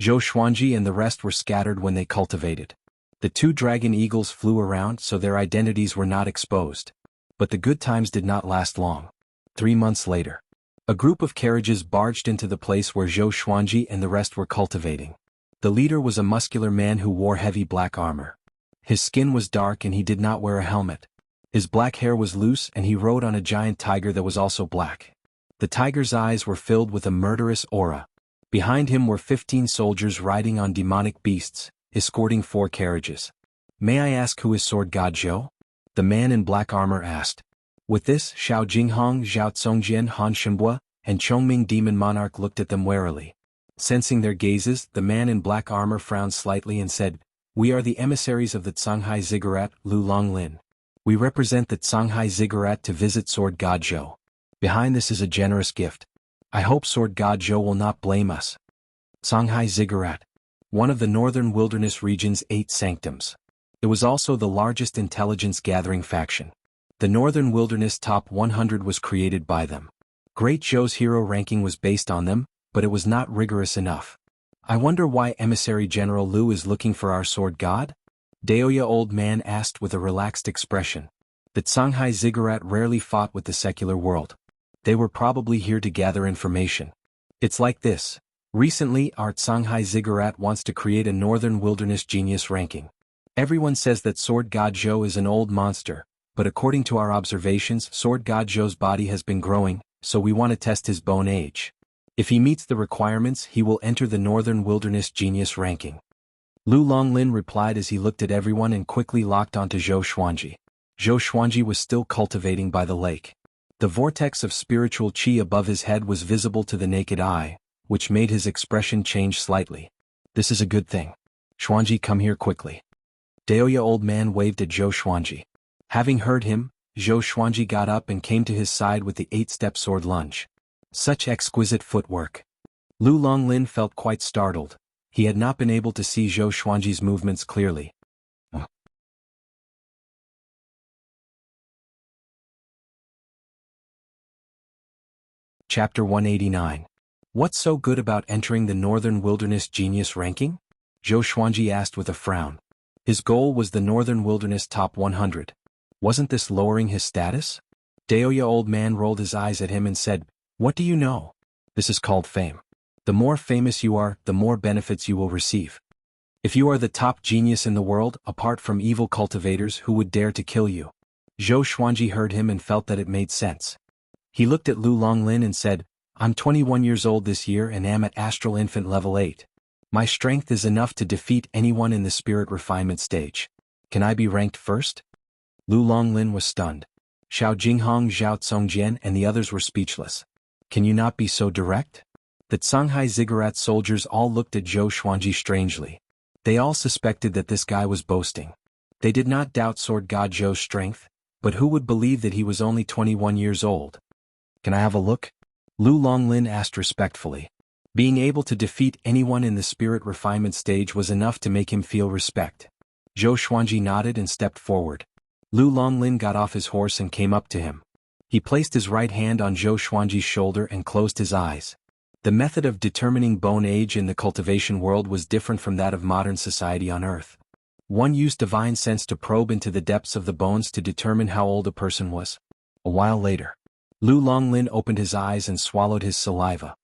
Zhou Xuanji and the rest were scattered when they cultivated. The two dragon eagles flew around, so their identities were not exposed. But the good times did not last long. 3 months later, a group of carriages barged into the place where Zhou Xuanji and the rest were cultivating. The leader was a muscular man who wore heavy black armor. His skin was dark and he did not wear a helmet. His black hair was loose and he rode on a giant tiger that was also black. The tiger's eyes were filled with a murderous aura. Behind him were 15 soldiers riding on demonic beasts, escorting 4 carriages. "May I ask who is Sword God Zhou?" the man in black armor asked. With this, Xiao Jinghong, Zhao Tsongjin, Han Shenbo, and Chongming Demon Monarch looked at them warily. Sensing their gazes, the man in black armor frowned slightly and said, "We are the emissaries of the Canghai Ziggurat, Lu Longlin. We represent the Canghai Ziggurat to visit Sword God Zhou. Behind this is a generous gift. I hope Sword God Zhou will not blame us." Canghai Ziggurat, one of the northern wilderness region's 8 sanctums. It was also the largest intelligence-gathering faction. The northern wilderness top 100 was created by them. Great Zhou's hero ranking was based on them, but it was not rigorous enough. I wonder why Emissary General Lu is looking for our sword god? Daoya old man asked with a relaxed expression. The Shanghai Ziggurat rarely fought with the secular world. They were probably here to gather information. It's like this. Recently, our Shanghai Ziggurat wants to create a Northern Wilderness Genius ranking. Everyone says that Sword God Zhou is an old monster, but according to our observations, Sword God Zhou's body has been growing, so we want to test his bone age. If he meets the requirements, he will enter the Northern Wilderness Genius ranking. Lu Longlin replied as he looked at everyone and quickly locked onto Zhou Xuanji. Zhou Xuanji was still cultivating by the lake. The vortex of spiritual qi above his head was visible to the naked eye, which made his expression change slightly. This is a good thing. Xuanji, come here quickly. Daoya old man waved at Zhou Xuanji. Having heard him, Zhou Xuanji got up and came to his side with the 8-step sword lunge. Such exquisite footwork. Lu Longlin felt quite startled. He had not been able to see Zhou Xuanji's movements clearly. Chapter 189. What's so good about entering the Northern Wilderness Genius ranking? Zhou Xuanji asked with a frown. His goal was the Northern Wilderness Top 100. Wasn't this lowering his status? Daoya old man rolled his eyes at him and said, "What do you know? This is called fame. The more famous you are, the more benefits you will receive. If you are the top genius in the world, apart from evil cultivators who would dare to kill you." Zhou Xuanji heard him and felt that it made sense. He looked at Lu Longlin and said, "I'm 21 years old this year and am at Astral Infant level 8. My strength is enough to defeat anyone in the spirit refinement stage. Can I be ranked first?" Lu Longlin was stunned. Xiao Jinghong, Zhao Tsongjian and the others were speechless. Can you not be so direct? The Shanghai Ziggurat soldiers all looked at Zhou Xuanji strangely. They all suspected that this guy was boasting. They did not doubt Sword God Zhou's strength, but who would believe that he was only 21 years old? Can I have a look? Lu Longlin asked respectfully. Being able to defeat anyone in the spirit refinement stage was enough to make him feel respect. Zhou Xuanji nodded and stepped forward. Lu Longlin got off his horse and came up to him. He placed his right hand on Zhou Xuanji's shoulder and closed his eyes. The method of determining bone age in the cultivation world was different from that of modern society on Earth. One used divine sense to probe into the depths of the bones to determine how old a person was. A while later, Lu Longlin opened his eyes and swallowed his saliva.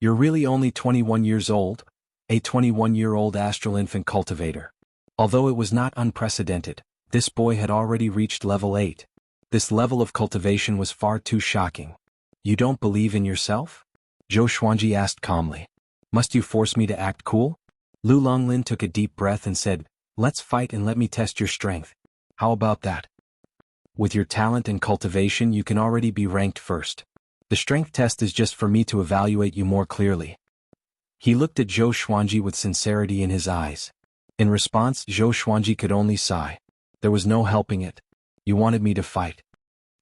You're really only 21 years old? A 21-year-old astral infant cultivator. Although it was not unprecedented, this boy had already reached level 8. This level of cultivation was far too shocking. You don't believe in yourself? Zhou Xuanji asked calmly. Must you force me to act cool? Lu Longlin took a deep breath and said, let's fight and let me test your strength. How about that? With your talent and cultivation you can already be ranked first. The strength test is just for me to evaluate you more clearly. He looked at Zhou Xuanji with sincerity in his eyes. In response, Zhou Xuanji could only sigh. There was no helping it. You wanted me to fight.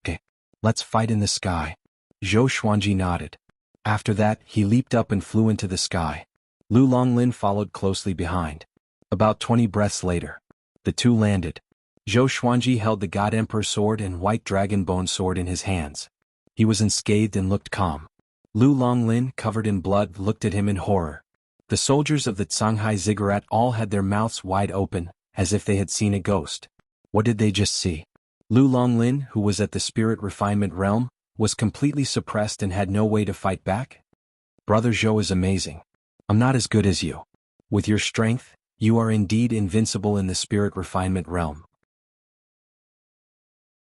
Okay, let's fight in the sky. Zhou Xuanji nodded. After that, he leaped up and flew into the sky. Lu Longlin followed closely behind. About 20 breaths later, the two landed. Zhou Xuanji held the God Emperor sword and white dragon bone sword in his hands. He was unscathed and looked calm. Lu Longlin, covered in blood, looked at him in horror. The soldiers of the Shanghai Ziggurat all had their mouths wide open, as if they had seen a ghost. What did they just see? Lu Longlin, who was at the spirit refinement realm, was completely suppressed and had no way to fight back? Brother Zhou is amazing. I'm not as good as you. With your strength, you are indeed invincible in the spirit refinement realm.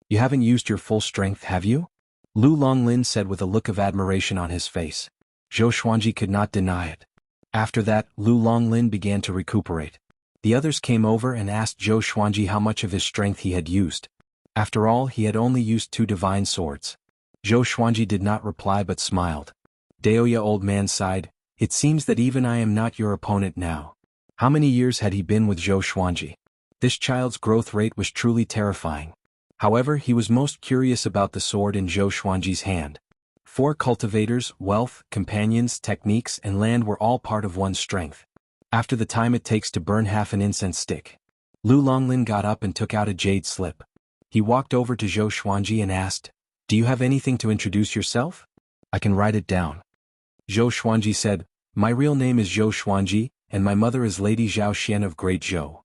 You haven't used your full strength, have you? Lu Longlin said with a look of admiration on his face. Zhou Xuanji could not deny it. After that, Lu Longlin began to recuperate. The others came over and asked Zhou Xuanji how much of his strength he had used. After all, he had only used 2 divine swords. Zhou Xuanji did not reply but smiled. Daoya old man sighed. It seems that even I am not your opponent now. How many years had he been with Zhou Xuanji? This child's growth rate was truly terrifying. However, he was most curious about the sword in Zhou Xuanji's hand. 4 cultivators, wealth, companions, techniques, and land were all part of one's strength. After the time it takes to burn half an incense stick. Lu Longlin got up and took out a jade slip. He walked over to Zhou Xuanji and asked, do you have anything to introduce yourself? I can write it down. Zhou Xuanji said, My real name is Zhou Xuanji, and my mother is Lady Zhao Xian of Great Zhou.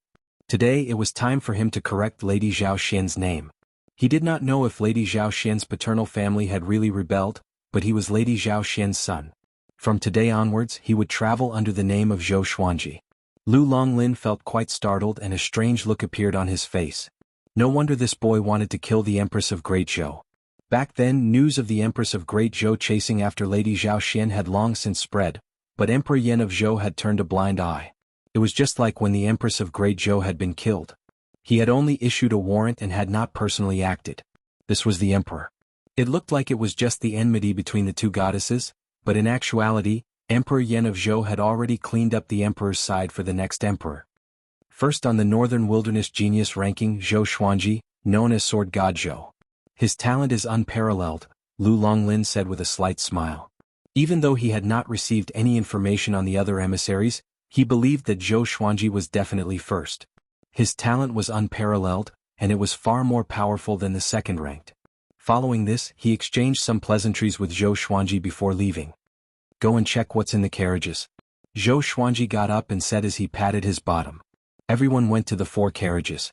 Today it was time for him to correct Lady Zhao Xian's name. He did not know if Lady Zhao Xian's paternal family had really rebelled, but he was Lady Zhao Xian's son. From today onwards he would travel under the name of Zhou Xuanji. Lu Longlin felt quite startled and a strange look appeared on his face. No wonder this boy wanted to kill the Empress of Great Zhou. Back then news of the Empress of Great Zhou chasing after Lady Zhao Xian had long since spread, but Emperor Yan of Zhou had turned a blind eye. It was just like when the Empress of Great Zhou had been killed. He had only issued a warrant and had not personally acted. This was the emperor. It looked like it was just the enmity between the two goddesses, but in actuality, Emperor Yan of Zhou had already cleaned up the emperor's side for the next emperor. First on the Northern Wilderness Genius ranking, Zhou Xuanji, known as Sword God Zhou. His talent is unparalleled, Lu Longlin said with a slight smile. Even though he had not received any information on the other emissaries, he believed that Zhou Xuanji was definitely first. His talent was unparalleled, and it was far more powerful than the second ranked. Following this, he exchanged some pleasantries with Zhou Xuanji before leaving. Go and check what's in the carriages. Zhou Xuanji got up and said as he patted his bottom. Everyone went to the 4 carriages.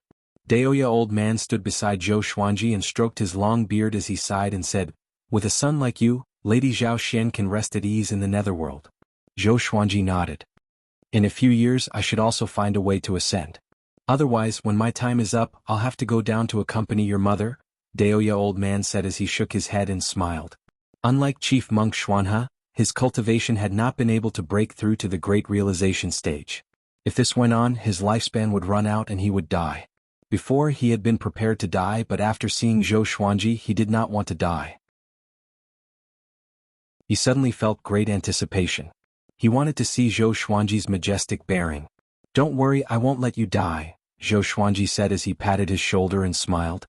Daoya old man stood beside Zhou Xuanji and stroked his long beard as he sighed and said, With a son like you, Lady Zhao Xian can rest at ease in the netherworld. Zhou Xuanji nodded. In a few years I should also find a way to ascend. Otherwise, when my time is up, I'll have to go down to accompany your mother, Daoya old man said as he shook his head and smiled. Unlike Chief Monk Xuanhe, his cultivation had not been able to break through to the great realization stage. If this went on, his lifespan would run out and he would die. Before he had been prepared to die, but after seeing Zhou Xuanji he did not want to die. He suddenly felt great anticipation. He wanted to see Zhou Xuanji's majestic bearing. Don't worry, I won't let you die, Zhou Xuanji said as he patted his shoulder and smiled.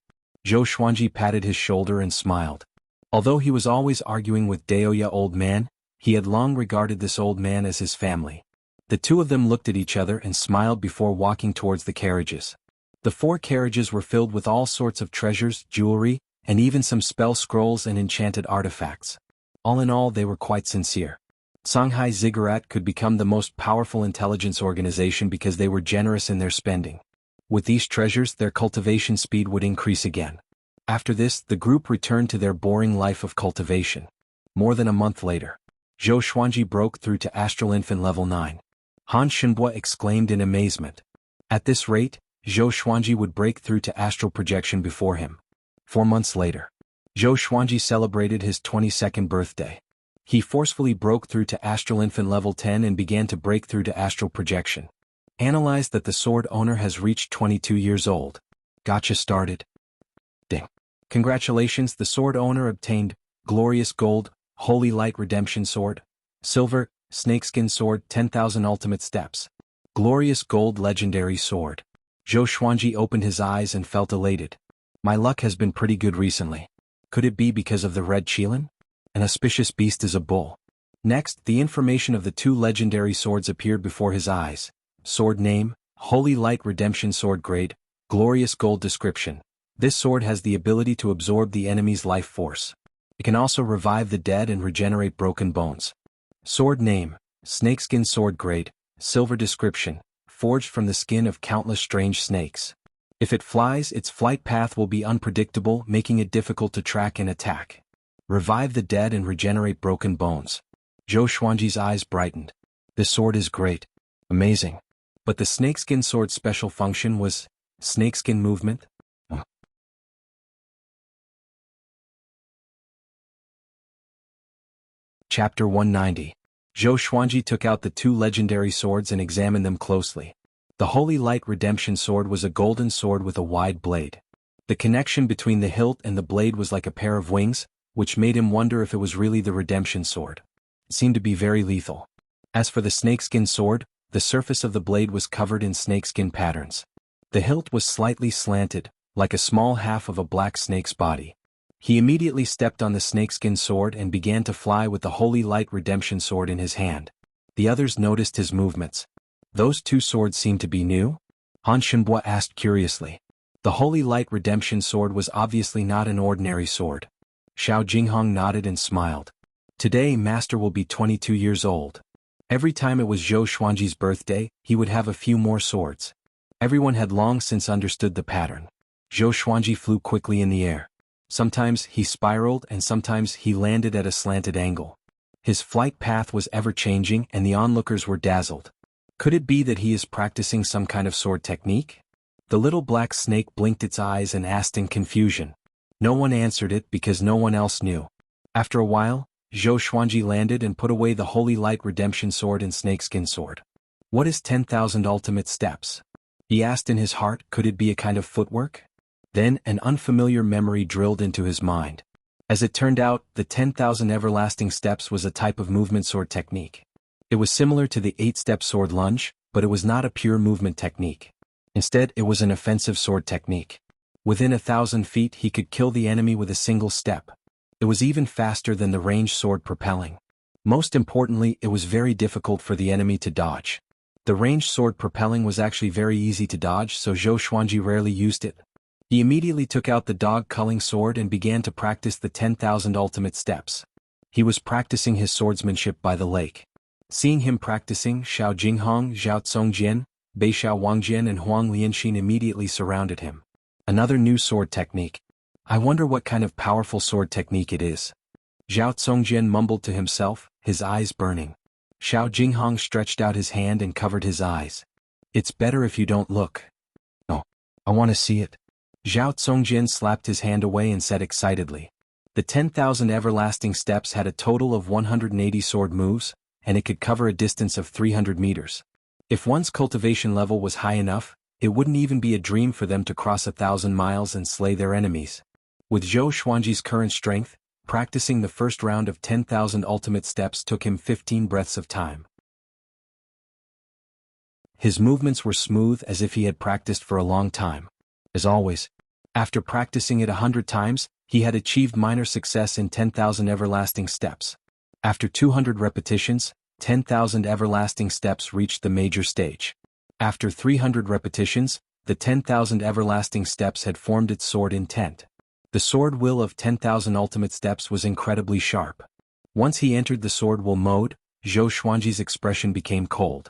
Zhou Xuanji patted his shoulder and smiled. Although he was always arguing with Daoya old man, he had long regarded this old man as his family. The two of them looked at each other and smiled before walking towards the carriages. The 4 carriages were filled with all sorts of treasures, jewelry, and even some spell scrolls and enchanted artifacts. All in all, they were quite sincere. Shanghai Ziggurat could become the most powerful intelligence organization because they were generous in their spending. With these treasures, their cultivation speed would increase again. After this, the group returned to their boring life of cultivation. More than a month later, Zhou Xuanji broke through to Astral Infant Level 9. Han Shenbua exclaimed in amazement. At this rate, Zhou Xuanji would break through to astral projection before him. 4 months later, Zhou Xuanji celebrated his 22nd birthday. He forcefully broke through to Astral Infant Level 10 and began to break through to astral projection. Analyze that the sword owner has reached 22 years old. Gotcha started. Ding. Congratulations, the sword owner obtained Glorious Gold, Holy Light Redemption Sword, Silver, Snakeskin Sword 10,000 Ultimate Steps. Glorious Gold Legendary Sword. Zhou Xuanji opened his eyes and felt elated. My luck has been pretty good recently. Could it be because of the red Qilin? An auspicious beast is a bull. Next, the information of the 2 legendary swords appeared before his eyes. Sword name, Holy Light Redemption Sword grade, Glorious Gold description. This sword has the ability to absorb the enemy's life force. It can also revive the dead and regenerate broken bones. Sword name, Snakeskin Sword grade, Silver description, forged from the skin of countless strange snakes. If it flies, its flight path will be unpredictable, making it difficult to track and attack. Revive the dead and regenerate broken bones. Zhou Xuanji's eyes brightened. This sword is great. Amazing. But the snakeskin sword's special function was snakeskin movement? Chapter 190. Zhou Xuanji took out the 2 legendary swords and examined them closely. The Holy Light Redemption Sword was a golden sword with a wide blade. The connection between the hilt and the blade was like a pair of wings, which made him wonder if it was really the redemption sword. It seemed to be very lethal. As for the snakeskin sword, the surface of the blade was covered in snakeskin patterns. The hilt was slightly slanted, like a small half of a black snake's body. He immediately stepped on the snakeskin sword and began to fly with the Holy Light Redemption Sword in his hand. The others noticed his movements. Those 2 swords seemed to be new? Han Shenbua asked curiously. The Holy Light Redemption Sword was obviously not an ordinary sword. Xiao Jinghong nodded and smiled. Today Master will be 22 years old. Every time it was Zhou Xuanji's birthday, he would have a few more swords. Everyone had long since understood the pattern. Zhou Xuanji flew quickly in the air. Sometimes he spiraled and sometimes he landed at a slanted angle. His flight path was ever-changing and the onlookers were dazzled. Could it be that he is practicing some kind of sword technique? The little black snake blinked its eyes and asked in confusion. No one answered it because no one else knew. After a while, Zhou Xuanji landed and put away the Holy Light Redemption Sword and Snakeskin Sword. What is 10,000 ultimate steps? He asked in his heart. Could it be a kind of footwork? Then an unfamiliar memory drilled into his mind. As it turned out, the 10,000 everlasting steps was a type of movement sword technique. It was similar to the 8-step sword lunge, but it was not a pure movement technique. Instead, it was an offensive sword technique. Within 1,000 feet he could kill the enemy with a single step. It was even faster than the ranged sword propelling. Most importantly, it was very difficult for the enemy to dodge. The ranged sword propelling was actually very easy to dodge, so Zhou Xuanji rarely used it. He immediately took out the dog-culling sword and began to practice the 10,000 ultimate steps. He was practicing his swordsmanship by the lake. Seeing him practicing, Xiao Jinghong, Zhao Tsongjian, Beixiao Wangjian and Huang Lianxin immediately surrounded him. Another new sword technique. I wonder what kind of powerful sword technique it is. Zhao Tsongjian mumbled to himself, his eyes burning. Xiao Jinghong stretched out his hand and covered his eyes. It's better if you don't look. Oh, I want to see it. Zhao Tsongjian slapped his hand away and said excitedly. The 10,000 everlasting steps had a total of 180 sword moves, and it could cover a distance of 300 meters. If one's cultivation level was high enough, it wouldn't even be a dream for them to cross 1,000 miles and slay their enemies. With Zhou Xuanji's current strength, practicing the first round of 10,000 ultimate steps took him 15 breaths of time. His movements were smooth as if he had practiced for a long time. As always, after practicing it 100 times, he had achieved minor success in 10,000 everlasting steps. After 200 repetitions, 10,000 everlasting steps reached the major stage. After 300 repetitions, the 10,000 everlasting steps had formed its sword intent. The sword will of 10,000 ultimate steps was incredibly sharp. Once he entered the sword will mode, Zhou Xuanji's expression became cold.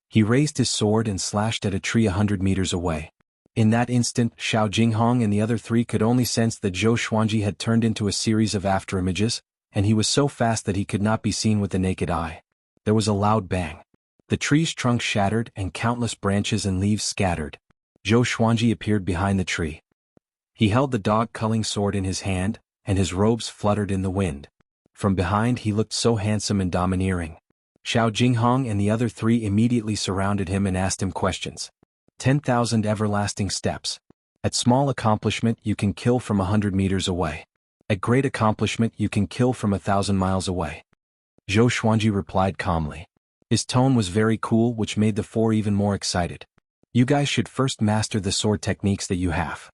He raised his sword and slashed at a tree 100 meters away. In that instant, Xiao Jinghong and the other three could only sense that Zhou Xuanji had turned into a series of afterimages, and he was so fast that he could not be seen with the naked eye. There was a loud bang. The tree's trunk shattered and countless branches and leaves scattered. Zhou Xuanji appeared behind the tree. He held the dog-culling sword in his hand, and his robes fluttered in the wind. From behind he looked so handsome and domineering. Xiao Jinghong and the other three immediately surrounded him and asked him questions. 10,000 everlasting steps. At small accomplishment you can kill from 100 meters away. At great accomplishment you can kill from 1,000 miles away. Zhou Xuanji replied calmly. His tone was very cool, which made the four even more excited. You guys should first master the sword techniques that you have.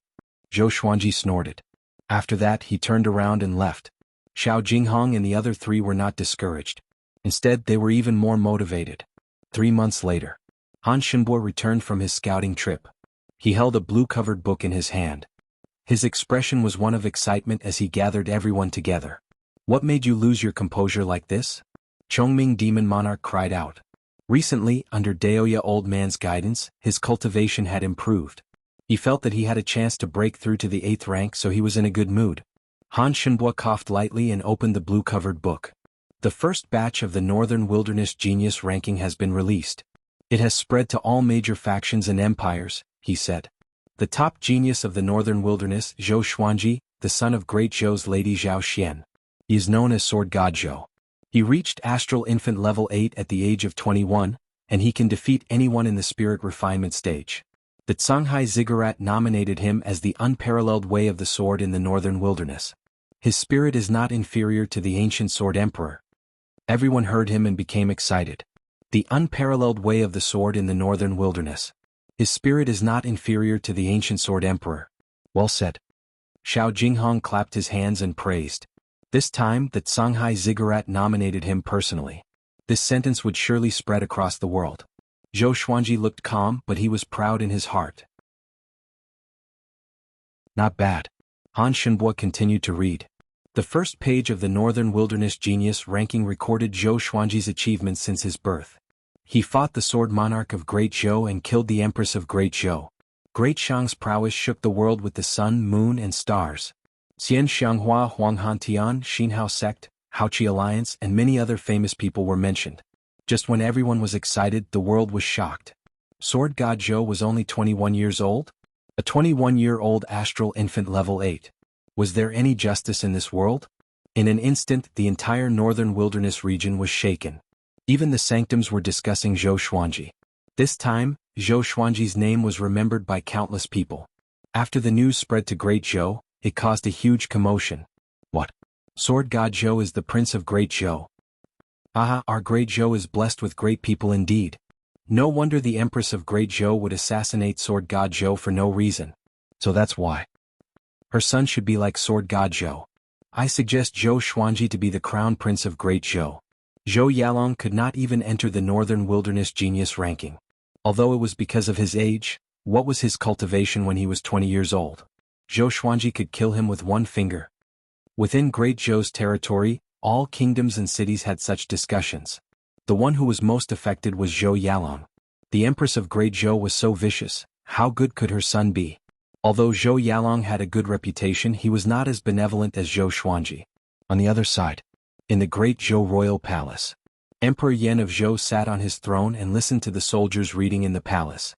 Zhou Xuanji snorted. After that he turned around and left. Xiao Jinghong and the other three were not discouraged. Instead they were even more motivated. 3 months later, Han Shenbo returned from his scouting trip. He held a blue-covered book in his hand. His expression was one of excitement as he gathered everyone together. What made you lose your composure like this? Chongming Demon Monarch cried out. Recently, under Daoya Old Man's guidance, his cultivation had improved. He felt that he had a chance to break through to the 8th rank, so he was in a good mood. Han Shenbo coughed lightly and opened the blue-covered book. The first batch of the Northern Wilderness Genius ranking has been released. It has spread to all major factions and empires, he said. The top genius of the Northern Wilderness, Zhou Xuanji, the son of Great Zhou's lady Zhao Xian. He is known as Sword God Zhou. He reached Astral Infant level 8 at the age of 21, and he can defeat anyone in the spirit refinement stage. The Canghai Ziggurat nominated him as the unparalleled way of the sword in the Northern Wilderness. His spirit is not inferior to the ancient Sword Emperor. Everyone heard him and became excited. The unparalleled way of the sword in the Northern Wilderness. His spirit is not inferior to the ancient Sword Emperor. Well said. Xiao Jinghong clapped his hands and praised. This time, the Canghai Ziggurat nominated him personally. This sentence would surely spread across the world. Zhou Xuanji looked calm, but he was proud in his heart. Not bad. Han Shenbo continued to read. The first page of the Northern Wilderness Genius ranking recorded Zhou Xuanji's achievements since his birth. He fought the sword monarch of Great Zhou and killed the empress of Great Zhou. Great Shang's prowess shook the world with the sun, moon, and stars. Xian Xianghua, Huanghan Tian, Xinhao sect, Haoqi alliance, and many other famous people were mentioned. Just when everyone was excited, the world was shocked. Sword God Zhou was only 21 years old? A 21-year-old astral infant level 8. Was there any justice in this world? In an instant, the entire northern wilderness region was shaken. Even the sanctums were discussing Zhou Xuanji. This time, Zhou Xuanji's name was remembered by countless people. After the news spread to Great Zhou, it caused a huge commotion. What? Sword God Zhou is the prince of Great Zhou. Aha, our Great Zhou is blessed with great people indeed. No wonder the Empress of Great Zhou would assassinate Sword God Zhou for no reason. So that's why. Her son should be like Sword God Zhou. I suggest Zhou Xuanji to be the crown prince of Great Zhou. Zhou Yalong could not even enter the Northern Wilderness Genius ranking. Although it was because of his age, what was his cultivation when he was 20 years old? Zhou Xuanji could kill him with one finger. Within Great Zhou's territory, all kingdoms and cities had such discussions. The one who was most affected was Zhou Yalong. The Empress of Great Zhou was so vicious, how good could her son be? Although Zhou Yalong had a good reputation, he was not as benevolent as Zhou Xuanji. On the other side, in the Great Zhou royal palace, Emperor Yan of Zhou sat on his throne and listened to the soldiers reading in the palace.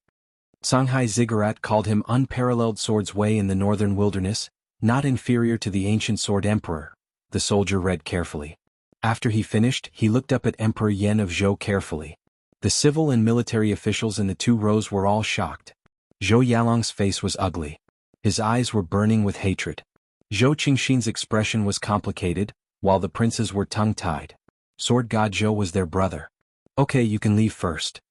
Songhai Ziggurat called him unparalleled sword's way in the northern wilderness, not inferior to the ancient sword emperor. The soldier read carefully. After he finished, he looked up at Emperor Yan of Zhou carefully. The civil and military officials in the 2 rows were all shocked. Zhou Yalong's face was ugly. His eyes were burning with hatred. Zhou Qingxin's expression was complicated, while the princes were tongue-tied. Sword God Zhou was their brother. Okay, you can leave first.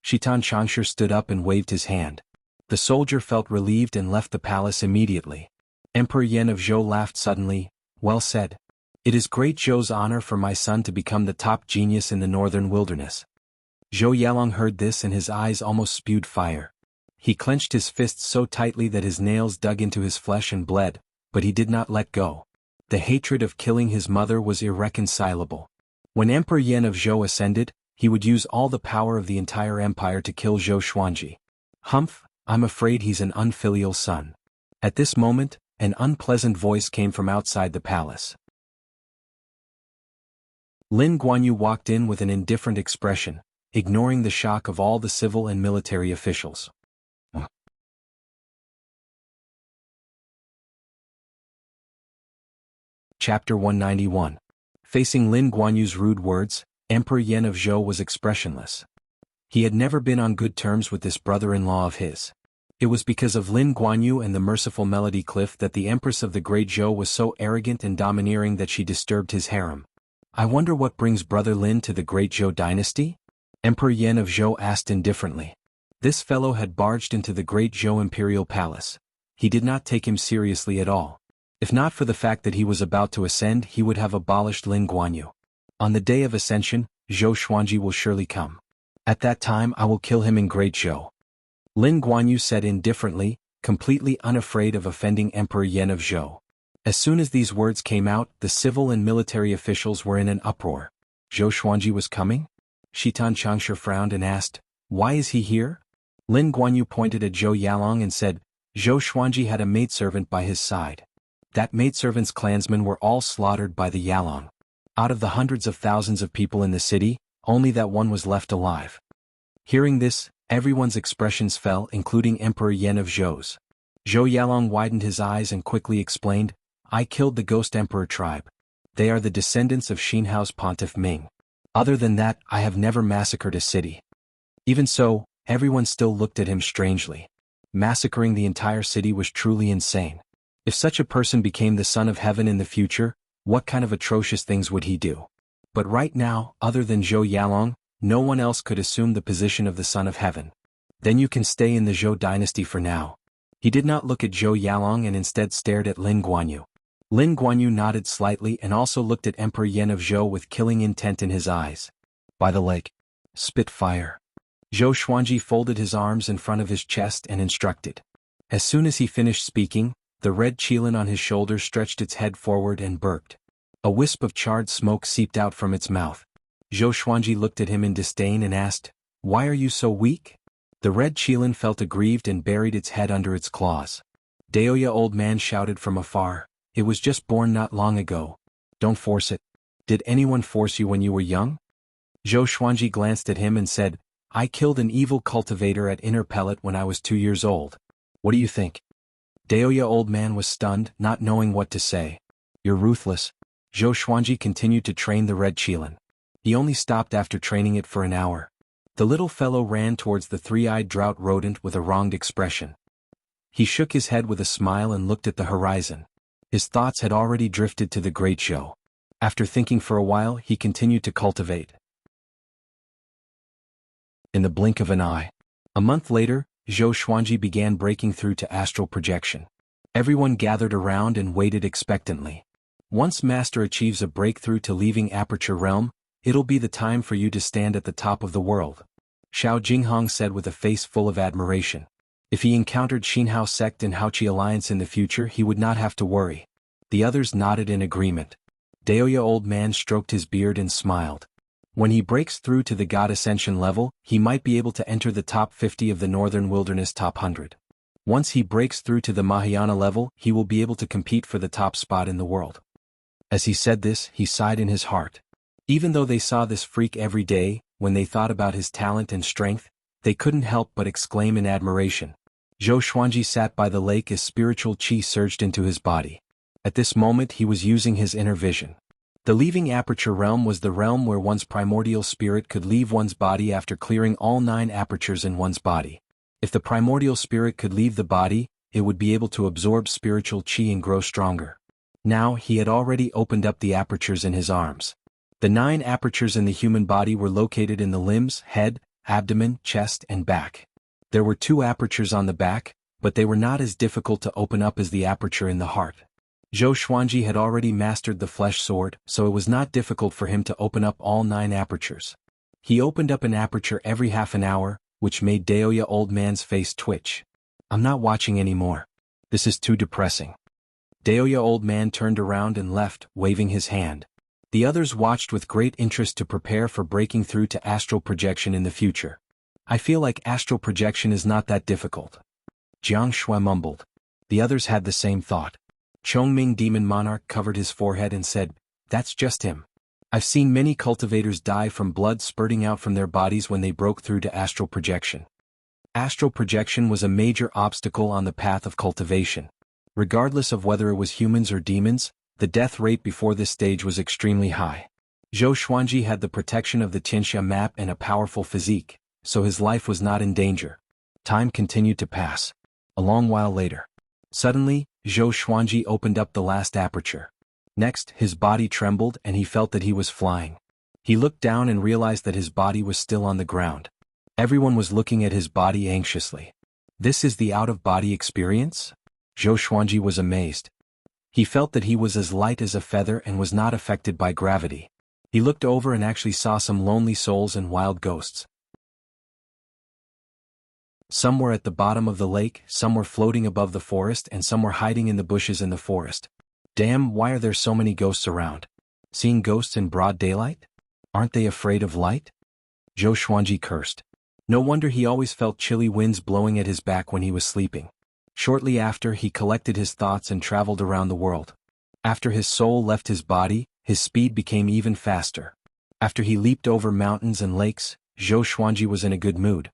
Shitan Changshu stood up and waved his hand. The soldier felt relieved and left the palace immediately. Emperor Yan of Zhou laughed suddenly. Well said. It is Great Zhou's honor for my son to become the top genius in the northern wilderness. Zhou Yalong heard this and his eyes almost spewed fire. He clenched his fists so tightly that his nails dug into his flesh and bled, but he did not let go. The hatred of killing his mother was irreconcilable. When Emperor Yan of Zhou ascended, he would use all the power of the entire empire to kill Zhou Xuanji. Humph, I'm afraid he's an unfilial son. At this moment, an unpleasant voice came from outside the palace. Lin Guanyu walked in with an indifferent expression, ignoring the shock of all the civil and military officials. Chapter 191. Facing Lin Guanyu's rude words, Emperor Yan of Zhou was expressionless. He had never been on good terms with this brother-in-law of his. It was because of Lin Guanyu and the merciful Melody Cliff that the Empress of the Great Zhou was so arrogant and domineering that she disturbed his harem. I wonder what brings Brother Lin to the Great Zhou dynasty? Emperor Yan of Zhou asked indifferently. This fellow had barged into the Great Zhou imperial palace. He did not take him seriously at all. If not for the fact that he was about to ascend, he would have abolished Lin Guanyu. On the day of ascension, Zhou Xuanji will surely come. At that time I will kill him in Great Zhou. Lin Guanyu said indifferently, completely unafraid of offending Emperor Yan of Zhou. As soon as these words came out, the civil and military officials were in an uproar. Zhou Xuanji was coming? Shitan Changshu frowned and asked, why is he here? Lin Guanyu pointed at Zhou Yalong and said, Zhou Xuanji had a maidservant by his side. That maidservant's clansmen were all slaughtered by the Yalong. Out of the hundreds of thousands of people in the city, only that one was left alive. Hearing this, everyone's expressions fell, including Emperor Yan of Zhou's. Zhou Yalong widened his eyes and quickly explained, I killed the Ghost Emperor tribe. They are the descendants of Xinhao's Pontiff Ming. Other than that, I have never massacred a city. Even so, everyone still looked at him strangely. Massacring the entire city was truly insane. If such a person became the son of heaven in the future, what kind of atrocious things would he do? But right now, other than Zhou Yalong, no one else could assume the position of the son of heaven. Then you can stay in the Zhou dynasty for now. He did not look at Zhou Yalong and instead stared at Lin Guanyu. Lin Guanyu nodded slightly and also looked at Emperor Yan of Zhou with killing intent in his eyes. By the leg. Spit fire. Zhou Xuanji folded his arms in front of his chest and instructed. As soon as he finished speaking, The red qilin on his shoulder stretched its head forward and burped. A wisp of charred smoke seeped out from its mouth. Zhou Xuanji looked at him in disdain and asked, "Why are you so weak?" The red qilin felt aggrieved and buried its head under its claws. Daoya old man shouted from afar, "It was just born not long ago. Don't force it. Did anyone force you when you were young?" Zhou Xuanji glanced at him and said, "I killed an evil cultivator at Inner Pellet when I was 2 years old. What do you think?" Daoya old man was stunned, not knowing what to say. "You're ruthless." Zhou Xuanji continued to train the red qilin. He only stopped after training it for an hour. The little fellow ran towards the three-eyed drought rodent with a wronged expression. He shook his head with a smile and looked at the horizon. His thoughts had already drifted to the great show. After thinking for a while, he continued to cultivate. In the blink of an eye. A month later, Zhou Xuanji began breaking through to astral projection. Everyone gathered around and waited expectantly. Once Master achieves a breakthrough to leaving Aperture Realm, it'll be the time for you to stand at the top of the world. Xiao Jinghong said with a face full of admiration. If he encountered Xinhao sect and Haoqi alliance in the future, he would not have to worry. The others nodded in agreement. Daoya old man stroked his beard and smiled. When he breaks through to the God Ascension level, he might be able to enter the top 50 of the Northern Wilderness top 100. Once he breaks through to the Mahayana level, he will be able to compete for the top spot in the world. As he said this, he sighed in his heart. Even though they saw this freak every day, when they thought about his talent and strength, they couldn't help but exclaim in admiration. Zhou Xuanji sat by the lake as spiritual qi surged into his body. At this moment he was using his inner vision. The leaving aperture realm was the realm where one's primordial spirit could leave one's body after clearing all 9 apertures in one's body. If the primordial spirit could leave the body, it would be able to absorb spiritual qi and grow stronger. Now he had already opened up the apertures in his arms. The 9 apertures in the human body were located in the limbs, head, abdomen, chest, and back. There were 2 apertures on the back, but they were not as difficult to open up as the aperture in the heart. Zhou Xuanji had already mastered the flesh sword, so it was not difficult for him to open up all 9 apertures. He opened up an aperture every half an hour, which made Daoya old man's face twitch. "I'm not watching anymore. This is too depressing." Daoya old man turned around and left, waving his hand. The others watched with great interest to prepare for breaking through to astral projection in the future. "I feel like astral projection is not that difficult," Jiang Shui mumbled. The others had the same thought. Chongming Demon Monarch covered his forehead and said, "That's just him. I've seen many cultivators die from blood spurting out from their bodies when they broke through to astral projection." Astral projection was a major obstacle on the path of cultivation. Regardless of whether it was humans or demons, the death rate before this stage was extremely high. Zhou Xuanji had the protection of the Tianxia map and a powerful physique, so his life was not in danger. Time continued to pass. A long while later. Suddenly, Zhou Xuanji opened up the last aperture. Next, his body trembled and he felt that he was flying. He looked down and realized that his body was still on the ground. Everyone was looking at his body anxiously. "This is the out-of-body experience?" Zhou Xuanji was amazed. He felt that he was as light as a feather and was not affected by gravity. He looked over and actually saw some lonely souls and wild ghosts. Some were at the bottom of the lake, some were floating above the forest, and some were hiding in the bushes in the forest. "Damn, why are there so many ghosts around? Seeing ghosts in broad daylight? Aren't they afraid of light?" Zhou Xuanji cursed. No wonder he always felt chilly winds blowing at his back when he was sleeping. Shortly after, he collected his thoughts and traveled around the world. After his soul left his body, his speed became even faster. After he leaped over mountains and lakes, Zhou Xuanji was in a good mood.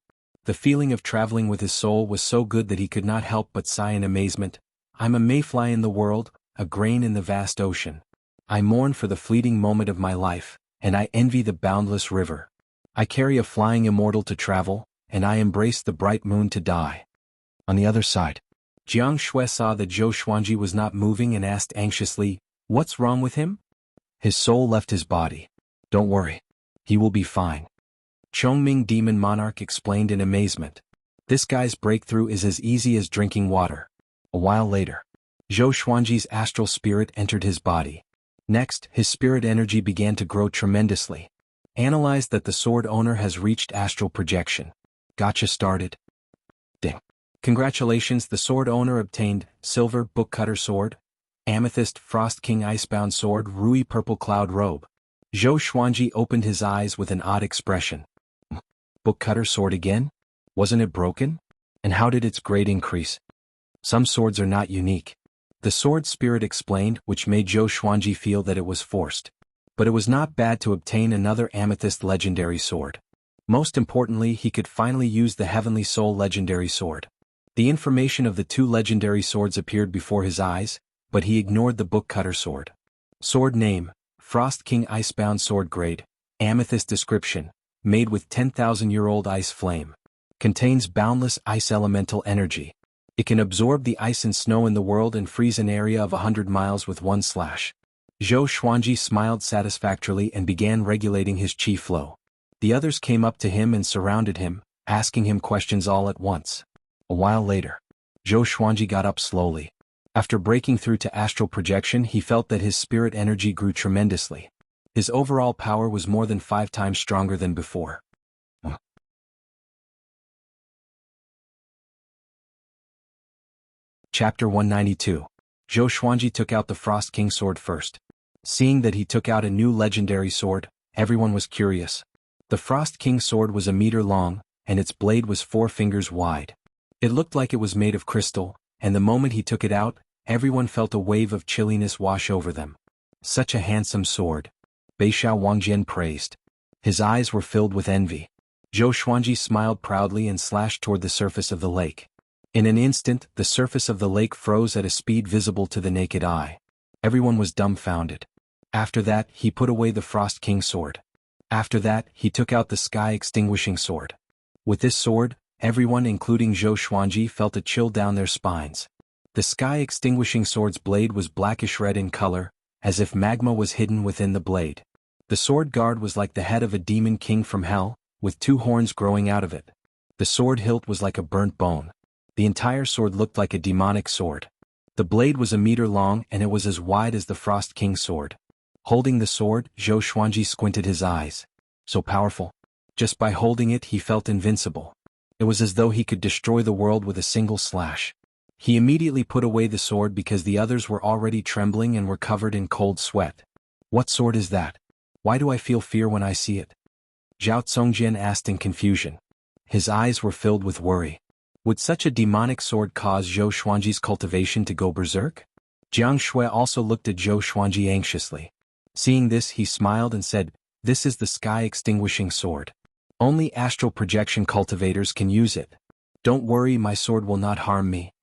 The feeling of traveling with his soul was so good that he could not help but sigh in amazement. "I'm a mayfly in the world, a grain in the vast ocean. I mourn for the fleeting moment of my life, and I envy the boundless river. I carry a flying immortal to travel, and I embrace the bright moon to die." On the other side, Jiang Shui saw that Zhou Xuanji was not moving and asked anxiously, "What's wrong with him?" "His soul left his body. Don't worry. He will be fine." Chongming Demon Monarch explained in amazement. "This guy's breakthrough is as easy as drinking water." A while later, Zhou Xuanji's astral spirit entered his body. Next, his spirit energy began to grow tremendously. Analyzed that the sword owner has reached astral projection. Gotcha started. Ding. Congratulations, the sword owner obtained silver book cutter sword, amethyst frost king icebound sword, Rui purple cloud robe. Zhou Xuanji opened his eyes with an odd expression. Book cutter sword again? Wasn't it broken? And how did its grade increase? Some swords are not unique. The sword spirit explained, which made Zhou Xuanji feel that it was forced. But it was not bad to obtain another amethyst legendary sword. Most importantly, he could finally use the Heavenly Soul legendary sword. The information of the two legendary swords appeared before his eyes, but he ignored the book cutter sword. Sword name, Frost King Icebound Sword Grade, Amethyst Description, made with 10,000-year-old ice flame. Contains boundless ice elemental energy. It can absorb the ice and snow in the world and freeze an area of 100 miles with one slash. Zhou Xuanji smiled satisfactorily and began regulating his chi flow. The others came up to him and surrounded him, asking him questions all at once. A while later, Zhou Xuanji got up slowly. After breaking through to astral projection, he felt that his spirit energy grew tremendously. His overall power was more than 5 times stronger than before. Chapter 192. Zhou Xuanji took out the Frost King sword first. Seeing that he took out a new legendary sword, everyone was curious. The Frost King sword was a meter long, and its blade was 4 fingers wide. It looked like it was made of crystal, and the moment he took it out, everyone felt a wave of chilliness wash over them. Such a handsome sword. Beishao Wangjian praised. His eyes were filled with envy. Zhou Xuanji smiled proudly and slashed toward the surface of the lake. In an instant, the surface of the lake froze at a speed visible to the naked eye. Everyone was dumbfounded. After that, he put away the Frost King sword. After that, he took out the Sky Extinguishing sword. With this sword, everyone including Zhou Xuanji felt a chill down their spines. The Sky Extinguishing sword's blade was blackish red in color, as if magma was hidden within the blade. The sword guard was like the head of a demon king from hell, with 2 horns growing out of it. The sword hilt was like a burnt bone. The entire sword looked like a demonic sword. The blade was a meter long and it was as wide as the Frost King's sword. Holding the sword, Zhou Xuanji squinted his eyes. So powerful. Just by holding it he felt invincible. It was as though he could destroy the world with a single slash. He immediately put away the sword because the others were already trembling and were covered in cold sweat. What sword is that? Why do I feel fear when I see it? Zhao Congjian asked in confusion. His eyes were filled with worry. Would such a demonic sword cause Zhou Xuanji's cultivation to go berserk? Jiang Shui also looked at Zhou Xuanji anxiously. Seeing this, he smiled and said, "This is the Sky Extinguishing sword. Only astral projection cultivators can use it. Don't worry, my sword will not harm me."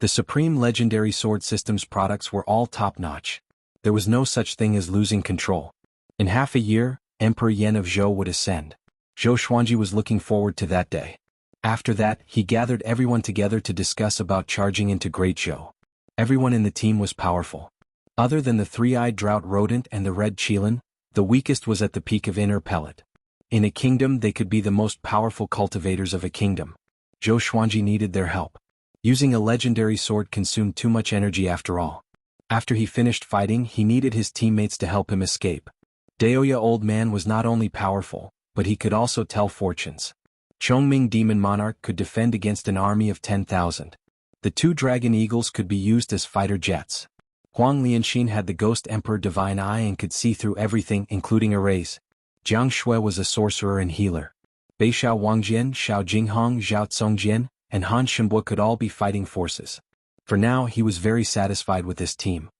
The Supreme Legendary Sword System's products were all top-notch. There was no such thing as losing control. In half a year, Emperor Yan of Zhou would ascend. Zhou Xuanji was looking forward to that day. After that, he gathered everyone together to discuss about charging into Great Zhou. Everyone in the team was powerful. Other than the 3-eyed drought rodent and the red qilin, the weakest was at the peak of inner pellet. In a kingdom they could be the most powerful cultivators of a kingdom. Zhou Xuanji needed their help. Using a legendary sword consumed too much energy after all. After he finished fighting, he needed his teammates to help him escape. Daoya Old Man was not only powerful, but he could also tell fortunes. Chongming Demon Monarch could defend against an army of 10,000. The 2 Dragon Eagles could be used as fighter jets. Huang Lianxin had the Ghost Emperor Divine Eye and could see through everything including arrays. Jiang Shui was a sorcerer and healer. Beishao Wangjian, Xiao Jinghong, Zhao Congjian, and Han Shenbo could all be fighting forces. For now, he was very satisfied with this team.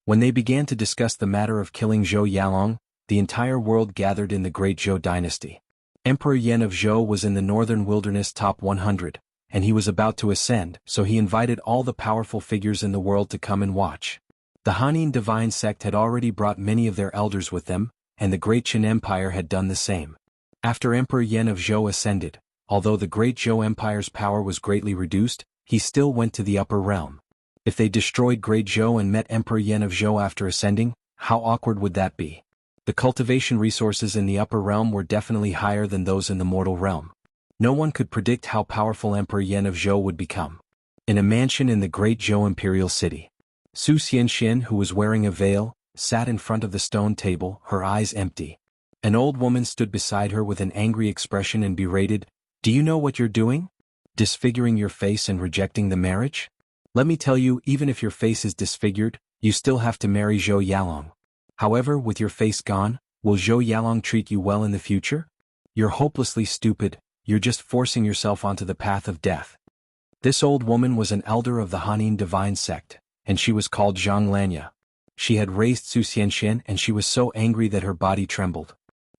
When they began to discuss the matter of killing Zhou Yalong, the entire world gathered in the Great Zhou dynasty. Emperor Yan of Zhou was in the northern wilderness top 100, and he was about to ascend, so he invited all the powerful figures in the world to come and watch. The Hanin divine sect had already brought many of their elders with them, and the Great Qin Empire had done the same. After Emperor Yan of Zhou ascended, although the Great Zhou Empire's power was greatly reduced, he still went to the upper realm. If they destroyed Great Zhou and met Emperor Yan of Zhou after ascending, how awkward would that be? The cultivation resources in the upper realm were definitely higher than those in the mortal realm. No one could predict how powerful Emperor Yan of Zhou would become. In a mansion in the Great Zhou Imperial City, Su Xianxian, who was wearing a veil, sat in front of the stone table, her eyes empty. An old woman stood beside her with an angry expression and berated, Do you know what you're doing? Disfiguring your face and rejecting the marriage? Let me tell you, even if your face is disfigured, you still have to marry Zhou Yalong. However, with your face gone, will Zhou Yalong treat you well in the future? You're hopelessly stupid, you're just forcing yourself onto the path of death. This old woman was an elder of the Hanin divine sect, and she was called Zhang Lanya. She had raised Su Xianxian and she was so angry that her body trembled.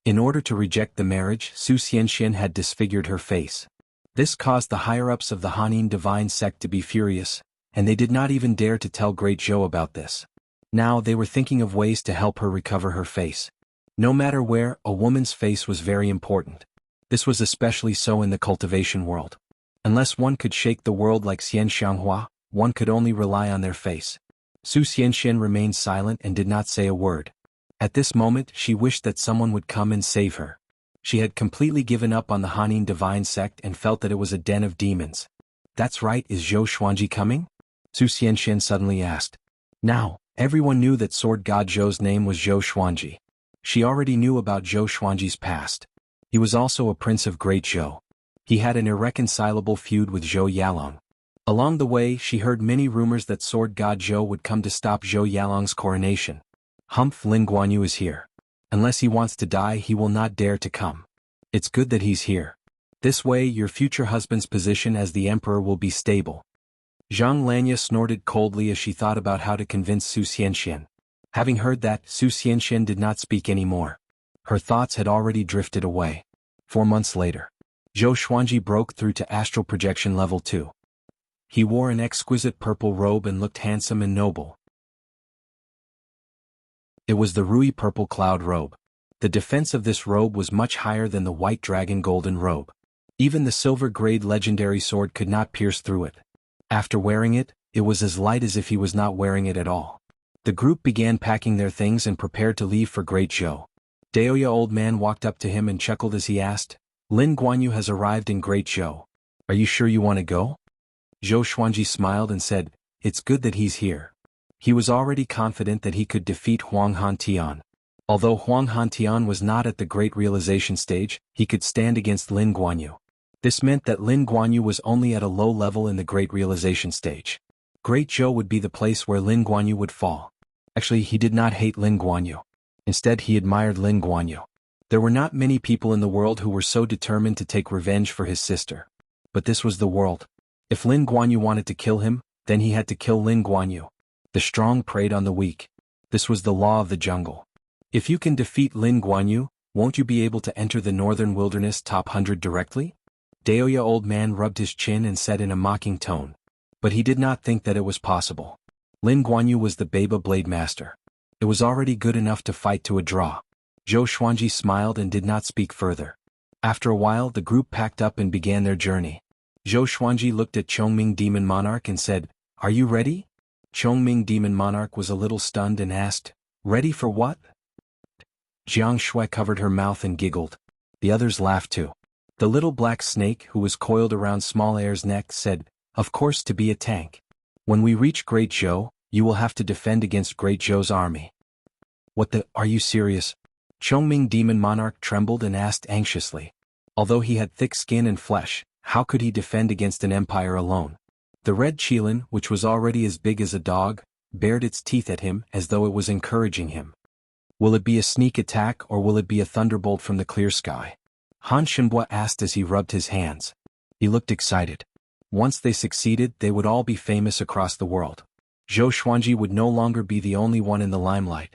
In order to reject the marriage, Su Xianxian had disfigured her face. This caused the higher-ups of the Hanin divine sect to be furious, and they did not even dare to tell Great Zhou about this. Now they were thinking of ways to help her recover her face. No matter where, a woman's face was very important. This was especially so in the cultivation world. Unless one could shake the world like Xian Xianghua, one could only rely on their face. Su Xianxian remained silent and did not say a word. At this moment she wished that someone would come and save her. She had completely given up on the Hanin divine sect and felt that it was a den of demons. That's right, is Zhou Xuanji coming? Su Xianxian suddenly asked. Now, everyone knew that sword god Zhou's name was Zhou Xuanji. She already knew about Zhou Xuanji's past. He was also a prince of Great Zhou. He had an irreconcilable feud with Zhou Yalong. Along the way she heard many rumors that sword god Zhou would come to stop Zhou Yalong's coronation. Humph, Lin Guanyu is here. Unless he wants to die he will not dare to come. It's good that he's here. This way your future husband's position as the emperor will be stable. Zhang Lanya snorted coldly as she thought about how to convince Su Xianxian. Having heard that, Su Xianxian did not speak anymore. Her thoughts had already drifted away. 4 months later, Zhou Xuanji broke through to astral projection level 2. He wore an exquisite purple robe and looked handsome and noble. It was the Rui purple cloud robe. The defense of this robe was much higher than the white dragon golden robe. Even the silver grade legendary sword could not pierce through it. After wearing it, it was as light as if he was not wearing it at all. The group began packing their things and prepared to leave for Great Zhou. Daoya old man walked up to him and chuckled as he asked, Lin Guanyu has arrived in Great Zhou. Are you sure you want to go? Zhou Xuanji smiled and said, it's good that he's here. He was already confident that he could defeat Huang Hantian. Although Huang Hantian was not at the great realization stage, he could stand against Lin Guanyu. This meant that Lin Guanyu was only at a low level in the great realization stage. Great Zhou would be the place where Lin Guanyu would fall. Actually, he did not hate Lin Guanyu. Instead, he admired Lin Guanyu. There were not many people in the world who were so determined to take revenge for his sister. But this was the world. If Lin Guanyu wanted to kill him, then he had to kill Lin Guanyu. The strong preyed on the weak. This was the law of the jungle. If you can defeat Lin Guanyu, won't you be able to enter the northern wilderness top 100 directly? Daoya old man rubbed his chin and said in a mocking tone. But he did not think that it was possible. Lin Guanyu was the Baba Blade Master. It was already good enough to fight to a draw. Zhou Xuanji smiled and did not speak further. After a while the group packed up and began their journey. Zhou Xuanji looked at Chongming Demon Monarch and said, Are you ready? Chongming Demon Monarch was a little stunned and asked, Ready for what? Jiang Shui covered her mouth and giggled. The others laughed too. The little black snake who was coiled around Small Air's neck said, Of course, to be a tank. When we reach Great Zhou, you will have to defend against Great Zhou's army. What the, are you serious? Chongming Demon Monarch trembled and asked anxiously. Although he had thick skin and flesh, how could he defend against an empire alone? The red Qilin, which was already as big as a dog, bared its teeth at him as though it was encouraging him. Will it be a sneak attack or will it be a thunderbolt from the clear sky? Han Shenhua asked as he rubbed his hands. He looked excited. Once they succeeded, they would all be famous across the world. Zhou Xuanji would no longer be the only one in the limelight.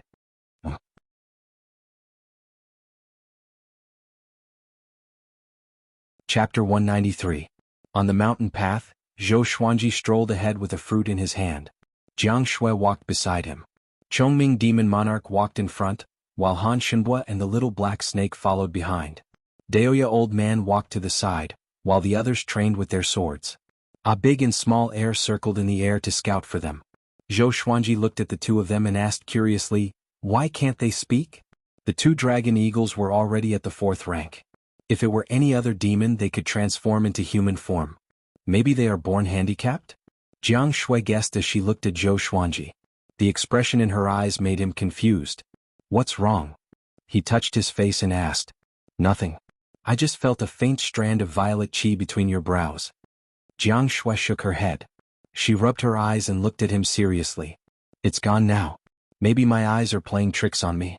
Chapter 193. On the mountain path, Zhou Xuanji strolled ahead with a fruit in his hand. Jiang Shui walked beside him. Chongming Demon Monarch walked in front, while Han Shenhua and the little black snake followed behind. Daoya old man walked to the side, while the others trained with their swords. A big and Small Air circled in the air to scout for them. Zhou Xuanji looked at the two of them and asked curiously, Why can't they speak? The two dragon eagles were already at the 4th rank. If it were any other demon they could transform into human form. Maybe they are born handicapped? Jiang Shui guessed as she looked at Zhou Xuanji. The expression in her eyes made him confused. What's wrong? He touched his face and asked. Nothing. I just felt a faint strand of violet qi between your brows. Jiang Shui shook her head. She rubbed her eyes and looked at him seriously. It's gone now. Maybe my eyes are playing tricks on me.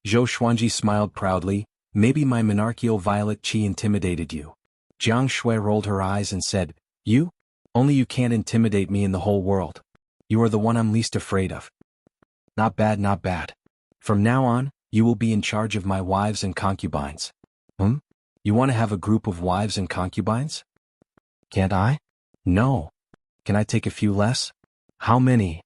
Zhou Xuanji smiled proudly. Maybe my monarchical violet qi intimidated you. Jiang Shui rolled her eyes and said, You? Only you can't intimidate me in the whole world. You are the one I'm least afraid of. Not bad, not bad. From now on, you will be in charge of my wives and concubines. You want to have a group of wives and concubines? Can't I? No. Can I take a few less? How many?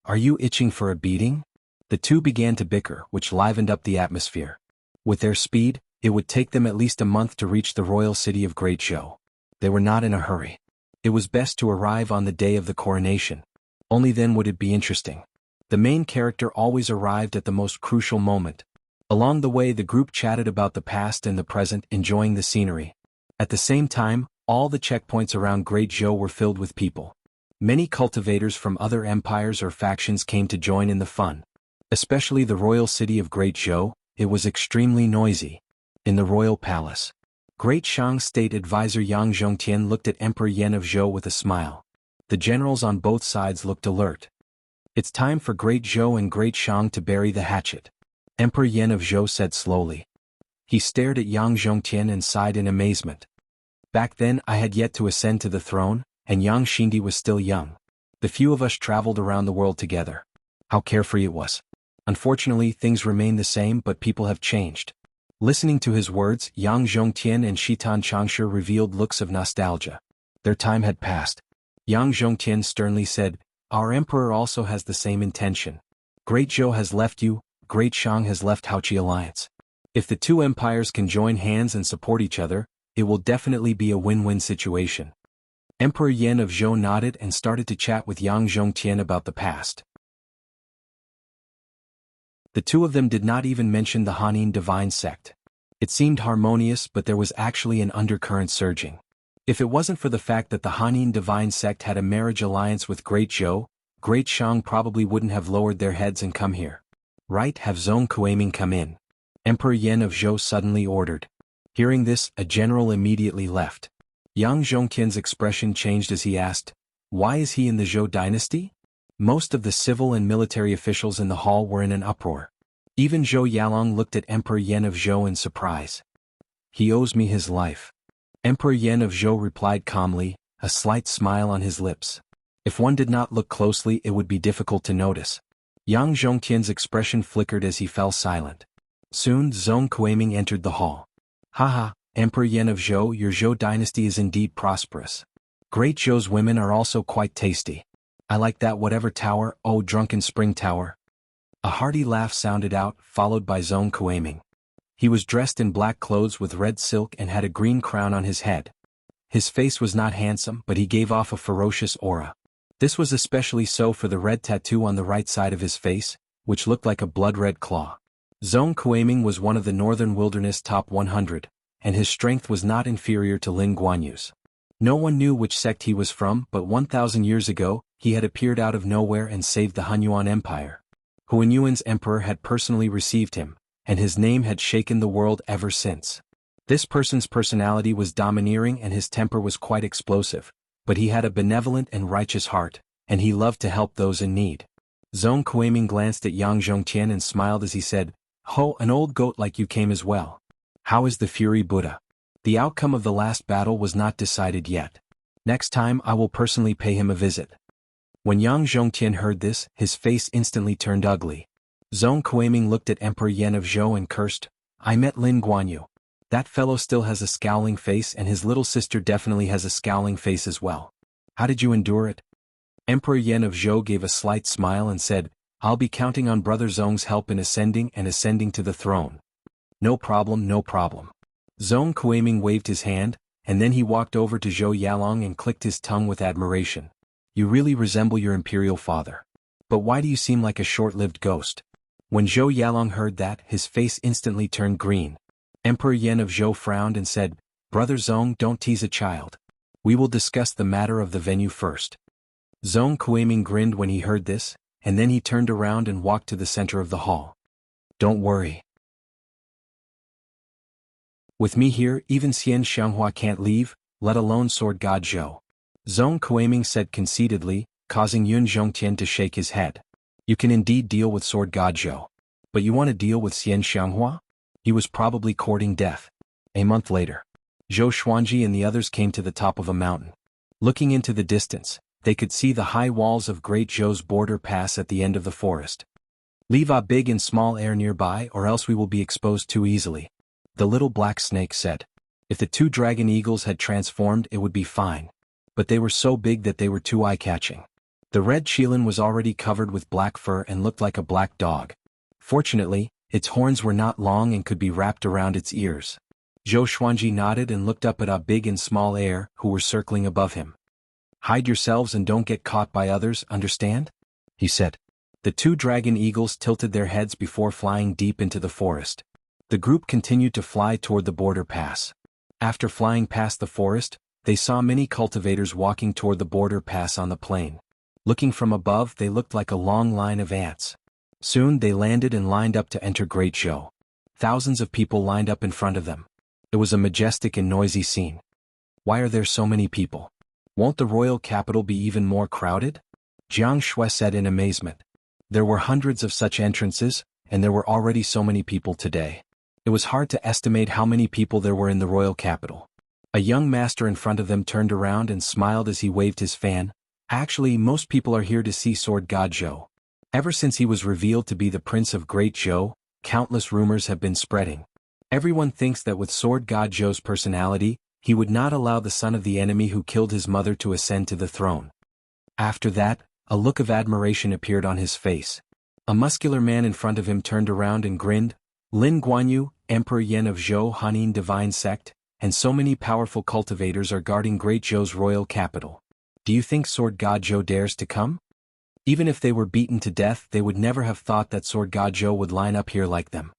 Are you itching for a beating? The two began to bicker, which livened up the atmosphere. With their speed, it would take them at least a month to reach the royal city of Great Zhou. They were not in a hurry. It was best to arrive on the day of the coronation. Only then would it be interesting. The main character always arrived at the most crucial moment. Along the way, the group chatted about the past and the present, enjoying the scenery. At the same time, all the checkpoints around Great Zhou were filled with people. Many cultivators from other empires or factions came to join in the fun. Especially the royal city of Great Zhou, it was extremely noisy. In the royal palace, Great Shang State Advisor Yang Zhongtian looked at Emperor Yan of Zhou with a smile. The generals on both sides looked alert. It's time for Great Zhou and Great Shang to bury the hatchet, Emperor Yan of Zhou said slowly. He stared at Yang Zhongtian and sighed in amazement. Back then I had yet to ascend to the throne, and Yang Xindi was still young. The few of us traveled around the world together. How carefree it was. Unfortunately, things remain the same, but people have changed. Listening to his words, Yang Zhongtian and Shitan Changshe revealed looks of nostalgia. Their time had passed. Yang Zhongtian sternly said, Our emperor also has the same intention. Great Zhou has left you, Great Shang has left Haoqi alliance. If the two empires can join hands and support each other, it will definitely be a win-win situation. Emperor Yan of Zhou nodded and started to chat with Yang Zhongtian about the past. The two of them did not even mention the Hanin divine sect. It seemed harmonious, but there was actually an undercurrent surging. If it wasn't for the fact that the Hanin divine sect had a marriage alliance with Great Zhou, Great Shang probably wouldn't have lowered their heads and come here. Right, have Zhong Kuiming come in. Emperor Yan of Zhou suddenly ordered. Hearing this, a general immediately left. Yang Zhongtian's expression changed as he asked, Why is he in the Zhou dynasty? Most of the civil and military officials in the hall were in an uproar. Even Zhou Yalong looked at Emperor Yan of Zhou in surprise. He owes me his life. Emperor Yan of Zhou replied calmly, a slight smile on his lips. If one did not look closely, it would be difficult to notice. Yang Zhongtian's expression flickered as he fell silent. Soon Zhong Kuiming entered the hall. Haha, Emperor Yan of Zhou, your Zhou dynasty is indeed prosperous. Great Zhou's women are also quite tasty. I like that whatever tower, oh drunken spring tower. A hearty laugh sounded out, followed by Zhong Kuiming. He was dressed in black clothes with red silk and had a green crown on his head. His face was not handsome, but he gave off a ferocious aura. This was especially so for the red tattoo on the right side of his face, which looked like a blood-red claw. Zhong Kuiming was one of the Northern Wilderness top 100, and his strength was not inferior to Lin Guanyu's. No one knew which sect he was from, but 1,000 years ago, he had appeared out of nowhere and saved the Hunyuan Empire. Huanyuan's emperor had personally received him, and his name had shaken the world ever since. This person's personality was domineering and his temper was quite explosive, but he had a benevolent and righteous heart, and he loved to help those in need. Zhong Kuiming glanced at Yang Zhongtian and smiled as he said, Ho, an old goat like you came as well. How is the Fury Buddha? The outcome of the last battle was not decided yet. Next time I will personally pay him a visit. When Yang Zhongtian heard this, his face instantly turned ugly. Zhong Kuiming looked at Emperor Yan of Zhou and cursed, I met Lin Guanyu. That fellow still has a scowling face and his little sister definitely has a scowling face as well. How did you endure it? Emperor Yan of Zhou gave a slight smile and said, I'll be counting on Brother Zhong's help in ascending to the throne. No problem, no problem. Zhong Kuiming waved his hand, and then he walked over to Zhou Yalong and clicked his tongue with admiration. You really resemble your imperial father. But why do you seem like a short-lived ghost? When Zhou Yalong heard that, his face instantly turned green. Emperor Yan of Zhou frowned and said, Brother Zhong, don't tease a child. We will discuss the matter of the venue first. Zhong Kuiming grinned when he heard this, and then he turned around and walked to the center of the hall. Don't worry. With me here, even Xian Xianghua can't leave, let alone Sword God Zhou. Zhong Kuiming said conceitedly, causing Yun Zhongtian to shake his head. You can indeed deal with Sword God Zhou. But you want to deal with Xian Xianghua? He was probably courting death. A month later, Zhou Xuanji and the others came to the top of a mountain. Looking into the distance, they could see the high walls of Great Zhou's border pass at the end of the forest. Leave a big and small air nearby or else we will be exposed too easily. The little black snake said. If the two dragon eagles had transformed it would be fine. But they were so big that they were too eye-catching. The red Qilin was already covered with black fur and looked like a black dog. Fortunately, its horns were not long and could be wrapped around its ears. Zhou Xuanji nodded and looked up at a big and small air who were circling above him. Hide yourselves and don't get caught by others, understand? He said. The two dragon eagles tilted their heads before flying deep into the forest. The group continued to fly toward the border pass. After flying past the forest, they saw many cultivators walking toward the border pass on the plain. Looking from above they looked like a long line of ants. Soon they landed and lined up to enter Great Zhou. Thousands of people lined up in front of them. It was a majestic and noisy scene. Why are there so many people? Won't the royal capital be even more crowded? Jiang Shui said in amazement. There were hundreds of such entrances, and there were already so many people today. It was hard to estimate how many people there were in the royal capital. A young master in front of them turned around and smiled as he waved his fan. Actually, most people are here to see Sword God Zhou. Ever since he was revealed to be the Prince of Great Zhou, countless rumors have been spreading. Everyone thinks that with Sword God Zhou's personality, he would not allow the son of the enemy who killed his mother to ascend to the throne. After that, a look of admiration appeared on his face. A muscular man in front of him turned around and grinned. Lin Guanyu, Emperor Yan of Zhou Hanin Divine Sect, and so many powerful cultivators are guarding Great Zhou's royal capital. Do you think Sword God Zhou dares to come? Even if they were beaten to death they would never have thought that Sword God Zhou would line up here like them.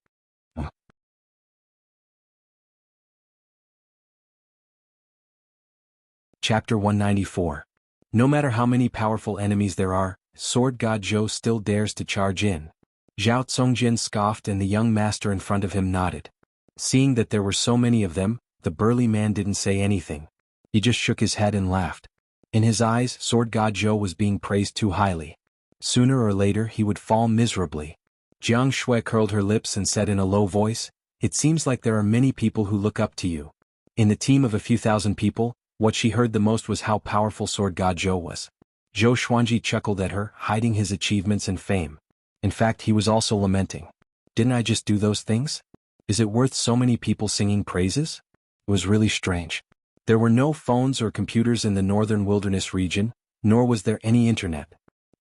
Chapter 194. No matter how many powerful enemies there are, Sword God Zhou still dares to charge in. Zhao Congjian scoffed and the young master in front of him nodded. Seeing that there were so many of them, the burly man didn't say anything. He just shook his head and laughed. In his eyes, Sword God Zhou was being praised too highly. Sooner or later he would fall miserably. Jiang Shui curled her lips and said in a low voice, "It seems like there are many people who look up to you." In the team of a few thousand people, what she heard the most was how powerful Sword God Zhou was. Zhou Xuanji chuckled at her, hiding his achievements and fame. In fact, he was also lamenting. Didn't I just do those things? Is it worth so many people singing praises? It was really strange. There were no phones or computers in the northern wilderness region, nor was there any internet.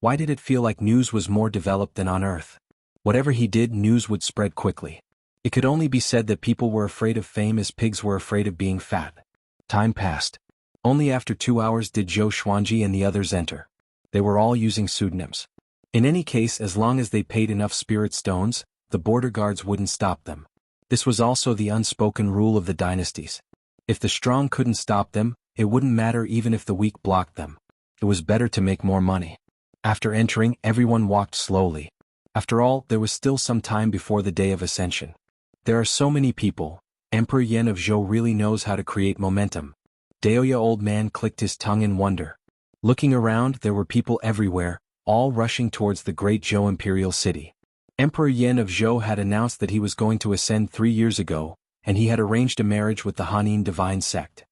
Why did it feel like news was more developed than on Earth? Whatever he did, news would spread quickly. It could only be said that people were afraid of fame as pigs were afraid of being fat. Time passed. Only after 2 hours did Zhou Xuanji and the others enter. They were all using pseudonyms. In any case, as long as they paid enough spirit stones, the border guards wouldn't stop them. This was also the unspoken rule of the dynasties. If the strong couldn't stop them, it wouldn't matter even if the weak blocked them. It was better to make more money. After entering, everyone walked slowly. After all, there was still some time before the day of ascension. There are so many people. Emperor Yan of Zhou really knows how to create momentum. Daoya old man clicked his tongue in wonder. Looking around, there were people everywhere, all rushing towards the Great Zhou imperial city. Emperor Yan of Zhou had announced that he was going to ascend 3 years ago, and he had arranged a marriage with the Hanin Divine Sect.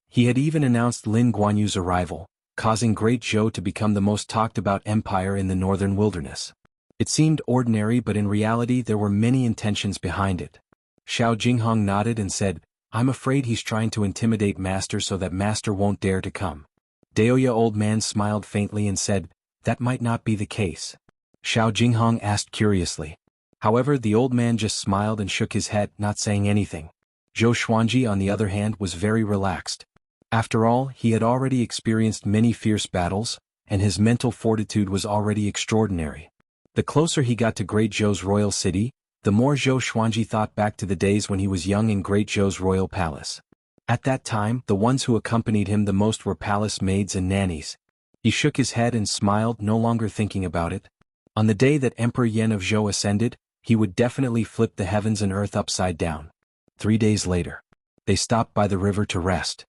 He had even announced Lin Guanyu's arrival, causing Great Zhou to become the most talked about empire in the northern wilderness. It seemed ordinary, but in reality there were many intentions behind it. Xiao Jinghong nodded and said, "I'm afraid he's trying to intimidate Master so that Master won't dare to come." Daoya old man smiled faintly and said, "That might not be the case." Xiao Jinghong asked curiously. However, the old man just smiled and shook his head, not saying anything. Zhou Xuanji, on the other hand, was very relaxed. After all, he had already experienced many fierce battles, and his mental fortitude was already extraordinary. The closer he got to Great Zhou's royal city, the more Zhou Xuanji thought back to the days when he was young in Great Zhou's royal palace. At that time, the ones who accompanied him the most were palace maids and nannies. He shook his head and smiled, no longer thinking about it. On the day that Emperor Yan of Zhou ascended, he would definitely flip the heavens and earth upside down. 3 days later. They stopped by the river to rest.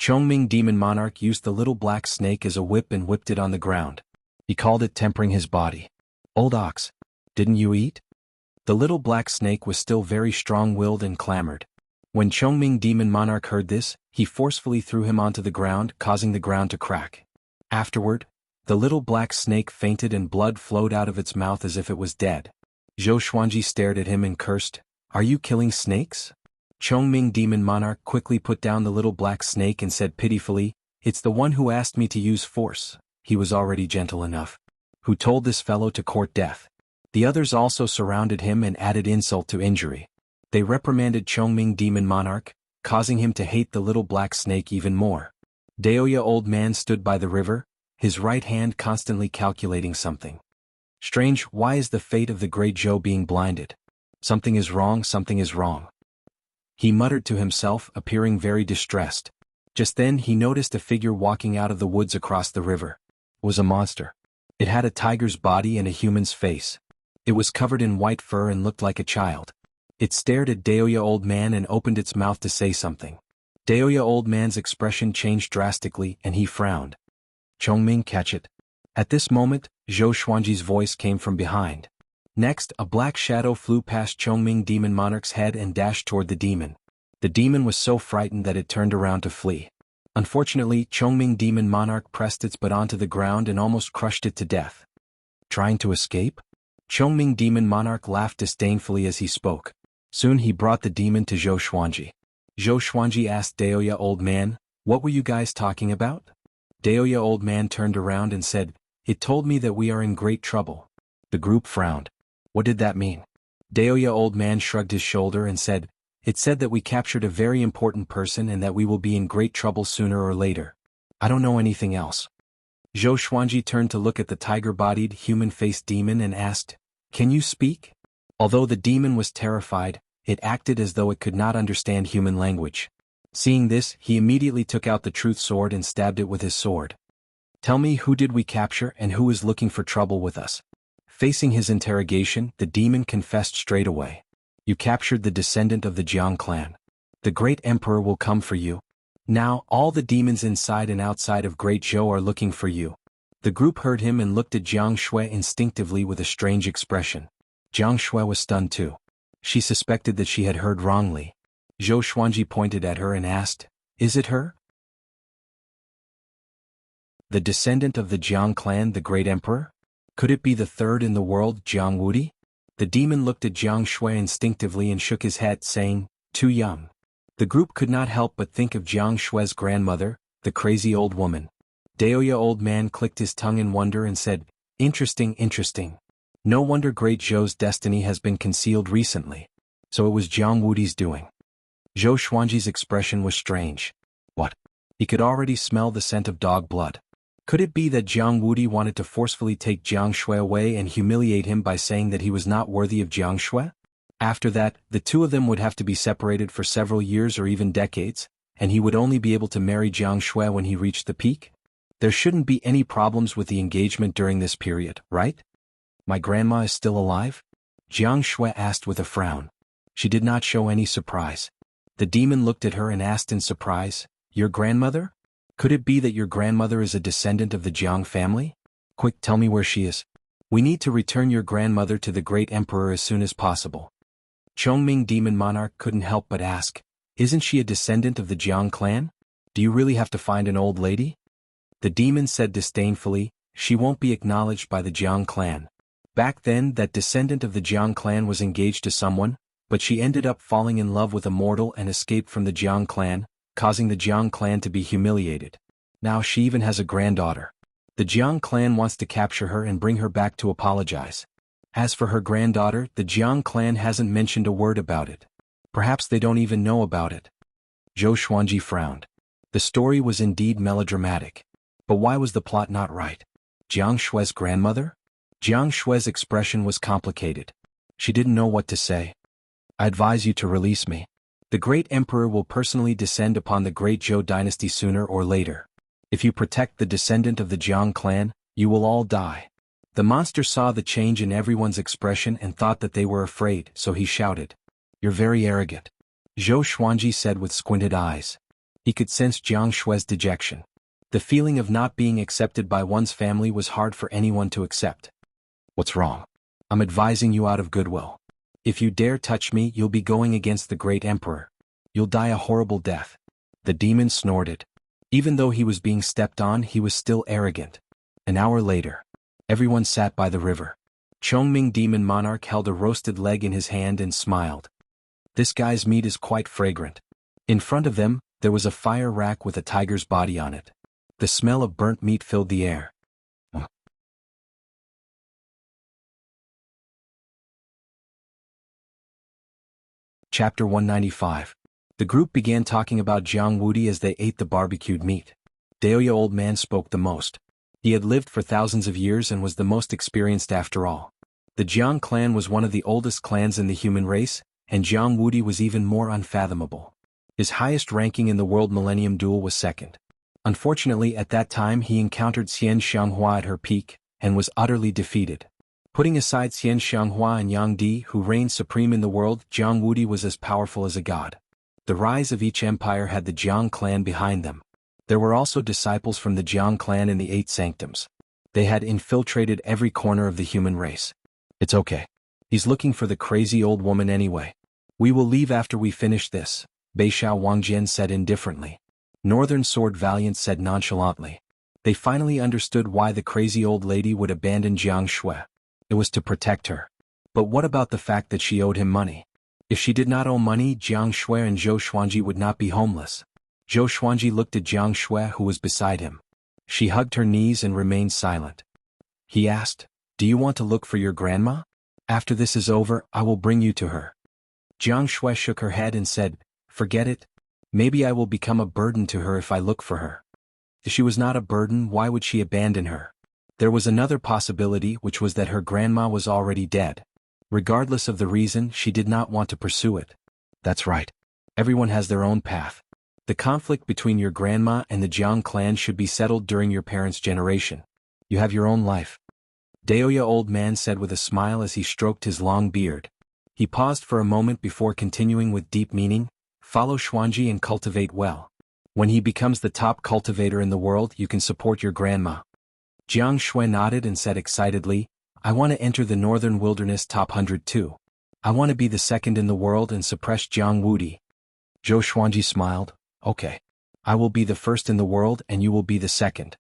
Chongming Demon Monarch used the little black snake as a whip and whipped it on the ground. He called it tempering his body. "Old ox, didn't you eat?" The little black snake was still very strong-willed and clamored. When Chongming Demon Monarch heard this, he forcefully threw him onto the ground, causing the ground to crack. Afterward, the little black snake fainted and blood flowed out of its mouth as if it was dead. Zhou Xuanji stared at him and cursed, "Are you killing snakes?" Chongming Demon Monarch quickly put down the little black snake and said pitifully, "It's the one who asked me to use force." He was already gentle enough. "Who told this fellow to court death?" The others also surrounded him and added insult to injury. They reprimanded Chongming Demon Monarch, causing him to hate the little black snake even more. Daoya Old Man stood by the river, his right hand constantly calculating something. "Strange, why is the fate of the great Zhou being blinded? Something is wrong, something is wrong." He muttered to himself, appearing very distressed. Just then he noticed a figure walking out of the woods across the river. It was a monster. It had a tiger's body and a human's face. It was covered in white fur and looked like a child. It stared at Daoya Old Man and opened its mouth to say something. Daoya Old Man's expression changed drastically and he frowned. "Chongming, catch it." At this moment, Zhou Xuanji's voice came from behind. Next, a black shadow flew past Chongming Demon Monarch's head and dashed toward the demon. The demon was so frightened that it turned around to flee. Unfortunately, Chongming Demon Monarch pressed its butt onto the ground and almost crushed it to death. "Trying to escape?" Chongming Demon Monarch laughed disdainfully as he spoke. Soon he brought the demon to Zhou Xuanji. Zhou Xuanji asked Daoya Old Man, "What were you guys talking about?" Daoya Old Man turned around and said, "It told me that we are in great trouble." The group frowned. What did that mean? Daoya Old Man shrugged his shoulder and said, "It said that we captured a very important person and that we will be in great trouble sooner or later. I don't know anything else." Zhou Xuanji turned to look at the tiger-bodied, human-faced demon and asked, "Can you speak?" Although the demon was terrified, it acted as though it could not understand human language. Seeing this, he immediately took out the truth sword and stabbed it with his sword. "Tell me, who did we capture and who is looking for trouble with us?" Facing his interrogation, the demon confessed straight away. "You captured the descendant of the Jiang clan. The great emperor will come for you. Now, all the demons inside and outside of Great Zhou are looking for you." The group heard him and looked at Jiang Shui instinctively with a strange expression. Jiang Shui was stunned too. She suspected that she had heard wrongly. Zhou Xuanji pointed at her and asked, "Is it her? The descendant of the Jiang clan, the great emperor? Could it be the third in the world, Jiang Wudi?" The demon looked at Jiang Shui instinctively and shook his head, saying, "Too young." The group could not help but think of Jiang Shui's grandmother, the crazy old woman. Daoya Old Man clicked his tongue in wonder and said, "Interesting, interesting. No wonder Great Zhou's destiny has been concealed recently. So it was Jiang Wudi's doing." Zhou Xuanji's expression was strange. What? He could already smell the scent of dog blood. Could it be that Jiang Wudi wanted to forcefully take Jiang Shui away and humiliate him by saying that he was not worthy of Jiang Shui? After that, the two of them would have to be separated for several years or even decades, and he would only be able to marry Jiang Shui when he reached the peak? There shouldn't be any problems with the engagement during this period, right? "My grandma is still alive?" Jiang Shui asked with a frown. She did not show any surprise. The demon looked at her and asked in surprise, "Your grandmother? Could it be that your grandmother is a descendant of the Jiang family? Quick, tell me where she is. We need to return your grandmother to the great emperor as soon as possible." Chongming Demon Monarch couldn't help but ask, "Isn't she a descendant of the Jiang clan? Do you really have to find an old lady?" The demon said disdainfully, "She won't be acknowledged by the Jiang clan. Back then, that descendant of the Jiang clan was engaged to someone, but she ended up falling in love with a mortal and escaped from the Jiang clan, causing the Jiang clan to be humiliated. Now she even has a granddaughter. The Jiang clan wants to capture her and bring her back to apologize. As for her granddaughter, the Jiang clan hasn't mentioned a word about it. Perhaps they don't even know about it." Zhou Xuanji frowned. The story was indeed melodramatic. But why was the plot not right? Jiang Shui's grandmother? Jiang Shui's expression was complicated. She didn't know what to say. "I advise you to release me. The great emperor will personally descend upon the great Zhou dynasty sooner or later. If you protect the descendant of the Jiang clan, you will all die." The monster saw the change in everyone's expression and thought that they were afraid, so he shouted, You're very arrogant, Zhou Xuanji said with squinted eyes. He could sense Jiang Shui's dejection. The feeling of not being accepted by one's family was hard for anyone to accept. What's wrong? I'm advising you out of goodwill. If you dare touch me, you'll be going against the great emperor. You'll die a horrible death. The demon snorted. Even though he was being stepped on, he was still arrogant. An hour later, everyone sat by the river. Chongming Demon Monarch held a roasted leg in his hand and smiled. This guy's meat is quite fragrant. In front of them, there was a fire rack with a tiger's body on it. The smell of burnt meat filled the air. Chapter 195. The group began talking about Jiang Wudi as they ate the barbecued meat. Daoya Old Man spoke the most. He had lived for thousands of years and was the most experienced after all. The Jiang clan was one of the oldest clans in the human race, and Jiang Wudi was even more unfathomable. His highest ranking in the World Millennium Duel was second. Unfortunately, at that time he encountered Xian Xianghua at her peak, and was utterly defeated. Putting aside Xian Xianghua and Yang Di, who reigned supreme in the world, Jiang Wudi was as powerful as a god. The rise of each empire had the Jiang clan behind them. There were also disciples from the Jiang clan in the Eight Sanctums. They had infiltrated every corner of the human race. It's okay. He's looking for the crazy old woman anyway. We will leave after we finish this, Beixiao Wangjian said indifferently. Northern Sword Valiant said nonchalantly. They finally understood why the crazy old lady would abandon Jiang Shui. It was to protect her. But what about the fact that she owed him money? If she did not owe money, Jiang Shui and Zhou Xuanji would not be homeless. Zhou Xuanji looked at Jiang Shui, who was beside him. She hugged her knees and remained silent. He asked, "Do you want to look for your grandma? After this is over, I will bring you to her." Jiang Shui shook her head and said, "Forget it. Maybe I will become a burden to her if I look for her." If she was not a burden, why would she abandon her? There was another possibility, which was that her grandma was already dead. Regardless of the reason, she did not want to pursue it. That's right. Everyone has their own path. The conflict between your grandma and the Jiang clan should be settled during your parents' generation. You have your own life. Daoya Old Man said with a smile as he stroked his long beard. He paused for a moment before continuing with deep meaning. Follow Xuanji and cultivate well. When he becomes the top cultivator in the world, you can support your grandma. Jiang Shui nodded and said excitedly, I want to enter the Northern Wilderness top 100 too. I want to be the second in the world and suppress Jiang Wudi. Zhou Xuanji smiled. Okay. I will be the first in the world and you will be the second.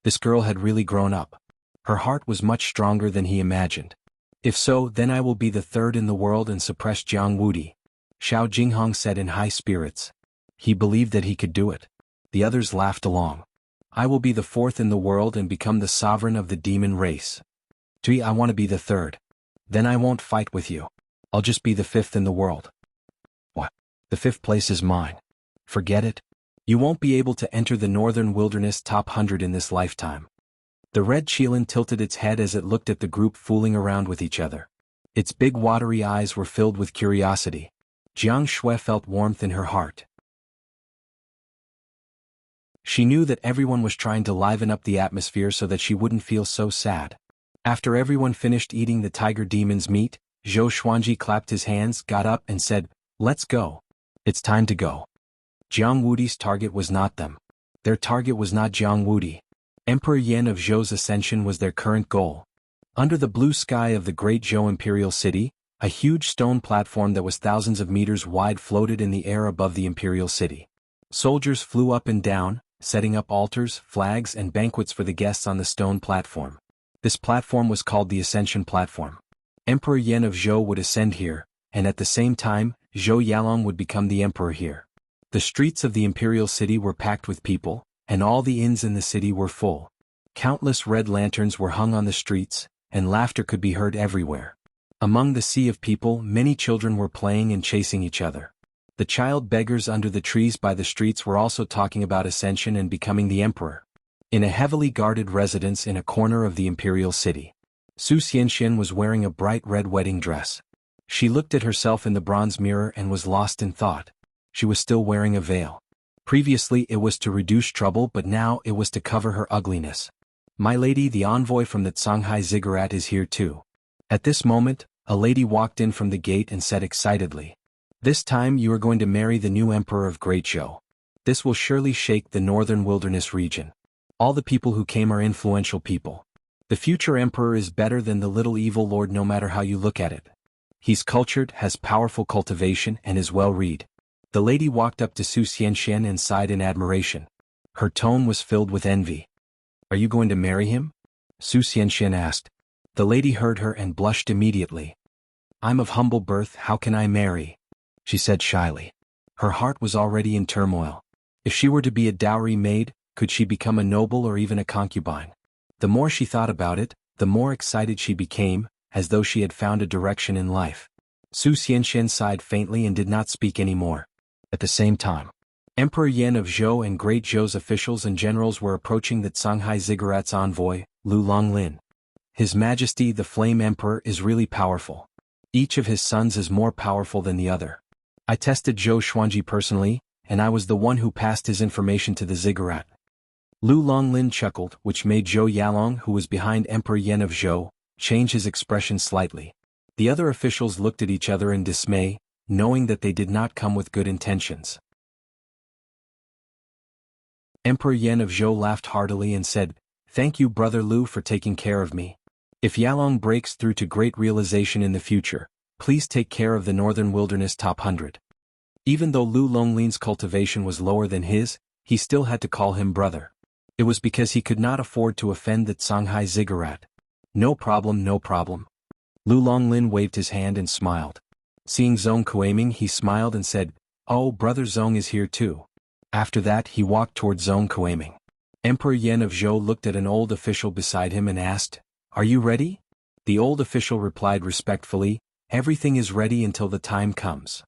This girl had really grown up. Her heart was much stronger than he imagined. If so, then I will be the third in the world and suppress Jiang Wudi. Xiao Jinghong said in high spirits. He believed that he could do it. The others laughed along. I will be the fourth in the world and become the sovereign of the demon race. Gee, I want to be the third. Then I won't fight with you. I'll just be the fifth in the world. What? The fifth place is mine. Forget it. You won't be able to enter the Northern Wilderness top 100 in this lifetime. The red Qilin tilted its head as it looked at the group fooling around with each other. Its big watery eyes were filled with curiosity. Jiang Shui felt warmth in her heart. She knew that everyone was trying to liven up the atmosphere so that she wouldn't feel so sad. After everyone finished eating the tiger demon's meat, Zhou Xuanji clapped his hands, got up and said, Let's go. It's time to go. Jiang Wudi's target was not them. Their target was not Jiang Wudi. Emperor Yan of Zhou's ascension was their current goal. Under the blue sky of the great Zhou imperial city, a huge stone platform that was thousands of meters wide floated in the air above the imperial city. Soldiers flew up and down, setting up altars, flags and banquets for the guests on the stone platform. This platform was called the Ascension Platform. Emperor Yan of Zhou would ascend here, and at the same time, Zhou Yalong would become the emperor here. The streets of the imperial city were packed with people, and all the inns in the city were full. Countless red lanterns were hung on the streets, and laughter could be heard everywhere. Among the sea of people, many children were playing and chasing each other. The child beggars under the trees by the streets were also talking about ascension and becoming the emperor. In a heavily guarded residence in a corner of the imperial city, Su Xianxian was wearing a bright red wedding dress. She looked at herself in the bronze mirror and was lost in thought. She was still wearing a veil. Previously it was to reduce trouble, but now it was to cover her ugliness. My lady, the envoy from the Shanghai Ziggurat, is here too. At this moment, a lady walked in from the gate and said excitedly, This time you are going to marry the new emperor of Great Zhou. This will surely shake the northern wilderness region. All the people who came are influential people. The future emperor is better than the little evil lord no matter how you look at it. He's cultured, has powerful cultivation, and is well-read. The lady walked up to Su Xianxian and sighed in admiration. Her tone was filled with envy. Are you going to marry him? Su Xianxian asked. The lady heard her and blushed immediately. I'm of humble birth, how can I marry? She said shyly. Her heart was already in turmoil. If she were to be a dowry maid, could she become a noble or even a concubine? The more she thought about it, the more excited she became, as though she had found a direction in life. Su Xianxian sighed faintly and did not speak any more. At the same time, Emperor Yan of Zhou and Great Zhou's officials and generals were approaching the Shanghai Ziggurate's envoy, Lu Longlin. His Majesty the Flame Emperor is really powerful. Each of his sons is more powerful than the other. I tested Zhou Xuanji personally, and I was the one who passed his information to the Ziggurat. Lu Longlin chuckled, which made Zhou Yalong, who was behind Emperor Yan of Zhou, change his expression slightly. The other officials looked at each other in dismay, knowing that they did not come with good intentions. Emperor Yan of Zhou laughed heartily and said, "Thank you, Brother Lu, for taking care of me. If Yalong breaks through to great realization in the future, please take care of the Northern Wilderness Top 100. Even though Lu Longlin's cultivation was lower than his, he still had to call him brother. It was because he could not afford to offend the Shanghai Ziggurat. No problem, no problem. Lu Longlin waved his hand and smiled. Seeing Zhong Kuiming, he smiled and said, "Oh, Brother Zhong is here too." After that, he walked toward Zhong Kuiming. Emperor Yan of Zhou looked at an old official beside him and asked, "Are you ready?" The old official replied respectfully, "Everything is ready until the time comes."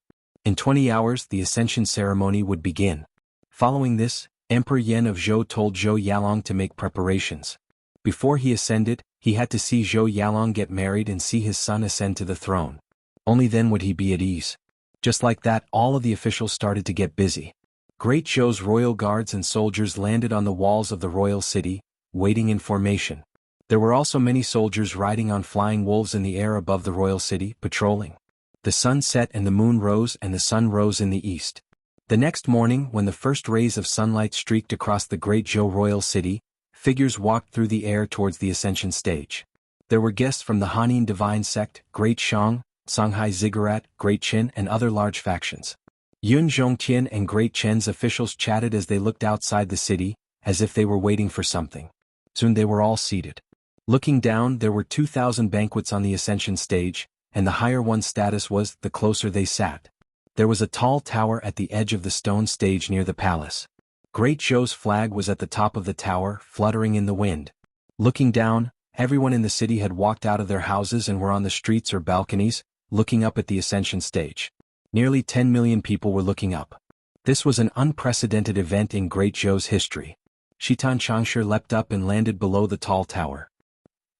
In 20 hours, the ascension ceremony would begin. Following this, Emperor Yan of Zhou told Zhou Yalong to make preparations. Before he ascended, he had to see Zhou Yalong get married and see his son ascend to the throne. Only then would he be at ease. Just like that, all of the officials started to get busy. Great Zhou's royal guards and soldiers landed on the walls of the royal city, waiting in formation. There were also many soldiers riding on flying wolves in the air above the royal city, patrolling. The sun set and the moon rose and the sun rose in the east. The next morning, when the first rays of sunlight streaked across the Great Zhou royal city, figures walked through the air towards the ascension stage. There were guests from the Hanin divine sect, Great Shang, Shanghai Ziggurat, Great Qin, and other large factions. Yun Zhongtian and Great Chen's officials chatted as they looked outside the city, as if they were waiting for something. Soon they were all seated. Looking down, there were 2,000 banquets on the ascension stage, and the higher one's status was, the closer they sat. There was a tall tower at the edge of the stone stage near the palace. Great Zhou's flag was at the top of the tower, fluttering in the wind. Looking down, everyone in the city had walked out of their houses and were on the streets or balconies, looking up at the ascension stage. Nearly 10 million people were looking up. This was an unprecedented event in Great Zhou's history. Shitan Changshe leapt up and landed below the tall tower.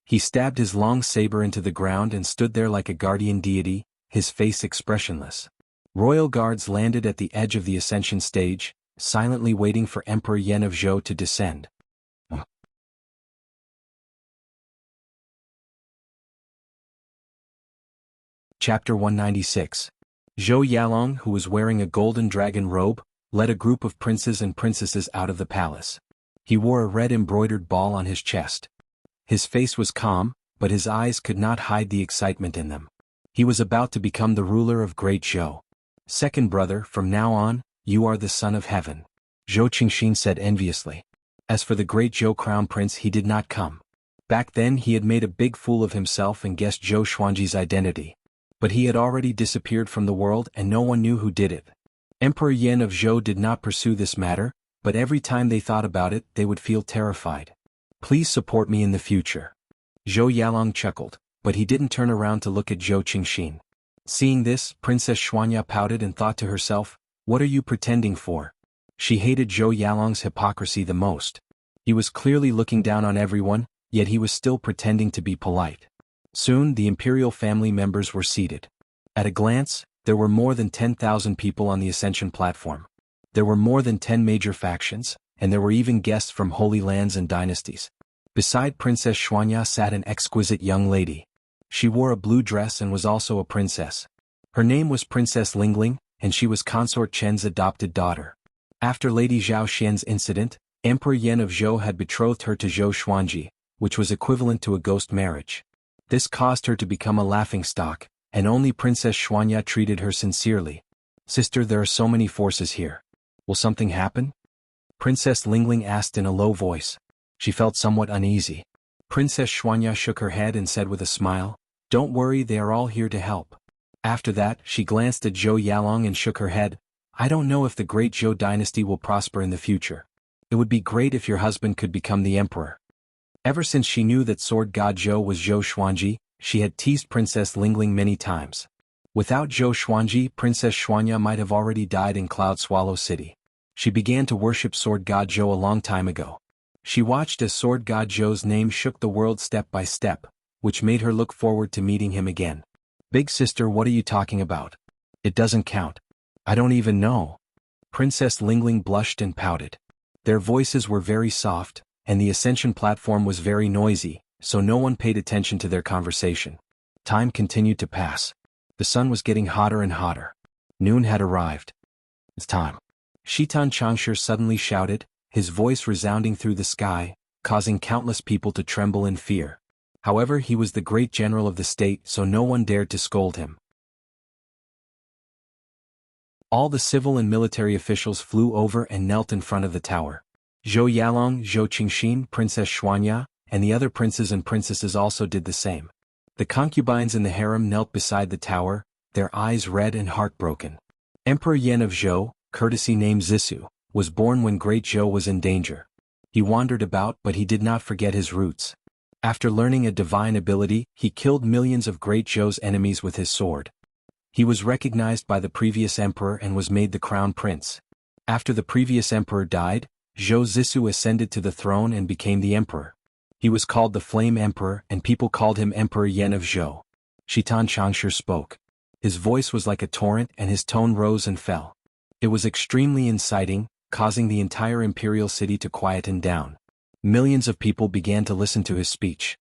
He stabbed his long saber into the ground and stood there like a guardian deity, his face expressionless. Royal guards landed at the edge of the ascension stage, silently waiting for Emperor Yan of Zhou to descend. Chapter 196. Zhou Yalong, who was wearing a golden dragon robe, led a group of princes and princesses out of the palace. He wore a red embroidered ball on his chest. His face was calm, but his eyes could not hide the excitement in them. He was about to become the ruler of Great Zhou. "Second brother, from now on, you are the son of heaven," Zhou Qingxin said enviously. As for the Great Zhou crown prince, he did not come. Back then he had made a big fool of himself and guessed Zhou Xuanji's identity. But he had already disappeared from the world and no one knew who did it. Emperor Yan of Zhou did not pursue this matter, but every time they thought about it, they would feel terrified. "Please support me in the future." Zhou Yalong chuckled, but he didn't turn around to look at Zhou Qingxin. Seeing this, Princess Xuanya pouted and thought to herself, "What are you pretending for?" She hated Zhou Yalong's hypocrisy the most. He was clearly looking down on everyone, yet he was still pretending to be polite. Soon the imperial family members were seated. At a glance, there were more than 10,000 people on the ascension platform. There were more than 10 major factions, and there were even guests from holy lands and dynasties. Beside Princess Xuanya sat an exquisite young lady. She wore a blue dress and was also a princess. Her name was Princess Lingling, and she was Consort Chen's adopted daughter. After Lady Zhao Xian's incident, Emperor Yan of Zhou had betrothed her to Zhou Xuanji, which was equivalent to a ghost marriage. This caused her to become a laughingstock, and only Princess Xuanya treated her sincerely. "Sister, there are so many forces here. Will something happen?" Princess Lingling asked in a low voice. She felt somewhat uneasy. Princess Xuanya shook her head and said with a smile, "Don't worry, they are all here to help." After that, she glanced at Zhou Yalong and shook her head. "I don't know if the great Zhou dynasty will prosper in the future. It would be great if your husband could become the emperor." Ever since she knew that sword god Zhou was Zhou Xuanji, she had teased Princess Lingling many times. Without Zhou Xuanji, Princess Xuanya might have already died in Cloud Swallow City. She began to worship sword god Zhou a long time ago. She watched as sword god Zhou's name shook the world step by step, which made her look forward to meeting him again. "Big sister, what are you talking about? It doesn't count. I don't even know." Princess Lingling blushed and pouted. Their voices were very soft, and the ascension platform was very noisy, so no one paid attention to their conversation. Time continued to pass. The sun was getting hotter and hotter. Noon had arrived. "It's time." Shitan Changshi suddenly shouted, his voice resounding through the sky, causing countless people to tremble in fear. However, he was the great general of the state, so no one dared to scold him. All the civil and military officials flew over and knelt in front of the tower. Zhou Yalong, Zhou Qingxin, Princess Xuanya, and the other princes and princesses also did the same. The concubines in the harem knelt beside the tower, their eyes red and heartbroken. Emperor Yan of Zhou, courtesy name Zissou, was born when Great Zhou was in danger. He wandered about, but he did not forget his roots. After learning a divine ability, he killed millions of Great Zhou's enemies with his sword. He was recognized by the previous emperor and was made the crown prince. After the previous emperor died, Zhou Zissou ascended to the throne and became the emperor. He was called the Flame Emperor, and people called him Emperor Yan of Zhou. Shitan Changshi spoke. His voice was like a torrent and his tone rose and fell. It was extremely inciting, causing the entire imperial city to quieten down. Millions of people began to listen to his speech.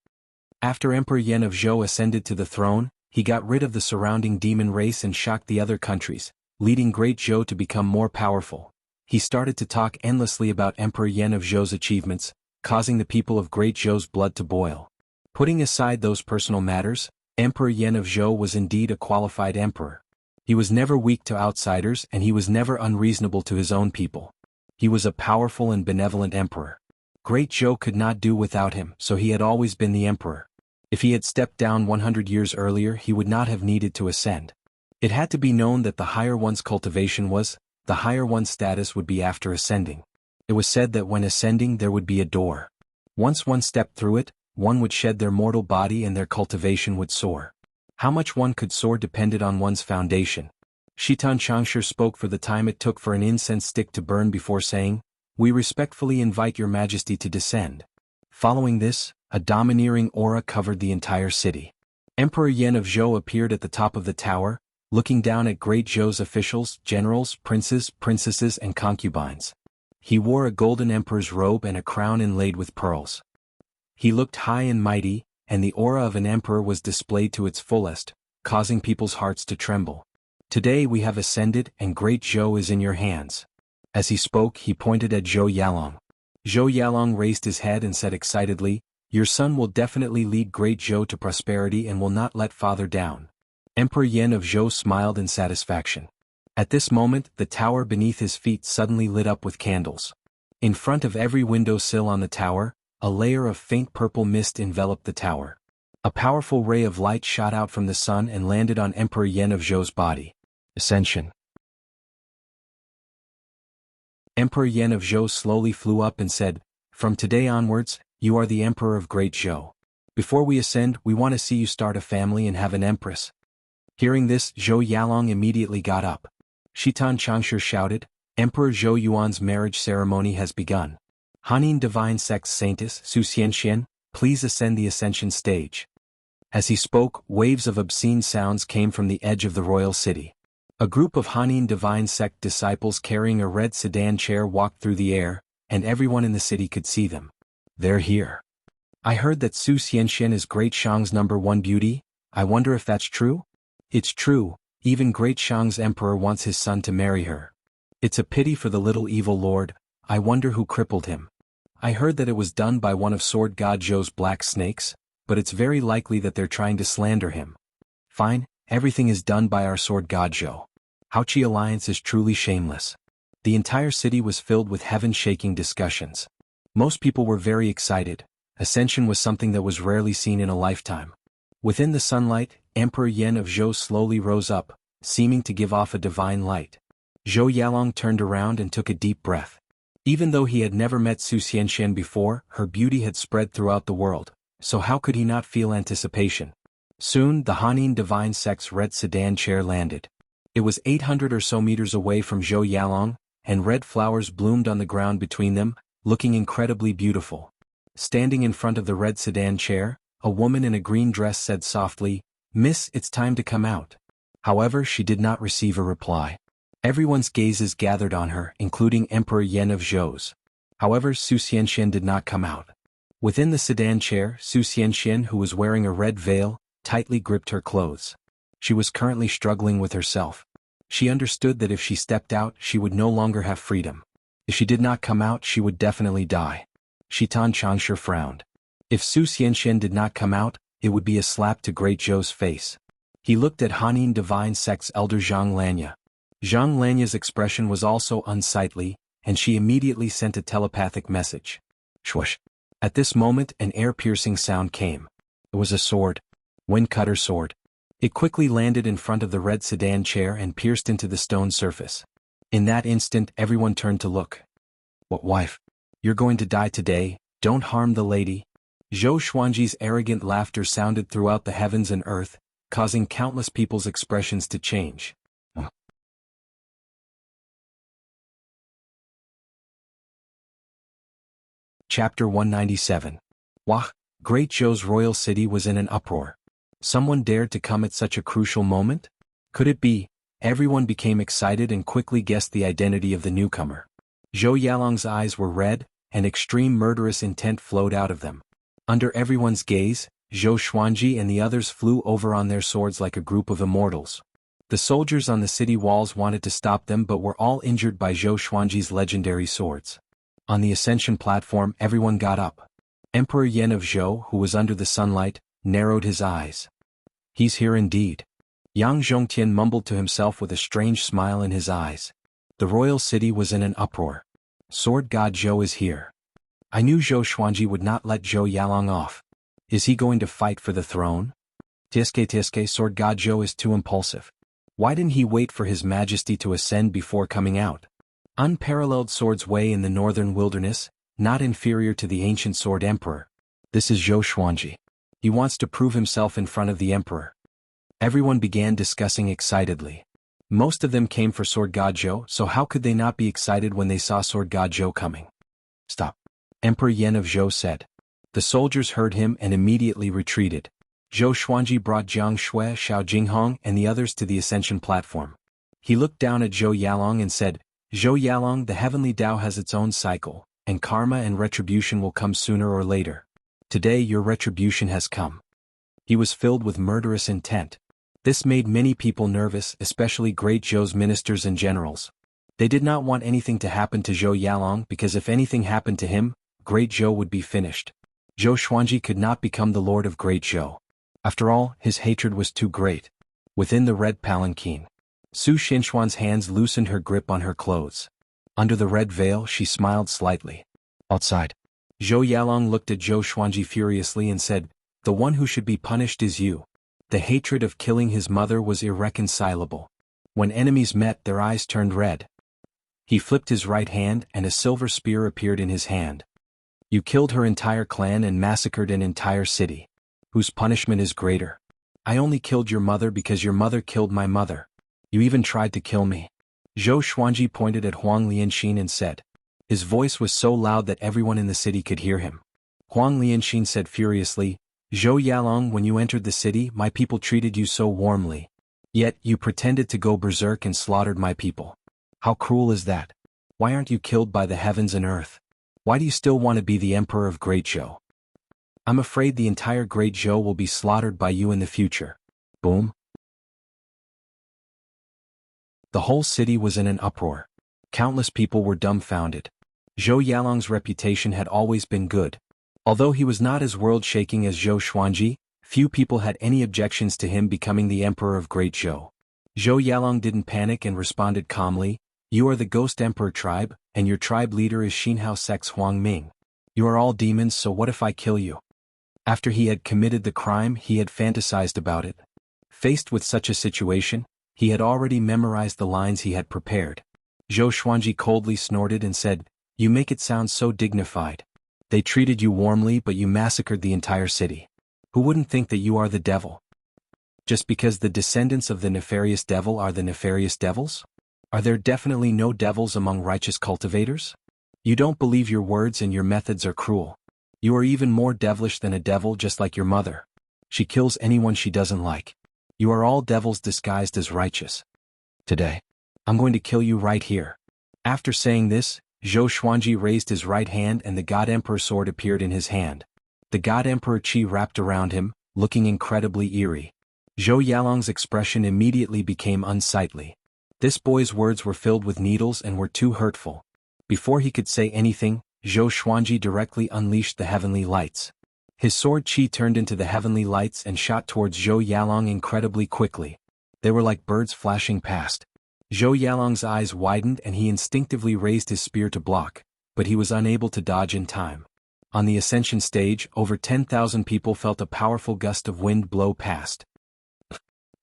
After Emperor Yan of Zhou ascended to the throne, he got rid of the surrounding demon race and shocked the other countries, leading Great Zhou to become more powerful. He started to talk endlessly about Emperor Yan of Zhou's achievements, causing the people of Great Zhou's blood to boil. Putting aside those personal matters, Emperor Yan of Zhou was indeed a qualified emperor. He was never weak to outsiders and he was never unreasonable to his own people. He was a powerful and benevolent emperor. Great Zhou could not do without him, so he had always been the emperor. If he had stepped down 100 years earlier, he would not have needed to ascend. It had to be known that the higher one's cultivation was, the higher one's status would be after ascending. It was said that when ascending there would be a door. Once one stepped through it, one would shed their mortal body and their cultivation would soar. How much one could soar depended on one's foundation. Shitan Changshi spoke for the time it took for an incense stick to burn before saying, "We respectfully invite your majesty to descend." Following this, a domineering aura covered the entire city. Emperor Yan of Zhou appeared at the top of the tower, looking down at Great Zhou's officials, generals, princes, princesses and concubines. He wore a golden emperor's robe and a crown inlaid with pearls. He looked high and mighty, and the aura of an emperor was displayed to its fullest, causing people's hearts to tremble. "Today we have ascended and Great Zhou is in your hands." As he spoke, he pointed at Zhou Yalong. Zhou Yalong raised his head and said excitedly, "Your son will definitely lead Great Zhou to prosperity and will not let father down." Emperor Yan of Zhou smiled in satisfaction. At this moment, the tower beneath his feet suddenly lit up with candles. In front of every window sill on the tower, a layer of faint purple mist enveloped the tower. A powerful ray of light shot out from the sun and landed on Emperor Yan of Zhou's body. Ascension. Emperor Yan of Zhou slowly flew up and said, "From today onwards, you are the Emperor of Great Zhou. Before we ascend, we want to see you start a family and have an empress." Hearing this, Zhou Yalong immediately got up. Shitan Changshi shouted, "Emperor Zhou Yuan's marriage ceremony has begun. Hanin Divine Sect's Saintess Su Xianxian, please ascend the ascension stage." As he spoke, waves of obscene sounds came from the edge of the royal city. A group of Hanin Divine Sect disciples carrying a red sedan chair walked through the air, and everyone in the city could see them. "They're here. I heard that Su Xianxian is Great Shang's #1 beauty. I wonder if that's true?" "It's true, Even Great Shang's emperor wants his son to marry her. It's a pity for the little evil lord. I wonder who crippled him. I heard that it was done by one of Sword God Zhou's black snakes, but it's very likely that they're trying to slander him. Fine, everything is done by our Sword God Zhou. Haoqi alliance is truly shameless. The entire city was filled with heaven-shaking discussions. Most people were very excited. Ascension was something that was rarely seen in a lifetime. Within the sunlight, Emperor Yan of Zhou slowly rose up, seeming to give off a divine light. Zhou Yalong turned around and took a deep breath. Even though he had never met Su Xianxian before, her beauty had spread throughout the world, so how could he not feel anticipation? Soon, the Hanin Divine Sect's red sedan chair landed. It was 800 or so meters away from Zhou Yalong, and red flowers bloomed on the ground between them, looking incredibly beautiful. Standing in front of the red sedan chair, a woman in a green dress said softly, "Miss, it's time to come out." However, she did not receive a reply. Everyone's gazes gathered on her, including Emperor Yan of Zhou's. However, Su Xianxian did not come out. Within the sedan chair, Su Xianxian, who was wearing a red veil, tightly gripped her clothes. She was currently struggling with herself. She understood that if she stepped out, she would no longer have freedom. If she did not come out, she would definitely die. Shitan Changshe frowned. If Su Xianxian did not come out, it would be a slap to Great Zhou's face. He looked at Hanin Divine Sect's elder Zhang Lanya. Zhang Lanya's expression was also unsightly, and she immediately sent a telepathic message. Swoosh. At this moment, an air-piercing sound came. It was a sword. Wind-cutter sword. It quickly landed in front of the red sedan chair and pierced into the stone surface. In that instant, everyone turned to look. What, wife? You're going to die today, don't harm the lady. Zhou Xuanji's arrogant laughter sounded throughout the heavens and earth, causing countless people's expressions to change. Chapter 197. Wah! Great Zhou's royal city was in an uproar. Someone dared to come at such a crucial moment? Could it be? Everyone became excited and quickly guessed the identity of the newcomer. Zhou Yalong's eyes were red, and extreme murderous intent flowed out of them. Under everyone's gaze, Zhou Xuanji and the others flew over on their swords like a group of immortals. The soldiers on the city walls wanted to stop them but were all injured by Zhou Xuanji's legendary swords. On the ascension platform, everyone got up. Emperor Yan of Zhou, who was under the sunlight, narrowed his eyes. He's here indeed. Yang Zhongtian mumbled to himself with a strange smile in his eyes. The royal city was in an uproar. Sword God Zhou is here. I knew Zhou Xuanji would not let Zhou Yalong off. Is he going to fight for the throne? Tiske, Sword God Zhou is too impulsive. Why didn't he wait for his majesty to ascend before coming out? Unparalleled sword's way in the northern wilderness, not inferior to the ancient sword emperor. This is Zhou Xuanji. He wants to prove himself in front of the emperor. Everyone began discussing excitedly. Most of them came for Sword God Zhou, so how could they not be excited when they saw Sword God Zhou coming? Stop. Emperor Yan of Zhou said. The soldiers heard him and immediately retreated. Zhou Xuanji brought Jiang Shui, Xiao Jinghong and the others to the ascension platform. He looked down at Zhou Yalong and said, Zhou Yalong, the heavenly Tao has its own cycle, and karma and retribution will come sooner or later. Today your retribution has come. He was filled with murderous intent. This made many people nervous, especially Great Zhou's ministers and generals. They did not want anything to happen to Zhou Yalong because if anything happened to him, Great Zhou would be finished. Zhou Xuanji could not become the lord of Great Zhou. After all, his hatred was too great. Within the red palanquin, Su Xianxuan's hands loosened her grip on her clothes. Under the red veil, she smiled slightly. Outside, Zhou Yalong looked at Zhou Xuanji furiously and said, The one who should be punished is you. The hatred of killing his mother was irreconcilable. When enemies met, their eyes turned red. He flipped his right hand and a silver spear appeared in his hand. You killed her entire clan and massacred an entire city. Whose punishment is greater? I only killed your mother because your mother killed my mother. You even tried to kill me. Zhou Xuanji pointed at Huang Lianxin and said. His voice was so loud that everyone in the city could hear him. Huang Lianxin said furiously, Zhou Yalong, when you entered the city, my people treated you so warmly. Yet, you pretended to go berserk and slaughtered my people. How cruel is that? Why aren't you killed by the heavens and earth? Why do you still want to be the emperor of Great Zhou? I'm afraid the entire Great Zhou will be slaughtered by you in the future. Boom. The whole city was in an uproar. Countless people were dumbfounded. Zhou Yalong's reputation had always been good. Although he was not as world-shaking as Zhou Xuanji, few people had any objections to him becoming the emperor of Great Zhou. Zhou Yalong didn't panic and responded calmly, "You are the Ghost Emperor tribe, and your tribe leader is Xinhao Sect's Huang Ming. You are all demons, so what if I kill you?" After he had committed the crime, he had fantasized about it. Faced with such a situation, he had already memorized the lines he had prepared. Zhou Xuanji coldly snorted and said, "You make it sound so dignified. They treated you warmly, but you massacred the entire city. Who wouldn't think that you are the devil? Just because the descendants of the nefarious devil are the nefarious devils? Are there definitely no devils among righteous cultivators? You don't believe your words and your methods are cruel. You are even more devilish than a devil, just like your mother. She kills anyone she doesn't like. You are all devils disguised as righteous. Today, I'm going to kill you right here." After saying this, Zhou Xuanji raised his right hand and the God Emperor sword appeared in his hand. The God Emperor Qi wrapped around him, looking incredibly eerie. Zhou Yalong's expression immediately became unsightly. This boy's words were filled with needles and were too hurtful. Before he could say anything, Zhou Xuanji directly unleashed the heavenly lights. His sword Qi turned into the heavenly lights and shot towards Zhou Yalong incredibly quickly. They were like birds flashing past. Zhou Yalong's eyes widened and he instinctively raised his spear to block, but he was unable to dodge in time. On the ascension stage, over 10,000 people felt a powerful gust of wind blow past.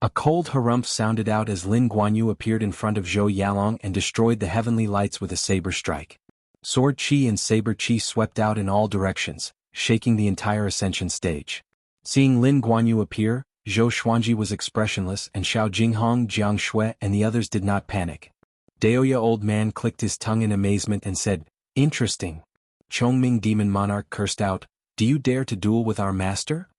A cold harumph sounded out as Lin Guanyu appeared in front of Zhou Yalong and destroyed the heavenly lights with a saber strike. Sword Qi and saber Qi swept out in all directions, shaking the entire ascension stage. Seeing Lin Guanyu appear, Zhou Xuanji was expressionless and Xiao Jinghong, Jiang Shui and the others did not panic. Daoya old man clicked his tongue in amazement and said, "Interesting." Chongming demon monarch cursed out, "Do you dare to duel with our master?"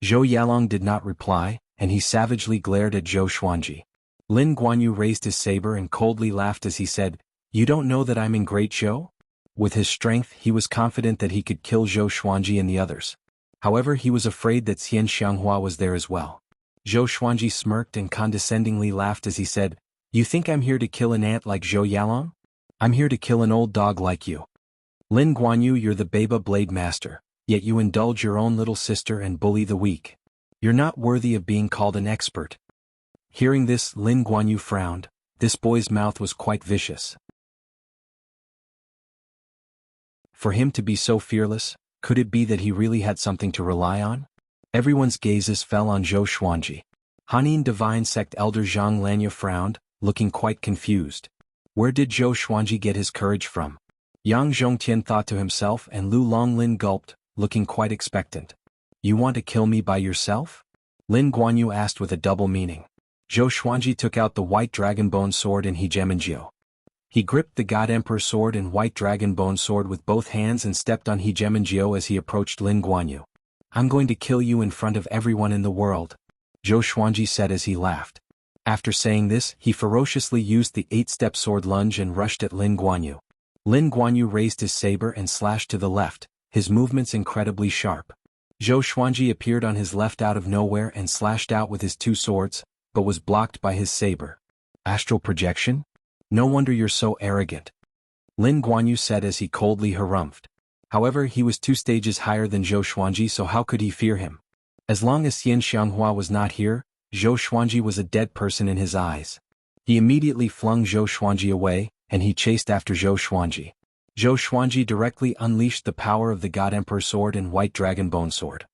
Zhou Yalong did not reply, and he savagely glared at Zhou Xuanji. Lin Guanyu raised his saber and coldly laughed as he said, "You don't know that I'm in Great Zhou?" With his strength he was confident that he could kill Zhou Xuanji and the others. However, he was afraid that Xian Xianghua was there as well. Zhou Xuanji smirked and condescendingly laughed as he said, "You think I'm here to kill an ant like Zhou Yalong? I'm here to kill an old dog like you. Lin Guanyu, you're the Baba Blade Master, yet you indulge your own little sister and bully the weak. You're not worthy of being called an expert." Hearing this, Lin Guanyu frowned. This boy's mouth was quite vicious. For him to be so fearless, could it be that he really had something to rely on? Everyone's gazes fell on Zhou Xuanji. Hanin Divine Sect Elder Zhang Lanya frowned, looking quite confused. Where did Zhou Xuanji get his courage from? Yang Zhongtian thought to himself and Lu Longlin gulped, looking quite expectant. "You want to kill me by yourself?" Lin Guanyu asked with a double meaning. Zhou Xuanji took out the white dragon bone sword and Hegemonjiu. He gripped the God Emperor sword and white dragon bone sword with both hands and stepped on Hegemonjiu as he approached Lin Guanyu. "I'm going to kill you in front of everyone in the world," Zhou Xuanji said as he laughed. After saying this, he ferociously used the 8-step sword lunge and rushed at Lin Guanyu. Lin Guanyu raised his saber and slashed to the left, his movements incredibly sharp. Zhou Xuanji appeared on his left out of nowhere and slashed out with his 2 swords, but was blocked by his saber. "Astral projection? No wonder you're so arrogant," Lin Guanyu said as he coldly harumphed. However, he was 2 stages higher than Zhou Xuanji, so how could he fear him? As long as Xian Xianghua was not here, Zhou Xuanji was a dead person in his eyes. He immediately flung Zhou Xuanji away, and he chased after Zhou Xuanji. Zhou Xuanji directly unleashed the power of the God Emperor sword and white dragon bone sword.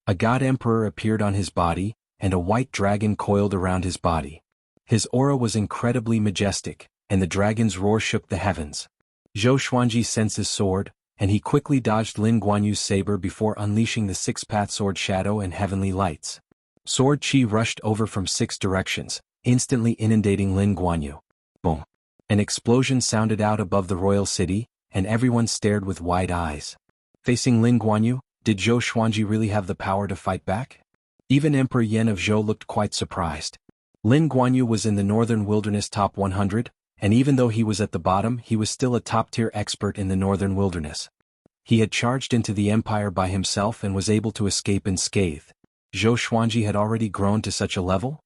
A God Emperor appeared on his body, and a white dragon coiled around his body. His aura was incredibly majestic, and the dragon's roar shook the heavens. Zhou Xuanji sensed his sword, and he quickly dodged Lin Guanyu's saber before unleashing the 6-path sword shadow and heavenly lights. Sword Qi rushed over from 6 directions, instantly inundating Lin Guanyu. Boom! An explosion sounded out above the royal city, and everyone stared with wide eyes. Facing Lin Guanyu, did Zhou Xuanji really have the power to fight back? Even Emperor Yan of Zhou looked quite surprised. Lin Guanyu was in the Northern Wilderness top 100, and even though he was at the bottom, he was still a top-tier expert in the Northern Wilderness. He had charged into the empire by himself and was able to escape unscathed. Zhou Xuanji had already grown to such a level?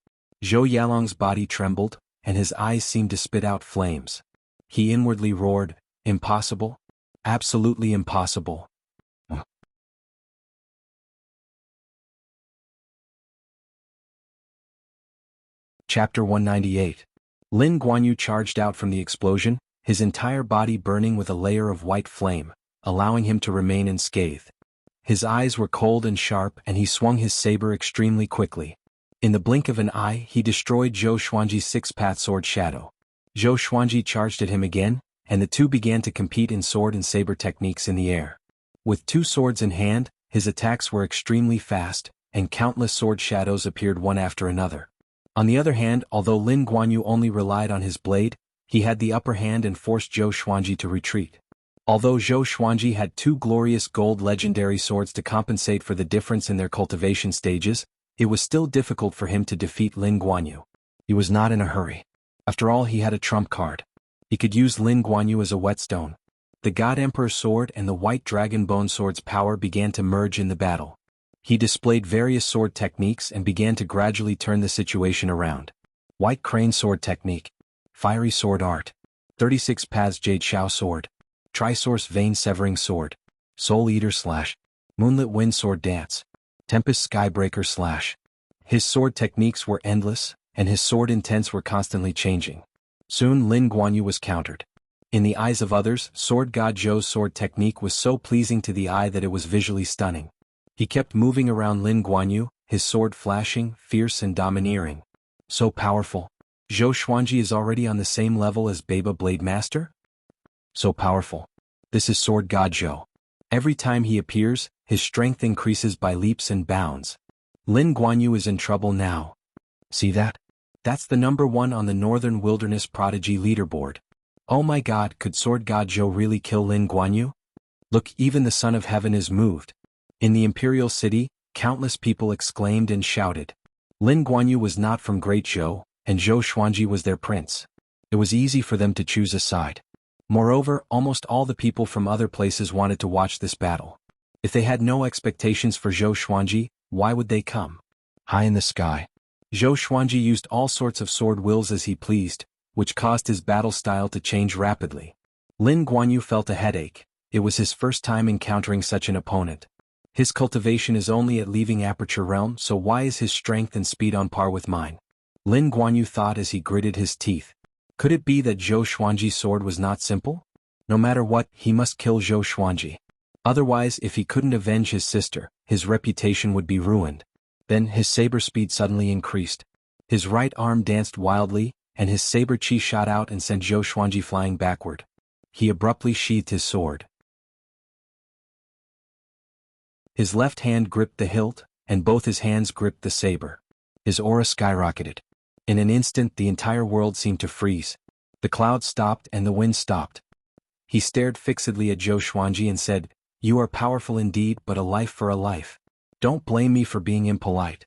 Zhou Yalong's body trembled, and his eyes seemed to spit out flames. He inwardly roared, "Impossible? Absolutely impossible." Chapter 198. Lin Guanyu charged out from the explosion, his entire body burning with a layer of white flame, allowing him to remain unscathed. His eyes were cold and sharp and he swung his saber extremely quickly. In the blink of an eye he destroyed Zhou Xuanji's six-path sword shadow. Zhou Xuanji charged at him again, and the two began to compete in sword and saber techniques in the air. With two swords in hand, his attacks were extremely fast, and countless sword shadows appeared one after another. On the other hand, although Lin Guanyu only relied on his blade, he had the upper hand and forced Zhou Xuanji to retreat. Although Zhou Xuanji had two glorious gold legendary swords to compensate for the difference in their cultivation stages, it was still difficult for him to defeat Lin Guanyu. He was not in a hurry. After all, he had a trump card. He could use Lin Guanyu as a whetstone. The God Emperor sword and the White Dragon Bone sword's power began to merge in the battle. He displayed various sword techniques and began to gradually turn the situation around. White Crane sword technique, Fiery sword art, 36 paths Jade Shao sword, Trisource vein severing sword, Soul Eater / Moonlit wind sword dance, Tempest Skybreaker / His sword techniques were endless, and his sword intents were constantly changing. Soon Lin Guanyu was countered. In the eyes of others, Sword God Zhou's sword technique was so pleasing to the eye that it was visually stunning. He kept moving around Lin Guanyu, his sword flashing, fierce and domineering. So powerful. Zhou Xuanji is already on the same level as Baba Blade Master? So powerful. This is Sword God Zhou. Every time he appears, his strength increases by leaps and bounds. Lin Guanyu is in trouble now. See that? That's the number 1 on the Northern Wilderness Prodigy leaderboard. Oh my god, could Sword God Zhou really kill Lin Guanyu? Look, even the Son of Heaven is moved. In the Imperial City, countless people exclaimed and shouted. Lin Guanyu was not from Great Zhou, and Zhou Xuanji was their prince. It was easy for them to choose a side. Moreover, almost all the people from other places wanted to watch this battle. If they had no expectations for Zhou Xuanji, why would they come? High in the sky, Zhou Xuanji used all sorts of sword wills as he pleased, which caused his battle style to change rapidly. Lin Guanyu felt a headache. It was his first time encountering such an opponent. His cultivation is only at leaving aperture realm, so why is his strength and speed on par with mine? Lin Guanyu thought as he gritted his teeth. Could it be that Zhou Xuanji's sword was not simple? No matter what, he must kill Zhou Xuanji. Otherwise, if he couldn't avenge his sister, his reputation would be ruined. Then his saber speed suddenly increased. His right arm danced wildly, and his saber chi shot out and sent Zhou Xuanji flying backward. He abruptly sheathed his sword. His left hand gripped the hilt, and both his hands gripped the saber. His aura skyrocketed. In an instant the entire world seemed to freeze. The clouds stopped and the wind stopped. He stared fixedly at Zhou Xuanji and said, "You are powerful indeed, but a life for a life. Don't blame me for being impolite."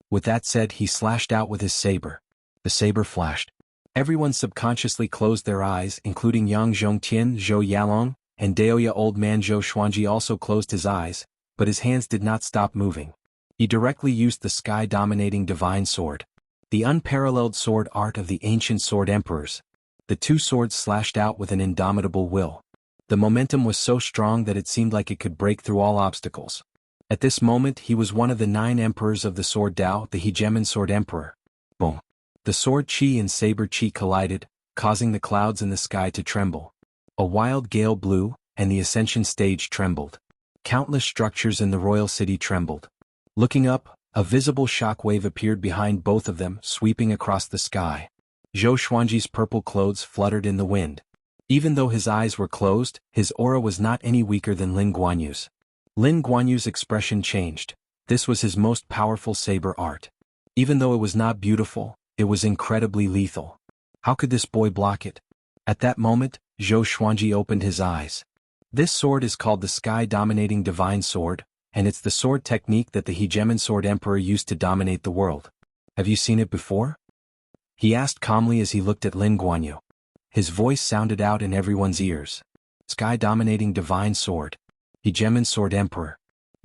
With that said, he slashed out with his saber. The saber flashed. Everyone subconsciously closed their eyes, including Yang Zhongtian, Zhou Yalong, and Daoya old man Zhou Xuanji also closed his eyes, but his hands did not stop moving. He directly used the sky-dominating divine sword. The unparalleled sword art of the ancient sword emperors. The two swords slashed out with an indomitable will. The momentum was so strong that it seemed like it could break through all obstacles. At this moment he was one of the 9 emperors of the sword Dao, the hegemon sword emperor. Boom! The sword chi and saber chi collided, causing the clouds in the sky to tremble. A wild gale blew, and the ascension stage trembled. Countless structures in the royal city trembled. Looking up, a visible shockwave appeared behind both of them, sweeping across the sky. Zhou Xuanji's purple clothes fluttered in the wind. Even though his eyes were closed, his aura was not any weaker than Lin Guanyu's. Lin Guanyu's expression changed. This was his most powerful saber art. Even though it was not beautiful, it was incredibly lethal. How could this boy block it? At that moment, Zhou Xuanji opened his eyes. This sword is called the Sky-Dominating Divine Sword, and it's the sword technique that the hegemon sword emperor used to dominate the world. Have you seen it before? He asked calmly as he looked at Lin Guanyu. His voice sounded out in everyone's ears. Sky-Dominating Divine Sword. Hegemon Sword Emperor.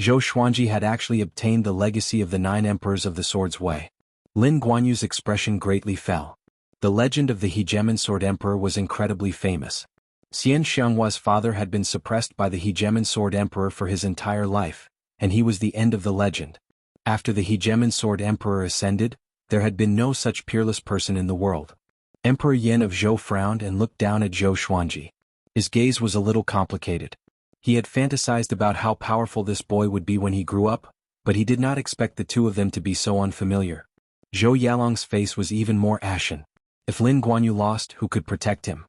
Zhou Xuanji had actually obtained the legacy of the 9 emperors of the Sword's Way. Lin Guanyu's expression greatly fell. The legend of the Hegemon Sword Emperor was incredibly famous. Xian Xianghua's father had been suppressed by the Hegemon Sword Emperor for his entire life, and he was the end of the legend. After the Hegemon Sword Emperor ascended, there had been no such peerless person in the world. Emperor Yan of Zhou frowned and looked down at Zhou Xuanji. His gaze was a little complicated. He had fantasized about how powerful this boy would be when he grew up, but he did not expect the two of them to be so unfamiliar. Zhou Yalong's face was even more ashen. If Lin Guanyu lost, who could protect him?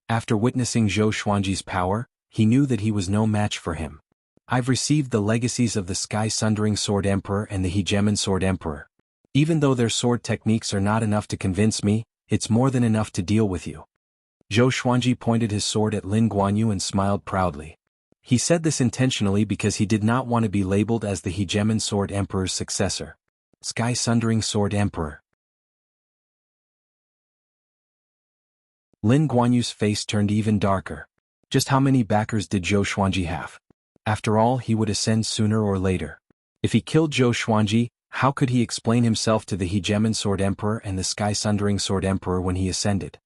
After witnessing Zhou Xuanji's power, he knew that he was no match for him. I've received the legacies of the Sky-Sundering Sword Emperor and the Hegemon Sword Emperor. Even though their sword techniques are not enough to convince me, it's more than enough to deal with you. Zhou Xuanji pointed his sword at Lin Guanyu and smiled proudly. He said this intentionally because he did not want to be labeled as the Hegemon Sword Emperor's successor. Sky-Sundering Sword Emperor. Lin Guanyu's face turned even darker. Just how many backers did Zhou Xuanji have? After all, he would ascend sooner or later. If he killed Zhou Xuanji, how could he explain himself to the Hegemon Sword Emperor and the Sky-Sundering Sword Emperor when he ascended?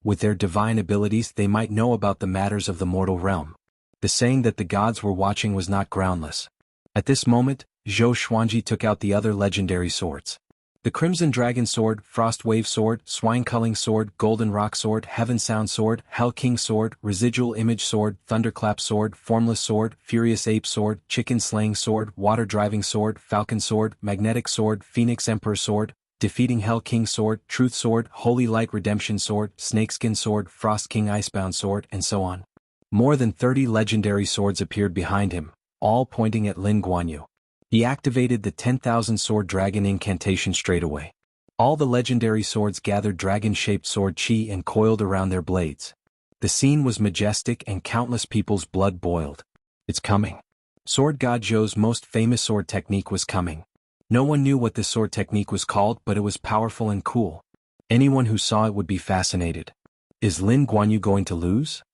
With their divine abilities, they might know about the matters of the mortal realm. The saying that the gods were watching was not groundless. At this moment, Zhou Xuanji took out the other legendary swords. The Crimson Dragon Sword, Frost Wave Sword, Swine Culling Sword, Golden Rock Sword, Heaven Sound Sword, Hell King Sword, Residual Image Sword, Thunderclap Sword, Formless Sword, Furious Ape Sword, Chicken Slaying Sword, Water Driving Sword, Falcon Sword, Magnetic Sword, Phoenix Emperor Sword, Defeating Hell King Sword, Truth Sword, Holy Light Redemption Sword, Snakeskin Sword, Frost King Icebound Sword, and so on. More than 30 legendary swords appeared behind him, all pointing at Lin Guanyu. He activated the 10,000 Sword Dragon incantation straight away. All the legendary swords gathered dragon-shaped sword chi and coiled around their blades. The scene was majestic and countless people's blood boiled. It's coming. Sword God Zhou's most famous sword technique was coming. No one knew what this sword technique was called, but it was powerful and cool. Anyone who saw it would be fascinated. Is Lin Guanyu going to lose?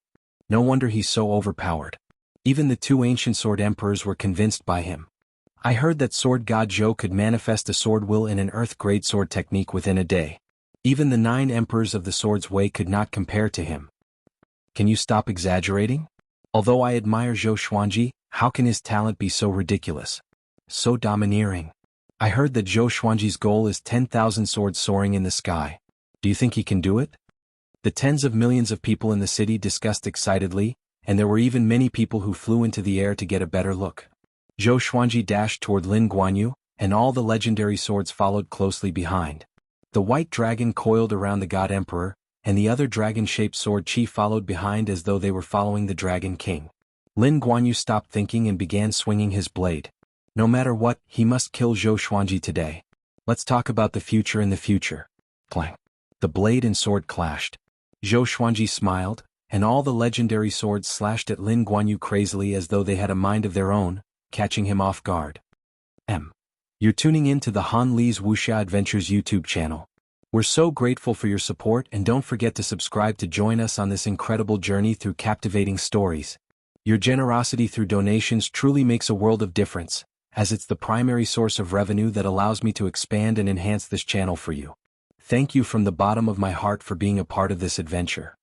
No wonder he's so overpowered. Even the two ancient sword emperors were convinced by him. I heard that Sword God Zhou could manifest a sword will in an earth-grade sword technique within a day. Even the 9 emperors of the sword's way could not compare to him. Can you stop exaggerating? Although I admire Zhou Xuanji, how can his talent be so ridiculous? So domineering. I heard that Zhou Xuanji's goal is 10,000 swords soaring in the sky. Do you think he can do it? The tens of millions of people in the city discussed excitedly, and there were even many people who flew into the air to get a better look. Zhou Xuanji dashed toward Lin Guanyu, and all the legendary swords followed closely behind. The white dragon coiled around the God Emperor, and the other dragon-shaped sword chi followed behind as though they were following the Dragon King. Lin Guanyu stopped thinking and began swinging his blade. No matter what, he must kill Zhou Xuanji today. Let's talk about the future in the future. Clang. The blade and sword clashed. Zhou Xuanji smiled, and all the legendary swords slashed at Lin Guanyu crazily as though they had a mind of their own, catching him off guard. You're tuning in to the Han Li's Wuxia Adventures YouTube channel. We're so grateful for your support, and don't forget to subscribe to join us on this incredible journey through captivating stories. Your generosity through donations truly makes a world of difference, as it's the primary source of revenue that allows me to expand and enhance this channel for you. Thank you from the bottom of my heart for being a part of this adventure.